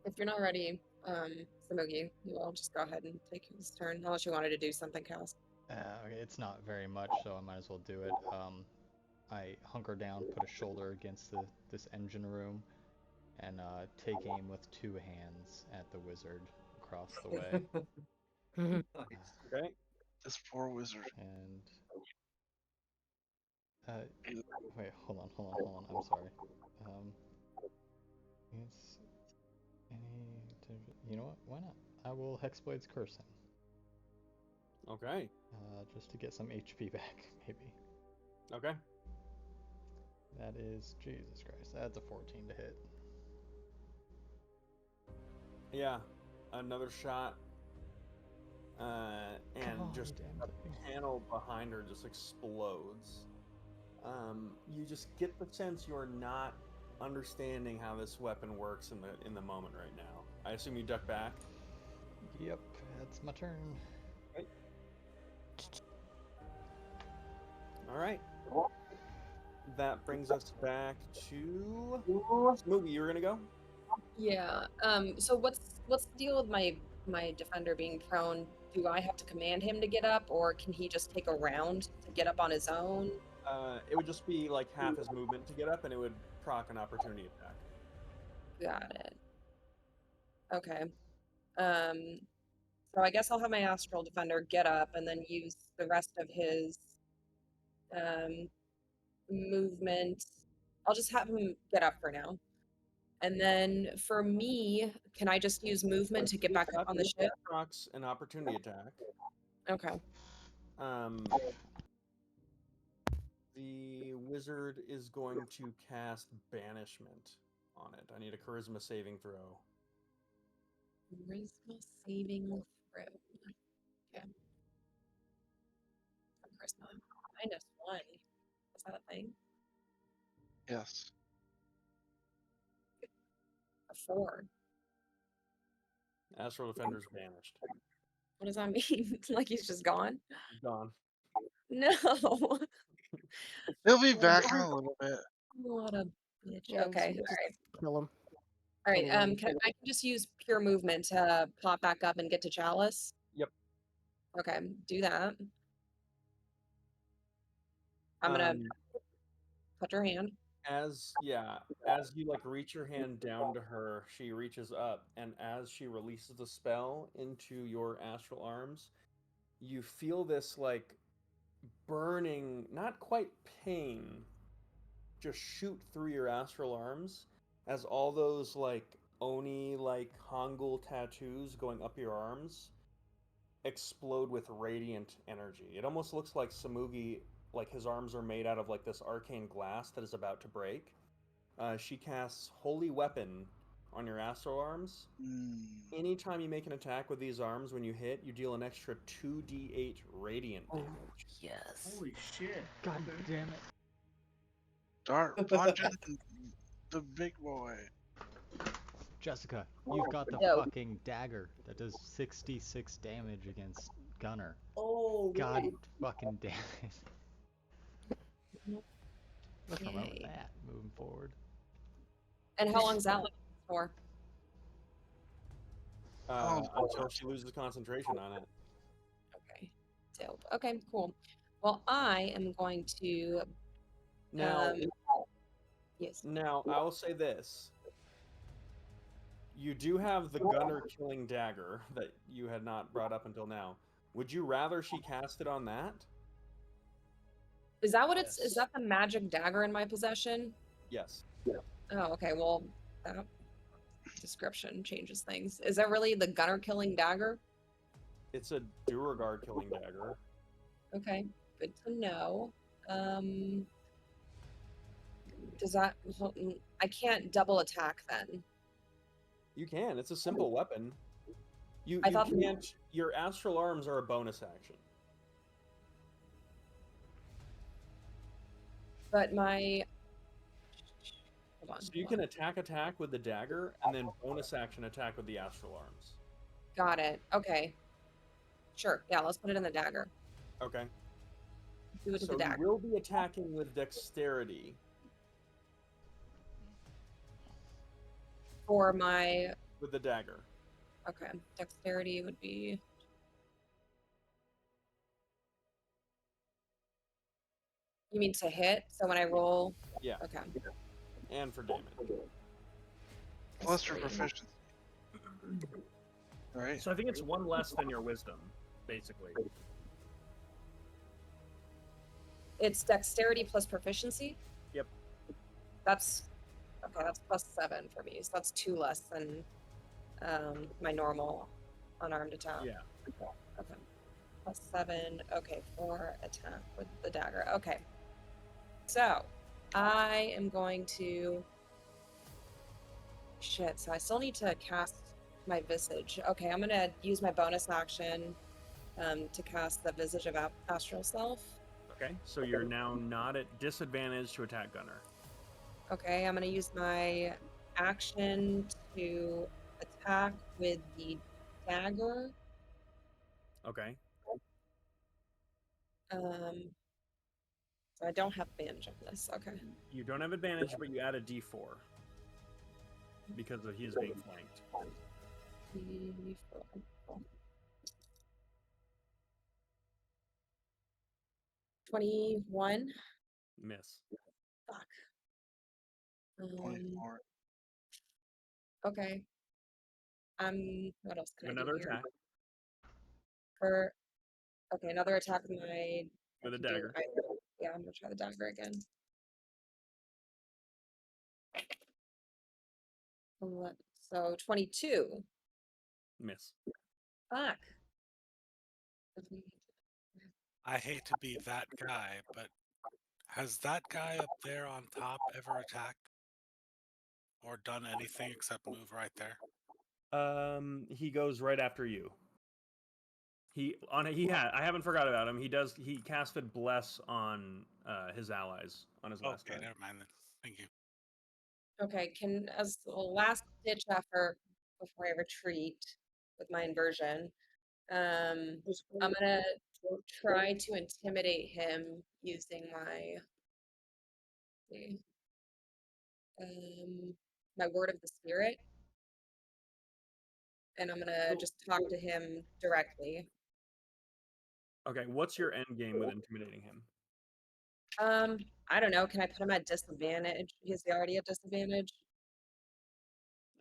[SPEAKER 7] If you're not ready, Samugi, you all just go ahead and take his turn, unless you wanted to do something, Cass.
[SPEAKER 6] Okay, it's not very much, so I might as well do it. I hunker down, put a shoulder against this engine room, and take aim with 2 hands at the wizard across the way.
[SPEAKER 5] Nice.
[SPEAKER 1] Okay.
[SPEAKER 2] This poor wizard.
[SPEAKER 6] And wait, hold on. I'm sorry. It's you know what? Why not? I will Hexblade's Curse him.
[SPEAKER 1] Okay.
[SPEAKER 6] Just to get some HP back, maybe.
[SPEAKER 1] Okay.
[SPEAKER 6] That is, Jesus Christ, that's a 14 to hit.
[SPEAKER 1] Yeah. Another shot. And just a panel behind her just explodes. You just get the sense you're not understanding how this weapon works in the moment right now. I assume you duck back.
[SPEAKER 6] Yep, that's my turn.
[SPEAKER 1] Okay. All right. That brings us back to Smoogie. You were gonna go?
[SPEAKER 7] Yeah. So what's the deal with my defender being prone? Do I have to command him to get up, or can he just take a round to get up on his own?
[SPEAKER 1] It would just be like half his movement to get up, and it would proc an opportunity attack.
[SPEAKER 7] Got it. Okay. So I guess I'll have my astral defender get up and then use the rest of his movement. I'll just have him get up for now. And then for me, can I just use movement to get back up on the ship?
[SPEAKER 1] Procs an opportunity attack.
[SPEAKER 7] Okay.
[SPEAKER 1] The wizard is going to cast banishment on it. I need a charisma saving throw.
[SPEAKER 7] Charisma saving throw. Okay. Charisma -1. Is that a thing?
[SPEAKER 2] Yes.
[SPEAKER 7] A 4.
[SPEAKER 1] Astral Defender's banished.
[SPEAKER 7] What does that mean? Like he's just gone?
[SPEAKER 1] He's gone.
[SPEAKER 7] No.
[SPEAKER 2] He'll be back in a little bit.
[SPEAKER 7] What a bitch.
[SPEAKER 8] Yeah,
[SPEAKER 7] Okay.
[SPEAKER 8] just
[SPEAKER 7] All right.
[SPEAKER 8] kill him.
[SPEAKER 7] All right.
[SPEAKER 8] Anyway.
[SPEAKER 7] I can just use pure movement to pop back up and get to Chalice?
[SPEAKER 1] Yep.
[SPEAKER 7] Okay, do that. I'm gonna touch her hand.
[SPEAKER 1] As you like reach your hand down to her, she reaches up, and as she releases the spell into your astral arms, you feel this like burning, not quite pain, just shoot through your astral arms as all those like Oni like Hangul tattoos going up your arms explode with radiant energy. It almost looks like Samugi, like his arms are made out of like this arcane glass that is about to break. She casts Holy Weapon on your astral arms. Anytime you make an attack with these arms, when you hit, you deal an extra 2d8 radiant damage.
[SPEAKER 8] Yes.
[SPEAKER 5] Holy shit.
[SPEAKER 6] God damn it.
[SPEAKER 2] Start punching the big boy.
[SPEAKER 6] Jessica, you've got the
[SPEAKER 7] No.
[SPEAKER 6] fucking dagger that does 66 damage against Gunner.
[SPEAKER 5] Oh,
[SPEAKER 6] God
[SPEAKER 5] right.
[SPEAKER 6] fucking damn it. Let's remember
[SPEAKER 7] Okay.
[SPEAKER 6] that moving forward.
[SPEAKER 7] And how long's that last for?
[SPEAKER 1] Until she loses concentration on it.
[SPEAKER 7] Okay. Dope. Okay, cool. Well, I am going to
[SPEAKER 1] Now,
[SPEAKER 7] yes.
[SPEAKER 1] now I will say this: you do have the gunner killing dagger that you had not brought up until now. Would you rather she cast it on that?
[SPEAKER 7] Is that what it's? Is that the magic dagger in my possession?
[SPEAKER 1] Yes.
[SPEAKER 7] Oh, okay. Well, that description changes things. Is that really the gunner killing dagger?
[SPEAKER 1] It's a Duragar killing dagger.
[SPEAKER 7] Okay, good to know. Does that? I can't double attack then.
[SPEAKER 1] You can. It's a simple weapon. You
[SPEAKER 7] I
[SPEAKER 1] you
[SPEAKER 7] thought
[SPEAKER 1] can't. Your astral arms are a bonus action.
[SPEAKER 7] but my hold on.
[SPEAKER 1] So you
[SPEAKER 7] Hold
[SPEAKER 1] can
[SPEAKER 7] on.
[SPEAKER 1] attack with the dagger, and then bonus action attack with the astral arms.
[SPEAKER 7] Got it. Okay. Sure. Yeah, let's put it in the dagger.
[SPEAKER 1] Okay.
[SPEAKER 7] Do it with
[SPEAKER 1] So
[SPEAKER 7] the
[SPEAKER 1] you
[SPEAKER 7] dagger.
[SPEAKER 1] will be attacking with dexterity.
[SPEAKER 7] For my
[SPEAKER 1] With the dagger.
[SPEAKER 7] okay, dexterity would be you mean to hit? So when I roll,
[SPEAKER 1] Yeah.
[SPEAKER 7] okay.
[SPEAKER 1] And for damage.
[SPEAKER 2] Plus your
[SPEAKER 7] Three.
[SPEAKER 2] proficiency. Right?
[SPEAKER 1] So I think it's one less than your wisdom, basically.
[SPEAKER 7] It's dexterity plus proficiency.
[SPEAKER 1] Yep.
[SPEAKER 7] That's okay. That's +7 for me. So that's 2 less than my normal unarmed attack.
[SPEAKER 1] Yeah.
[SPEAKER 7] Okay. +7. Okay, for attack with the dagger. Okay. So I am going to. Shit. So I still need to cast my visage. Okay, I'm gonna use my bonus action to cast the visage of astral self.
[SPEAKER 1] Okay. So you're now not at disadvantage to attack gunner.
[SPEAKER 7] Okay, I'm gonna use my action to attack with the dagger.
[SPEAKER 1] Okay.
[SPEAKER 7] So I don't have advantage on this. Okay.
[SPEAKER 1] You don't have advantage, but you add a d4 because of he's being flanked.
[SPEAKER 7] 21.
[SPEAKER 1] Miss.
[SPEAKER 7] Fuck.
[SPEAKER 2] 24.
[SPEAKER 7] Okay. What else can I do
[SPEAKER 1] Another
[SPEAKER 7] here?
[SPEAKER 1] attack
[SPEAKER 7] Okay, another attack with my.
[SPEAKER 1] with a
[SPEAKER 7] I can do
[SPEAKER 1] dagger.
[SPEAKER 7] yeah, I'm gonna try the dagger again. So 22.
[SPEAKER 1] Miss.
[SPEAKER 7] Fuck.
[SPEAKER 3] I hate to be that guy, but has that guy up there on top ever attacked or done anything except move right there?
[SPEAKER 1] He goes right after you. I haven't forgot about him. He casted bless on his allies on his last
[SPEAKER 3] Okay,
[SPEAKER 1] turn.
[SPEAKER 3] never mind then. Thank you.
[SPEAKER 7] Okay, as a last ditch effort before I retreat with my inversion, I'm gonna try to intimidate him using my my word of the spirit, and I'm gonna just talk to him directly.
[SPEAKER 1] Okay, what's your end game with intimidating him?
[SPEAKER 7] I don't know. Can I put him at disadvantage? Is he already at disadvantage?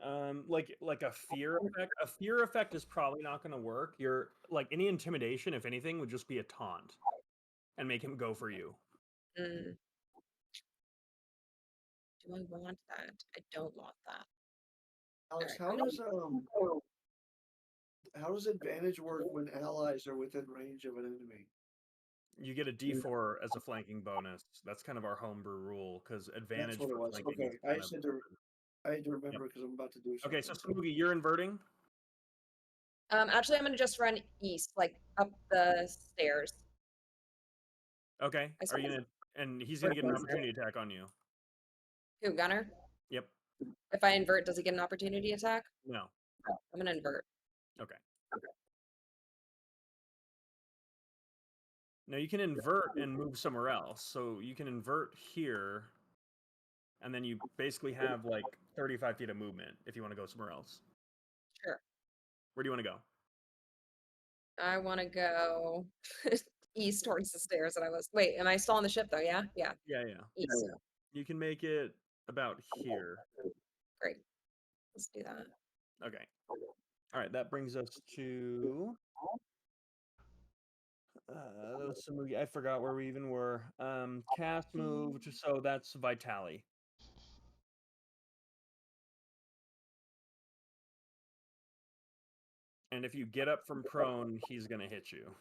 [SPEAKER 1] Like a fear effect. A fear effect is probably not going to work. You're like any intimidation, if anything, would just be a taunt, and make him go for you.
[SPEAKER 7] Mm. Do I want that? I don't want that.
[SPEAKER 5] Alex,
[SPEAKER 7] Alright,
[SPEAKER 5] how does advantage work when allies are within range of an enemy?
[SPEAKER 1] You get a D4 as a flanking bonus. That's kind of our homebrew rule because
[SPEAKER 5] That's
[SPEAKER 1] advantage
[SPEAKER 5] what it
[SPEAKER 1] for
[SPEAKER 5] was.
[SPEAKER 1] flanking
[SPEAKER 5] Okay,
[SPEAKER 1] is kind of.
[SPEAKER 5] I had to
[SPEAKER 1] Yep.
[SPEAKER 5] remember because I'm about to do something.
[SPEAKER 1] Okay, so Smoogie, you're inverting.
[SPEAKER 7] actually, I'm gonna just run east, like up the stairs.
[SPEAKER 1] Okay,
[SPEAKER 7] I
[SPEAKER 1] are you
[SPEAKER 7] suppose.
[SPEAKER 1] gonna? And he's gonna get an opportunity attack on you.
[SPEAKER 7] Who, Gunner?
[SPEAKER 1] Yep.
[SPEAKER 7] If I invert, does he get an opportunity attack?
[SPEAKER 1] No.
[SPEAKER 7] I'm gonna invert.
[SPEAKER 1] Okay. Now you can invert and move somewhere else. So you can invert here, and then you basically have like 35 feet of movement if you want to go somewhere else.
[SPEAKER 7] Sure.
[SPEAKER 1] Where do you want to go?
[SPEAKER 7] I want to go east towards the stairs that I was. Wait, am I still on the ship though? Yeah, yeah.
[SPEAKER 1] Yeah.
[SPEAKER 7] East.
[SPEAKER 1] You can make it about here.
[SPEAKER 7] Great. Let's do that.
[SPEAKER 1] Okay. All right. That brings us to. That was some movie. I forgot where we even were. Cast moved, so that's Vitali. And if you get up from prone, he's gonna hit you.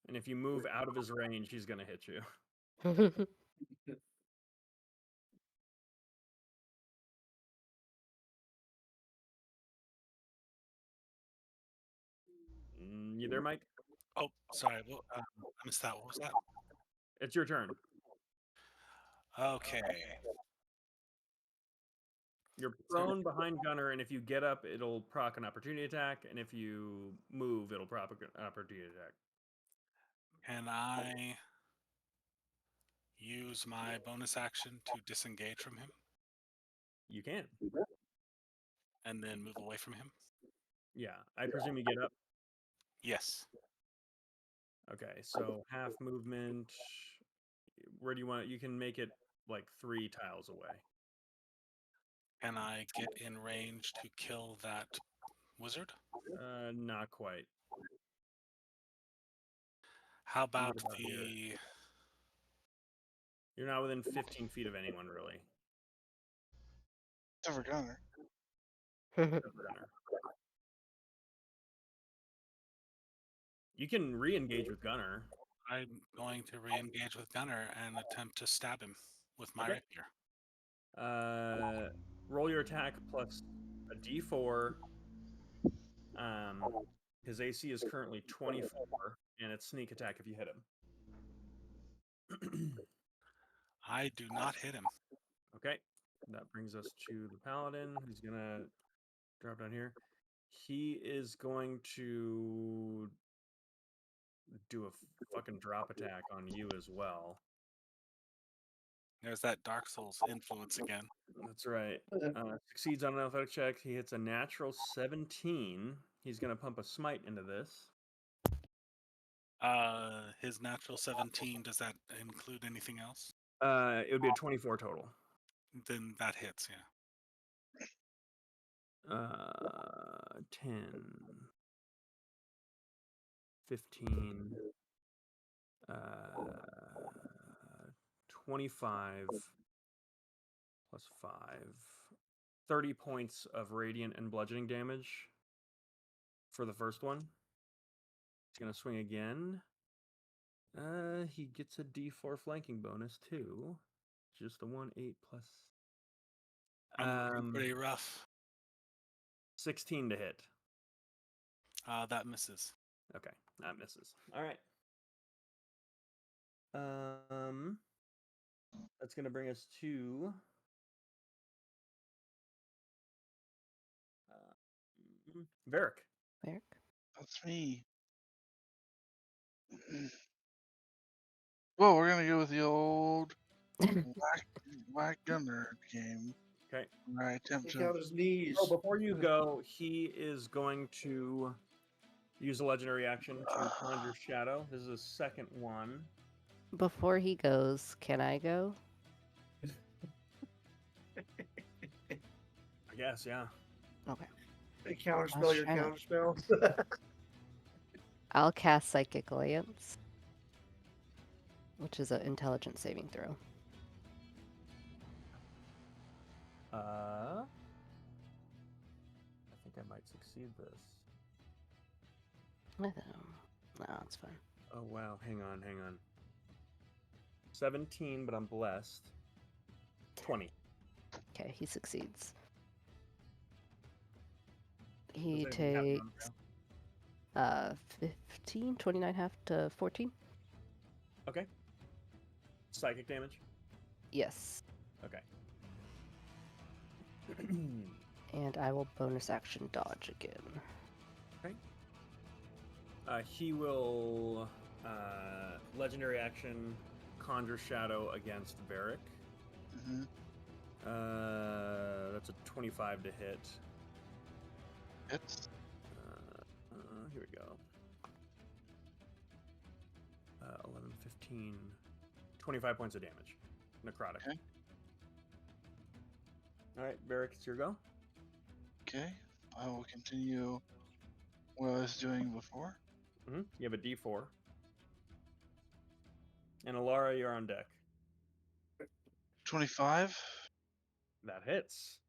[SPEAKER 1] And if you move out of his range, he's gonna hit you. You there, Mike?
[SPEAKER 3] Oh, sorry. Well, I missed that. What was that?
[SPEAKER 1] It's your turn.
[SPEAKER 3] Okay.
[SPEAKER 1] You're prone behind Gunner, and if you get up, it'll proc an opportunity attack, and if you move, it'll proc an opportunity attack.
[SPEAKER 3] Can I use my bonus action to disengage from him
[SPEAKER 1] You can.
[SPEAKER 3] and then move away from him?
[SPEAKER 1] Yeah, I presume you get up.
[SPEAKER 3] Yes.
[SPEAKER 1] Okay, so half movement. Where do you want it? You can make it like 3 tiles away.
[SPEAKER 3] Can I get in range to kill that wizard?
[SPEAKER 1] Not quite.
[SPEAKER 3] How about
[SPEAKER 1] about here?
[SPEAKER 3] the...
[SPEAKER 1] You're not within 15 feet of anyone, really.
[SPEAKER 2] Except for Gunner.
[SPEAKER 1] Except for Gunner. You can re-engage with Gunner.
[SPEAKER 3] I'm going to re-engage with Gunner and attempt to stab him with my
[SPEAKER 1] Okay.
[SPEAKER 3] rapier.
[SPEAKER 1] Roll your attack plus a d4. His AC is currently 24, and it's sneak attack if you hit him.
[SPEAKER 3] I do not hit him.
[SPEAKER 1] Okay, that brings us to the paladin, who's gonna drop down here. He is going to do a fucking drop attack on you as well.
[SPEAKER 3] There's that Dark Souls influence again.
[SPEAKER 1] That's right. Succeeds on an athletic check. He hits a natural 17. He's gonna pump a smite into this.
[SPEAKER 3] His natural 17, does that include anything else?
[SPEAKER 1] It would be a 24 total.
[SPEAKER 3] Then that hits, yeah.
[SPEAKER 1] 10, 15, 25 plus 5, 30 points of radiant and bludgeoning damage for the first one. He's going to swing again. He gets a d4 flanking bonus too. Just the 1, 8 plus.
[SPEAKER 3] I'm pretty rough.
[SPEAKER 1] 16 to hit.
[SPEAKER 3] That misses.
[SPEAKER 1] Okay, that misses. All right. That's going to bring us to Varric.
[SPEAKER 8] Varric?
[SPEAKER 2] That's me. Well, we're gonna go with the old whack Gunner game.
[SPEAKER 1] Okay.
[SPEAKER 2] Where I attempt
[SPEAKER 5] Take out
[SPEAKER 2] to.
[SPEAKER 5] his knees.
[SPEAKER 1] Oh, before you go, he is going to use a legendary action to conjure shadow. This is his second one.
[SPEAKER 8] Before he goes, can I go?
[SPEAKER 1] I guess, yeah.
[SPEAKER 8] Okay.
[SPEAKER 5] They counterspell your
[SPEAKER 8] trying to-
[SPEAKER 5] counterspell.
[SPEAKER 8] I'll cast Psychic Lance, which is an intelligence saving throw.
[SPEAKER 1] I think I might succeed this.
[SPEAKER 8] No, it's fine.
[SPEAKER 1] Oh, wow. Hang on. 17, but I'm blessed. 20.
[SPEAKER 8] Okay, he succeeds. He
[SPEAKER 1] Does anything happen on
[SPEAKER 8] takes
[SPEAKER 1] the
[SPEAKER 8] 15, 29 half to 14.
[SPEAKER 1] Okay. Psychic damage?
[SPEAKER 8] Yes.
[SPEAKER 1] Okay.
[SPEAKER 8] And I will bonus action dodge again.
[SPEAKER 1] Okay. He will legendary action conjure shadow against Varric.
[SPEAKER 2] Mm-hmm.
[SPEAKER 1] That's a 25 to hit.
[SPEAKER 2] It's
[SPEAKER 1] Here we go. 11, 15, 25 points of damage. Necrotic.
[SPEAKER 2] Okay.
[SPEAKER 1] All right, Varric, it's your go.
[SPEAKER 2] Okay. I will continue what I was doing before.
[SPEAKER 1] You have a D4. And Alara, you're on deck.
[SPEAKER 2] 25.
[SPEAKER 1] That hits.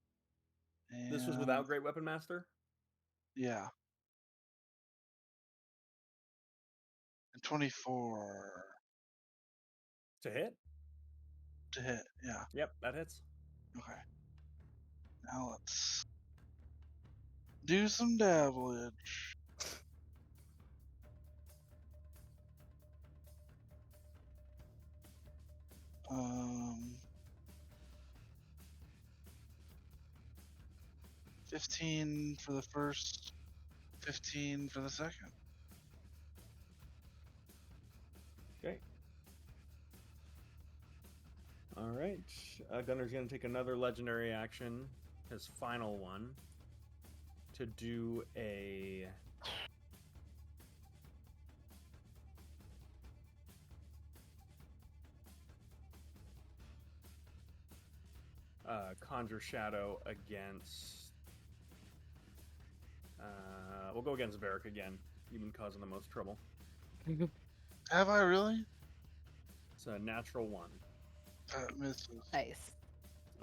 [SPEAKER 2] And
[SPEAKER 1] This was without Great Weapon Master?
[SPEAKER 2] yeah. And 24
[SPEAKER 1] To hit?
[SPEAKER 2] to hit. Yeah.
[SPEAKER 1] Yep, that hits.
[SPEAKER 2] Okay. Now let's do some damage. Um, 15 for the first, 15 for the second.
[SPEAKER 1] Okay. All right. Gunner's going to take another legendary action, his final one, to do a... Conjure Shadow against... we'll go against Varric again. You've been causing the most trouble.
[SPEAKER 2] Have I really?
[SPEAKER 1] It's a natural 1.
[SPEAKER 2] That misses.
[SPEAKER 8] Nice.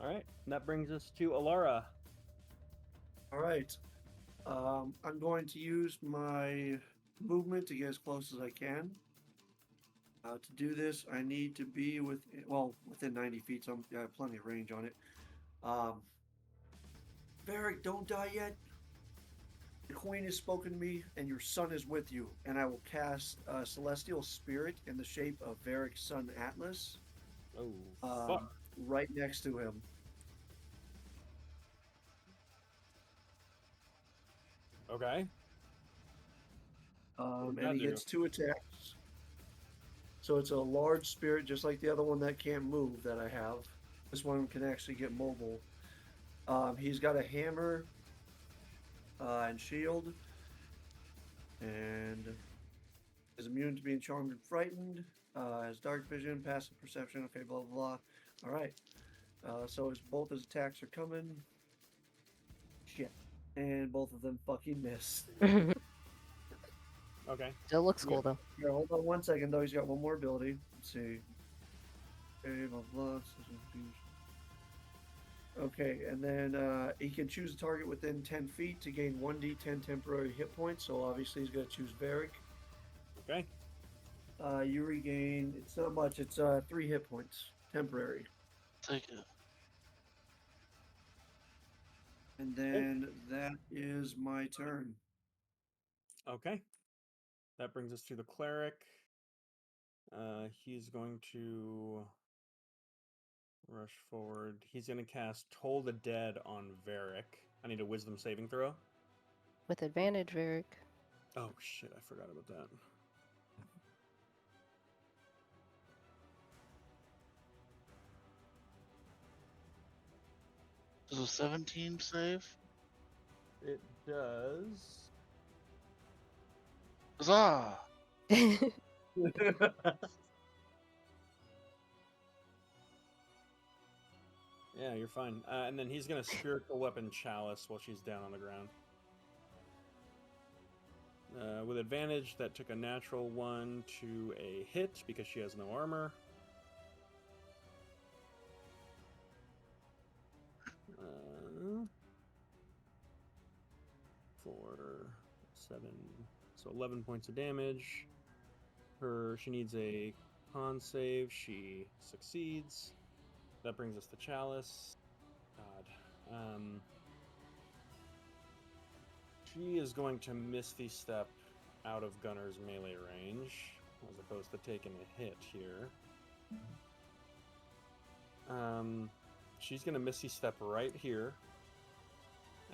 [SPEAKER 1] All right. And that brings us to Alara.
[SPEAKER 5] All right. I'm going to use my movement to get as close as I can. To do this, I need to be within 90 feet, so I have plenty of range on it. Varric, don't die yet. The Queen has spoken to me, and your son is with you. And I will cast a Celestial Spirit in the shape of Varric's son Atlas.
[SPEAKER 1] Oh, fuck.
[SPEAKER 5] Right next to him.
[SPEAKER 1] Okay.
[SPEAKER 5] And
[SPEAKER 1] that
[SPEAKER 5] he
[SPEAKER 1] do?
[SPEAKER 5] gets 2 attacks. So it's a large spirit, just like the other one that can't move that I have. This one can actually get mobile. He's got a hammer and shield, and is immune to being charmed and frightened. Has dark vision, passive perception, okay, blah blah blah. All right. So both his attacks are coming. Shit, and both of them fucking miss.
[SPEAKER 1] Okay.
[SPEAKER 8] Still looks cool though.
[SPEAKER 5] Yeah, hold on 1 second though. He's got one more ability. Let's see. Okay, blah blah. Okay, and then he can choose a target within 10 feet to gain 1d10 temporary hit points. So obviously he's going to choose Varric.
[SPEAKER 1] Okay.
[SPEAKER 5] You regain, it's not much, it's 3 hit points, temporary.
[SPEAKER 2] Take it.
[SPEAKER 5] And then that is my turn.
[SPEAKER 1] Okay. That brings us to the cleric. He's going to rush forward. He's going to cast Toll the Dead on Varric. I need a wisdom saving throw.
[SPEAKER 8] With advantage, Varric.
[SPEAKER 1] Oh, shit. I forgot about that.
[SPEAKER 2] Does a 17 save?
[SPEAKER 1] It does.
[SPEAKER 2] Huzzah!
[SPEAKER 1] Yeah, you're fine. And then he's going to Spiritual Weapon Chalice while she's down on the ground. With advantage, that took a natural 1 to a hit because she has no armor. 4, 7, so 11 points of damage. She needs a con save. She succeeds. That brings us to Chalice. God. She is going to Misty Step out of Gunner's melee range, as opposed to taking a hit here. She's going to Misty Step right here.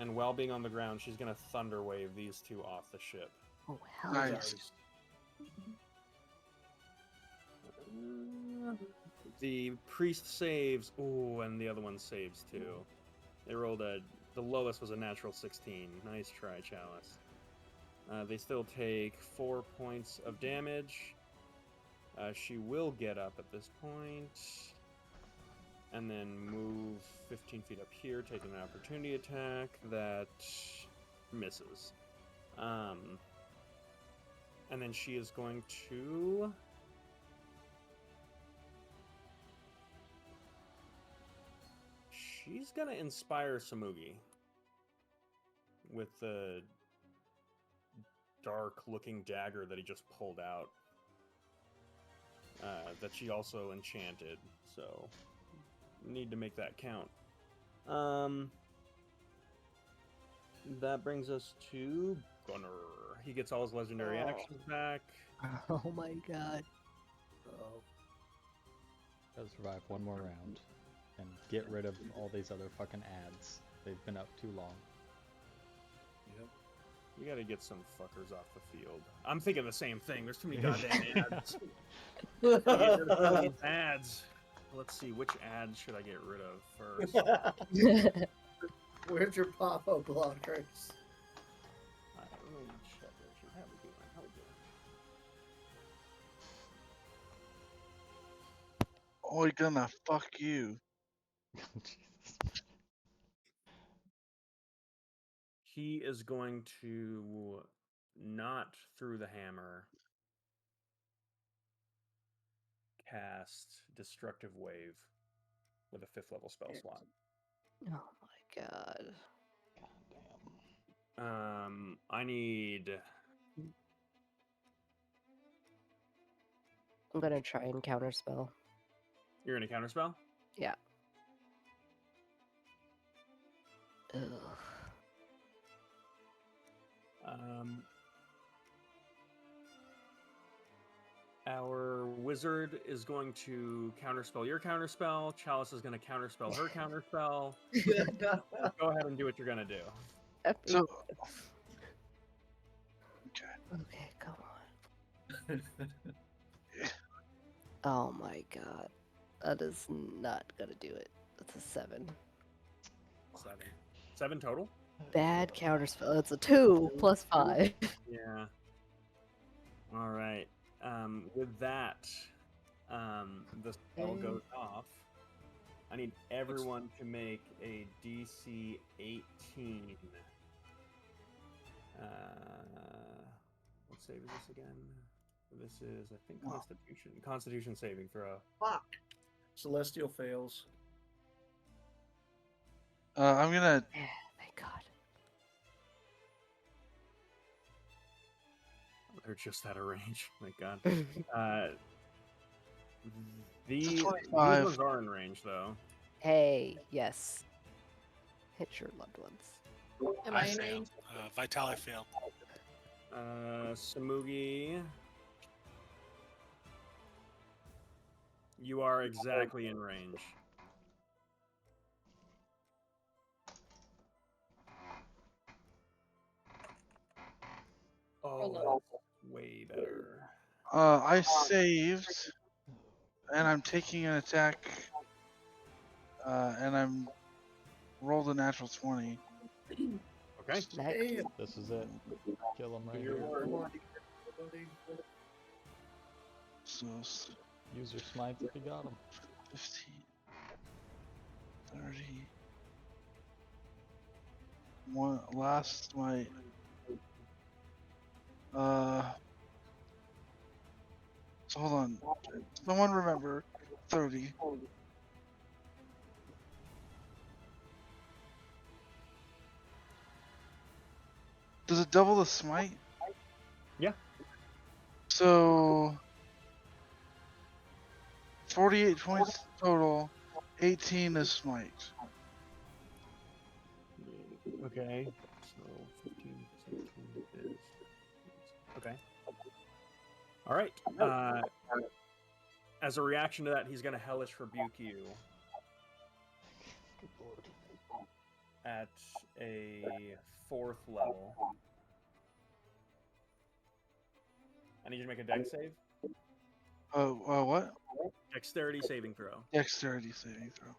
[SPEAKER 1] And while being on the ground, she's going to Thunder Wave these two off the ship.
[SPEAKER 8] Oh, hell
[SPEAKER 2] Nice.
[SPEAKER 1] The priest saves. Ooh, and the other one saves too. They rolled the lowest was a natural 16. Nice try, Chalice. They still take 4 points of damage. She will get up at this point, and then move 15 feet up here, taking an opportunity attack that misses. And then she is going to... She's going to inspire Samugi with the dark-looking dagger that he just pulled out. That she also enchanted, so need to make that count. That brings us to Gunner. He gets all his legendary actions back.
[SPEAKER 8] Oh my god.
[SPEAKER 5] Oh,
[SPEAKER 6] Gotta survive one more round and get rid of all these other fucking ads. They've been up too long.
[SPEAKER 5] yep.
[SPEAKER 1] We gotta get some fuckers off the field. I'm thinking the same thing. There's too many goddamn ads. Get rid of all these ads. Let's see, which ads should I get rid of first?
[SPEAKER 5] Where's your pop-up blockers?
[SPEAKER 1] Let me check actually. How we doing? How we doing?
[SPEAKER 2] Oh, gonna fuck you.
[SPEAKER 6] Jesus.
[SPEAKER 1] He is going to not through the hammer cast Destructive Wave with a 5th level spell slot.
[SPEAKER 8] Oh my god.
[SPEAKER 6] God damn.
[SPEAKER 1] I need...
[SPEAKER 8] I'm gonna try and counterspell.
[SPEAKER 1] You're gonna counterspell?
[SPEAKER 8] Yeah. Ugh.
[SPEAKER 1] Our wizard is going to counterspell your counterspell. Chalice is going to counterspell her counterspell. Go ahead and do what you're going to do.
[SPEAKER 2] So,
[SPEAKER 8] Okay, come on. Oh my god. That is not gonna do it. That's a 7.
[SPEAKER 1] 7 total?
[SPEAKER 8] Bad counterspell. That's a 2 plus 5.
[SPEAKER 1] Yeah. All right. With that, the spell goes off. I need everyone to make a DC 18. What save is this again? This is, I think, Constitution. Constitution saving throw.
[SPEAKER 5] Fuck. Celestial fails.
[SPEAKER 2] I'm gonna.
[SPEAKER 8] Thank god.
[SPEAKER 1] They're just out of range. My god.
[SPEAKER 2] It's a
[SPEAKER 1] These
[SPEAKER 2] 25.
[SPEAKER 1] ones are in range, though.
[SPEAKER 8] Hey, yes. Hit your loved ones.
[SPEAKER 7] Am I in
[SPEAKER 3] failed.
[SPEAKER 7] range?
[SPEAKER 3] Vitali failed.
[SPEAKER 1] Samugi. You are exactly in range. Oh, that's way better.
[SPEAKER 2] I saved, and I'm taking an attack, and I'm rolled a natural 20.
[SPEAKER 1] Okay.
[SPEAKER 8] Next.
[SPEAKER 5] Damn.
[SPEAKER 6] This is it. Kill him right
[SPEAKER 1] Your
[SPEAKER 6] here.
[SPEAKER 1] word.
[SPEAKER 5] Come on, everybody.
[SPEAKER 2] So
[SPEAKER 6] Use your smites if you got him.
[SPEAKER 2] 15, 30. One last smite. So hold on. Someone remember 30. Does it double the smite?
[SPEAKER 1] Yeah.
[SPEAKER 2] So 48 points total, 18 is smite.
[SPEAKER 1] Okay. So 15, 17 is... Okay. All right. As a reaction to that, he's going to hellish rebuke you
[SPEAKER 6] Good lord.
[SPEAKER 1] at a 4th level. I need you to make a dex save.
[SPEAKER 2] What?
[SPEAKER 1] Dexterity saving throw.
[SPEAKER 2] Dexterity saving throw.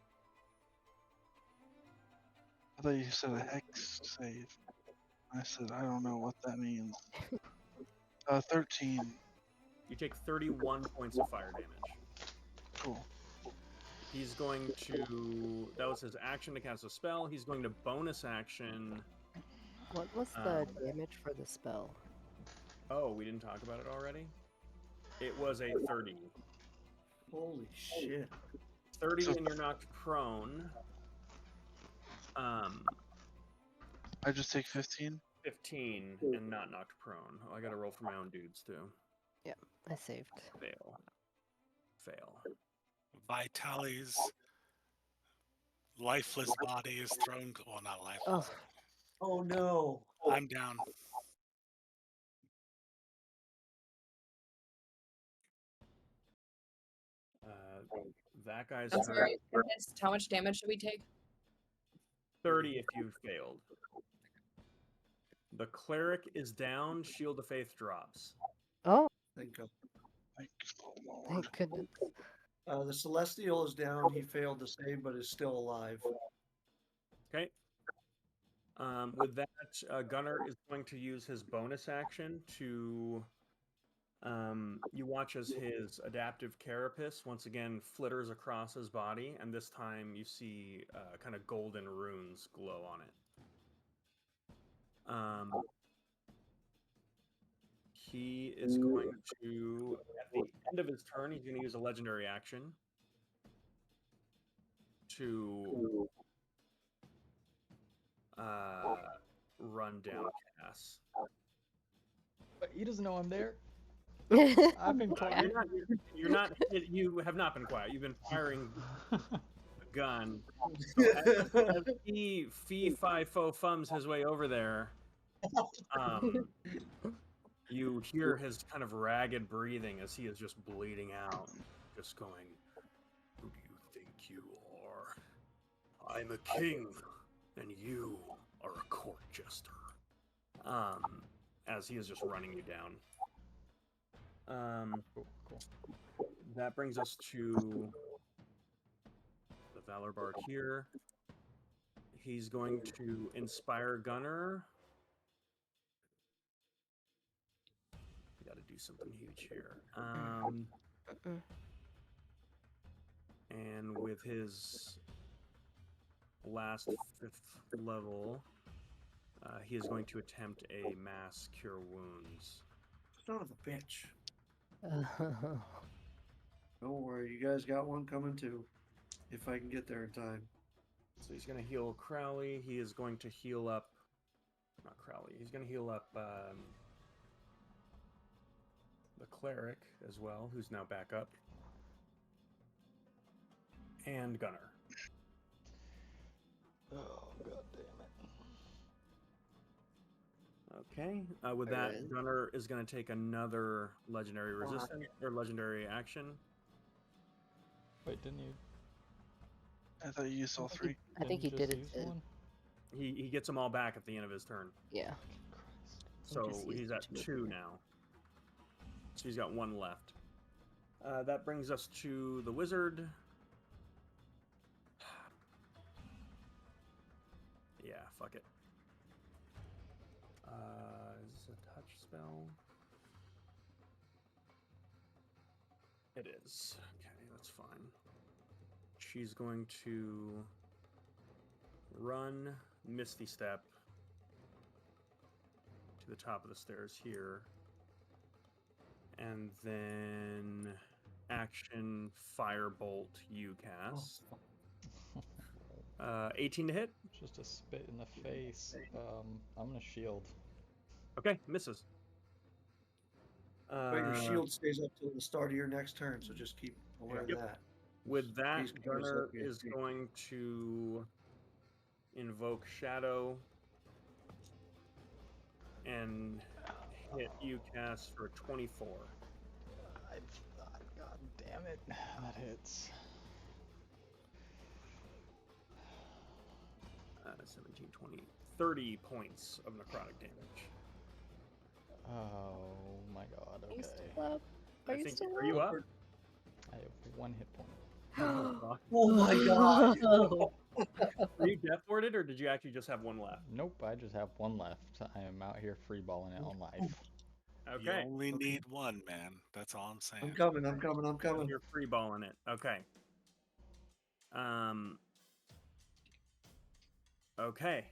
[SPEAKER 2] I thought you said a hex save. I said I don't know what that means. 13.
[SPEAKER 1] You take 31 points of fire damage.
[SPEAKER 2] Cool.
[SPEAKER 1] He's going to. That was his action to cast a spell. He's going to bonus action.
[SPEAKER 8] What was the damage for the spell?
[SPEAKER 1] Oh, we didn't talk about it already? It was a 30.
[SPEAKER 5] Holy shit.
[SPEAKER 1] 30
[SPEAKER 2] So-
[SPEAKER 1] and you're knocked prone.
[SPEAKER 2] I just take 15.
[SPEAKER 1] 15 and not knocked prone. Oh, I gotta roll for my own dudes too.
[SPEAKER 8] I saved.
[SPEAKER 1] Fail. Fail.
[SPEAKER 3] Vitali's lifeless body is thrown. Well, not lifeless.
[SPEAKER 8] Oh,
[SPEAKER 5] Oh no.
[SPEAKER 3] I'm down.
[SPEAKER 1] That guy's
[SPEAKER 7] That's
[SPEAKER 1] hurt.
[SPEAKER 7] very missed. How much damage should we take?
[SPEAKER 1] 30 if you failed. The cleric is down. Shield of Faith drops.
[SPEAKER 8] oh,
[SPEAKER 5] Thank God.
[SPEAKER 2] Thank the Lord.
[SPEAKER 8] thank goodness.
[SPEAKER 5] The Celestial is down. He failed to save, but is still alive.
[SPEAKER 1] Okay. With that, Gunnar is going to use his bonus action to. You watch as his adaptive carapace once again flitters across his body, and this time you see kind of golden runes glow on it. He is going to, at the end of his turn, he's going to use a legendary action to run down Cass.
[SPEAKER 6] But he doesn't know I'm there.
[SPEAKER 8] Oh,
[SPEAKER 6] I've been quiet.
[SPEAKER 1] You're not. You have not been quiet. You've been firing a gun. As he fee-fi-fo-fums his way over there, you hear his kind of ragged breathing as he is just bleeding out, just going, "Who do you think you are? I'm a king, and you are a court jester." As he is just running you down.
[SPEAKER 6] Cool.
[SPEAKER 1] That brings us to the Valor Bard here. He's going to inspire Gunnar. We got to do something huge here. And with his last 5th level, he is going to attempt a mass cure wounds.
[SPEAKER 5] Son of a bitch.
[SPEAKER 8] Oh.
[SPEAKER 5] Don't worry, you guys got one coming too. If I can get there in time.
[SPEAKER 1] So he's going to heal Crowley. He is going to heal up. Not Crowley. He's going to heal up the cleric as well, who's now back up. And Gunnar.
[SPEAKER 6] Oh, god damn it.
[SPEAKER 1] Okay. With that, Gunnar is going to take another legendary resistance or legendary action.
[SPEAKER 6] Wait, didn't you?
[SPEAKER 2] I thought you used all 3.
[SPEAKER 8] I think he
[SPEAKER 6] didn't
[SPEAKER 8] did
[SPEAKER 6] just
[SPEAKER 8] it.
[SPEAKER 6] use one?
[SPEAKER 1] He gets them all back at the end of his turn.
[SPEAKER 8] Yeah.
[SPEAKER 6] Christ.
[SPEAKER 1] So
[SPEAKER 8] just used
[SPEAKER 1] he's at 2 now. So he's got 1 left. That brings us to the wizard. Yeah, fuck it. Is this a touch spell? It is. Okay, that's fine. She's going to run Misty Step to the top of the stairs here. And then action Firebolt UCAS. 18 to hit.
[SPEAKER 6] Just a spit in the face. I'm gonna shield.
[SPEAKER 1] Okay, misses.
[SPEAKER 5] But your shield stays up till the start of your next turn, so just keep aware
[SPEAKER 1] Yep.
[SPEAKER 5] of that.
[SPEAKER 1] With that,
[SPEAKER 5] Please keep us
[SPEAKER 1] Gunnar
[SPEAKER 5] updated.
[SPEAKER 1] is going to invoke Shadow and hit UCAS for 24.
[SPEAKER 6] God damn it. That hits.
[SPEAKER 1] 17, 20, 30 points of necrotic damage.
[SPEAKER 6] Oh my god,
[SPEAKER 8] Are you
[SPEAKER 6] okay.
[SPEAKER 8] still up? Are you still
[SPEAKER 1] Are you up?
[SPEAKER 6] I have 1 hit point.
[SPEAKER 5] Oh my god!
[SPEAKER 1] Were you death warded, or did you actually just have one left?
[SPEAKER 6] Nope, I just have one left. I am out here freeballing it on life.
[SPEAKER 3] You
[SPEAKER 1] Okay.
[SPEAKER 3] only need one, man. That's all I'm saying.
[SPEAKER 5] I'm coming. I'm coming. I'm coming.
[SPEAKER 1] You're free balling it. Okay. Okay.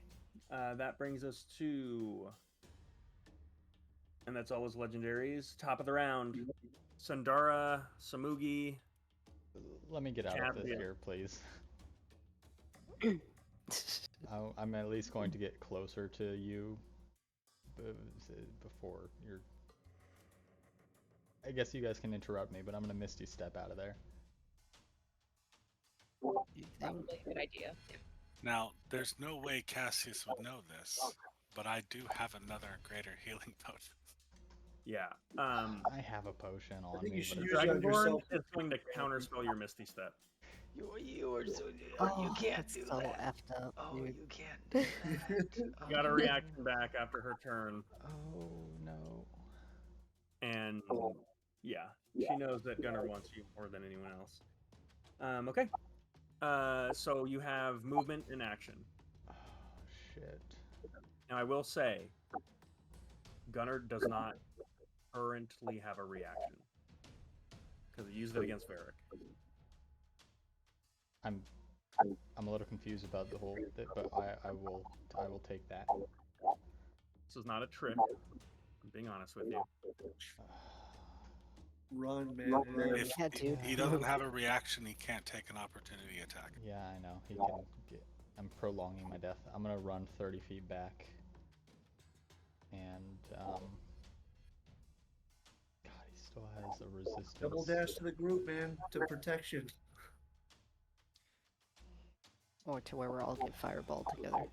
[SPEAKER 1] That brings us to, and that's all his legendaries. Top of the round, Sundara, Samugi.
[SPEAKER 6] Let me get out of this
[SPEAKER 1] Champion.
[SPEAKER 6] here, please. I'm at least going to get closer to you before you're... I guess you guys can interrupt me, but I'm going to Misty Step out of there.
[SPEAKER 7] Probably a good idea.
[SPEAKER 3] Now, there's no way Cassius would know this, but I do have another greater healing potion.
[SPEAKER 1] Yeah.
[SPEAKER 6] I have a potion on
[SPEAKER 5] think
[SPEAKER 6] me,
[SPEAKER 5] you should
[SPEAKER 6] but
[SPEAKER 5] use
[SPEAKER 6] it's...
[SPEAKER 5] that
[SPEAKER 1] Dragonborn
[SPEAKER 5] yourself.
[SPEAKER 1] is going to counterspell your Misty Step.
[SPEAKER 6] You are so...
[SPEAKER 8] Oh,
[SPEAKER 6] you can't
[SPEAKER 8] that's
[SPEAKER 6] do
[SPEAKER 8] so
[SPEAKER 6] that.
[SPEAKER 8] effed up,
[SPEAKER 6] Oh,
[SPEAKER 8] dude.
[SPEAKER 6] you can't do that.
[SPEAKER 1] You got a
[SPEAKER 6] Oh.
[SPEAKER 1] reaction back after her turn,
[SPEAKER 6] Oh, no.
[SPEAKER 1] and yeah, she knows that Gunnar wants you more than anyone else. Okay. So you have movement and action.
[SPEAKER 6] Oh, shit.
[SPEAKER 1] Now I will say, Gunnar does not currently have a reaction because he used it against Varric.
[SPEAKER 6] I'm a little confused about the whole bit, but I will take that.
[SPEAKER 1] This is not a trick. I'm being honest with you.
[SPEAKER 5] Run, man. Run.
[SPEAKER 3] If
[SPEAKER 8] Yeah, dude.
[SPEAKER 3] he doesn't have a reaction, he can't take an opportunity attack.
[SPEAKER 6] Yeah, I know. He can get... I'm prolonging my death. I'm gonna run 30 feet back. And, God, he still has a resistance.
[SPEAKER 5] Double dash to the group, man, to protection.
[SPEAKER 8] Or to where we're all get fireballed together.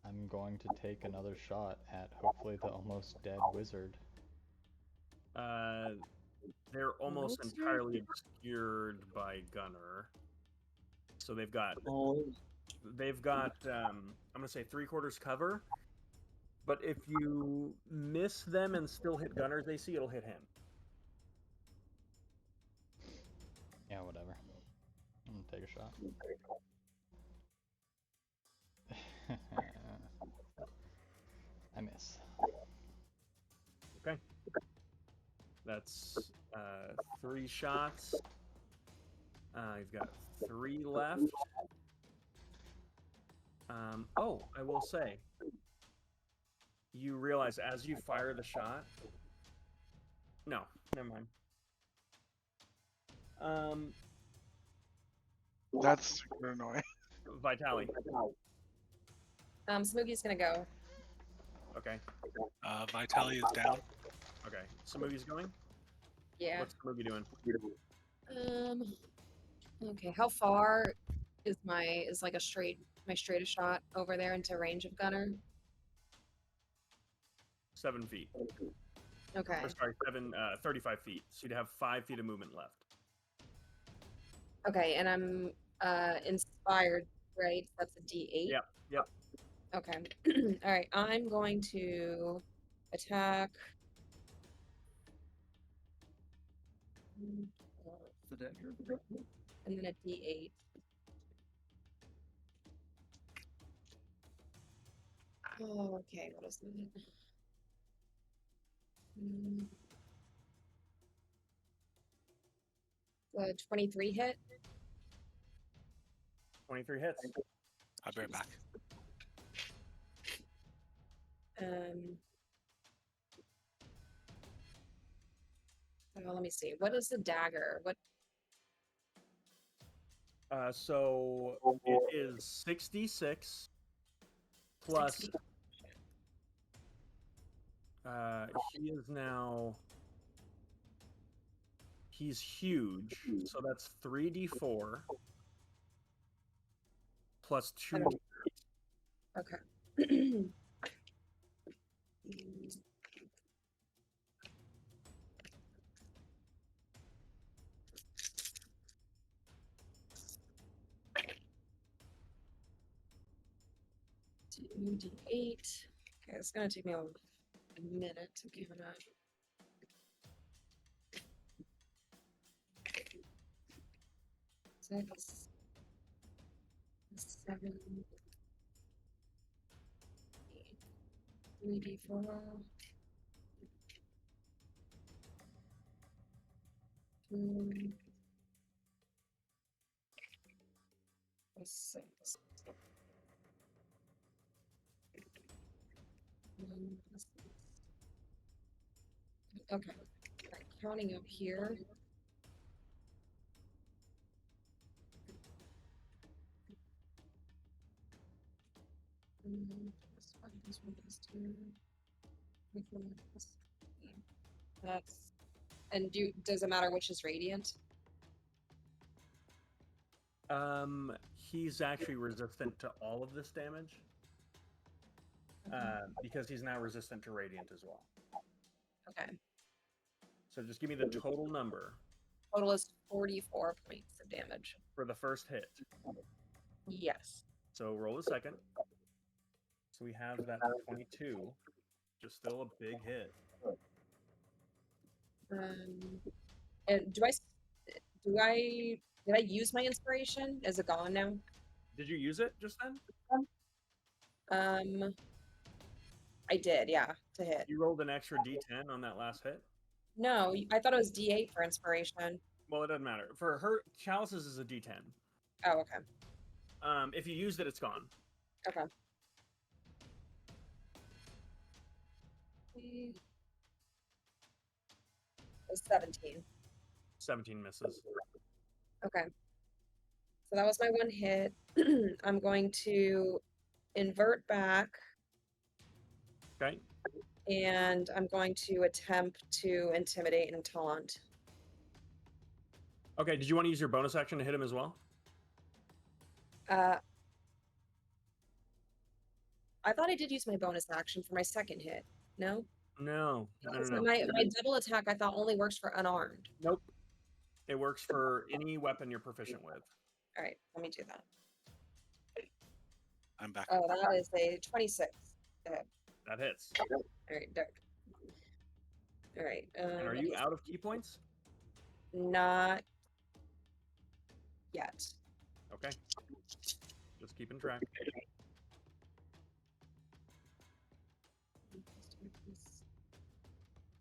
[SPEAKER 6] I'm going to take another shot at hopefully the almost dead wizard.
[SPEAKER 1] They're almost
[SPEAKER 8] Wizard?
[SPEAKER 1] entirely obscured by Gunnar. So they've got I'm gonna say 3/4 cover. But if you miss them and still hit Gunnar's AC, it'll hit him.
[SPEAKER 6] Yeah, whatever. I'm gonna take a shot. I miss.
[SPEAKER 1] Okay. That's 3 shots. You've got 3 left. Oh, I will say, you realize as you fire the shot. No, never mind.
[SPEAKER 2] That's super annoying.
[SPEAKER 1] Vitali.
[SPEAKER 7] Smoothie's gonna go.
[SPEAKER 1] Okay.
[SPEAKER 3] Vitali is down.
[SPEAKER 1] Okay. Samugi's going.
[SPEAKER 7] Yeah.
[SPEAKER 1] What's Samugi doing?
[SPEAKER 7] Okay. How far is my straightest shot over there into range of Gunner?
[SPEAKER 1] 7 feet.
[SPEAKER 7] Okay.
[SPEAKER 1] Or sorry, 35 feet. So you'd have 5 feet of movement left.
[SPEAKER 7] Okay, and I'm inspired, right? That's a D8.
[SPEAKER 1] Yep.
[SPEAKER 7] Okay. All right. I'm going to attack.
[SPEAKER 5] The dagger.
[SPEAKER 7] And then a D8. Oh, okay. What is that? 23 hit.
[SPEAKER 1] 23 hits.
[SPEAKER 3] I'll be right back.
[SPEAKER 7] Oh, let me see. What is the dagger? What?
[SPEAKER 1] So it is 66 plus.
[SPEAKER 7] 60.
[SPEAKER 1] He is now. He's huge, so that's 3d4 plus 2.
[SPEAKER 7] Okay. D8. Okay, it's gonna take me a minute to give it up. 6, 7, 8, 3d4. 2, 6. 1, 6. Okay. Alright, counting up here. Plus 1, plus 1, plus 2. 4, plus 8. That's. And does it matter which is radiant?
[SPEAKER 1] He's actually resistant to all of this damage. Because he's now resistant to radiant as well.
[SPEAKER 7] Okay.
[SPEAKER 1] So just give me the total number
[SPEAKER 7] Total is 44 points of damage.
[SPEAKER 1] for the first hit.
[SPEAKER 7] Yes.
[SPEAKER 1] So roll a second. So we have that 22, just still a big hit.
[SPEAKER 7] And did I use my inspiration? Is it gone now?
[SPEAKER 1] Did you use it just then?
[SPEAKER 7] I did, yeah, to hit.
[SPEAKER 1] You rolled an extra d10 on that last hit?
[SPEAKER 7] No, I thought it was d8 for inspiration.
[SPEAKER 1] Well, it doesn't matter. For her, Chalice's is a d10.
[SPEAKER 7] Oh, okay.
[SPEAKER 1] If you used it, it's gone.
[SPEAKER 7] Okay. It's 17.
[SPEAKER 1] 17 misses.
[SPEAKER 7] Okay. So that was my one hit. I'm going to invert back.
[SPEAKER 1] Okay.
[SPEAKER 7] And I'm going to attempt to intimidate and taunt.
[SPEAKER 1] Okay, did you want to use your bonus action to hit him as well?
[SPEAKER 7] I thought I did use my bonus action for my second hit. No?
[SPEAKER 1] No.
[SPEAKER 7] My double attack I thought only works for unarmed.
[SPEAKER 1] Nope. It works for any weapon you're proficient with.
[SPEAKER 7] All right, let me do that.
[SPEAKER 3] I'm back.
[SPEAKER 7] Oh, that is a 26.
[SPEAKER 1] That hits.
[SPEAKER 7] All right, dark. All right.
[SPEAKER 1] And are you out of key points?
[SPEAKER 7] Not yet.
[SPEAKER 1] Okay. Just keeping track.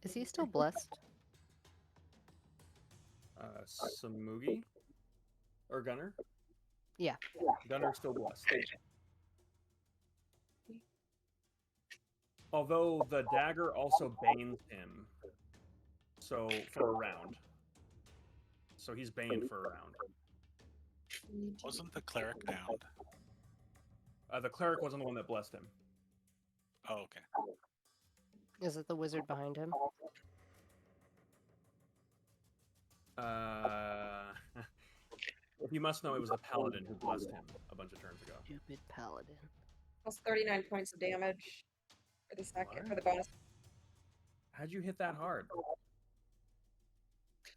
[SPEAKER 8] Is he still blessed?
[SPEAKER 1] Samugi? Or Gunner?
[SPEAKER 8] Yeah.
[SPEAKER 1] Gunner's still blessed. Although the dagger also banes him. So, for a round. So he's baned for a round.
[SPEAKER 3] Wasn't the cleric downed?
[SPEAKER 1] The cleric wasn't the one that blessed him.
[SPEAKER 3] Oh, okay.
[SPEAKER 8] Is it the wizard behind him?
[SPEAKER 1] If you must know, it was the paladin who blessed him a bunch of turns ago.
[SPEAKER 8] Stupid paladin.
[SPEAKER 7] Plus 39 points of damage for the second,
[SPEAKER 1] What?
[SPEAKER 7] for the bonus.
[SPEAKER 1] How'd you hit that hard?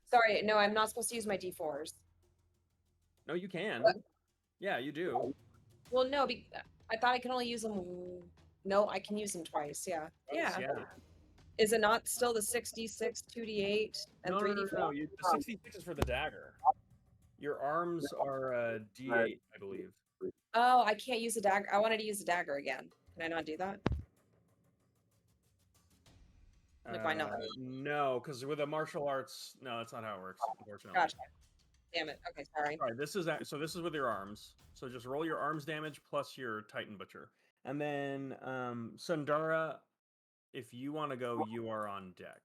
[SPEAKER 7] Sorry, no, I'm not supposed to use my d4s.
[SPEAKER 1] No, you can.
[SPEAKER 7] What?
[SPEAKER 1] Yeah, you do.
[SPEAKER 7] Well, no, I thought I can only use them. No, I can use them twice. Yeah. Yeah. Is it not still the 66, 2d8, and
[SPEAKER 1] No,
[SPEAKER 7] 3d4?
[SPEAKER 1] no. The 66 is for the dagger. Your arms are d8, I believe.
[SPEAKER 7] Oh, I can't use a dagger. I wanted to use a dagger again. Can I not do that? Like, why not?
[SPEAKER 1] No, because with a martial arts, no, that's not how it works, unfortunately.
[SPEAKER 7] Gotcha. Damn it. Okay, sorry.
[SPEAKER 1] All right, this is with your arms. So just roll your arms damage plus your Titan Butcher. And then Sundara, if you want to go, you are on deck.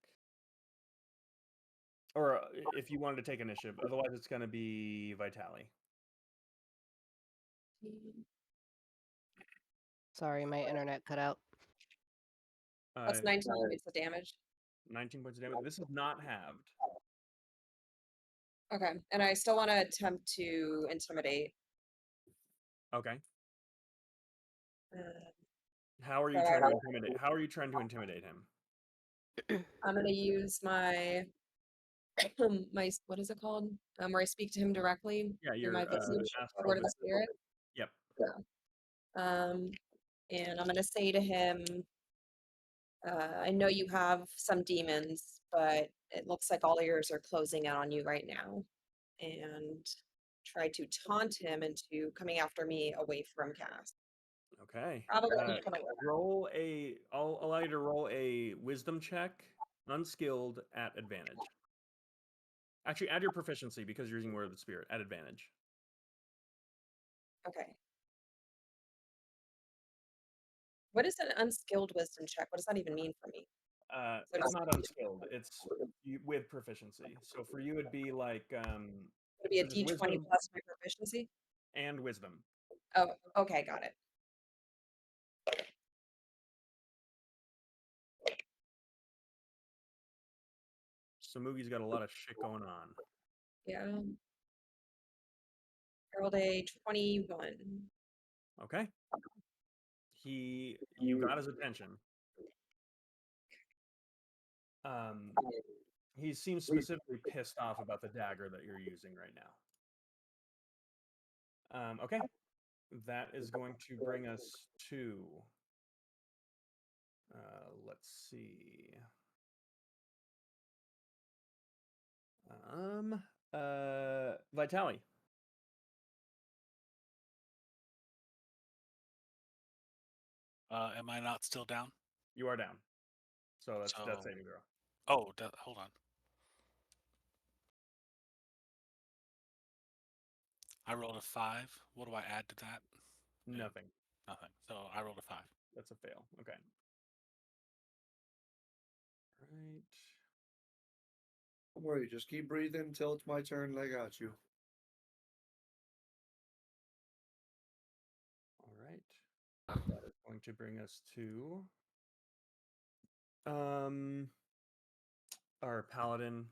[SPEAKER 1] Or if you wanted to take initiative. Otherwise, it's going to be Vitali.
[SPEAKER 8] Sorry, my internet cut out.
[SPEAKER 7] That's 19 points of damage.
[SPEAKER 1] 19 points of damage. This is not halved.
[SPEAKER 7] Okay, and I still want to attempt to intimidate.
[SPEAKER 1] Okay.
[SPEAKER 7] Uh,
[SPEAKER 1] How are you trying to intimidate? How are you trying to intimidate him?
[SPEAKER 7] I'm gonna use my my what is it called? Where I speak to him directly.
[SPEAKER 1] Yeah,
[SPEAKER 7] through
[SPEAKER 1] your
[SPEAKER 7] my visage,
[SPEAKER 1] astral
[SPEAKER 7] word of the spirit.
[SPEAKER 1] Yep.
[SPEAKER 7] And I'm gonna say to him, I know you have some demons, but it looks like all yours are closing in on you right now. And try to taunt him into coming after me away from cast.
[SPEAKER 1] Okay.
[SPEAKER 7] Probably not gonna work.
[SPEAKER 1] Roll a. I'll allow you to roll a wisdom check, unskilled, at advantage. Actually, add your proficiency because you're using Word of the Spirit at advantage.
[SPEAKER 7] Okay. What is an unskilled wisdom check? What does that even mean for me?
[SPEAKER 1] It's not unskilled. It's with proficiency. So for you, it'd be like
[SPEAKER 7] Would it be a
[SPEAKER 1] so there's
[SPEAKER 7] D20
[SPEAKER 1] wisdom
[SPEAKER 7] plus my proficiency?
[SPEAKER 1] and wisdom.
[SPEAKER 7] Oh, okay, got it.
[SPEAKER 1] So Mugi's got a lot of shit going on.
[SPEAKER 7] Yeah. I rolled a 21.
[SPEAKER 1] Okay. You got his attention. He seems specifically pissed off about the dagger that you're using right now. Okay. That is going to bring us to let's see. Vitali.
[SPEAKER 3] Am I not still down?
[SPEAKER 1] You are down. So that's
[SPEAKER 3] So-
[SPEAKER 1] saving throw.
[SPEAKER 3] Oh, hold on. I rolled a 5. What do I add to that?
[SPEAKER 1] Nothing.
[SPEAKER 3] Nothing. So I rolled a 5.
[SPEAKER 1] That's a fail. Okay. Right.
[SPEAKER 5] Don't worry, just keep breathing until it's my turn. I got you.
[SPEAKER 1] All right. That is going to bring us to our paladin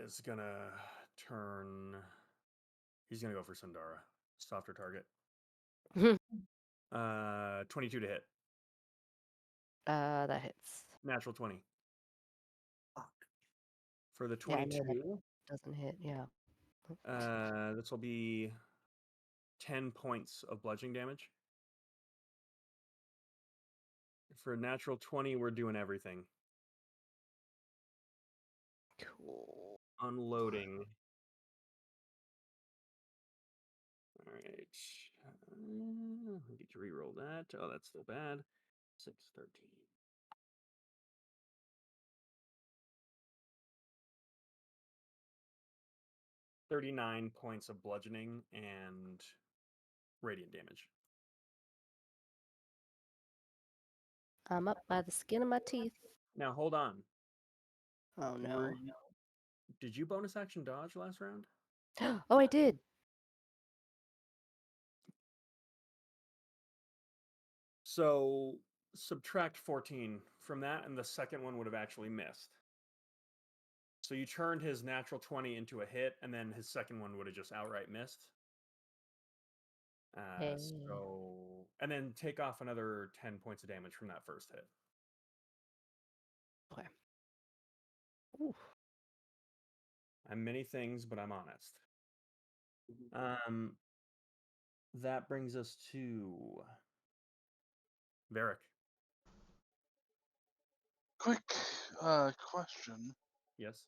[SPEAKER 1] is gonna turn. He's gonna go for Sundara. Softer target. 22 to hit.
[SPEAKER 8] That hits.
[SPEAKER 1] Natural 20.
[SPEAKER 5] Fuck.
[SPEAKER 1] For the
[SPEAKER 8] Yeah, I know
[SPEAKER 1] 22,
[SPEAKER 8] Doesn't hit, yeah.
[SPEAKER 1] this will be 10 points of bludgeoning damage. For a natural 20, we're doing everything.
[SPEAKER 8] Cool.
[SPEAKER 1] Unloading. All right. I need to re-roll that. Oh, that's still bad. 6, 13. 39 points of bludgeoning and radiant damage.
[SPEAKER 8] I'm up by the skin of my teeth.
[SPEAKER 1] Now, hold on.
[SPEAKER 8] Oh no.
[SPEAKER 1] Did you bonus action dodge last round?
[SPEAKER 8] Oh, I did.
[SPEAKER 1] So subtract 14 from that, and the second one would have actually missed. So you turned his natural 20 into a hit, and then his second one would have just outright missed.
[SPEAKER 8] Hey.
[SPEAKER 1] And then take off another 10 points of damage from that first hit.
[SPEAKER 8] Okay. Oof.
[SPEAKER 1] I'm many things, but I'm honest. That brings us to Varric.
[SPEAKER 2] Quick question.
[SPEAKER 1] Yes.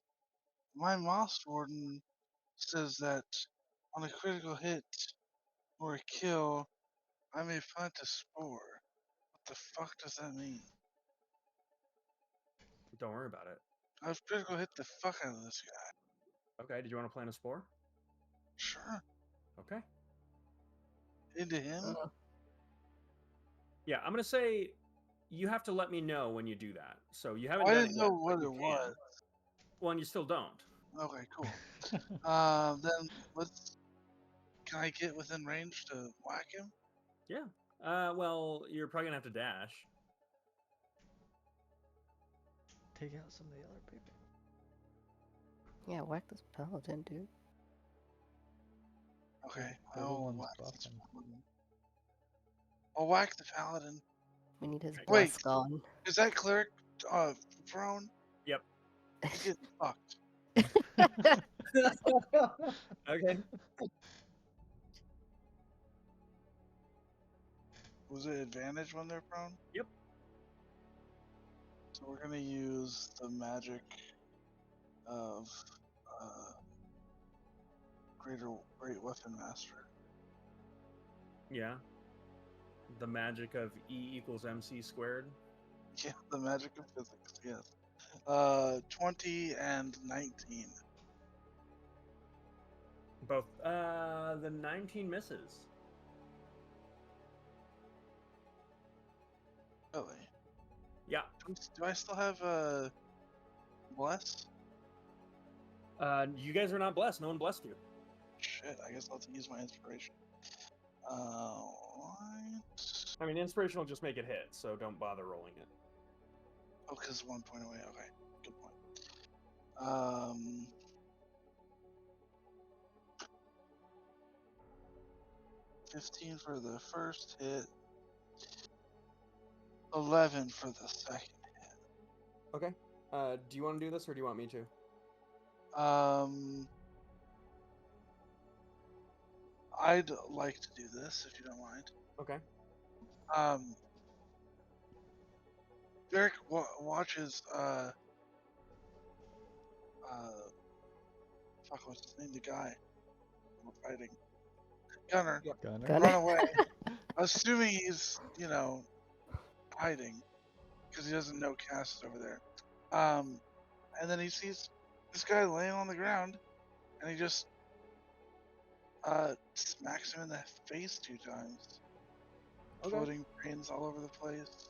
[SPEAKER 2] My Moss Warden says that on a critical hit or a kill, I may plant a spore. What the fuck does that mean?
[SPEAKER 1] Don't worry about it.
[SPEAKER 2] I've critical hit the fuck out of this guy.
[SPEAKER 1] Okay, did you want to plant a spore?
[SPEAKER 2] Sure.
[SPEAKER 1] Okay.
[SPEAKER 2] Into him?
[SPEAKER 1] Yeah, I'm going to say you have to let me know when you do that. So you haven't
[SPEAKER 2] I
[SPEAKER 1] done
[SPEAKER 2] didn't
[SPEAKER 1] it
[SPEAKER 2] know
[SPEAKER 1] yet, but
[SPEAKER 2] what
[SPEAKER 1] you
[SPEAKER 2] it
[SPEAKER 1] can.
[SPEAKER 2] was.
[SPEAKER 1] Well, and you still don't.
[SPEAKER 2] Okay, cool. Then let's. Can I get within range to whack him?
[SPEAKER 1] Yeah. Well, you're probably going to have to dash.
[SPEAKER 6] Take out some of the other people.
[SPEAKER 8] Yeah, whack this paladin, dude.
[SPEAKER 2] Okay,
[SPEAKER 6] They're the
[SPEAKER 2] I'll
[SPEAKER 6] ones
[SPEAKER 2] whack this
[SPEAKER 6] buffing.
[SPEAKER 2] paladin. I'll whack the paladin.
[SPEAKER 8] We need his
[SPEAKER 1] Wait.
[SPEAKER 8] bless gone.
[SPEAKER 2] Is that cleric prone?
[SPEAKER 1] Yep.
[SPEAKER 2] He's getting fucked.
[SPEAKER 1] Okay.
[SPEAKER 2] Was it advantage when they're prone?
[SPEAKER 1] Yep.
[SPEAKER 2] So we're gonna use the magic of great weapon master.
[SPEAKER 1] Yeah. The magic of E equals MC squared.
[SPEAKER 2] Yeah, the magic of physics. Yes. 20 and 19.
[SPEAKER 1] Both. The 19 misses.
[SPEAKER 2] Really?
[SPEAKER 1] Yeah.
[SPEAKER 2] Do I still have bless?
[SPEAKER 1] You guys are not blessed. No one blessed you.
[SPEAKER 2] Shit, I guess I'll have to use my inspiration. What?
[SPEAKER 1] I mean, inspiration will just make it hit, so don't bother rolling it.
[SPEAKER 2] Oh, because 1 point away. Okay, good point. 15 for the first hit. 11 for the second.
[SPEAKER 1] Okay. Do you want to do this, or do you want me to?
[SPEAKER 2] I'd like to do this if you don't mind.
[SPEAKER 1] Okay.
[SPEAKER 2] Derek watches fuck, what's his name? The guy we're fighting. Gunner.
[SPEAKER 6] Gunner.
[SPEAKER 2] Run away. Assuming he's, hiding. Because he doesn't know Cass is over there. And then he sees this guy laying on the ground, and he just smacks him in the face 2 times.
[SPEAKER 1] Okay.
[SPEAKER 2] Floating brains all over the place.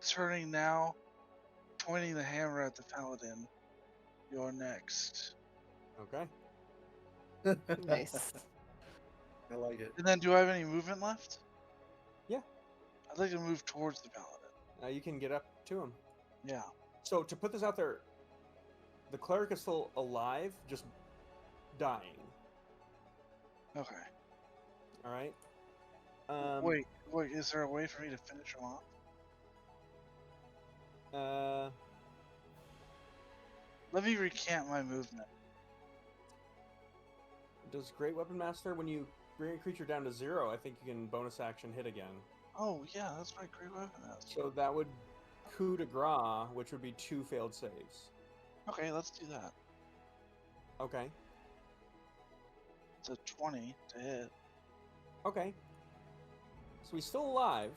[SPEAKER 2] Turning now, pointing the hammer at the paladin. You're next.
[SPEAKER 1] Okay.
[SPEAKER 8] Nice.
[SPEAKER 5] I like it.
[SPEAKER 2] And then, do I have any movement left?
[SPEAKER 1] Yeah.
[SPEAKER 2] I'd like to move towards the paladin.
[SPEAKER 1] You can get up to him.
[SPEAKER 2] Yeah.
[SPEAKER 1] So to put this out there, the cleric is still alive, just dying.
[SPEAKER 2] Okay.
[SPEAKER 1] All right.
[SPEAKER 2] Wait. Is there a way for me to finish him off? Let me recant my movement.
[SPEAKER 1] Does Great Weapon Master, when you bring a creature down to 0, I think you can bonus action hit again.
[SPEAKER 2] Oh yeah, that's right. Great weapon master.
[SPEAKER 1] So that would coup de grace, which would be 2 failed saves.
[SPEAKER 2] Okay, let's do that.
[SPEAKER 1] Okay.
[SPEAKER 2] It's a 20 to hit,
[SPEAKER 1] Okay. So he's still alive.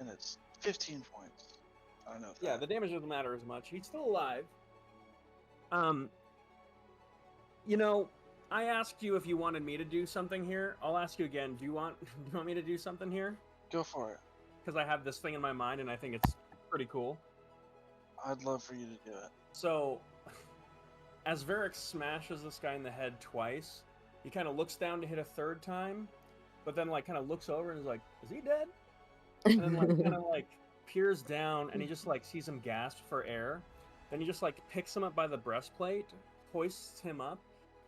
[SPEAKER 2] and it's 15 points. I don't know.
[SPEAKER 1] Yeah, the damage doesn't matter as much. He's still alive. I asked you if you wanted me to do something here. I'll ask you again. Do you want me to do something here?
[SPEAKER 2] Go for it.
[SPEAKER 1] Because I have this thing in my mind and I think it's pretty cool.
[SPEAKER 2] I'd love for you to do it.
[SPEAKER 1] So, as Varric smashes this guy in the head twice, he kind of looks down to hit a 3rd time, but then kind of looks over and is like, "Is he dead?" And then kind of peers down, and he just sees him gasp for air. Then he just picks him up by the breastplate, hoists him up,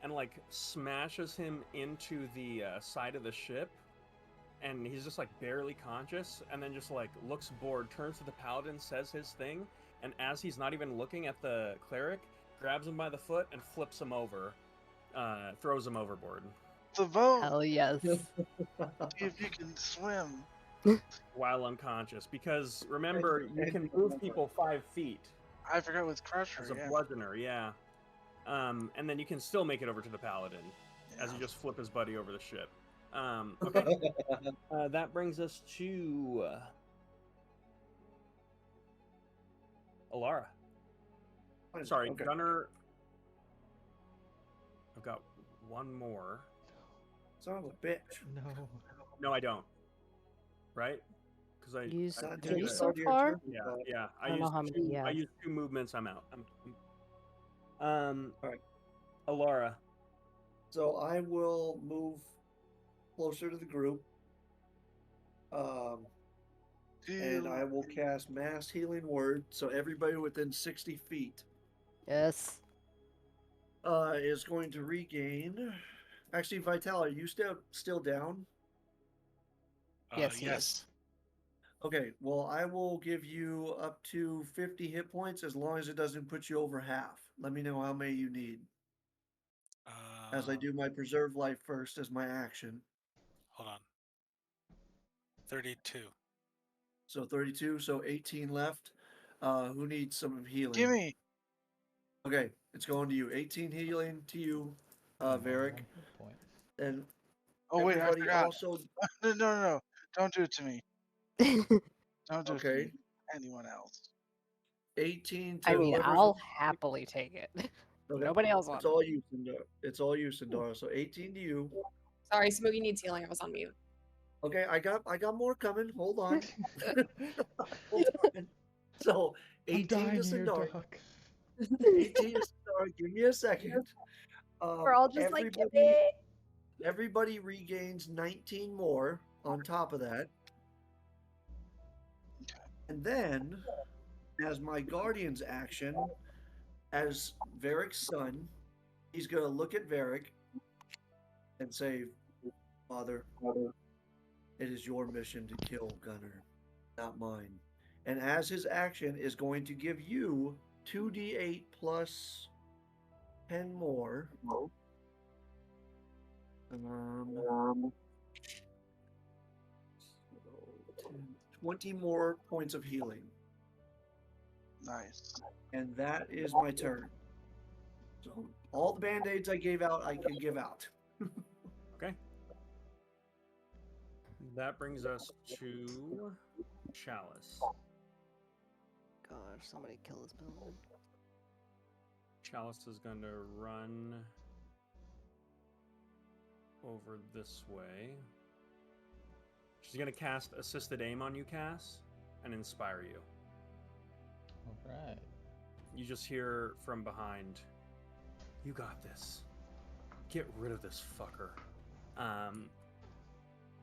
[SPEAKER 1] and smashes him into the side of the ship. And he's just barely conscious, and then just looks bored, turns to the paladin, says his thing, and as he's not even looking at the cleric, grabs him by the foot and flips him over, throws him overboard.
[SPEAKER 2] The vote.
[SPEAKER 8] Hell yes.
[SPEAKER 2] See if you can swim.
[SPEAKER 1] While unconscious, because remember, you can move people 5 feet
[SPEAKER 2] I forgot with Crusher.
[SPEAKER 1] as a
[SPEAKER 2] Yeah.
[SPEAKER 1] bludgeoner, yeah. And then you can still make it over to the paladin as you just flip his buddy over the ship. Okay. That brings us to Alara. Sorry,
[SPEAKER 5] Okay.
[SPEAKER 1] Gunner. I've got one more.
[SPEAKER 5] Son of a bitch.
[SPEAKER 6] No.
[SPEAKER 1] No, I don't. Right? Because I
[SPEAKER 8] Used
[SPEAKER 5] Not
[SPEAKER 1] did
[SPEAKER 8] three
[SPEAKER 1] it.
[SPEAKER 8] so far?
[SPEAKER 1] Yeah.
[SPEAKER 8] I don't know how many you
[SPEAKER 1] I
[SPEAKER 8] have.
[SPEAKER 1] used 2 movements. I'm out.
[SPEAKER 5] Alright.
[SPEAKER 1] Alara.
[SPEAKER 5] So I will move closer to the group. And I will cast Mass Healing Word, so everybody within 60 feet
[SPEAKER 8] Yes.
[SPEAKER 5] is going to regain. Actually, Vital, are you still down?
[SPEAKER 8] Yes, he is.
[SPEAKER 3] Yes.
[SPEAKER 5] Okay, well, I will give you up to 50 hit points as long as it doesn't put you over half. Let me know how many you need as I do my preserve life first as my action.
[SPEAKER 3] Hold on. 32.
[SPEAKER 5] So 32, so 18 left. Who needs some healing?
[SPEAKER 2] Gimme.
[SPEAKER 5] Okay, it's going to you. 18 healing to you.
[SPEAKER 6] I'm only
[SPEAKER 5] Varric,
[SPEAKER 6] on hit points.
[SPEAKER 5] and
[SPEAKER 2] Oh wait, I
[SPEAKER 5] everybody
[SPEAKER 2] forgot.
[SPEAKER 5] also.
[SPEAKER 2] No. Don't do it to me. Don't do it to
[SPEAKER 5] Okay,
[SPEAKER 2] me. Anyone else?
[SPEAKER 5] 18 to
[SPEAKER 8] I mean,
[SPEAKER 5] whoever's.
[SPEAKER 8] I'll happily take it.
[SPEAKER 5] Okay.
[SPEAKER 8] Nobody else
[SPEAKER 5] It's
[SPEAKER 8] wants
[SPEAKER 5] all you, Sindara. It's all you, Sindara. So 18 to you.
[SPEAKER 7] Sorry, Smokey needs healing. I was on mute.
[SPEAKER 5] Okay, I got more coming. Hold on. Hold on. So
[SPEAKER 6] I'm
[SPEAKER 5] 18
[SPEAKER 6] dying
[SPEAKER 5] to
[SPEAKER 6] here,
[SPEAKER 5] Sindara.
[SPEAKER 6] Doc.
[SPEAKER 5] 18 to Sindara. Give me a second.
[SPEAKER 8] We're all just like,
[SPEAKER 5] Everybody, everybody regains 19 more on top of that. And then, as my guardian's action, as Varric's son, he's gonna look at Varric and say, "Father, it is your mission to kill Gunnar, not mine." And as his action is going to give you 2d8 plus 10 more. 20 more points of healing.
[SPEAKER 2] Nice.
[SPEAKER 5] And that is my turn. So all the band-aids I gave out, I can give out.
[SPEAKER 1] Okay. That brings us to Chalice.
[SPEAKER 8] gosh, somebody kill this building.
[SPEAKER 1] Chalice is going to run over this way. She's going to cast Assisted Aim on you, Cass, and inspire you.
[SPEAKER 6] Alright.
[SPEAKER 1] You just hear from behind, "You got this. Get rid of this fucker."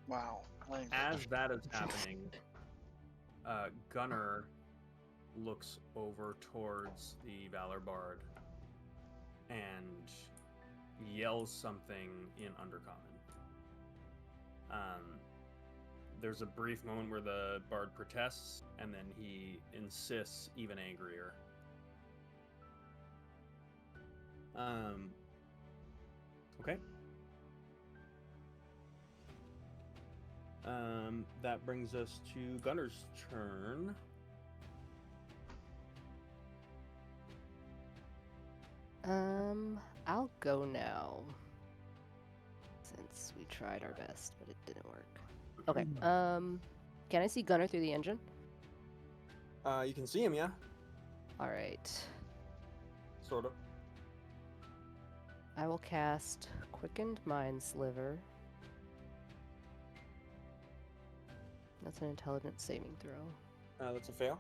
[SPEAKER 2] Wow. Language.
[SPEAKER 1] As that is happening, Gunnar looks over towards the Valor Bard and yells something in Undercommon. There's a brief moment where the Bard protests, and then he insists even angrier. Okay. That brings us to Gunnar's turn.
[SPEAKER 8] I'll go now. Since we tried our best, but it didn't work. Okay, can I see Gunnar through the engine?
[SPEAKER 1] You can see him, yeah?
[SPEAKER 8] Alright.
[SPEAKER 1] Sort of.
[SPEAKER 8] I will cast Quickened Mind Sliver. That's an intelligence saving throw.
[SPEAKER 1] That's a fail.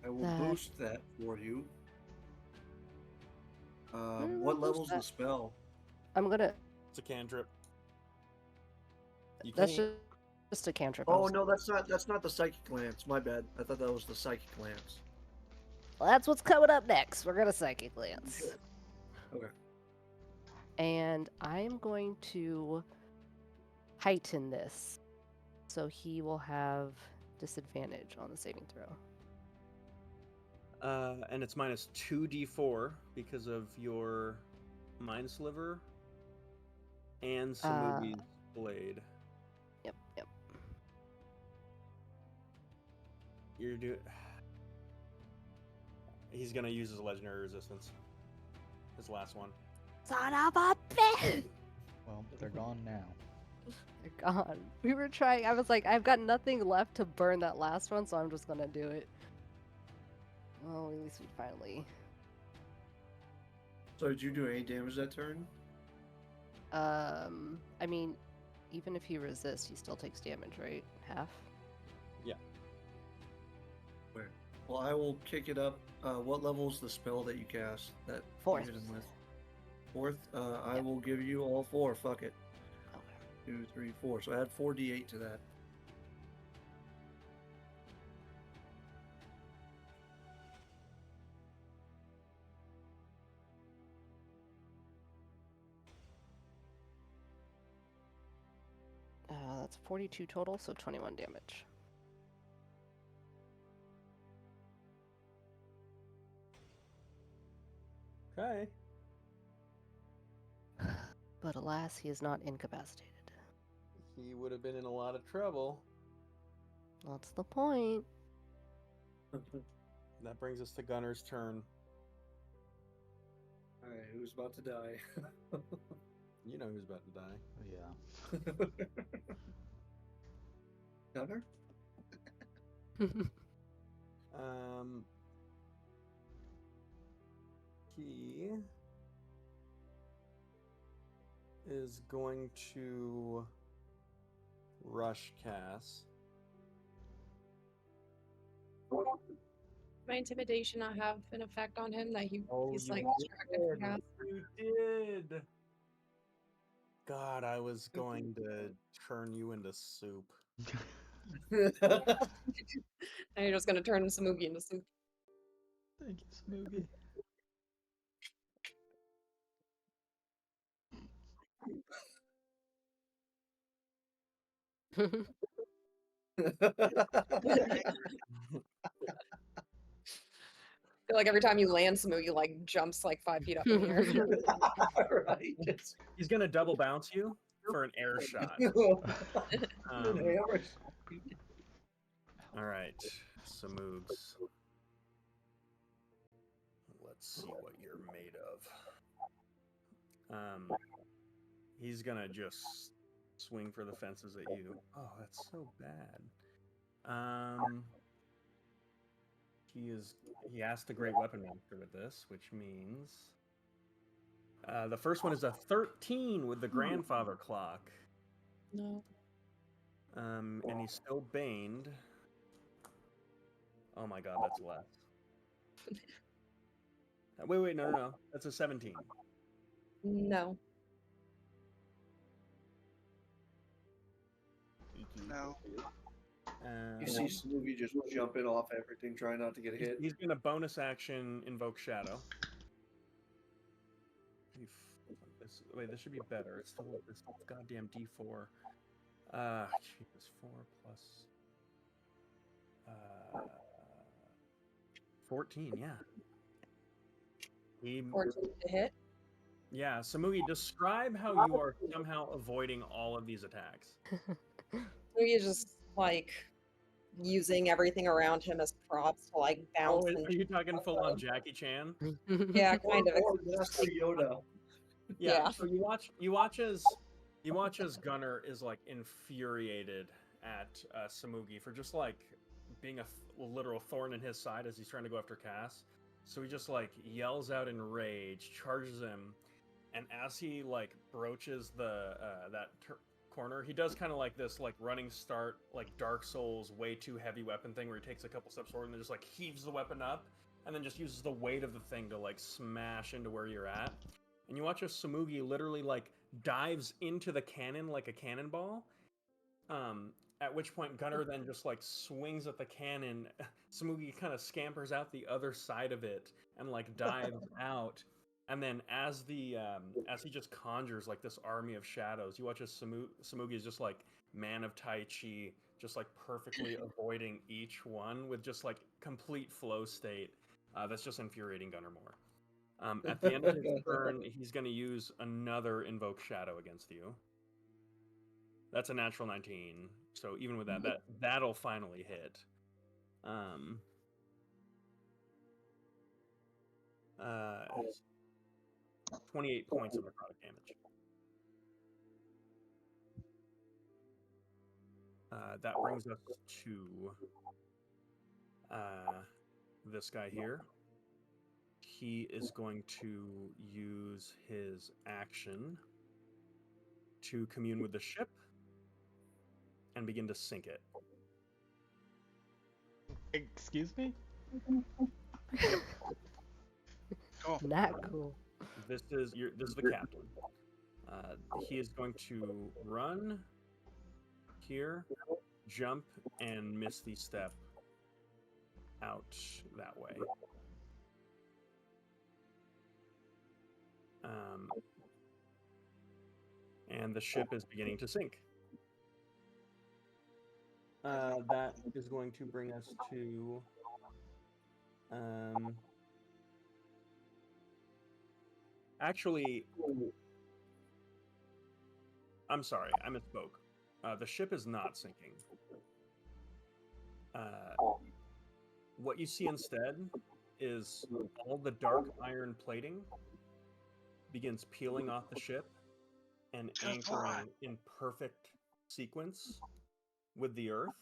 [SPEAKER 5] I will
[SPEAKER 8] That-
[SPEAKER 5] boost that for you.
[SPEAKER 8] I'll
[SPEAKER 5] What
[SPEAKER 8] boost
[SPEAKER 5] level's the
[SPEAKER 8] that.
[SPEAKER 5] spell?
[SPEAKER 8] I'm gonna.
[SPEAKER 1] It's a cantrip. You
[SPEAKER 8] That's
[SPEAKER 1] can't.
[SPEAKER 8] just a cantrip.
[SPEAKER 5] Oh no, that's not the psychic lance. My bad. I thought that was the psychic lance.
[SPEAKER 8] Well, that's what's coming up next. We're gonna Psychic Lance.
[SPEAKER 5] Okay.
[SPEAKER 8] And I am going to heighten this. So he will have disadvantage on the saving throw.
[SPEAKER 1] And it's minus 2d4 because of your Mind Sliver and Samugi's Blade.
[SPEAKER 8] Yep.
[SPEAKER 1] You're doing. He's gonna use his legendary resistance. His last one.
[SPEAKER 8] Son of a bitch!
[SPEAKER 6] Well, they're gone now.
[SPEAKER 8] They're gone. We were trying. I was like, I've got nothing left to burn that last one, so I'm just gonna do it. Well, at least we finally.
[SPEAKER 5] So did you do any damage that turn?
[SPEAKER 8] I mean, even if he resists, he still takes damage, right? Half.
[SPEAKER 1] Yeah.
[SPEAKER 5] Where? Well, I will kick it up. What level is the spell that you cast? That
[SPEAKER 8] Fourth.
[SPEAKER 5] you hit him with? Fourth. I
[SPEAKER 8] Yep.
[SPEAKER 5] will give you all 4. Fuck it.
[SPEAKER 8] Okay.
[SPEAKER 5] 2, 3, 4. So add 4d8 to that.
[SPEAKER 8] That's 42 total, so 21 damage.
[SPEAKER 1] Okay.
[SPEAKER 8] But alas, he is not incapacitated.
[SPEAKER 1] He would have been in a lot of trouble.
[SPEAKER 8] That's the point.
[SPEAKER 1] That brings us to Gunnar's turn.
[SPEAKER 5] Alright, who's about to die.
[SPEAKER 1] You know who's about to die.
[SPEAKER 6] Yeah.
[SPEAKER 5] Gunner?
[SPEAKER 1] He is going to rush Cass.
[SPEAKER 9] My intimidation not have an effect on him that he's like distracted from Cass.
[SPEAKER 1] You did. God, I was going to turn you into soup.
[SPEAKER 7] Now you're just gonna turn Samugi into soup.
[SPEAKER 6] Thank you, Smoogie.
[SPEAKER 7] I feel like every time you land Samugi like jumps like 5 feet up in the air.
[SPEAKER 5] Right.
[SPEAKER 1] He's gonna double bounce you for an air shot.
[SPEAKER 5] An hammer.
[SPEAKER 1] All right, Samoogs. Let's see what you're made of. He's gonna just swing for the fences at you. Oh, that's so bad. He asked the Great Weapon Master with this, which means the first one is a 13 with the grandfather clock.
[SPEAKER 9] No.
[SPEAKER 1] And he's still baned. Oh my god, that's less. Wait, no. That's a 17.
[SPEAKER 7] No.
[SPEAKER 2] No.
[SPEAKER 5] You see Smoogie just jumping off everything, trying not to get hit.
[SPEAKER 1] He's gonna bonus action invoke Shadow. This should be better. It's still this goddamn D4. It's 4 plus 14. Yeah.
[SPEAKER 7] 14 to hit.
[SPEAKER 1] Yeah, Samugi, describe how you are somehow avoiding all of these attacks.
[SPEAKER 7] Samugi is just like using everything around him as props to like bounce.
[SPEAKER 1] Are you talking full on Jackie Chan?
[SPEAKER 7] Yeah, kind of.
[SPEAKER 5] Or Master Yoda.
[SPEAKER 7] Yeah.
[SPEAKER 1] So you watch as Gunner is like infuriated at Samugi for just like being a literal thorn in his side as he's trying to go after Cass. So he just like yells out in rage, charges him, and as he like broaches the corner, he does kind of like this like running start, like Dark Souls way too heavy weapon thing where he takes a couple steps forward and then just like heaves the weapon up and then just uses the weight of the thing to like smash into where you're at. And you watch as Samugi literally like dives into the cannon like a cannonball. At which point Gunner then just like swings at the cannon. Samugi kind of scampers out the other side of it and like dives out. And then as he just conjures like this army of shadows, you watch as Samugi is just like Man of Tai Chi, just like perfectly avoiding each one with just like complete flow state. That's just infuriating Gunner more. At the end of his turn, he's going to use another Invoke Shadow against you. That's a natural 19. So even with that'll finally hit. 28 points of necrotic damage. That brings us to this guy here. He is going to use his action to commune with the ship and begin to sink it.
[SPEAKER 6] Excuse me?
[SPEAKER 2] Cool.
[SPEAKER 8] Not cool.
[SPEAKER 1] This is the captain. He is going to run here, jump, and misty step out that way. And the ship is beginning to sink. That is going to bring us to actually, I'm sorry, I misspoke. The ship is not sinking. What you see instead is all the dark iron plating begins peeling off the ship and
[SPEAKER 2] Good boy.
[SPEAKER 1] anchoring in perfect sequence with the earth,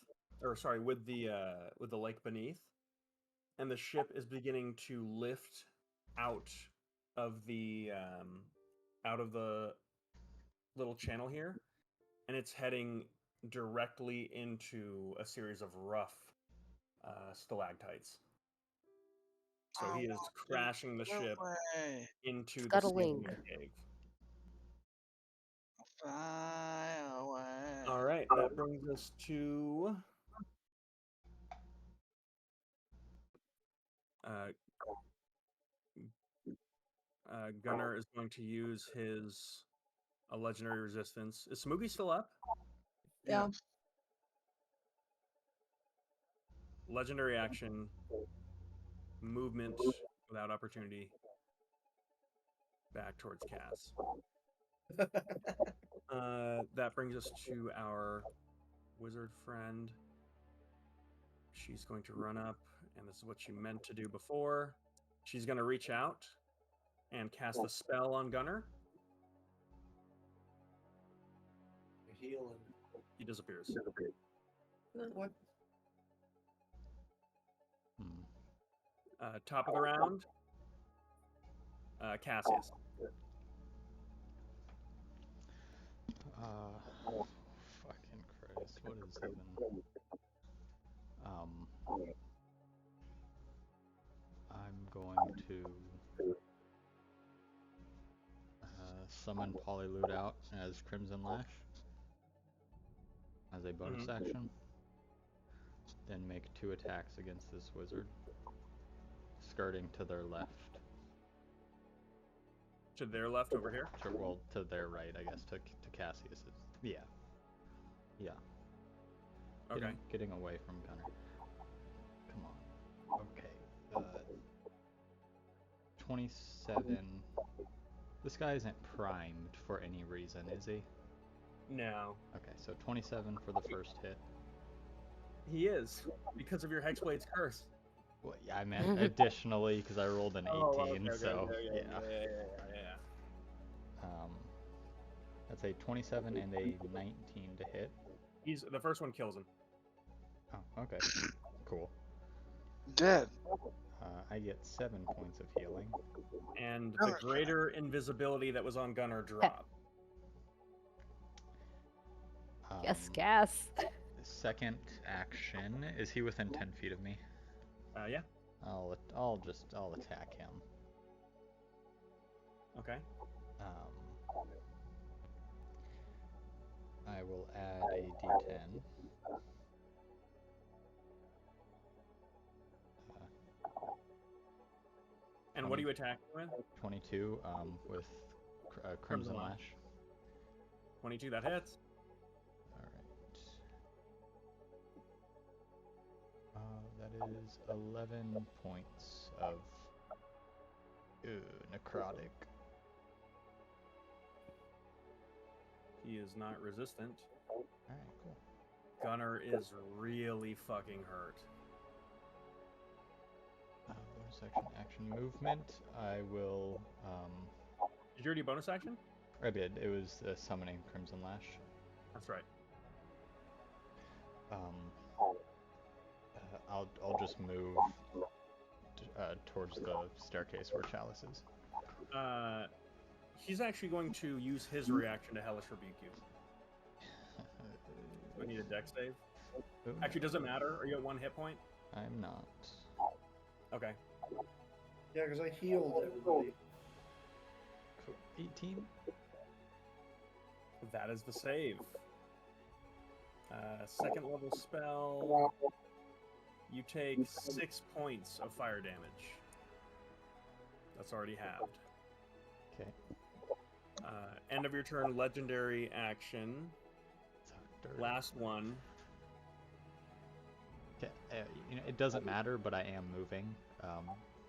[SPEAKER 1] or sorry, with the lake beneath, and the ship is beginning to lift out of the little channel here, and it's heading directly into a series of rough stalactites. So he is crashing the ship
[SPEAKER 2] Away.
[SPEAKER 1] into the
[SPEAKER 8] Scuttling.
[SPEAKER 1] ceiling of the cave.
[SPEAKER 2] Fly away.
[SPEAKER 1] All right, that brings us to Gunnar is going to use his a legendary resistance. Is Smoogie still up?
[SPEAKER 9] Yeah.
[SPEAKER 1] Legendary action, movement without opportunity, back towards Cass. That brings us to our wizard friend. She's going to run up, and this is what she meant to do before. She's going to reach out and cast a spell on Gunnar.
[SPEAKER 5] Healing.
[SPEAKER 1] He disappears.
[SPEAKER 5] What?
[SPEAKER 1] Top of the round, Cassius.
[SPEAKER 6] Fucking Christ, what is even... I'm going to summon Polyloot out as Crimson Lash as a bonus action. Then make 2 attacks against this wizard, skirting to their left.
[SPEAKER 1] To their left over here?
[SPEAKER 6] Well, to their right, I guess, to Cassius's. Yeah. Yeah.
[SPEAKER 1] Okay.
[SPEAKER 6] Getting away from Gunnar. Come on. Okay. 27. This guy isn't primed for any reason, is he?
[SPEAKER 1] No.
[SPEAKER 6] Okay, so 27 for the first hit.
[SPEAKER 1] He is, because of your Hexblade's curse.
[SPEAKER 6] Well, yeah, I meant additionally because I rolled an 18, so yeah. That's a 27 and a 19 to hit.
[SPEAKER 1] The first one kills him.
[SPEAKER 6] Oh, okay. Cool.
[SPEAKER 2] Dead.
[SPEAKER 6] I get 7 points of healing.
[SPEAKER 1] And the greater invisibility that was on Gunnar drop.
[SPEAKER 8] Yes, gas.
[SPEAKER 6] Second action. Is he within 10 feet of me?
[SPEAKER 1] Yeah.
[SPEAKER 6] I'll attack him.
[SPEAKER 1] Okay.
[SPEAKER 6] I will add a d10.
[SPEAKER 1] And what are you attacking with?
[SPEAKER 6] 22 with Crimson Lash.
[SPEAKER 1] 22, that hits.
[SPEAKER 6] Alright. That is 11 points of necrotic.
[SPEAKER 1] He is not resistant.
[SPEAKER 6] Alright, cool.
[SPEAKER 1] Gunnar is really fucking hurt.
[SPEAKER 6] Bonus action movement. I will.
[SPEAKER 1] Did you already bonus action?
[SPEAKER 6] I did. It was summoning Crimson Lash.
[SPEAKER 1] That's right.
[SPEAKER 6] I'll just move towards the staircase where Chalice is.
[SPEAKER 1] He's actually going to use his reaction to Hellish Rebuke you. Do I need a dex save?
[SPEAKER 6] Ooh,
[SPEAKER 1] Actually, does it matter? Are you at 1 hit point?
[SPEAKER 6] I'm not.
[SPEAKER 1] Okay.
[SPEAKER 5] Yeah, because I healed everybody.
[SPEAKER 6] Cool. 18?
[SPEAKER 1] That is the save. Second level spell. You take 6 points of fire damage. That's already halved.
[SPEAKER 6] Okay.
[SPEAKER 1] End of your turn, legendary action. Last one.
[SPEAKER 6] Okay. It doesn't matter, but I am moving.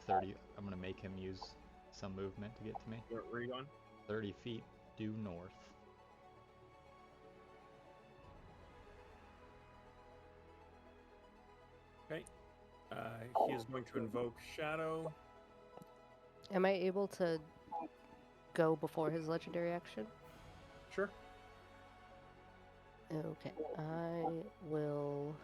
[SPEAKER 6] 30. I'm gonna make him use some movement to get to me.
[SPEAKER 1] Where are you going?
[SPEAKER 6] 30 feet due north.
[SPEAKER 1] Okay. He is going to invoke Shadow.
[SPEAKER 8] Am I able to go before his legendary action?
[SPEAKER 1] Sure.
[SPEAKER 8] Okay, I will.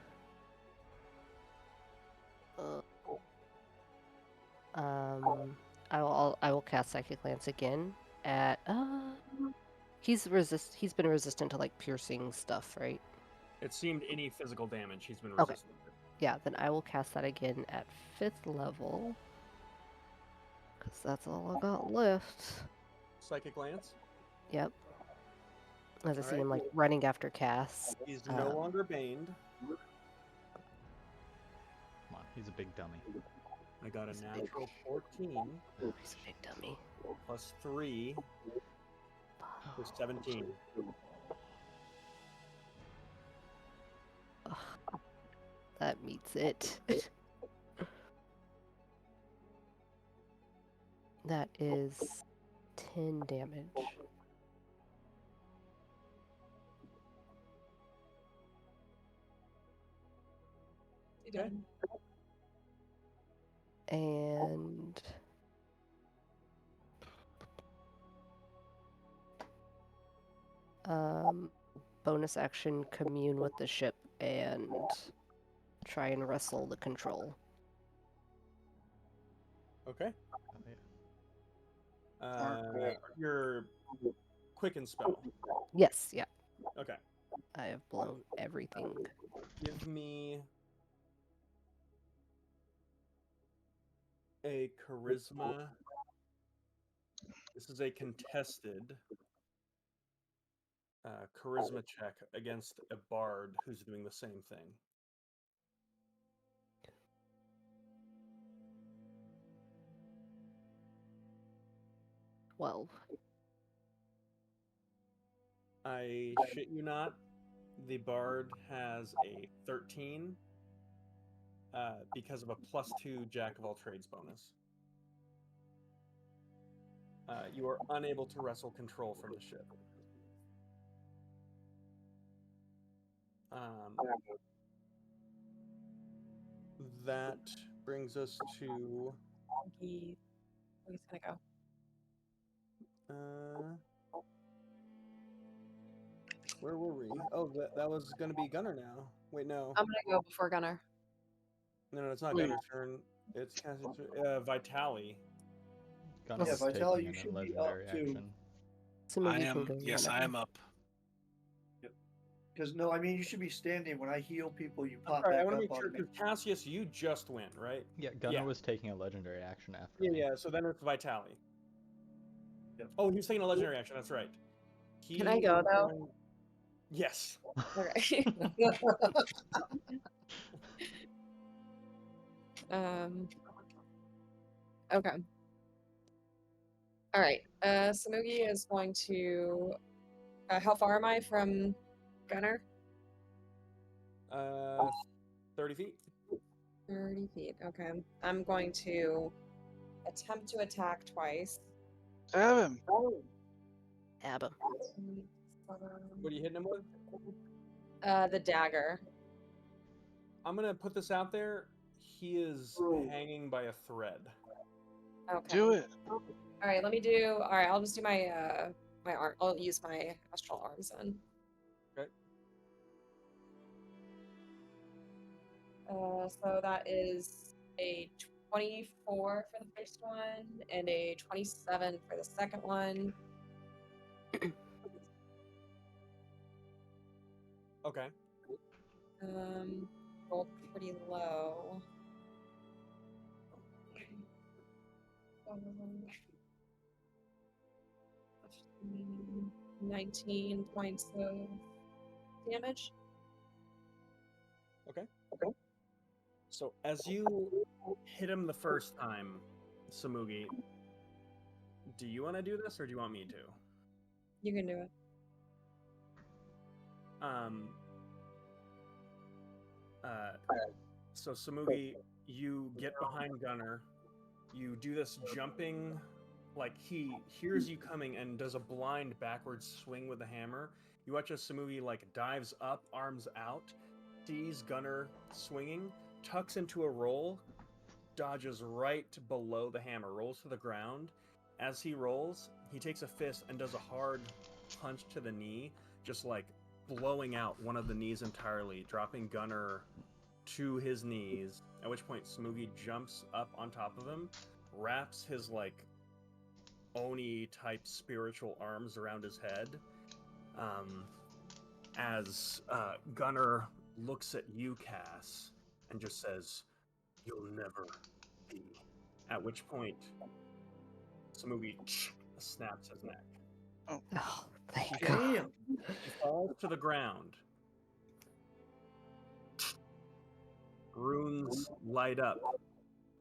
[SPEAKER 8] I will cast Psychic Lance again at. He's been resistant to like piercing stuff, right?
[SPEAKER 1] It seemed any physical damage he's been
[SPEAKER 8] Okay.
[SPEAKER 1] resistant to.
[SPEAKER 8] Yeah, then I will cast that again at 5th level. Because that's all I got left.
[SPEAKER 1] Psychic Lance.
[SPEAKER 8] Yep. As I
[SPEAKER 1] All
[SPEAKER 8] see
[SPEAKER 1] right.
[SPEAKER 8] him like running after Cass.
[SPEAKER 1] He's no longer baned.
[SPEAKER 6] Come on, he's a big dummy.
[SPEAKER 1] I got a
[SPEAKER 8] He's a big-
[SPEAKER 1] natural 14
[SPEAKER 8] Oh, he's a big dummy.
[SPEAKER 1] plus 3 for 17.
[SPEAKER 8] Ugh, that meets it. That is 10 damage.
[SPEAKER 7] You done?
[SPEAKER 8] And bonus action commune with the ship and try and wrestle the control.
[SPEAKER 1] Okay.
[SPEAKER 6] Oh, yeah.
[SPEAKER 1] Your quicken spell.
[SPEAKER 8] Yes, yeah.
[SPEAKER 1] Okay.
[SPEAKER 8] I have blown everything.
[SPEAKER 1] Give me a charisma. This is a contested charisma check against a bard who's doing the same thing.
[SPEAKER 8] Well,
[SPEAKER 1] I shit you not. The bard has a 13 because of a +2 Jack of all trades bonus. You are unable to wrestle control from the ship. That brings us to
[SPEAKER 7] He's gonna go.
[SPEAKER 1] where were we? Oh, that was going to be Gunner now. Wait, no.
[SPEAKER 9] I'm gonna go before Gunner.
[SPEAKER 1] No, it's not
[SPEAKER 2] Wait.
[SPEAKER 1] Gunner's turn. It's Cassie's
[SPEAKER 6] Gunner
[SPEAKER 1] Vitali.
[SPEAKER 5] Yeah,
[SPEAKER 6] was
[SPEAKER 5] Vitali, you
[SPEAKER 6] taking a
[SPEAKER 5] should be
[SPEAKER 6] legendary
[SPEAKER 5] up too.
[SPEAKER 6] action.
[SPEAKER 8] Sumugi
[SPEAKER 3] I
[SPEAKER 8] can
[SPEAKER 3] am.
[SPEAKER 8] go
[SPEAKER 3] Yes, I
[SPEAKER 8] whenever.
[SPEAKER 3] am up.
[SPEAKER 5] Because no, I mean you should be standing when I heal people. You
[SPEAKER 1] I'm
[SPEAKER 5] pop
[SPEAKER 1] sorry, I
[SPEAKER 5] back
[SPEAKER 1] want to
[SPEAKER 5] up
[SPEAKER 1] make sure,
[SPEAKER 5] on me.
[SPEAKER 1] because Cassius, you just went, right?
[SPEAKER 6] Yeah, Gunner
[SPEAKER 1] Yeah.
[SPEAKER 6] was taking a legendary action after
[SPEAKER 1] Yeah,
[SPEAKER 6] me.
[SPEAKER 1] yeah, so then it's Vitali.
[SPEAKER 5] Yep.
[SPEAKER 1] Oh, he was taking a legendary action, that's right.
[SPEAKER 7] Can I go,
[SPEAKER 1] is
[SPEAKER 7] though?
[SPEAKER 1] going- Yes.
[SPEAKER 7] Okay. Okay. All right. Samugi is going to. How far am I from Gunner?
[SPEAKER 1] 30 feet.
[SPEAKER 7] 30 feet. Okay. I'm going to attempt to attack twice.
[SPEAKER 2] Stab him.
[SPEAKER 8] Ab him.
[SPEAKER 1] What are you hitting him with?
[SPEAKER 7] The dagger.
[SPEAKER 1] I'm going to put this out there. He is hanging by a thread.
[SPEAKER 7] Okay.
[SPEAKER 2] Do it.
[SPEAKER 7] All right. Let me do. All right. I'll just do my my arm. I'll use my astral arms then.
[SPEAKER 1] Okay.
[SPEAKER 7] So that is a 24 for the first one and a 27 for the second one.
[SPEAKER 1] Okay.
[SPEAKER 7] Rolled pretty low. 19 points of damage.
[SPEAKER 1] Okay. So as you hit him the first time, Samugi, do you want to do this or do you want me to?
[SPEAKER 7] You can do it.
[SPEAKER 1] So Samugi, you get behind Gunner, you do this jumping, like he hears you coming and does a blind backwards swing with the hammer. You watch as Samugi like dives up, arms out, sees Gunner swinging, tucks into a roll, dodges right below the hammer, rolls to the ground, as he rolls, he takes a fist and does a hard punch to the knee, just like blowing out one of the knees entirely, dropping Gunnar to his knees, at which point Smoogie jumps up on top of him, wraps his like Oni type spiritual arms around his head, as Gunnar looks at you, Cass, and just says, "You'll never be." At which point Smoogie snaps his neck.
[SPEAKER 2] Oh,
[SPEAKER 8] Oh, thank God.
[SPEAKER 5] Damn.
[SPEAKER 1] He falls to the ground. Runes light up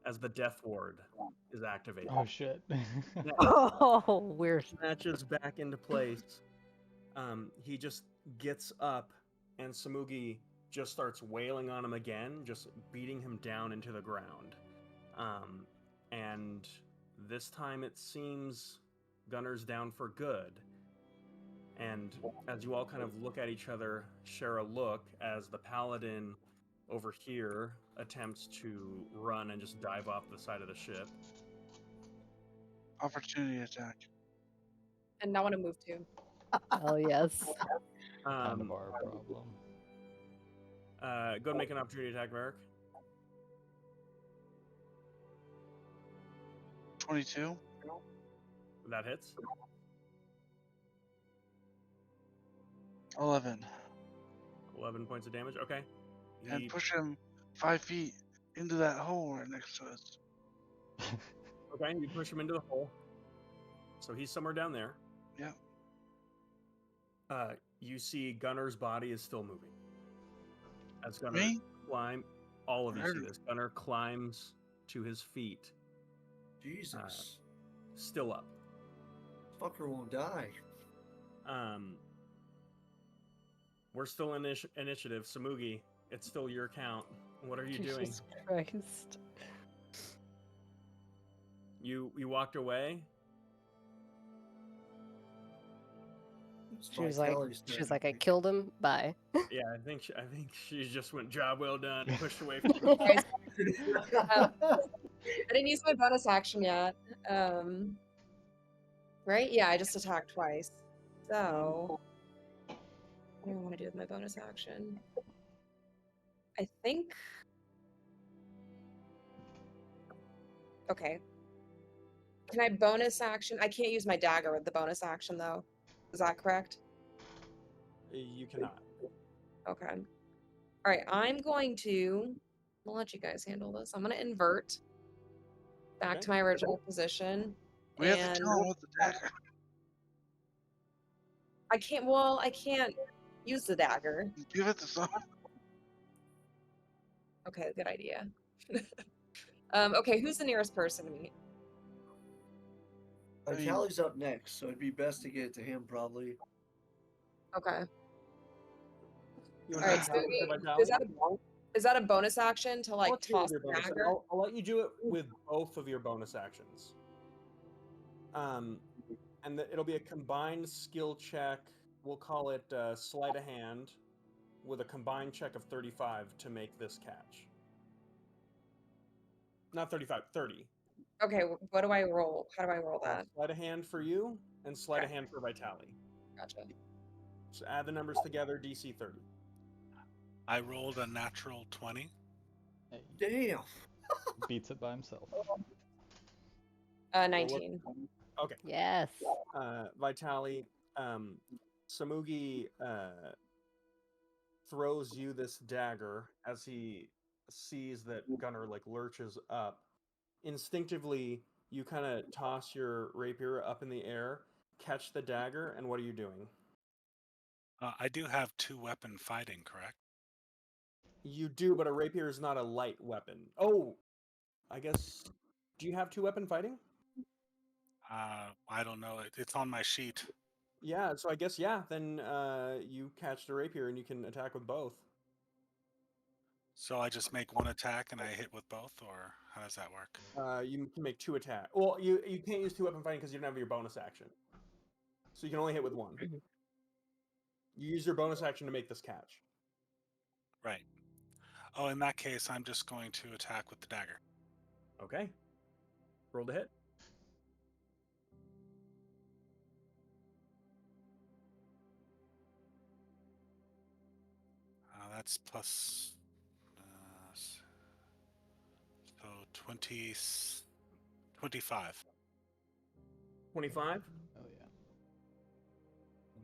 [SPEAKER 1] as the Death Ward is activated.
[SPEAKER 6] Oh shit.
[SPEAKER 8] Oh, weird.
[SPEAKER 1] Snatches back into place. He just gets up, and Samugi just starts wailing on him again, just beating him down into the ground. And this time it seems Gunnar's down for good. And as you all kind of look at each other, share a look as the paladin over here attempts to run and just dive off the side of the ship.
[SPEAKER 2] opportunity attack.
[SPEAKER 9] And I want to move too.
[SPEAKER 8] Oh, yes.
[SPEAKER 6] Kind of our problem.
[SPEAKER 1] Go ahead and make an opportunity attack, Merrick.
[SPEAKER 2] 22.
[SPEAKER 1] That hits.
[SPEAKER 2] 11.
[SPEAKER 1] 11 points of damage. Okay.
[SPEAKER 2] And push him 5 feet into that hole right next to us.
[SPEAKER 1] Okay, you push him into the hole. So he's somewhere down there.
[SPEAKER 2] Yeah.
[SPEAKER 1] You see Gunnar's body is still moving. As Gunnar
[SPEAKER 2] Me?
[SPEAKER 1] all of you see
[SPEAKER 2] Everyone.
[SPEAKER 1] this. Gunnar climbs to his feet,
[SPEAKER 5] Jesus.
[SPEAKER 1] still up.
[SPEAKER 5] Fucker won't die.
[SPEAKER 1] We're still in initiative. Samugi, it's still your count. What are you doing?
[SPEAKER 8] Jesus Christ.
[SPEAKER 1] You walked away.
[SPEAKER 5] It's
[SPEAKER 8] She was like,
[SPEAKER 5] Vitality's turn.
[SPEAKER 8] I killed him. Bye.
[SPEAKER 1] Yeah, I think she just went, job well done, pushed away from
[SPEAKER 7] Guys, I didn't use my bonus action yet. Right? Yeah, I just attacked twice. So, what do I want to do with my bonus action? I think. Okay. Can I bonus action? I can't use my dagger with the bonus action, though. Is that correct?
[SPEAKER 1] You cannot.
[SPEAKER 7] Okay. All right, I'm going to. I'll let you guys handle this. I'm going to invert back
[SPEAKER 1] Okay.
[SPEAKER 7] to my original position.
[SPEAKER 2] We have to
[SPEAKER 7] and
[SPEAKER 2] kill him with the dagger.
[SPEAKER 7] I can't. Well, I can't use the dagger.
[SPEAKER 2] Give it to someone.
[SPEAKER 7] Okay, good idea. Okay, who's the nearest person to me?
[SPEAKER 5] Vitality's up next, so it'd be best to get it to him, probably.
[SPEAKER 7] Okay.
[SPEAKER 1] You
[SPEAKER 7] All
[SPEAKER 1] want
[SPEAKER 7] right,
[SPEAKER 1] to
[SPEAKER 7] so is that a bonus action to like toss the dagger?
[SPEAKER 1] I'll let you do it with both of your bonus actions. And it'll be a combined skill check. We'll call it sleight of hand, with a combined check of 35 to make this catch. Not 35, 30.
[SPEAKER 7] Okay, what do I roll? How do I roll that?
[SPEAKER 1] Sleight of hand for you, and sleight of
[SPEAKER 7] Okay.
[SPEAKER 1] hand for Vitality.
[SPEAKER 7] Gotcha.
[SPEAKER 1] So add the numbers together, DC 30.
[SPEAKER 3] I rolled a natural 20.
[SPEAKER 5] Damn.
[SPEAKER 6] Beats it by himself.
[SPEAKER 7] 19.
[SPEAKER 1] Okay.
[SPEAKER 8] Yes.
[SPEAKER 1] Vitali, Samugi throws you this dagger as he sees that Gunnar like lurches up. Instinctively, you kind of toss your rapier up in the air, catch the dagger, and what are you doing?
[SPEAKER 3] I do have 2-weapon fighting, correct?
[SPEAKER 1] You do, but a rapier is not a light weapon. Oh, I guess. Do you have 2-weapon fighting?
[SPEAKER 3] I don't know. It's on my sheet.
[SPEAKER 1] Yeah, so I guess, yeah, then you catch the rapier and you can attack with both.
[SPEAKER 3] So I just make one attack and I hit with both, or how does that work?
[SPEAKER 1] You can make 2 attacks. Well, you can't use 2-weapon fighting because you don't have your bonus action. So you can only hit with one. You use your bonus action to make this catch.
[SPEAKER 3] Right. Oh, in that case, I'm just going to attack with the dagger.
[SPEAKER 1] Okay. Roll to hit.
[SPEAKER 3] That's plus. So 25.
[SPEAKER 1] 25.
[SPEAKER 6] Oh yeah.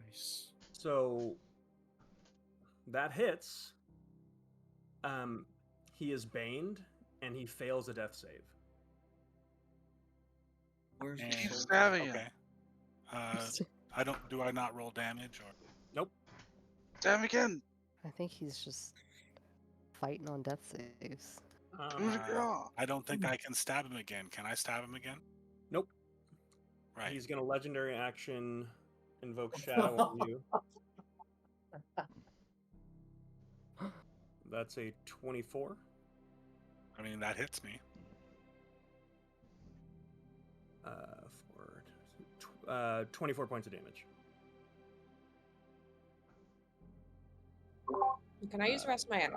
[SPEAKER 5] Nice.
[SPEAKER 1] So that hits. He is baned and he fails a death save.
[SPEAKER 5] Where's the
[SPEAKER 3] And-
[SPEAKER 2] Keep
[SPEAKER 5] soul?
[SPEAKER 2] stabbing him.
[SPEAKER 3] Okay. Do I not roll damage or?
[SPEAKER 1] Nope.
[SPEAKER 2] Stab him again.
[SPEAKER 8] I think he's just fighting on death saves.
[SPEAKER 2] Coup de grace.
[SPEAKER 3] I don't think I can stab him again. Can I stab him again?
[SPEAKER 1] Nope.
[SPEAKER 3] Right.
[SPEAKER 1] He's gonna legendary action, invoke shadow on you. That's a 24.
[SPEAKER 3] I mean, that hits me.
[SPEAKER 1] For 24 points of damage.
[SPEAKER 7] Can I use the rest of my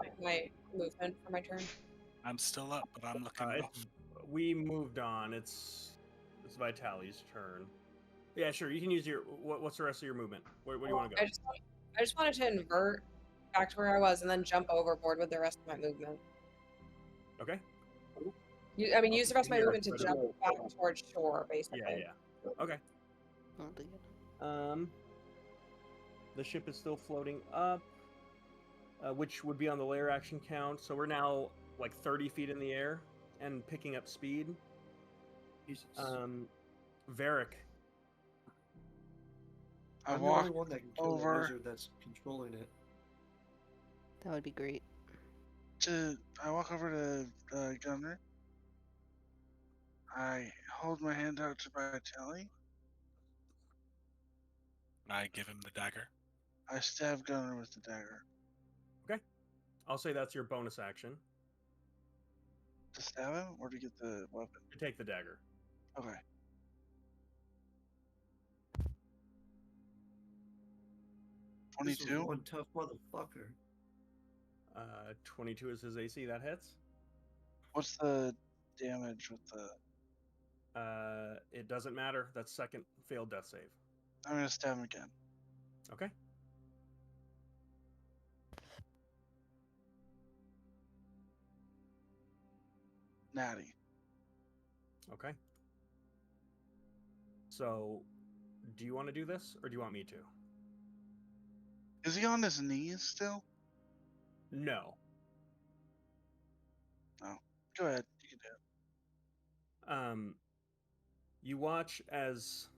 [SPEAKER 7] movement for my turn?
[SPEAKER 3] I'm still up, but I'm looking
[SPEAKER 1] It's-
[SPEAKER 3] rough.
[SPEAKER 1] We moved on. It's Vitali's turn. Yeah, sure. You can use your. What's the rest of your movement? Where do you want to go?
[SPEAKER 7] I just wanted to invert back to where I was and then jump overboard with the rest of my movement.
[SPEAKER 1] Okay.
[SPEAKER 7] Use the rest of my
[SPEAKER 1] Here,
[SPEAKER 7] movement to
[SPEAKER 1] right
[SPEAKER 7] jump back towards shore, basically.
[SPEAKER 1] Yeah. Okay.
[SPEAKER 8] I'll do it.
[SPEAKER 1] The ship is still floating up, which would be on the layer action count. So we're now like 30 feet in the air and picking up speed.
[SPEAKER 5] Jesus.
[SPEAKER 1] Varric.
[SPEAKER 2] I
[SPEAKER 5] I'm the
[SPEAKER 2] walk
[SPEAKER 5] only one that can kill
[SPEAKER 2] over.
[SPEAKER 5] the wizard that's controlling it.
[SPEAKER 8] That would be great.
[SPEAKER 2] I walk over to Gunner. I hold my hand out to Vitaly.
[SPEAKER 3] I give him the dagger.
[SPEAKER 2] I stab Gunner with the dagger.
[SPEAKER 1] I'll say that's your bonus action
[SPEAKER 2] To stab him or to get the weapon?
[SPEAKER 1] to take the dagger.
[SPEAKER 2] Okay.
[SPEAKER 5] This was
[SPEAKER 2] 22.
[SPEAKER 5] one tough motherfucker.
[SPEAKER 1] 22 is his AC. That hits.
[SPEAKER 2] What's the damage with the?
[SPEAKER 1] It doesn't matter. That's second failed death save.
[SPEAKER 2] I'm gonna stab him again.
[SPEAKER 1] Okay.
[SPEAKER 2] Natty.
[SPEAKER 1] Okay. So, do you want to do this, or do you want me to?
[SPEAKER 2] Is he on his knees still?
[SPEAKER 1] No.
[SPEAKER 2] Go ahead. You can do it.
[SPEAKER 1] You watch as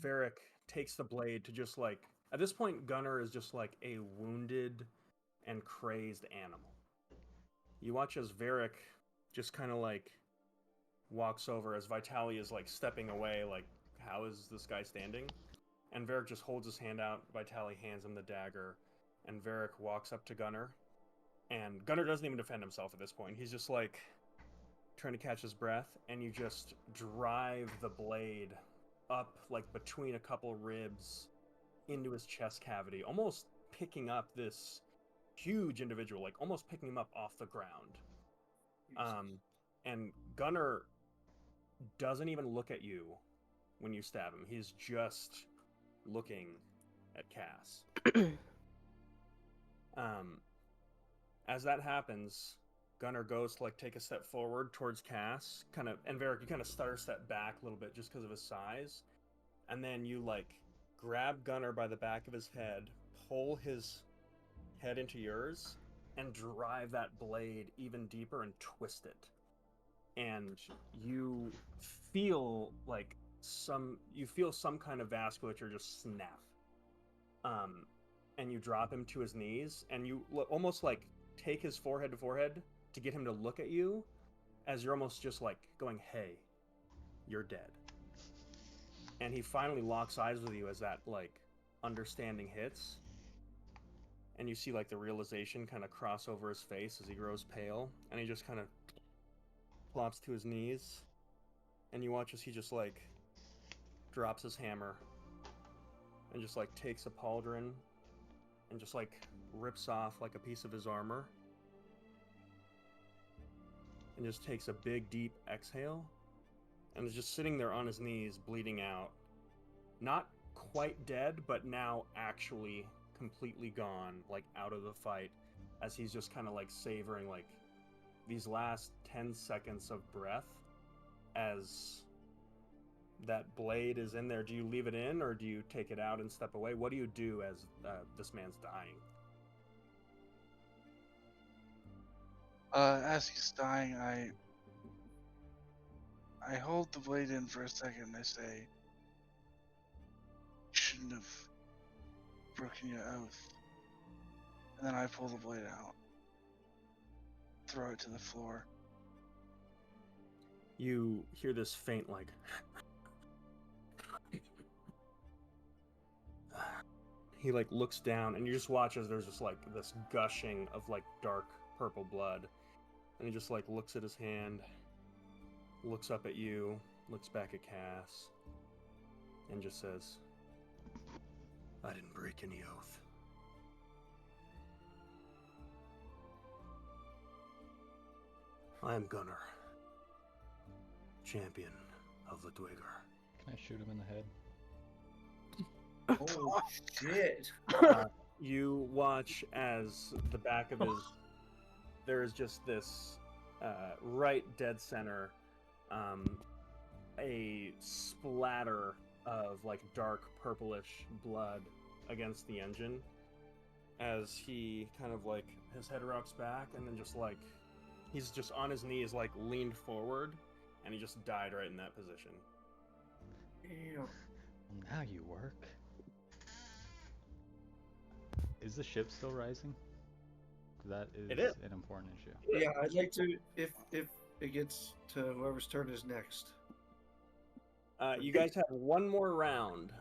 [SPEAKER 1] Varric takes the blade to just like at this point Gunner is just like a wounded and crazed animal. You watch as Varric just kind of like walks over as Vitali is like stepping away, like, how is this guy standing? And Varric just holds his hand out, Vitali hands him the dagger, and Varric walks up to Gunner. And Gunner doesn't even defend himself at this point. He's just like trying to catch his breath, and you just drive the blade up like between a couple ribs into his chest cavity, almost picking up this huge individual, like almost picking him up off the ground. And Gunner doesn't even look at you when you stab him. He's just looking at Cass. As that happens, Gunner goes to like take a step forward towards Cass, and Varric, you kind of stutter step back a little bit just because of his size, and then you like grab Gunner by the back of his head, pull his head into yours, and drive that blade even deeper and twist it. And you feel some kind of vasculature just snap. And you drop him to his knees, and you almost like take his forehead to forehead to get him to look at you, as you're almost just like going, "Hey, you're dead." And he finally locks eyes with you as that like understanding hits, and you see like the realization kind of cross over his face as he grows pale, and he just kind of plops to his knees, and you watch as he just like drops his hammer and just like takes a pauldron and just like rips off like a piece of his armor and just takes a big, deep exhale, and is just sitting there on his knees, bleeding out. Not quite dead, but now actually completely gone, like out of the fight, as he's just kind of like savoring like these last 10 seconds of breath as that blade is in there. Do you leave it in, or do you take it out and step away? What do you do as this man's dying?
[SPEAKER 2] As he's dying, I hold the blade in for a second and I say, "You shouldn't have broken your oath." And then I pull the blade out, throw it to the floor.
[SPEAKER 1] You hear this faint like he like looks down, and you just watch as there's just like this gushing of like dark purple blood, and he just like looks at his hand, looks up at you, looks back at Cass, and just says, "I didn't break any oath." I am Gunnar, champion of the Dweger.
[SPEAKER 6] Can I shoot him in the head?
[SPEAKER 5] Oh shit!
[SPEAKER 1] You watch as the back of his, there is just this right dead center, a splatter of like dark purplish blood against the engine, as he kind of like his head rocks back, and then just like he's just on his knees, like leaned forward, and he just died right in that position.
[SPEAKER 5] Damn.
[SPEAKER 6] Well, now you work. Is the ship still rising? That is,
[SPEAKER 1] It is.
[SPEAKER 6] an important issue.
[SPEAKER 5] Yeah, I'd like to if it gets to whoever's turn is next.
[SPEAKER 1] You guys have one more round.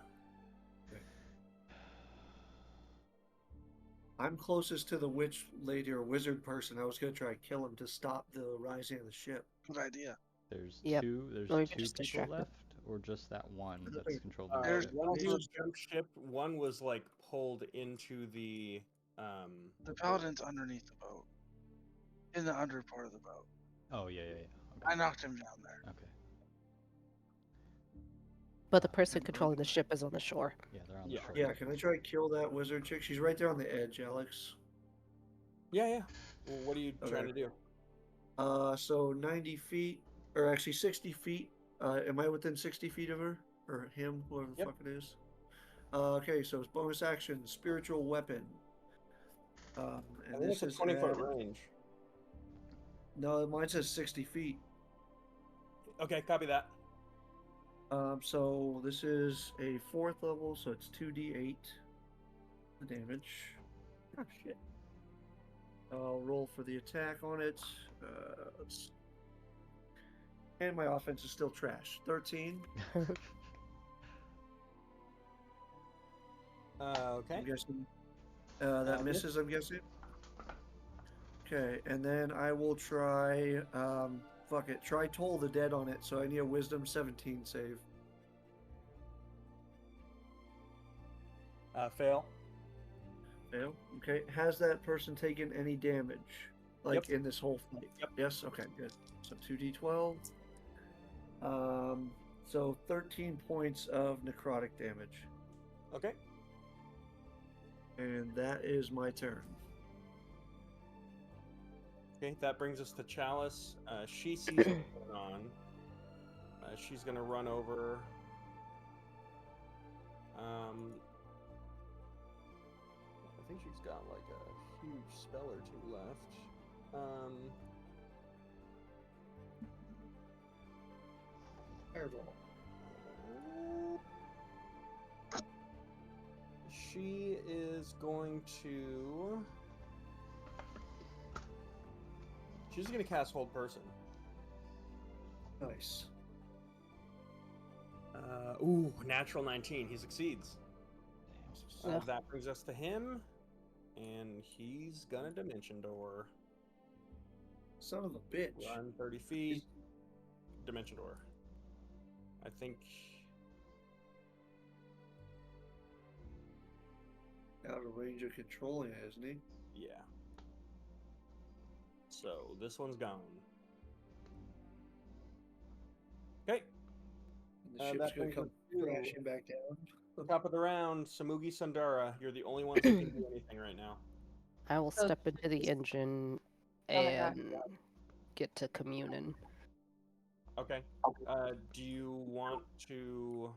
[SPEAKER 5] I'm closest to the witch lady or wizard person. I was gonna try to kill him to stop the rising of the ship.
[SPEAKER 2] Good idea.
[SPEAKER 6] There's
[SPEAKER 8] Yep.
[SPEAKER 6] there's
[SPEAKER 8] Or you
[SPEAKER 6] two
[SPEAKER 8] could just
[SPEAKER 6] people
[SPEAKER 8] distract them.
[SPEAKER 6] left, or just that one
[SPEAKER 5] I
[SPEAKER 6] that's
[SPEAKER 5] think,
[SPEAKER 6] controlled
[SPEAKER 1] Uh,
[SPEAKER 6] the
[SPEAKER 2] There's-
[SPEAKER 6] ship?
[SPEAKER 1] one
[SPEAKER 2] there's-
[SPEAKER 1] was jump ship. One was like pulled into the.
[SPEAKER 2] The paladin's underneath the boat, in the under part of the boat.
[SPEAKER 6] Oh yeah. Okay.
[SPEAKER 2] I knocked him down there.
[SPEAKER 6] Okay.
[SPEAKER 8] But the person controlling the ship is on the shore.
[SPEAKER 6] Yeah, they're on
[SPEAKER 1] Yeah.
[SPEAKER 6] the shore.
[SPEAKER 5] Yeah, can I try to kill that wizard chick? She's right there on the edge, Alex.
[SPEAKER 1] Yeah. Well, what are you trying to
[SPEAKER 5] Okay.
[SPEAKER 1] do?
[SPEAKER 5] So 90 feet, or actually 60 feet. Am I within 60 feet of her? Or him, whoever the
[SPEAKER 1] Yep.
[SPEAKER 5] fuck it is? Okay, so it's bonus action, spiritual weapon.
[SPEAKER 1] I
[SPEAKER 5] And
[SPEAKER 1] think
[SPEAKER 5] this
[SPEAKER 1] it's a
[SPEAKER 5] is
[SPEAKER 1] 20-foot
[SPEAKER 5] at-
[SPEAKER 1] range.
[SPEAKER 5] No, mine says 60 feet.
[SPEAKER 1] Okay, copy that.
[SPEAKER 5] So this is a 4th level, so it's 2d8 the damage. Oh shit. I'll roll for the attack on it. Let's... And my offense is still trash. 13.
[SPEAKER 1] Okay.
[SPEAKER 5] I'm guessing. That
[SPEAKER 1] miss.
[SPEAKER 5] misses, I'm guessing. Okay, and then I will try. Fuck it. Try Toll the Dead on it, so I need a Wisdom 17 save.
[SPEAKER 1] Fail.
[SPEAKER 5] Fail. Okay. Has that person taken any damage? Like
[SPEAKER 1] Yep.
[SPEAKER 5] in this whole fight?
[SPEAKER 1] Yep.
[SPEAKER 5] Yes? Okay, good. So 2d12. So 13 points of necrotic damage.
[SPEAKER 1] Okay.
[SPEAKER 5] And that is my turn.
[SPEAKER 1] Okay, that brings us to Chalice. She sees what's going on. She's gonna run over. I think she's got like a huge spell or two left.
[SPEAKER 5] Fireball.
[SPEAKER 1] She is going to. She's gonna cast Hold Person.
[SPEAKER 5] Nice.
[SPEAKER 1] Ooh, natural 19. He succeeds.
[SPEAKER 8] Ugh.
[SPEAKER 1] That brings us to him, and he's gonna Dimension Door.
[SPEAKER 5] Son of a bitch.
[SPEAKER 1] Run 30 feet. Dimension Door. I think.
[SPEAKER 5] Out of range of controlling it, isn't he?
[SPEAKER 1] Yeah. So this one's gone. Okay.
[SPEAKER 5] And the ship's
[SPEAKER 1] That
[SPEAKER 5] gonna
[SPEAKER 1] brings
[SPEAKER 5] come
[SPEAKER 1] us to
[SPEAKER 5] crashing back down.
[SPEAKER 1] top of the round. Samugi Sundara, you're the only ones who can do anything right now.
[SPEAKER 8] I will
[SPEAKER 7] So
[SPEAKER 8] step into the engine
[SPEAKER 7] Oh my God.
[SPEAKER 8] and get to communing.
[SPEAKER 1] Okay. Do you want to?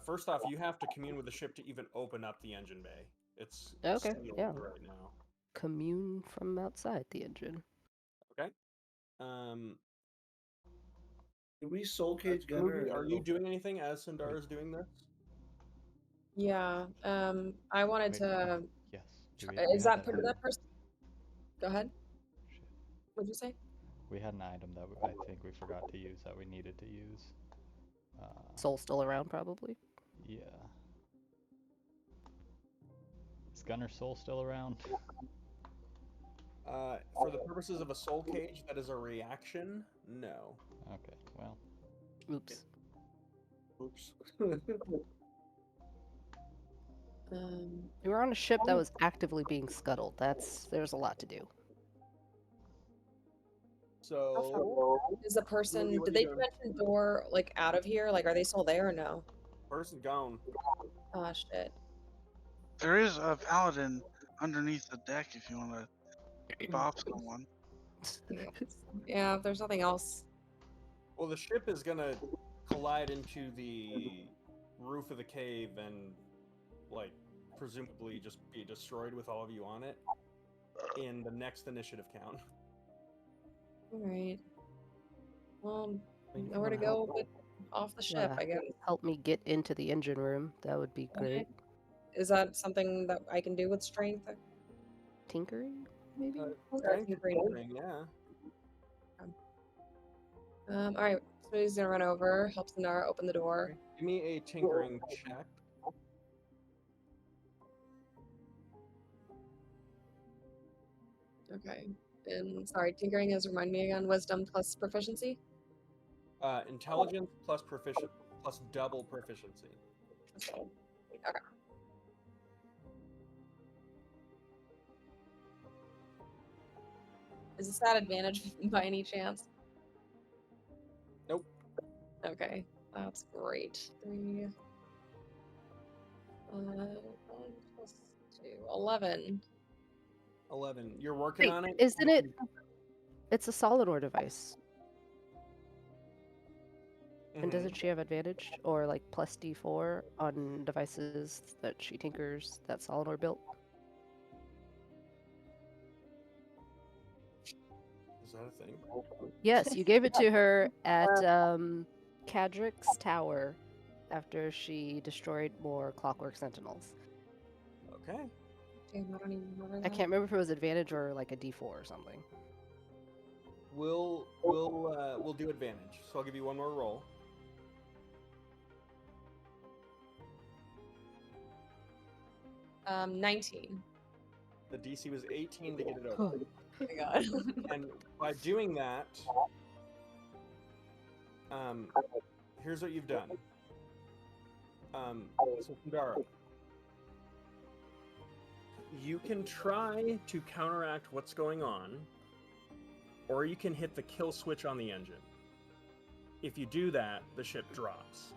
[SPEAKER 1] First off, you have to commune with the ship to even open up the engine bay. It's
[SPEAKER 8] Okay,
[SPEAKER 1] sealed
[SPEAKER 8] yeah.
[SPEAKER 1] right now.
[SPEAKER 8] Commune from outside the engine.
[SPEAKER 1] Okay.
[SPEAKER 5] Do we soul cage Gunner?
[SPEAKER 1] Samugi, are you doing anything as Sundara is doing this?
[SPEAKER 9] Yeah. I wanted
[SPEAKER 6] Wait,
[SPEAKER 9] to.
[SPEAKER 6] Yes. Do
[SPEAKER 9] try-
[SPEAKER 6] we, we
[SPEAKER 9] Is
[SPEAKER 6] had
[SPEAKER 9] that that person? Go ahead.
[SPEAKER 6] Shit.
[SPEAKER 9] What'd you say?
[SPEAKER 6] We had an item that I think we forgot to use that we needed to use.
[SPEAKER 8] Soul still around, probably.
[SPEAKER 6] Yeah. Is Gunner Soul still around?
[SPEAKER 1] For the purposes of a soul cage, that is a reaction. No.
[SPEAKER 6] Okay, well.
[SPEAKER 8] Oops.
[SPEAKER 5] Oops.
[SPEAKER 8] We were on a ship that was actively being scuttled. There's a lot to do.
[SPEAKER 1] So,
[SPEAKER 9] Is the person?
[SPEAKER 1] what
[SPEAKER 9] Did
[SPEAKER 1] are you
[SPEAKER 9] they
[SPEAKER 1] doing?
[SPEAKER 9] mention door like out of here? Like, are they still there or no?
[SPEAKER 1] Person gone.
[SPEAKER 9] Oh shit.
[SPEAKER 2] There is a paladin underneath the deck if you want to bop someone.
[SPEAKER 9] Yeah. If there's nothing else.
[SPEAKER 1] Well, the ship is gonna collide into the roof of the cave and, like, presumably just be destroyed with all of you on it in the next initiative count.
[SPEAKER 9] All right. Well,
[SPEAKER 1] I mean, if you
[SPEAKER 9] nowhere to
[SPEAKER 1] wanna help.
[SPEAKER 9] go but off the ship,
[SPEAKER 8] Yeah.
[SPEAKER 9] I guess.
[SPEAKER 8] Help me get into the engine room. That would be great.
[SPEAKER 9] Is that something that I can do with strength?
[SPEAKER 8] Tinkering, maybe?
[SPEAKER 1] Strength is
[SPEAKER 9] Tinkering.
[SPEAKER 1] tinkering, yeah.
[SPEAKER 9] All right. Smoothie's gonna run over, help Sandara open the door.
[SPEAKER 1] Okay. Give me a tinkering check.
[SPEAKER 9] Okay. And sorry, tinkering is remind me again. Wisdom plus proficiency.
[SPEAKER 1] Intelligence plus double proficiency.
[SPEAKER 9] Okay. Is this at advantage by any chance?
[SPEAKER 1] Nope.
[SPEAKER 9] Okay, that's great. 3, 9 plus 2, 11.
[SPEAKER 1] 11. You're working
[SPEAKER 8] Wait,
[SPEAKER 1] on it?
[SPEAKER 8] isn't it? It's a solid ore device. And
[SPEAKER 1] Mhm.
[SPEAKER 8] doesn't she have advantage or like plus D4 on devices that she tinkers that solid ore built?
[SPEAKER 1] Is that a thing?
[SPEAKER 8] Yes, you gave it to her at Cadrick's Tower after she destroyed more Clockwork Sentinels.
[SPEAKER 1] Okay.
[SPEAKER 9] Damn, I don't even remember that.
[SPEAKER 8] I can't remember if it was advantage or like a D4 or something.
[SPEAKER 1] We'll do advantage. So I'll give you one more roll.
[SPEAKER 9] Um, 19.
[SPEAKER 1] The DC was 18 to get it
[SPEAKER 8] Oh.
[SPEAKER 1] open.
[SPEAKER 9] Oh my god.
[SPEAKER 1] And by doing that, here's what you've done. So Sundara, you can try to counteract what's going on, or you can hit the kill switch on the engine. If you do that, the ship drops.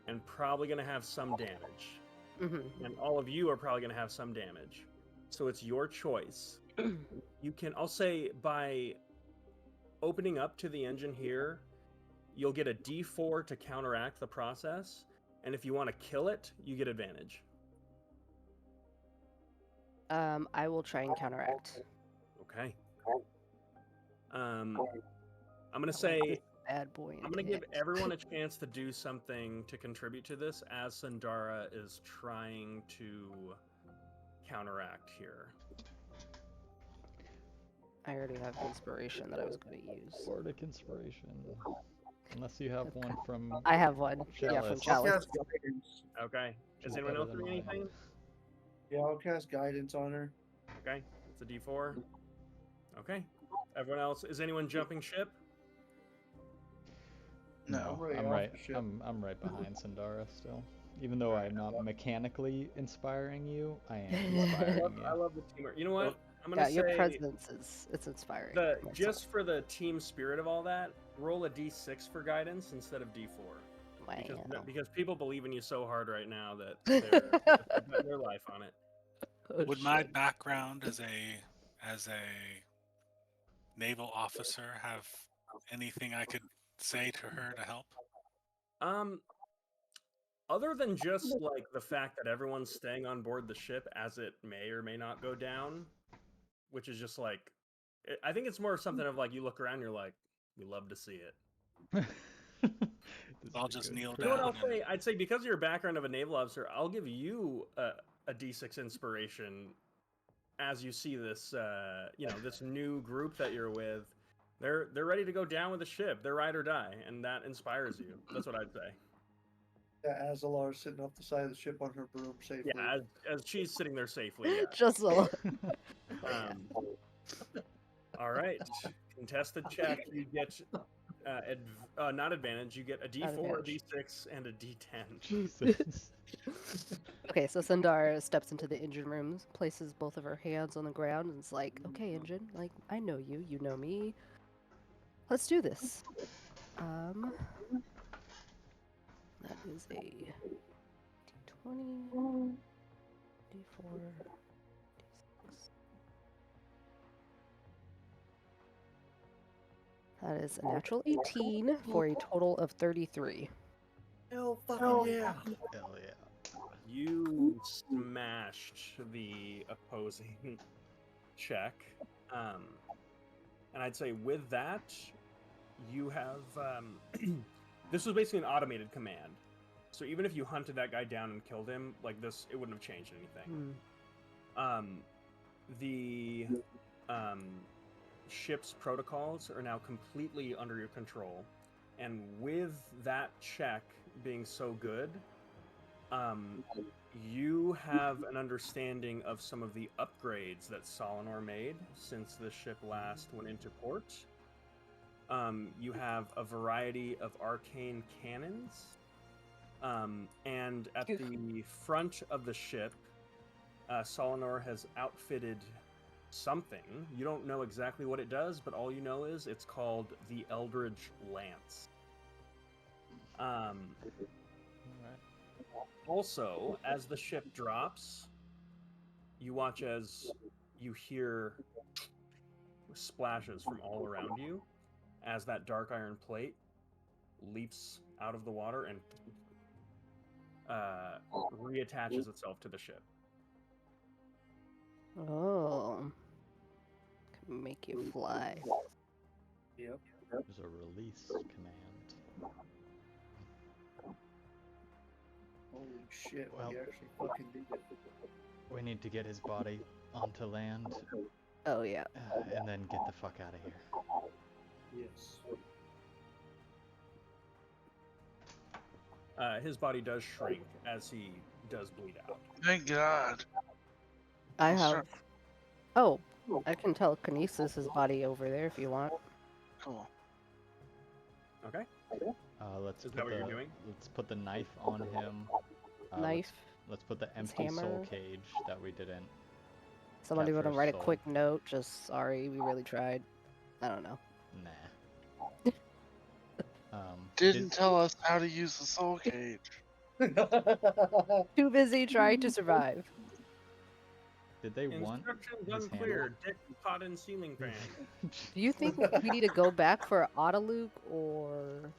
[SPEAKER 1] And probably going to have some damage.
[SPEAKER 8] Mm-hmm.
[SPEAKER 1] And all of you are probably going to have some damage. So it's your choice. You can, I'll say, by opening up to the engine here, you'll get a D4 to counteract the process. And if you want to kill it, you get advantage.
[SPEAKER 8] I will try and counteract.
[SPEAKER 1] Okay. I'm going to say,
[SPEAKER 8] Bad boy.
[SPEAKER 1] I'm going to give everyone a chance to do something to contribute to this as Sundara is trying to counteract here.
[SPEAKER 8] I already have inspiration that I was going to use.
[SPEAKER 6] Bardic inspiration. Unless you have one from.
[SPEAKER 8] I have one. Yeah, from
[SPEAKER 6] Chalice.
[SPEAKER 8] Chalice.
[SPEAKER 5] Cast guidance.
[SPEAKER 1] Okay.
[SPEAKER 6] which
[SPEAKER 1] Is
[SPEAKER 6] is
[SPEAKER 1] anyone
[SPEAKER 6] better
[SPEAKER 1] else
[SPEAKER 6] than
[SPEAKER 1] doing
[SPEAKER 6] mine.
[SPEAKER 1] anything?
[SPEAKER 5] Yeah, I'll cast guidance on her.
[SPEAKER 1] Okay. It's a D4. Okay. Everyone else, is anyone jumping ship?
[SPEAKER 2] No.
[SPEAKER 5] Right
[SPEAKER 6] I'm
[SPEAKER 5] off
[SPEAKER 6] right.
[SPEAKER 5] the ship.
[SPEAKER 6] I'm right behind Sundara still. Even though I'm not mechanically inspiring you, I am inspiring you.
[SPEAKER 1] I love the teamwork. You know what? I'm gonna
[SPEAKER 8] Yeah, your
[SPEAKER 1] say
[SPEAKER 8] presence is it's inspiring.
[SPEAKER 1] the
[SPEAKER 8] That's
[SPEAKER 1] just for the team spirit of all that, roll a d6 for guidance instead of d4.
[SPEAKER 8] all.
[SPEAKER 1] Because people believe in you so hard right now that they're betting their life on it.
[SPEAKER 8] Oh,
[SPEAKER 3] Would my
[SPEAKER 8] shit.
[SPEAKER 3] background as a naval officer have anything I could say to her to help?
[SPEAKER 1] Um, other than just like the fact that everyone's staying on board the ship as it may or may not go down, which is just like, I think it's more something of like you look around, you're like, we love to see it.
[SPEAKER 6] This
[SPEAKER 3] I'll
[SPEAKER 6] is a
[SPEAKER 3] just
[SPEAKER 6] good
[SPEAKER 3] kneel
[SPEAKER 1] You know what
[SPEAKER 3] down
[SPEAKER 1] I'll
[SPEAKER 3] and
[SPEAKER 1] say? I'd say because of your background of a naval officer, I'll give you a d6 inspiration as you see this, this new group that you're with. They're ready to go down with the ship. They're ride or die, and that inspires you. That's what I'd say.
[SPEAKER 5] Yeah, Azalar sitting off the side of the ship on her broom safely.
[SPEAKER 1] Yeah, as she's sitting there safely. Yeah.
[SPEAKER 8] Just a little.
[SPEAKER 1] All right. Contested check. You get not advantage. You get a
[SPEAKER 8] Not
[SPEAKER 1] D4, a
[SPEAKER 8] advantage.
[SPEAKER 1] D6, and a D10.
[SPEAKER 6] Jesus.
[SPEAKER 8] Okay, so Sundar steps into the engine room, places both of her hands on the ground, and is like, "Okay, engine, like I know you, you know me. Let's do this." That is a D20, D4, D6. That is a natural 18 for a total of 33.
[SPEAKER 5] Hell fucking yeah!
[SPEAKER 6] Hell yeah.
[SPEAKER 1] You smashed the opposing check. And I'd say with that, you have this was basically an automated command. So even if you hunted that guy down and killed him, like this, it wouldn't have changed anything. The ship's protocols are now completely under your control, and with that check being so good, you have an understanding of some of the upgrades that Solinor made since the ship last went into port. You have a variety of arcane cannons, and at the front of the ship, Solinor has outfitted something. You don't know exactly what it does, but all you know is it's called the Eldritch Lance. Also, as the ship drops, you watch as you hear splashes from all around you as that dark iron plate leaps out of the water and reattaches itself to the ship.
[SPEAKER 8] Oh. Can make you fly.
[SPEAKER 5] Yep.
[SPEAKER 6] There's a release command.
[SPEAKER 5] Holy shit!
[SPEAKER 6] Well-
[SPEAKER 5] We actually fucking did it.
[SPEAKER 6] We need to get his body onto land,
[SPEAKER 8] Oh, yeah.
[SPEAKER 6] and then get the fuck out of here.
[SPEAKER 5] Yes.
[SPEAKER 1] His body does shrink as he does bleed out.
[SPEAKER 2] Thank God.
[SPEAKER 8] I
[SPEAKER 2] I'll
[SPEAKER 8] have.
[SPEAKER 2] start-
[SPEAKER 8] Oh, I can telekinesis his body over there if you want.
[SPEAKER 2] Cool.
[SPEAKER 1] Okay.
[SPEAKER 6] Let's
[SPEAKER 1] Is
[SPEAKER 6] put
[SPEAKER 1] that what
[SPEAKER 6] the
[SPEAKER 1] you're doing?
[SPEAKER 6] let's put the knife on him.
[SPEAKER 8] Knife.
[SPEAKER 6] Let's put the
[SPEAKER 8] his
[SPEAKER 6] empty soul
[SPEAKER 8] hammer.
[SPEAKER 6] cage that we didn't.
[SPEAKER 8] Somebody want
[SPEAKER 6] capture
[SPEAKER 8] to
[SPEAKER 6] his
[SPEAKER 8] write a
[SPEAKER 6] soul.
[SPEAKER 8] quick note? Just sorry, we really tried. I don't know.
[SPEAKER 6] Nah.
[SPEAKER 2] Didn't tell us how to use the soul cage.
[SPEAKER 8] Too busy trying to survive.
[SPEAKER 6] Did they want
[SPEAKER 1] Instructions
[SPEAKER 6] his
[SPEAKER 1] unclear. Dick pot and ceiling fan.
[SPEAKER 8] Do you think we need to go back for Autoluke or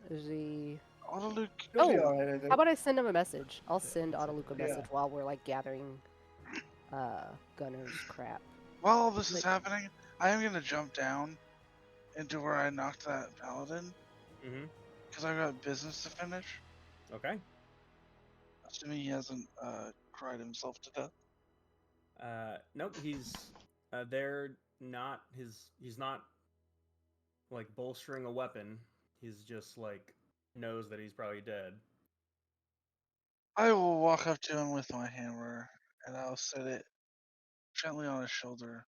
[SPEAKER 8] is he?
[SPEAKER 2] Autoluke.
[SPEAKER 5] He'll be
[SPEAKER 8] Oh,
[SPEAKER 5] alright, I think.
[SPEAKER 8] How about I send him a message? I'll send
[SPEAKER 6] it's
[SPEAKER 8] Autoluke a
[SPEAKER 5] yeah.
[SPEAKER 8] message while we're like gathering Gunner's crap.
[SPEAKER 2] While all this is
[SPEAKER 8] Like-
[SPEAKER 2] happening, I am gonna jump down into where I knocked that paladin
[SPEAKER 1] Mm-hmm.
[SPEAKER 2] because I've got business to finish.
[SPEAKER 1] Okay.
[SPEAKER 2] Assuming he hasn't cried himself to death.
[SPEAKER 1] Nope. They're not he's not like bolstering a weapon. He's just like knows that he's probably dead.
[SPEAKER 2] I will walk up to him with my hammer and I'll set it gently on his shoulder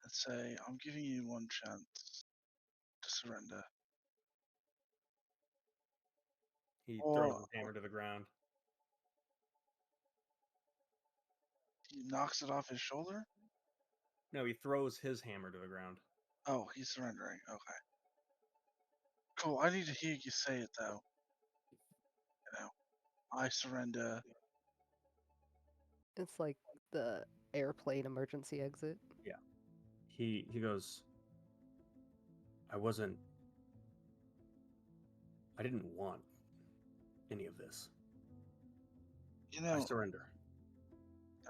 [SPEAKER 2] and say, I'm giving you one chance to surrender.
[SPEAKER 1] He
[SPEAKER 2] Or-
[SPEAKER 1] throws his hammer to the ground.
[SPEAKER 2] He knocks it off his shoulder.
[SPEAKER 1] No, he throws his hammer to the ground.
[SPEAKER 2] Oh, he's surrendering. Okay. Cool. I need to hear you say it though. You know, I surrender.
[SPEAKER 8] It's like the airplane emergency exit.
[SPEAKER 1] He goes, I didn't want any of this.
[SPEAKER 2] You
[SPEAKER 1] I
[SPEAKER 2] know.
[SPEAKER 1] surrender.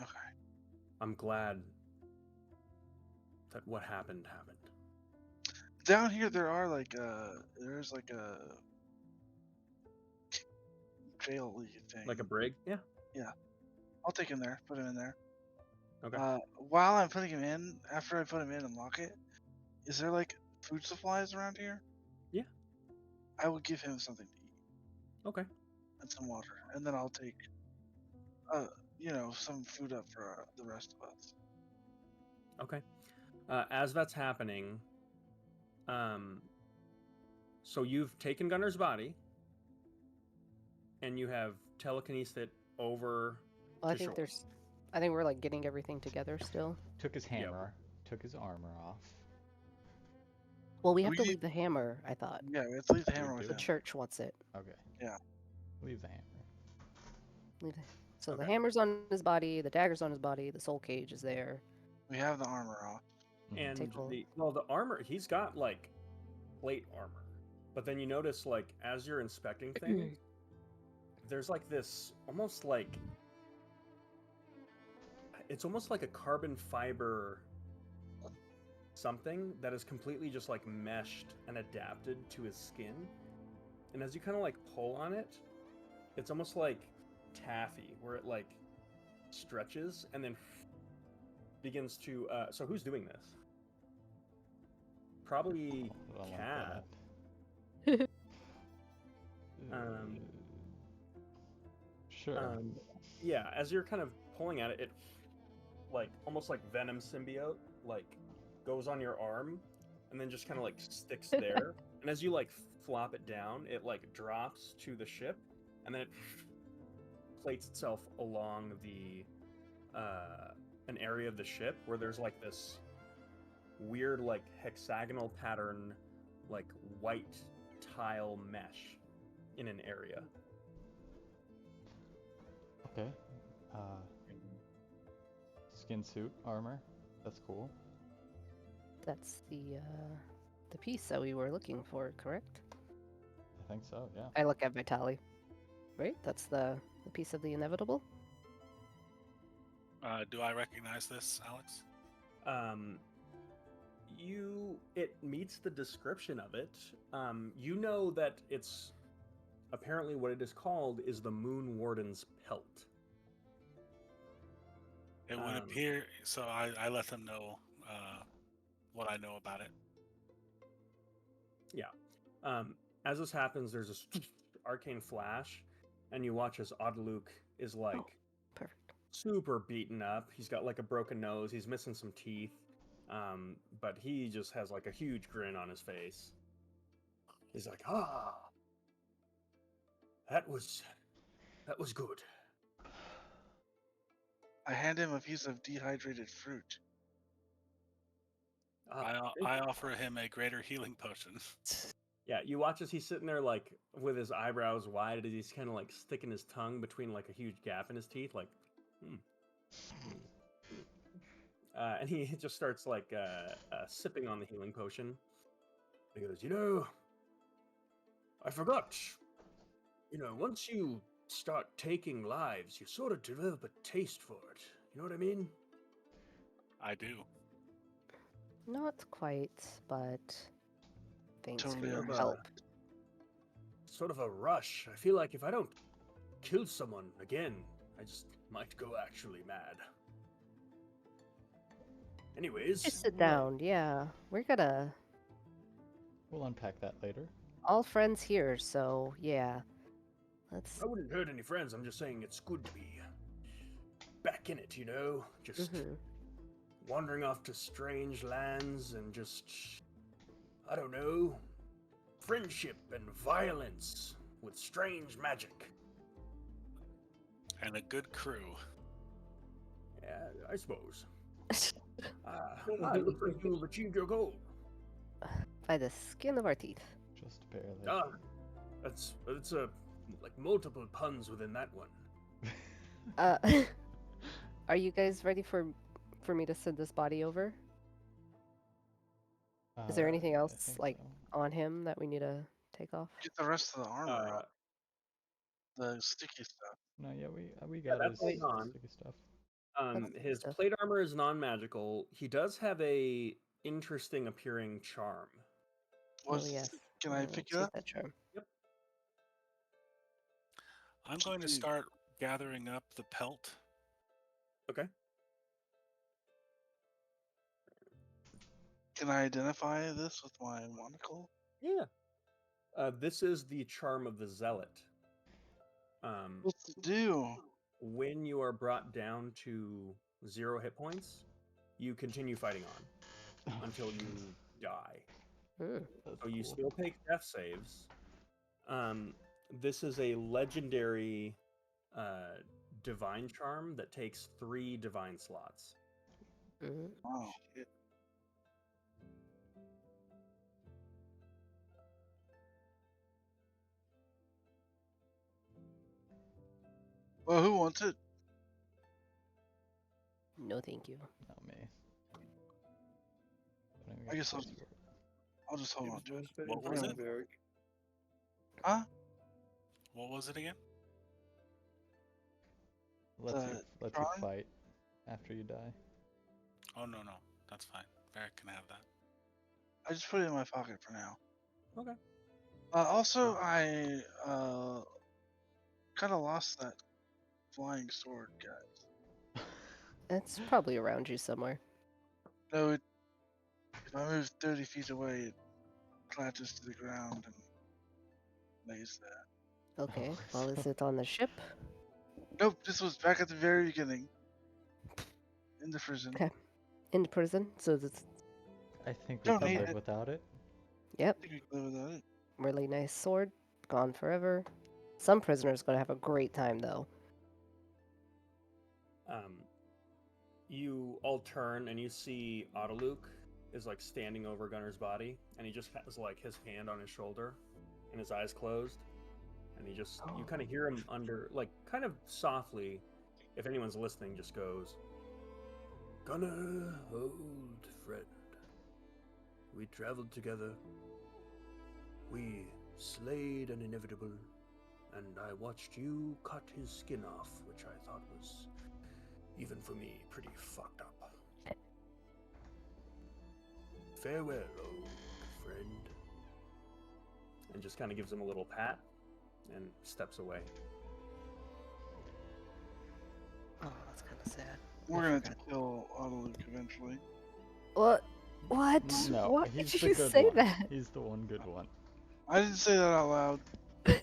[SPEAKER 2] Okay.
[SPEAKER 1] I'm glad that what happened happened.
[SPEAKER 2] Down here, there's like a jail thing.
[SPEAKER 1] Like a brig? Yeah.
[SPEAKER 2] I'll take him there. Put him in there.
[SPEAKER 1] Okay.
[SPEAKER 2] While I'm putting him in, after I put him in and lock it, is there like food supplies around here?
[SPEAKER 1] Yeah.
[SPEAKER 2] I will give him something to eat
[SPEAKER 1] Okay.
[SPEAKER 2] and some water, and then I'll take, some food up for the rest of us.
[SPEAKER 1] Okay. As that's happening, so you've taken Gunner's body, and you have telekinesed it over
[SPEAKER 8] Well,
[SPEAKER 1] to shore.
[SPEAKER 8] I think we're like getting everything together still.
[SPEAKER 6] Took his hammer, took his armor off.
[SPEAKER 8] Well, we have
[SPEAKER 2] We
[SPEAKER 8] to
[SPEAKER 2] need-
[SPEAKER 8] leave the hammer, I thought.
[SPEAKER 2] Yeah, we have to leave the
[SPEAKER 6] We
[SPEAKER 2] hammer with
[SPEAKER 6] do?
[SPEAKER 8] The
[SPEAKER 2] him.
[SPEAKER 8] church wants it.
[SPEAKER 6] Okay.
[SPEAKER 2] Yeah.
[SPEAKER 6] Leave the hammer.
[SPEAKER 8] So the
[SPEAKER 1] Okay.
[SPEAKER 8] hammer's on his body, the dagger's on his body, the soul cage is there.
[SPEAKER 2] We have the armor off.
[SPEAKER 1] And
[SPEAKER 8] Take hold.
[SPEAKER 1] the armor, he's got like plate armor, but then you notice like as you're inspecting things, there's like this almost like it's almost like a carbon fiber something that is completely just like meshed and adapted to his skin. And as you kind of like pull on it, it's almost like taffy where it like stretches and then begins to so who's doing this? Probably
[SPEAKER 6] I don't like
[SPEAKER 1] Cat.
[SPEAKER 6] that.
[SPEAKER 1] Um,
[SPEAKER 6] Sure.
[SPEAKER 1] Yeah, as you're kind of pulling at it, it like almost like venom symbiote like goes on your arm and then just kind of like sticks there. And as you like flop it down, it like drops to the ship and then it plates itself along the an area of the ship where there's like this weird like hexagonal pattern like white tile mesh in an area.
[SPEAKER 6] Okay. Skin suit armor. That's cool.
[SPEAKER 8] That's the piece that we were looking for, correct?
[SPEAKER 6] I think so. Yeah.
[SPEAKER 8] I look at Vitali. Right? That's the piece of the inevitable?
[SPEAKER 3] Do I recognize this, Alex?
[SPEAKER 1] It meets the description of it. You know that it's apparently what it is called is the Moon Warden's pelt.
[SPEAKER 3] It would appear, so I let them know what I know about it.
[SPEAKER 1] Yeah. As this happens, there's this arcane flash, and you watch as Odaluk is like
[SPEAKER 8] Perfect.
[SPEAKER 1] super beaten up. He's got like a broken nose. He's missing some teeth. But he just has like a huge grin on his face. He's like, that was good.
[SPEAKER 2] I hand him a piece of dehydrated fruit.
[SPEAKER 3] I offer him a greater healing potion.
[SPEAKER 1] Yeah, you watch as he's sitting there like with his eyebrows wide as he's kind of like sticking his tongue between like a huge gap in his teeth, like, and he just starts like sipping on the healing potion. He goes, I forgot. Once you start taking lives, you sort of develop a taste for it. You know what I mean?
[SPEAKER 3] I do.
[SPEAKER 8] Not quite, but thanks for
[SPEAKER 2] Totally
[SPEAKER 8] your
[SPEAKER 2] agree.
[SPEAKER 8] help.
[SPEAKER 1] Sort of a rush. I feel like if I don't kill someone again, I just might go actually mad. Anyways,
[SPEAKER 8] Just sit down, yeah. We're gonna
[SPEAKER 6] We'll unpack that later.
[SPEAKER 8] all friends here, so yeah. Let's
[SPEAKER 1] I wouldn't hurt any friends. I'm just saying it's good to be back in it, just wandering off to strange lands and just, I don't know, friendship and violence with strange magic.
[SPEAKER 3] And a good crew.
[SPEAKER 1] Yeah, I suppose. Looks like you've achieved your goal.
[SPEAKER 8] By the skin of our teeth.
[SPEAKER 6] Just barely.
[SPEAKER 1] Ah, it's like multiple puns within that one.
[SPEAKER 8] Uh, are you guys ready for me to send this body over? Is there anything
[SPEAKER 6] I
[SPEAKER 8] else
[SPEAKER 6] think
[SPEAKER 8] like
[SPEAKER 6] so.
[SPEAKER 8] on him that we need to take off?
[SPEAKER 2] Get the rest of the armor
[SPEAKER 1] Uh,
[SPEAKER 2] out. The sticky stuff.
[SPEAKER 6] No, yeah, we
[SPEAKER 1] Yeah,
[SPEAKER 6] got his
[SPEAKER 1] that's going on.
[SPEAKER 6] sticky stuff.
[SPEAKER 8] That's
[SPEAKER 1] His
[SPEAKER 8] stuff.
[SPEAKER 1] plate armor is non-magical. He does have a interesting appearing charm.
[SPEAKER 2] What's,
[SPEAKER 8] Oh yes.
[SPEAKER 2] Can I pick
[SPEAKER 8] let's
[SPEAKER 2] it
[SPEAKER 8] use
[SPEAKER 2] up?
[SPEAKER 8] that charm.
[SPEAKER 3] I'm going to
[SPEAKER 2] Dude.
[SPEAKER 3] start gathering up the pelt.
[SPEAKER 1] Okay.
[SPEAKER 2] Can I identify this with my monocle?
[SPEAKER 1] Yeah. This is the charm of the zealot.
[SPEAKER 2] What's it do?
[SPEAKER 1] When you are brought down to 0 hit points, you continue fighting on until you die.
[SPEAKER 8] Mm.
[SPEAKER 6] That's
[SPEAKER 1] So you
[SPEAKER 6] cool.
[SPEAKER 1] still take death saves. This is a legendary divine charm that takes 3 divine slots.
[SPEAKER 8] Mm.
[SPEAKER 2] Wow. Well, who wants it?
[SPEAKER 8] No, thank you.
[SPEAKER 6] Not me.
[SPEAKER 2] I guess I'll just hold on to it.
[SPEAKER 3] What was it?
[SPEAKER 2] Huh?
[SPEAKER 3] What was it again?
[SPEAKER 6] Lets you
[SPEAKER 2] Tron?
[SPEAKER 6] fight after you die.
[SPEAKER 3] Oh, no. That's fine. Varric can have that.
[SPEAKER 2] I just put it in my pocket for now.
[SPEAKER 1] Okay.
[SPEAKER 2] Also, I kind of lost that flying sword, guys.
[SPEAKER 8] It's probably around you somewhere.
[SPEAKER 2] No, if I move 30 feet away, it clatches to the ground and lays there.
[SPEAKER 8] Okay. Well, is it on the ship?
[SPEAKER 2] Nope, this was back at the very beginning. In the prison.
[SPEAKER 8] Okay. In the prison? So it's
[SPEAKER 6] I think we
[SPEAKER 2] Don't
[SPEAKER 6] can
[SPEAKER 2] need
[SPEAKER 6] live
[SPEAKER 2] it.
[SPEAKER 6] without it.
[SPEAKER 8] yep.
[SPEAKER 2] I think we can live without it.
[SPEAKER 8] Really nice sword. Gone forever. Some prisoners gonna have a great time though.
[SPEAKER 1] You all turn and you see Autoluke is like standing over Gunner's body, and he just has like his hand on his shoulder and his eyes closed, and you kind of hear him under, like, kind of softly, if anyone's listening, just goes, "Gunner, old friend, we traveled together. We slayed an inevitable, and I watched you cut his skin off, which I thought was, even for me, pretty fucked up. Farewell, old friend." And just kind of gives him a little pat and steps away.
[SPEAKER 8] Oh, that's kind of sad.
[SPEAKER 2] We're gonna have to kill Autoluke eventually.
[SPEAKER 8] What? What?
[SPEAKER 6] No,
[SPEAKER 8] What
[SPEAKER 6] he's
[SPEAKER 8] did
[SPEAKER 6] the
[SPEAKER 8] you
[SPEAKER 6] good
[SPEAKER 8] say
[SPEAKER 6] one.
[SPEAKER 8] that?
[SPEAKER 6] He's the one good one.
[SPEAKER 2] I didn't say that out loud. That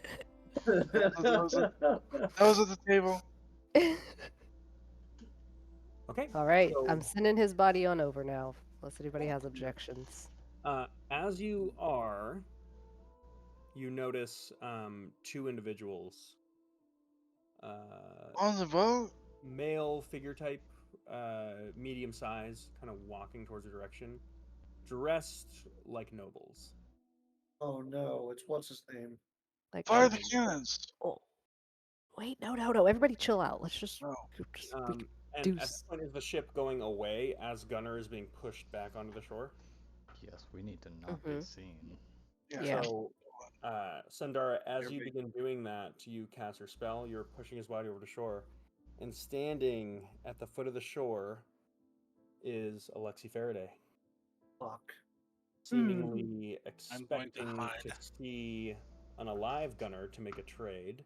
[SPEAKER 2] was at the table.
[SPEAKER 1] Okay.
[SPEAKER 8] All right,
[SPEAKER 1] so,
[SPEAKER 8] I'm sending his body on over now, unless anybody has objections.
[SPEAKER 1] As you are, you notice 2 individuals.
[SPEAKER 2] On the boat?
[SPEAKER 1] Male figure type, medium size, kind of walking towards your direction, dressed like nobles.
[SPEAKER 5] Oh no, it's what's his name?
[SPEAKER 8] Like,
[SPEAKER 2] Fire the cannons!
[SPEAKER 8] oh, wait, no, everybody chill out. Let's just,
[SPEAKER 2] No.
[SPEAKER 1] And
[SPEAKER 8] do
[SPEAKER 1] at this point, is the ship going away as Gunner is being pushed back onto the shore?
[SPEAKER 6] Yes, we need to not be seen.
[SPEAKER 8] Yeah.
[SPEAKER 1] So, Sundara, as you begin doing that, you cast your spell. You're pushing his body over to shore, and standing at the foot of the shore is Alexi Faraday,
[SPEAKER 5] Fuck.
[SPEAKER 1] seemingly
[SPEAKER 3] I'm going to
[SPEAKER 1] expecting
[SPEAKER 3] hide.
[SPEAKER 1] to see an alive Gunner to make a trade,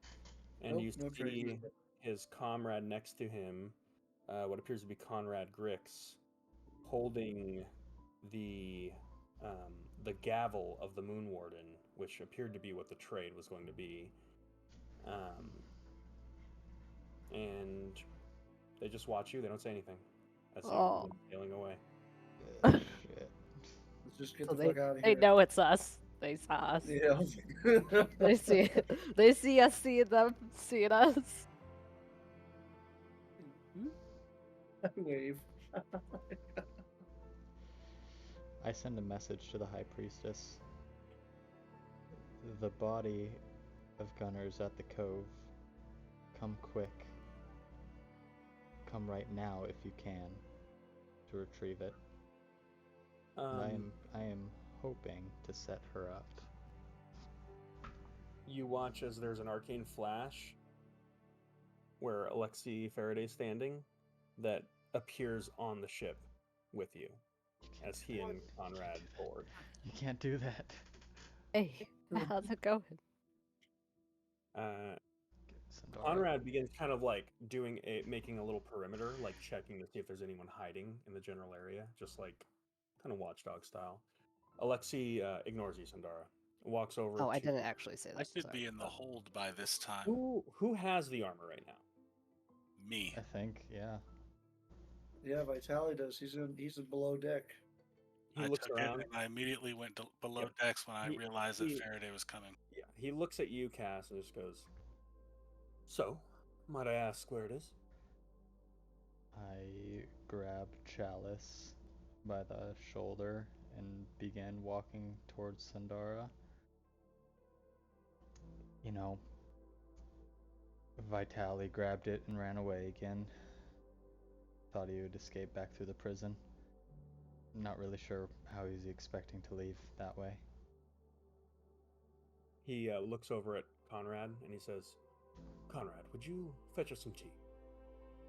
[SPEAKER 1] and
[SPEAKER 5] Nope,
[SPEAKER 1] you
[SPEAKER 5] no trade.
[SPEAKER 1] see his comrade next to him, what appears to be Conrad Grix, holding the gavel of the Moon Warden, which appeared to be what the trade was going to be. And they just watch you. They don't say anything as you
[SPEAKER 8] Oh.
[SPEAKER 1] begin sailing away.
[SPEAKER 6] Shit.
[SPEAKER 5] Let's just get
[SPEAKER 8] So
[SPEAKER 5] the fuck out of
[SPEAKER 8] they
[SPEAKER 5] here.
[SPEAKER 8] know it's us. They saw us.
[SPEAKER 5] Yeah.
[SPEAKER 8] They see they see us seeing them, seeing us.
[SPEAKER 5] Wave.
[SPEAKER 6] I send a message to the High Priestess. The body of Gunnar's at the cove. Come quick. Come right now if you can to retrieve it. And I am hoping to set her up.
[SPEAKER 1] You watch as there's an arcane flash where Alexei Faraday's standing that appears on the ship with you as he and Conrad board.
[SPEAKER 6] You can't do that.
[SPEAKER 8] Hey, how's it going?
[SPEAKER 6] Sandara.
[SPEAKER 1] Conrad begins kind of like making a little perimeter, like checking to see if there's anyone hiding in the general area, just like kind of watchdog style. Alexei ignores you, Sandara. Walks over.
[SPEAKER 8] Oh, I
[SPEAKER 1] to,
[SPEAKER 8] didn't actually say
[SPEAKER 3] I
[SPEAKER 8] that.
[SPEAKER 3] should
[SPEAKER 8] Sorry.
[SPEAKER 3] be in the hold by this time.
[SPEAKER 1] Who has the armor right now?
[SPEAKER 3] Me.
[SPEAKER 6] I think, yeah.
[SPEAKER 5] Yeah, Vitali does. He's in below deck.
[SPEAKER 1] He
[SPEAKER 3] I
[SPEAKER 1] looks
[SPEAKER 3] took
[SPEAKER 1] around.
[SPEAKER 3] it and I immediately went below
[SPEAKER 1] Yep.
[SPEAKER 3] decks when I realized that
[SPEAKER 1] he-
[SPEAKER 3] Faraday was coming.
[SPEAKER 1] Yeah, he looks at you, Cass, and just goes, "So, might I ask where it is?"
[SPEAKER 6] I grab Chalice by the shoulder and began walking towards Sandara. You know, Vitali grabbed it and ran away again. Thought he would escape back through the prison. Not really sure how he's expecting to leave that way.
[SPEAKER 1] He looks over at Conrad and he says, "Conrad, would you fetch us some tea?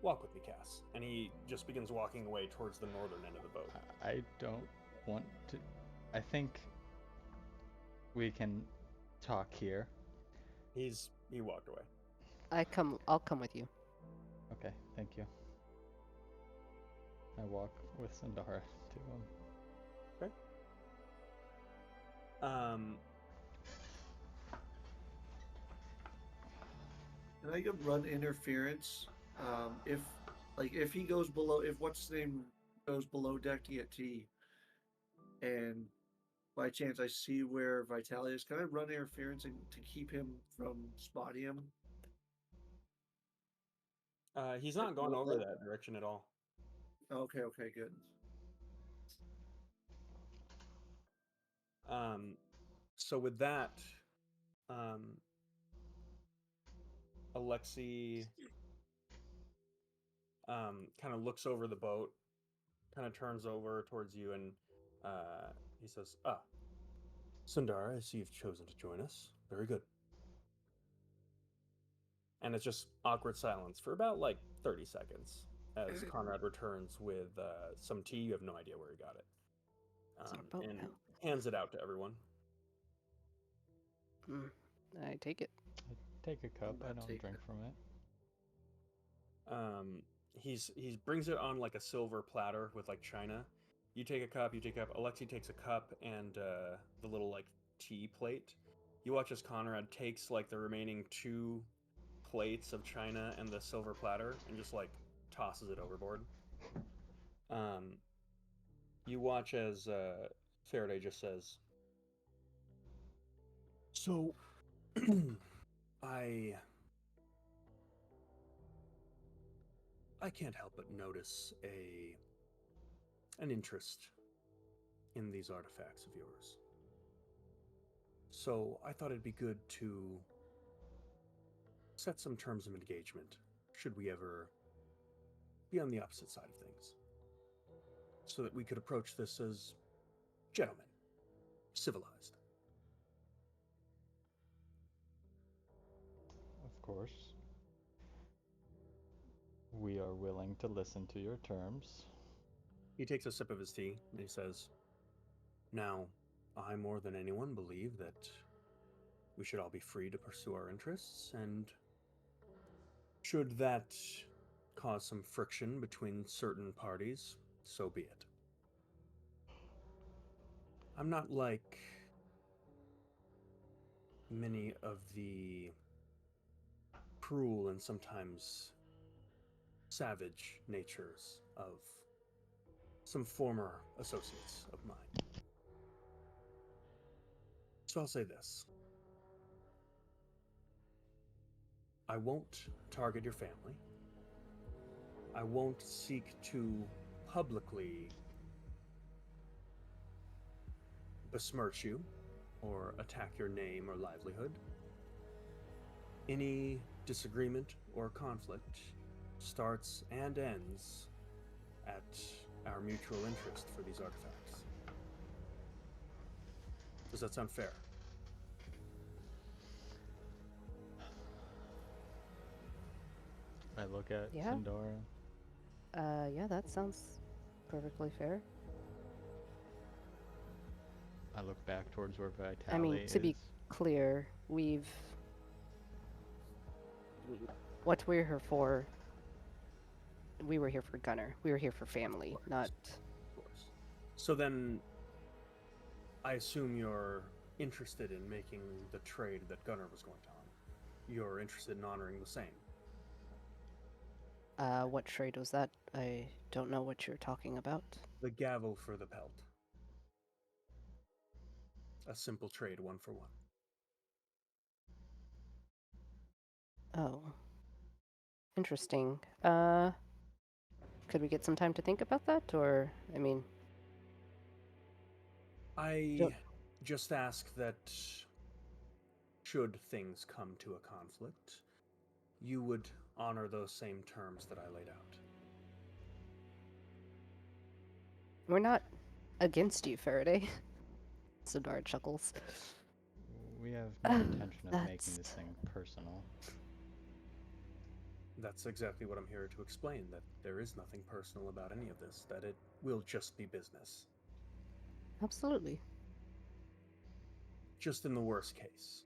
[SPEAKER 1] Walk with me, Cass." And he just begins walking away towards the northern end of the boat.
[SPEAKER 6] I don't want to. I think we can talk here.
[SPEAKER 1] He walked away.
[SPEAKER 8] I'll come with you.
[SPEAKER 6] Okay, thank you. I walk with Sandara to him.
[SPEAKER 1] Okay.
[SPEAKER 5] And I could run interference. If he goes below, if what's his name goes below deck to get tea, and by chance I see where Vitali is, can I run interference to keep him from spotting him?
[SPEAKER 1] He's not going over that direction at all.
[SPEAKER 5] Okay, good.
[SPEAKER 1] So with that, Alexei kind of looks over the boat, kind of turns over towards you, and he says, Sundar, I see you've chosen to join us. Very good. And it's just awkward silence for about like 30 seconds as Conrad returns with some tea. You have no idea where he got it.
[SPEAKER 8] It's our boat
[SPEAKER 1] And
[SPEAKER 8] now.
[SPEAKER 1] hands it out to everyone.
[SPEAKER 8] I take it.
[SPEAKER 6] I take a cup. I don't
[SPEAKER 5] take
[SPEAKER 6] drink
[SPEAKER 5] it.
[SPEAKER 6] from it.
[SPEAKER 1] He brings it on like a silver platter with like china. You take a cup. Alexei takes a cup and the little like tea plate. You watch as Conrad takes like the remaining 2 plates of china and the silver platter and just like tosses it overboard. You watch as Faraday just says, "So, I can't help but notice an interest in these artifacts of yours. So I thought it'd be good to set some terms of engagement, should we ever be on the opposite side of things, so that we could approach this as gentlemen, civilized."
[SPEAKER 6] Of course. We are willing to listen to your terms.
[SPEAKER 1] He takes a sip of his tea and he says, "Now, I more than anyone believe that we should all be free to pursue our interests, and should that cause some friction between certain parties, so be it. I'm not like many of the cruel and sometimes savage natures of some former associates of mine. So I'll say this. I won't target your family. I won't seek to publicly besmirch you or attack your name or livelihood. Any disagreement or conflict starts and ends at our mutual interest for these artifacts. Does that sound fair?
[SPEAKER 6] I look at
[SPEAKER 8] Yeah.
[SPEAKER 6] Sindara.
[SPEAKER 8] Yeah, that sounds perfectly fair.
[SPEAKER 6] I look back towards where Vitali
[SPEAKER 8] I mean, to be
[SPEAKER 6] is.
[SPEAKER 8] clear, what we're here for, we were here for Gunner. We were here for family, not...
[SPEAKER 1] Of course. So then, I assume you're interested in making the trade that Gunnar was going to honor. You're interested in honoring the same.
[SPEAKER 8] What trade was that? I don't know what you're talking about.
[SPEAKER 1] The gavel for the pelt. A simple trade, 1 for 1.
[SPEAKER 8] Oh. Interesting. Could we get some time to think about that, or, I mean...
[SPEAKER 1] I just ask that should things come to a conflict, you would honor those same terms that I laid out.
[SPEAKER 8] We're not against you, Faraday. Sindar chuckles.
[SPEAKER 6] We have no intention of making
[SPEAKER 8] That's-
[SPEAKER 6] this thing personal.
[SPEAKER 1] That's exactly what I'm here to explain, that there is nothing personal about any of this, that it will just be business.
[SPEAKER 8] Absolutely.
[SPEAKER 1] Just in the worst case.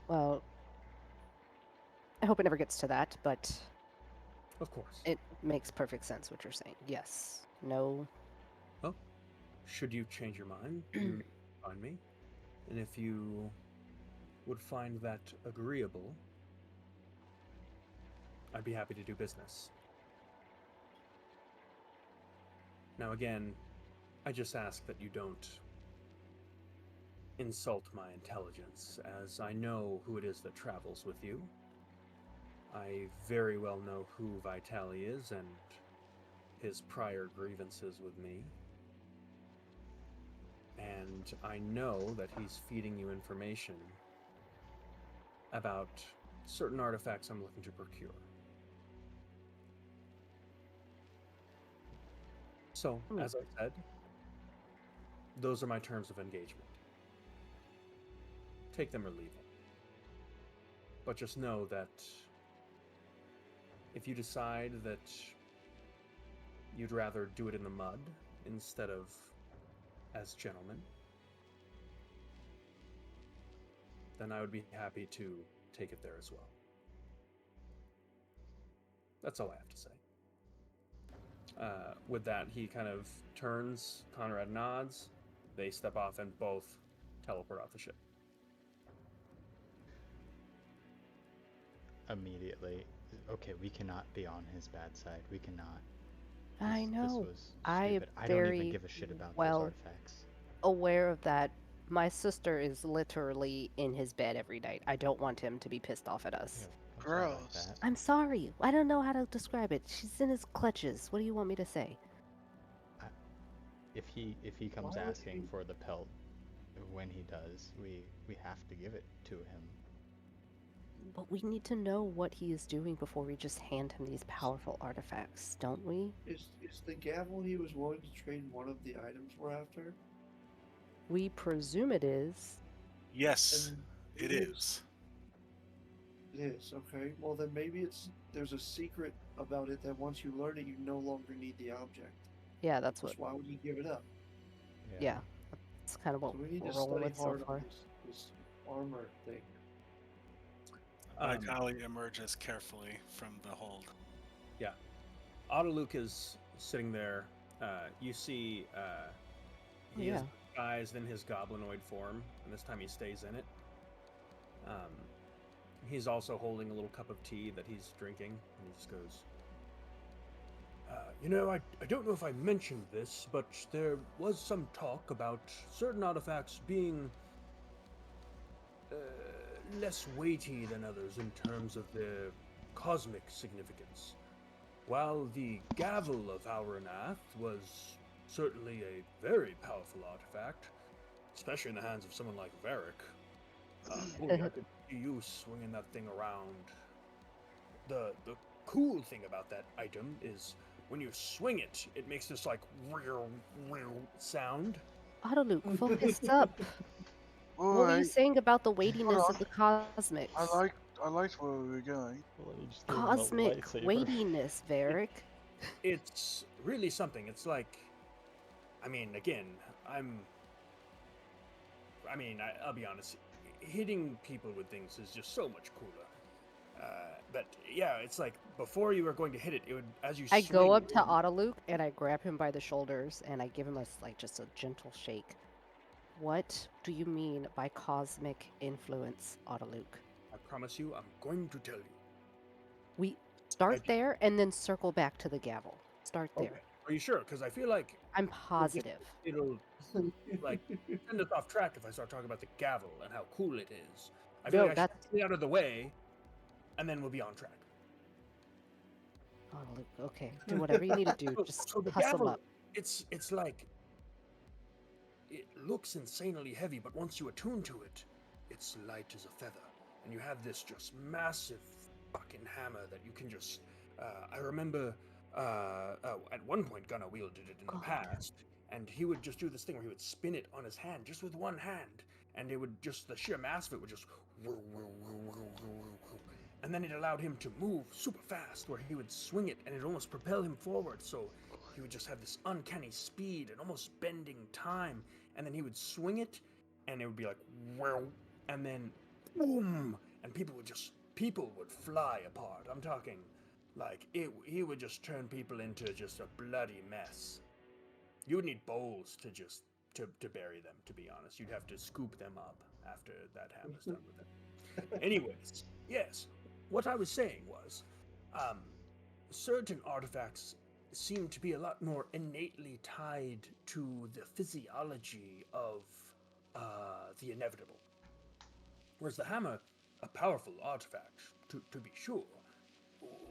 [SPEAKER 8] Well, I hope it never gets to that, but
[SPEAKER 1] Of course.
[SPEAKER 8] it makes perfect sense what you're saying. Yes. No.
[SPEAKER 1] Well, should you change your mind, you find me. And if you would find that agreeable, I'd be happy to do business. Now again, I just ask that you don't insult my intelligence, as I know who it is that travels with you. I very well know who Vitali is and his prior grievances with me. And I know that he's feeding you information about certain artifacts I'm looking to procure. So, as I said, those are my terms of engagement. Take them or leave them. But just know that if you decide that you'd rather do it in the mud instead of as gentlemen, then I would be happy to take it there as well. That's all I have to say. With that, he kind of turns, Conrad nods, they step off and both teleport off the ship.
[SPEAKER 6] Immediately, okay, we cannot be on his bad side. We cannot.
[SPEAKER 8] I know.
[SPEAKER 6] This was
[SPEAKER 8] I am
[SPEAKER 6] stupid. I don't even
[SPEAKER 8] very
[SPEAKER 6] give a shit about
[SPEAKER 8] well
[SPEAKER 6] those artifacts.
[SPEAKER 8] aware of that. My sister is literally in his bed every night. I don't want him to be pissed off at us.
[SPEAKER 6] I'm sorry about
[SPEAKER 2] Gross.
[SPEAKER 6] that.
[SPEAKER 8] I'm sorry. I don't know how to describe it. She's in his clutches. What do you want me to say?
[SPEAKER 6] If he comes
[SPEAKER 5] Why would
[SPEAKER 6] asking
[SPEAKER 5] you-
[SPEAKER 6] for the pelt, when he does, we have to give it to him.
[SPEAKER 8] But we need to know what he is doing before we just hand him these powerful artifacts, don't we?
[SPEAKER 5] Is the gavel he was willing to trade one of the items we're after?
[SPEAKER 8] We presume it is.
[SPEAKER 3] Yes,
[SPEAKER 5] And
[SPEAKER 3] it is.
[SPEAKER 5] It is, okay. Well then maybe there's a secret about it that once you learn it you no longer need the object.
[SPEAKER 8] Yeah, that's what.
[SPEAKER 5] So why would you give it up?
[SPEAKER 8] Yeah, that's kind of what
[SPEAKER 5] So we need
[SPEAKER 8] we're
[SPEAKER 5] to
[SPEAKER 8] rolling
[SPEAKER 5] study
[SPEAKER 8] with so
[SPEAKER 5] hard
[SPEAKER 8] far.
[SPEAKER 5] on this armor thing.
[SPEAKER 3] Vitali emerges carefully from the hold.
[SPEAKER 1] Yeah. Autoluke is sitting there. You see he is disguised in his goblinoid form, and this time he stays in it. He's also holding a little cup of tea that he's drinking, and he just goes, I don't know if I mentioned this, but there was some talk about certain artifacts being less weighty than others in terms of their cosmic significance. while the gavel of Auranath was certainly a very powerful artifact, especially in the hands of someone like Varric, boy, I could see you swinging that thing around. The cool thing about that item is when you swing it, it makes this like sound.
[SPEAKER 8] Autoluke, focus up.
[SPEAKER 2] Well,
[SPEAKER 8] What were you saying about the weightiness of
[SPEAKER 2] on.
[SPEAKER 8] the cosmics?
[SPEAKER 2] I liked where we were going.
[SPEAKER 6] Well, you just threw him a
[SPEAKER 8] Cosmic
[SPEAKER 6] lightsaber.
[SPEAKER 8] weightiness, Varric.
[SPEAKER 1] It's really something. It's like, I mean, again, I'll be honest. Hitting people with things is just so much cooler. But yeah, it's like before you were going to hit it, it would as you.
[SPEAKER 8] I go
[SPEAKER 1] swing
[SPEAKER 8] up to
[SPEAKER 1] in-
[SPEAKER 8] Autoluke and I grab him by the shoulders and I give him just a gentle shake. What do you mean by cosmic influence, Autoluke?
[SPEAKER 1] I promise you, I'm going to tell you.
[SPEAKER 8] We start there and then circle back to the gavel. Start there.
[SPEAKER 1] Okay. Are you sure? Because I feel like
[SPEAKER 8] I'm positive.
[SPEAKER 1] it'll like send us off track if I start talking about the gavel and how cool it is. I feel
[SPEAKER 8] No,
[SPEAKER 1] like I should get it out of the way, and then we'll be on track.
[SPEAKER 8] Autoluke, okay. Do whatever you need to do. Just
[SPEAKER 1] So the
[SPEAKER 8] hustle
[SPEAKER 1] gavel,
[SPEAKER 8] up.
[SPEAKER 1] it's like it looks insanely heavy, but once you attune to it, it's light as a feather, and you have this just massive fucking hammer that you can just. I remember at one point Gunnar wielded it in the past, and he would just do this thing where he would spin it on his hand, just with one hand, and it would just the sheer mass of it would just. And then it allowed him to move super fast, where he would swing it, and it almost propel him forward. So he would just have this uncanny speed and almost bending time. And then he would swing it, and it would be like, wow, and then boom, and people would fly apart. I'm talking, like he would just turn people into just a bloody mess. You would need bowls to bury them. To be honest, you'd have to scoop them up after that hammer's done with them. Anyways, yes, what I was saying was, certain artifacts seem to be a lot more innately tied to the physiology of the inevitable. Whereas the hammer, a powerful artifact, to be sure,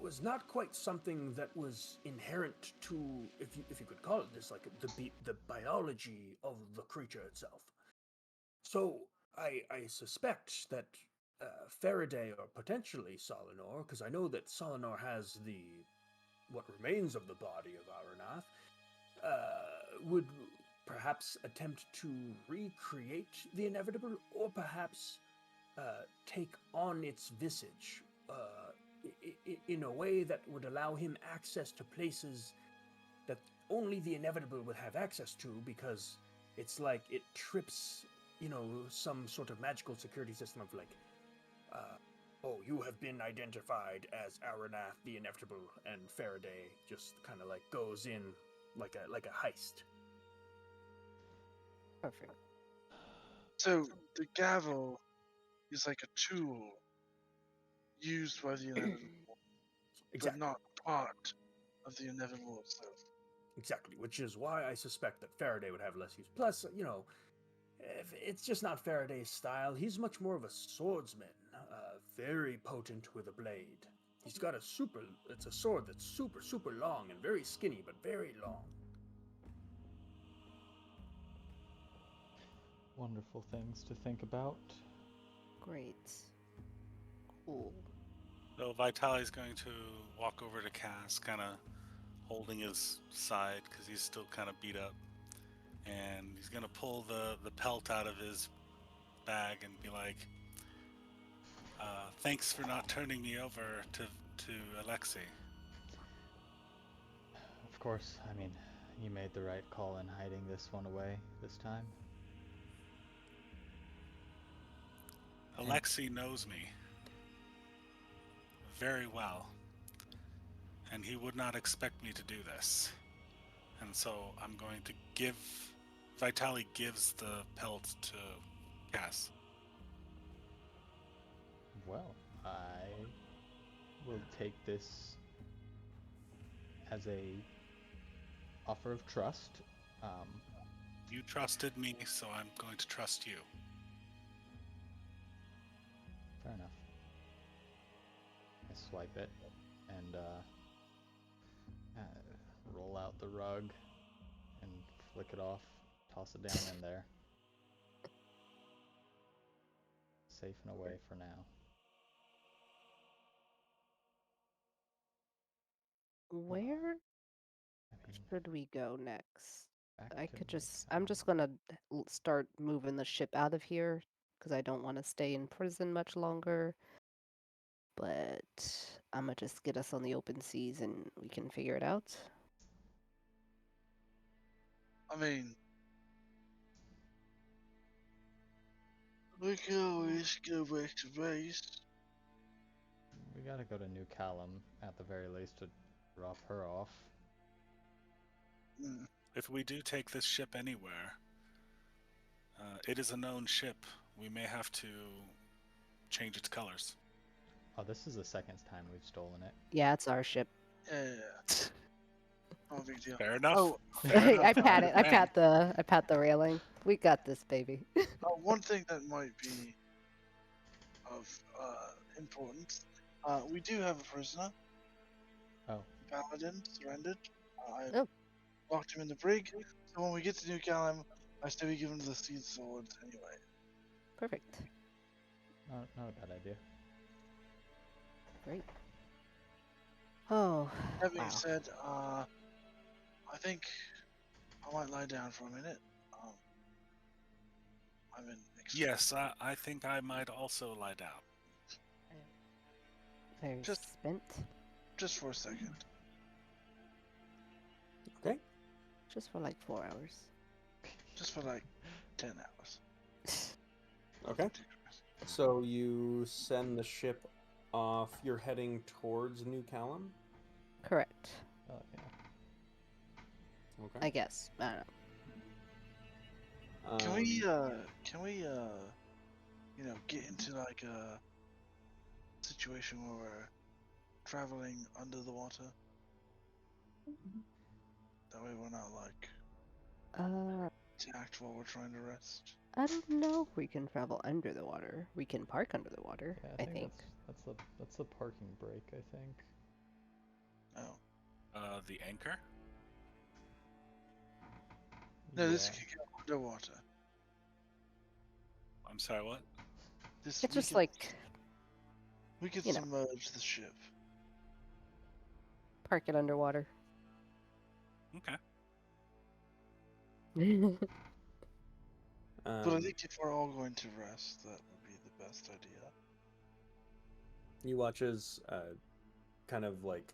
[SPEAKER 1] was not quite something that was inherent to, if you could call it this, like the biology of the creature itself. So I suspect that Faraday or potentially Solinor, because I know that Solinor has what remains of the body of Aronath, would perhaps attempt to recreate the inevitable, or perhaps take on its visage in a way that would allow him access to places that only the inevitable would have access to, because it's like it trips, some sort of magical security system of like, oh, you have been identified as Aronath the Inevitable, and Faraday just kind of like goes in like a heist.
[SPEAKER 8] Perfect.
[SPEAKER 2] So the gavel is like a tool used by the inevitable,
[SPEAKER 1] Exactly.
[SPEAKER 2] but not part of the inevitable itself.
[SPEAKER 1] Exactly, which is why I suspect that Faraday would have less use. Plus, if it's just not Faraday's style. He's much more of a swordsman, very potent with a blade. He's got it's a sword that's super, super long and very skinny, but very long.
[SPEAKER 6] Wonderful things to think about.
[SPEAKER 8] Great. Cool.
[SPEAKER 3] So Vitali's going to walk over to Cass, kind of holding his side because he's still kind of beat up, and he's going to pull the pelt out of his bag and be like, thanks for not turning me over to Alexei.
[SPEAKER 6] Of course, I mean, you made the right call in hiding this one away this time.
[SPEAKER 3] Alexei knows me very well, and he would not expect me to do this. And so I'm going to give... Vitali gives the pelt to Cass.
[SPEAKER 6] Well, I will take this as a offer of trust.
[SPEAKER 3] You trusted me, so I'm going to trust you.
[SPEAKER 6] Fair enough. I swipe it, and roll out the rug and flick it off, toss it down in there. Safe and away for now.
[SPEAKER 8] Where
[SPEAKER 6] I mean,
[SPEAKER 8] should we go next?
[SPEAKER 6] back
[SPEAKER 8] I
[SPEAKER 6] to
[SPEAKER 8] could
[SPEAKER 6] New
[SPEAKER 8] just, I'm just
[SPEAKER 6] Town.
[SPEAKER 8] gonna start moving the ship out of here because I don't want to stay in prison much longer. But I'm gonna just get us on the open seas and we can figure it out.
[SPEAKER 2] I mean, we can always go back to base.
[SPEAKER 6] We gotta go to New Callum at the very least to drop her off.
[SPEAKER 2] Mm.
[SPEAKER 3] If we do take this ship anywhere, it is a known ship. We may have to change its colors.
[SPEAKER 6] Oh, this is the second time we've stolen it.
[SPEAKER 8] Yeah, it's our ship.
[SPEAKER 2] Yeah. No big deal.
[SPEAKER 3] Fair enough.
[SPEAKER 2] Oh,
[SPEAKER 3] Fair enough.
[SPEAKER 8] I pat it. I
[SPEAKER 3] understand.
[SPEAKER 8] pat the railing. We got this, baby.
[SPEAKER 2] one thing that might be of importance. We do have a prisoner.
[SPEAKER 6] Oh,
[SPEAKER 2] Paladin surrendered. I
[SPEAKER 8] Oh.
[SPEAKER 2] locked him in the brig. So when we get to New Callum, I still be given the seed swords anyway.
[SPEAKER 8] Perfect.
[SPEAKER 6] not a bad idea.
[SPEAKER 8] Great. Oh,
[SPEAKER 2] That being
[SPEAKER 8] wow.
[SPEAKER 2] said, I think I might lie down for a minute. I'm in.
[SPEAKER 3] Yes, I think I might also lie down.
[SPEAKER 8] Very
[SPEAKER 2] Just-
[SPEAKER 8] spent.
[SPEAKER 2] Just for a second.
[SPEAKER 1] Okay.
[SPEAKER 8] Just for like 4 hours.
[SPEAKER 2] Just for like 10 hours.
[SPEAKER 1] Okay. So you send the ship off. You're heading towards New Callum.
[SPEAKER 8] Correct.
[SPEAKER 6] Oh yeah.
[SPEAKER 1] Okay.
[SPEAKER 8] I guess. I don't know.
[SPEAKER 2] Can we get into like a situation where we're traveling under the water? That way we're not like attacked while we're trying to rest.
[SPEAKER 8] I don't know if we can travel under the water. We can park under the water,
[SPEAKER 6] Yeah,
[SPEAKER 8] I think.
[SPEAKER 6] that's the parking break, I think.
[SPEAKER 2] Oh.
[SPEAKER 3] The anchor?
[SPEAKER 2] No, this
[SPEAKER 6] Yeah.
[SPEAKER 2] can go underwater.
[SPEAKER 3] I'm sorry, what?
[SPEAKER 2] This
[SPEAKER 8] It's
[SPEAKER 2] we
[SPEAKER 8] just
[SPEAKER 2] could,
[SPEAKER 8] like
[SPEAKER 2] we could
[SPEAKER 8] you know.
[SPEAKER 2] submerge the ship.
[SPEAKER 8] park it underwater.
[SPEAKER 3] Okay.
[SPEAKER 2] But I think if we're all going to rest, that would be the best idea.
[SPEAKER 1] You watch as kind of like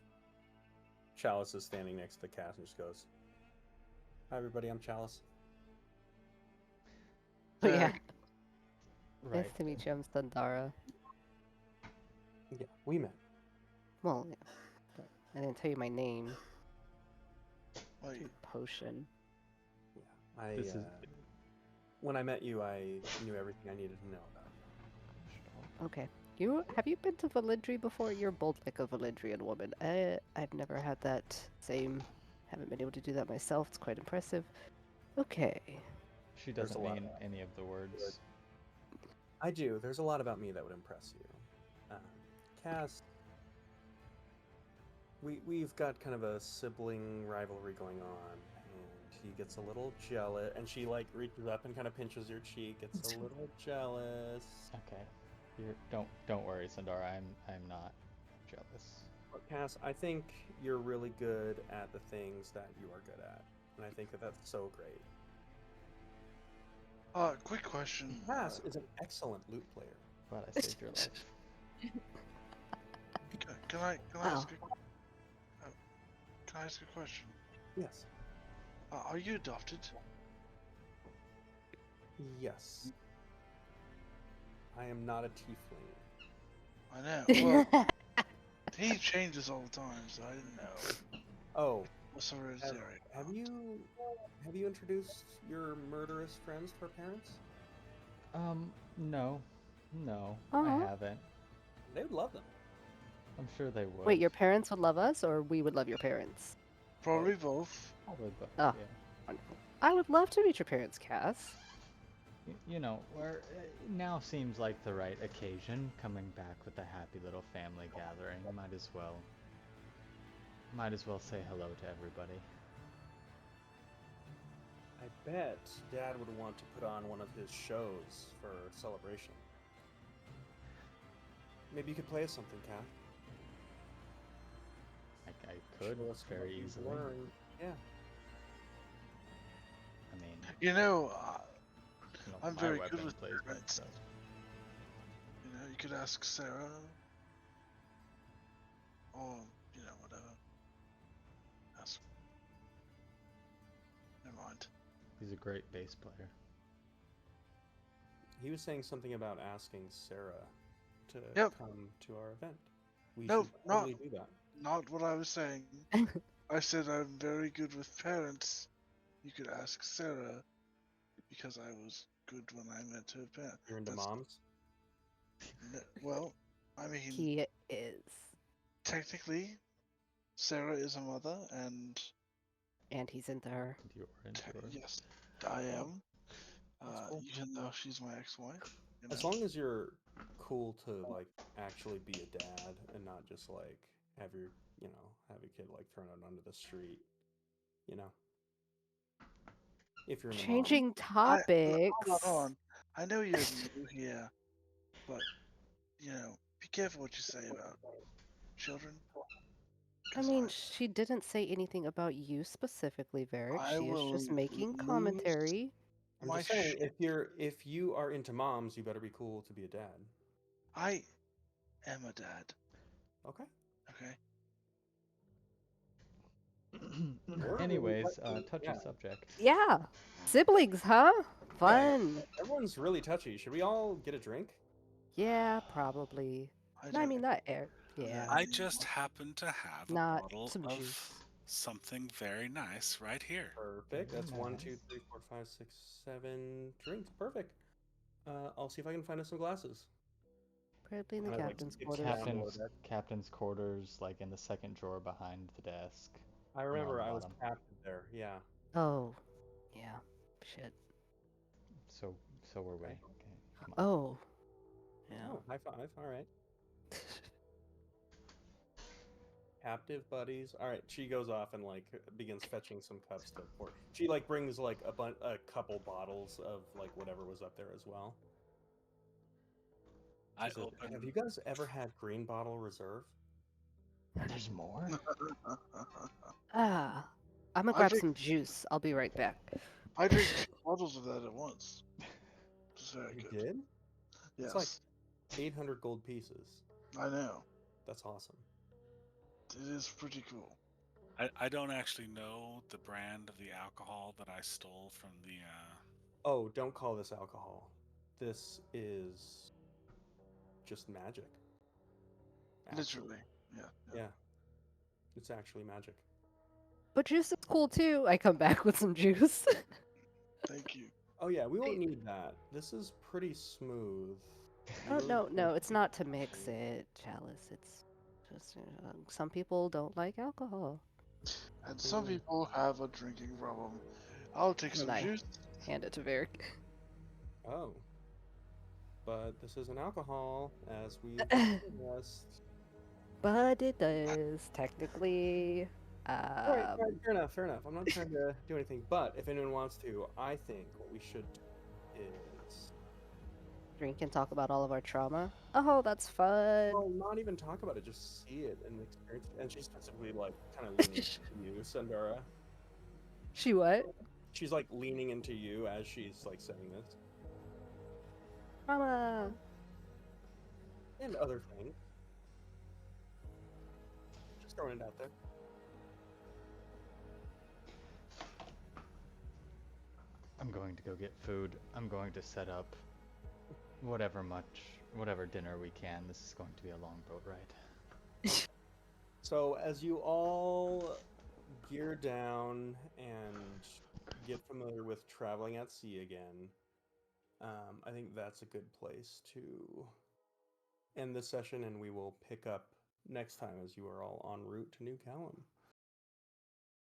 [SPEAKER 1] Chalice is standing next to Cass and just goes, "Hi everybody, I'm Chalice."
[SPEAKER 8] Oh, yeah.
[SPEAKER 6] Right.
[SPEAKER 8] Nice to meet you, I'm Sandara.
[SPEAKER 1] Yeah, we met.
[SPEAKER 8] Well, yeah. But I didn't tell you my name.
[SPEAKER 2] Wait,
[SPEAKER 8] Potion.
[SPEAKER 1] Yeah, I.
[SPEAKER 6] This is
[SPEAKER 1] When I met you, I knew everything I needed to know about you.
[SPEAKER 8] Okay. Have you been to Validri before? You're both like a Validrian woman. I've never had that same. Haven't been able to do that myself. It's quite impressive. Okay.
[SPEAKER 6] she
[SPEAKER 1] There's
[SPEAKER 6] doesn't
[SPEAKER 1] a lot
[SPEAKER 6] mean
[SPEAKER 1] of-
[SPEAKER 6] any of the words.
[SPEAKER 1] I do. There's a lot about me that would impress you. Cass, we've got kind of a sibling rivalry going on, and he gets a little jealous. And she like reaches up and kind of pinches your cheek. Gets a little jealous.
[SPEAKER 6] Okay. Don't worry, Sandara. I'm not jealous.
[SPEAKER 1] But Cass, I think you're really good at the things that you are good at, and I think that that's so great.
[SPEAKER 2] quick question.
[SPEAKER 1] Cass is an excellent lute player.
[SPEAKER 6] Glad I saved your life.
[SPEAKER 2] Can I
[SPEAKER 8] Oh.
[SPEAKER 2] ask can I ask a question?
[SPEAKER 1] Yes.
[SPEAKER 2] Are you adopted?
[SPEAKER 1] Yes. I am not a tiefling.
[SPEAKER 2] I know. Well, he changes all the time, so I didn't know.
[SPEAKER 1] Oh,
[SPEAKER 2] What's hereditary?
[SPEAKER 1] have you introduced your murderous friends to our parents?
[SPEAKER 6] No,
[SPEAKER 8] Aw.
[SPEAKER 6] I haven't.
[SPEAKER 1] They would love them.
[SPEAKER 6] I'm sure they would.
[SPEAKER 8] Wait, your parents would love us, or we would love your parents?
[SPEAKER 2] Probably both.
[SPEAKER 6] Probably, but
[SPEAKER 8] Oh. I would love to meet your parents, Cass.
[SPEAKER 6] you know, where now seems like the right occasion. Coming back with a happy little family gathering, might as well Might as well say hello to everybody.
[SPEAKER 1] I bet Dad would want to put on one of his shows for celebration. Maybe you could play us something, Kat.
[SPEAKER 6] I could
[SPEAKER 1] Show us what
[SPEAKER 6] very
[SPEAKER 1] you've
[SPEAKER 6] easily.
[SPEAKER 1] learned. Yeah.
[SPEAKER 6] I mean,
[SPEAKER 2] You know, I'm
[SPEAKER 6] my
[SPEAKER 2] very
[SPEAKER 6] weapon
[SPEAKER 2] good with
[SPEAKER 6] plays with
[SPEAKER 2] parents.
[SPEAKER 6] stuff.
[SPEAKER 2] You know, you could ask Sarah, or whatever. Ask. Never mind.
[SPEAKER 6] He's a great bass player.
[SPEAKER 1] He was saying something about asking Sarah to
[SPEAKER 2] Yep.
[SPEAKER 1] come to our event. We
[SPEAKER 2] Nope,
[SPEAKER 1] should probably do that.
[SPEAKER 2] Not what I was saying. I said I'm very good with parents. You could ask Sarah, because I was good when I met her parents.
[SPEAKER 1] You're into moms?
[SPEAKER 2] Well, I mean,
[SPEAKER 8] He is.
[SPEAKER 2] technically, Sarah is a mother, and
[SPEAKER 8] And he's into her.
[SPEAKER 6] You're into her.
[SPEAKER 2] yes, I am.
[SPEAKER 1] That's cool.
[SPEAKER 2] Even though she's my ex-wife.
[SPEAKER 1] As long as you're cool to like actually be a dad and not just like have your kid like thrown out onto the street, if you're in the mom.
[SPEAKER 8] Changing topics.
[SPEAKER 2] Hold on. I know you're new here, but be careful what you say about children.
[SPEAKER 8] I mean, she didn't say anything about you specifically, Varric.
[SPEAKER 2] I
[SPEAKER 8] She is
[SPEAKER 2] will
[SPEAKER 8] just making
[SPEAKER 2] lose
[SPEAKER 8] commentary.
[SPEAKER 1] I'm
[SPEAKER 2] my
[SPEAKER 1] just saying,
[SPEAKER 2] shit.
[SPEAKER 1] if you are into moms, you better be cool to be a dad.
[SPEAKER 2] I am a dad.
[SPEAKER 1] Okay.
[SPEAKER 6] Anyways, touchy subject.
[SPEAKER 8] Yeah. Siblings, huh? Fun.
[SPEAKER 1] Everyone's really touchy. Should we all get a drink?
[SPEAKER 8] Yeah, probably. I mean, not air. Yeah.
[SPEAKER 3] I just happen to have a
[SPEAKER 8] Not
[SPEAKER 3] bottle
[SPEAKER 8] some
[SPEAKER 3] of
[SPEAKER 8] juice.
[SPEAKER 3] something very nice right here.
[SPEAKER 1] Perfect. That's
[SPEAKER 6] Very
[SPEAKER 1] 1,
[SPEAKER 6] nice.
[SPEAKER 1] 2, 3, 4, 5, 6, 7 drinks. Perfect. I'll see if I can find us some glasses.
[SPEAKER 8] Probably in the
[SPEAKER 1] Kinda, like,
[SPEAKER 8] captain's
[SPEAKER 1] skips
[SPEAKER 8] quarters.
[SPEAKER 1] down a little bit.
[SPEAKER 6] Captain's quarters, like in the second drawer behind the desk.
[SPEAKER 1] I
[SPEAKER 6] on
[SPEAKER 1] remember
[SPEAKER 6] the
[SPEAKER 1] I was
[SPEAKER 6] bottom.
[SPEAKER 1] captain there. Yeah.
[SPEAKER 8] Oh. Yeah. Shit.
[SPEAKER 6] So were we.
[SPEAKER 1] Okay.
[SPEAKER 6] Okay. Come on.
[SPEAKER 8] Oh. Yeah.
[SPEAKER 1] Oh, high five. All right. Captive buddies. All right. She goes off and like begins fetching some cups to pour. She like brings like a couple bottles of like whatever was up there as well.
[SPEAKER 3] I
[SPEAKER 1] She said,
[SPEAKER 3] open.
[SPEAKER 1] have you guys ever had green bottle reserve?
[SPEAKER 6] There's more?
[SPEAKER 8] Ah. I'm gonna
[SPEAKER 2] I
[SPEAKER 8] grab
[SPEAKER 2] drink-
[SPEAKER 8] some juice. I'll be right back.
[SPEAKER 2] I drink 2 bottles of that at once. It's very
[SPEAKER 1] You
[SPEAKER 2] good.
[SPEAKER 1] did?
[SPEAKER 2] Yes.
[SPEAKER 1] It's like 800 gold pieces.
[SPEAKER 2] I know.
[SPEAKER 1] That's awesome.
[SPEAKER 2] It is pretty cool.
[SPEAKER 3] I don't actually know the brand of the alcohol that I stole from the.
[SPEAKER 1] Oh, don't call this alcohol. This is just magic. Actually.
[SPEAKER 2] Literally. Yeah.
[SPEAKER 1] Yeah. It's actually magic.
[SPEAKER 8] But juice is cool too. I come back with some juice.
[SPEAKER 2] Thank you.
[SPEAKER 1] Oh yeah, we won't need that. This is pretty smooth.
[SPEAKER 8] Oh no, it's not to mix it, Chalice. It's just some people don't like alcohol.
[SPEAKER 2] And some people have a drinking problem. I'll take
[SPEAKER 8] And
[SPEAKER 2] some
[SPEAKER 8] I
[SPEAKER 2] juice.
[SPEAKER 8] hand it to Varric.
[SPEAKER 1] Oh. But this isn't alcohol, as we discussed.
[SPEAKER 8] But it does technically.
[SPEAKER 1] Alright, fair enough. I'm not trying to do anything, but if anyone wants to, I think what we should do is...
[SPEAKER 8] Drink and talk about all of our trauma. Oh, that's fun.
[SPEAKER 1] Well, not even talk about it, just see it and experience it. And she's specifically, like, kind of leaning into you, Sandara.
[SPEAKER 8] She what?
[SPEAKER 1] She's, like, leaning into you as she's, like, saying this.
[SPEAKER 8] Trauma.
[SPEAKER 1] And other things. Just throwing it out there.
[SPEAKER 6] I'm going to go get food. I'm going to set up whatever dinner we can. This is going to be a long boat ride.
[SPEAKER 1] So as you all gear down and get familiar with traveling at sea again, I think that's a good place to end this session, and we will pick up next time as you are all en route to New Callum.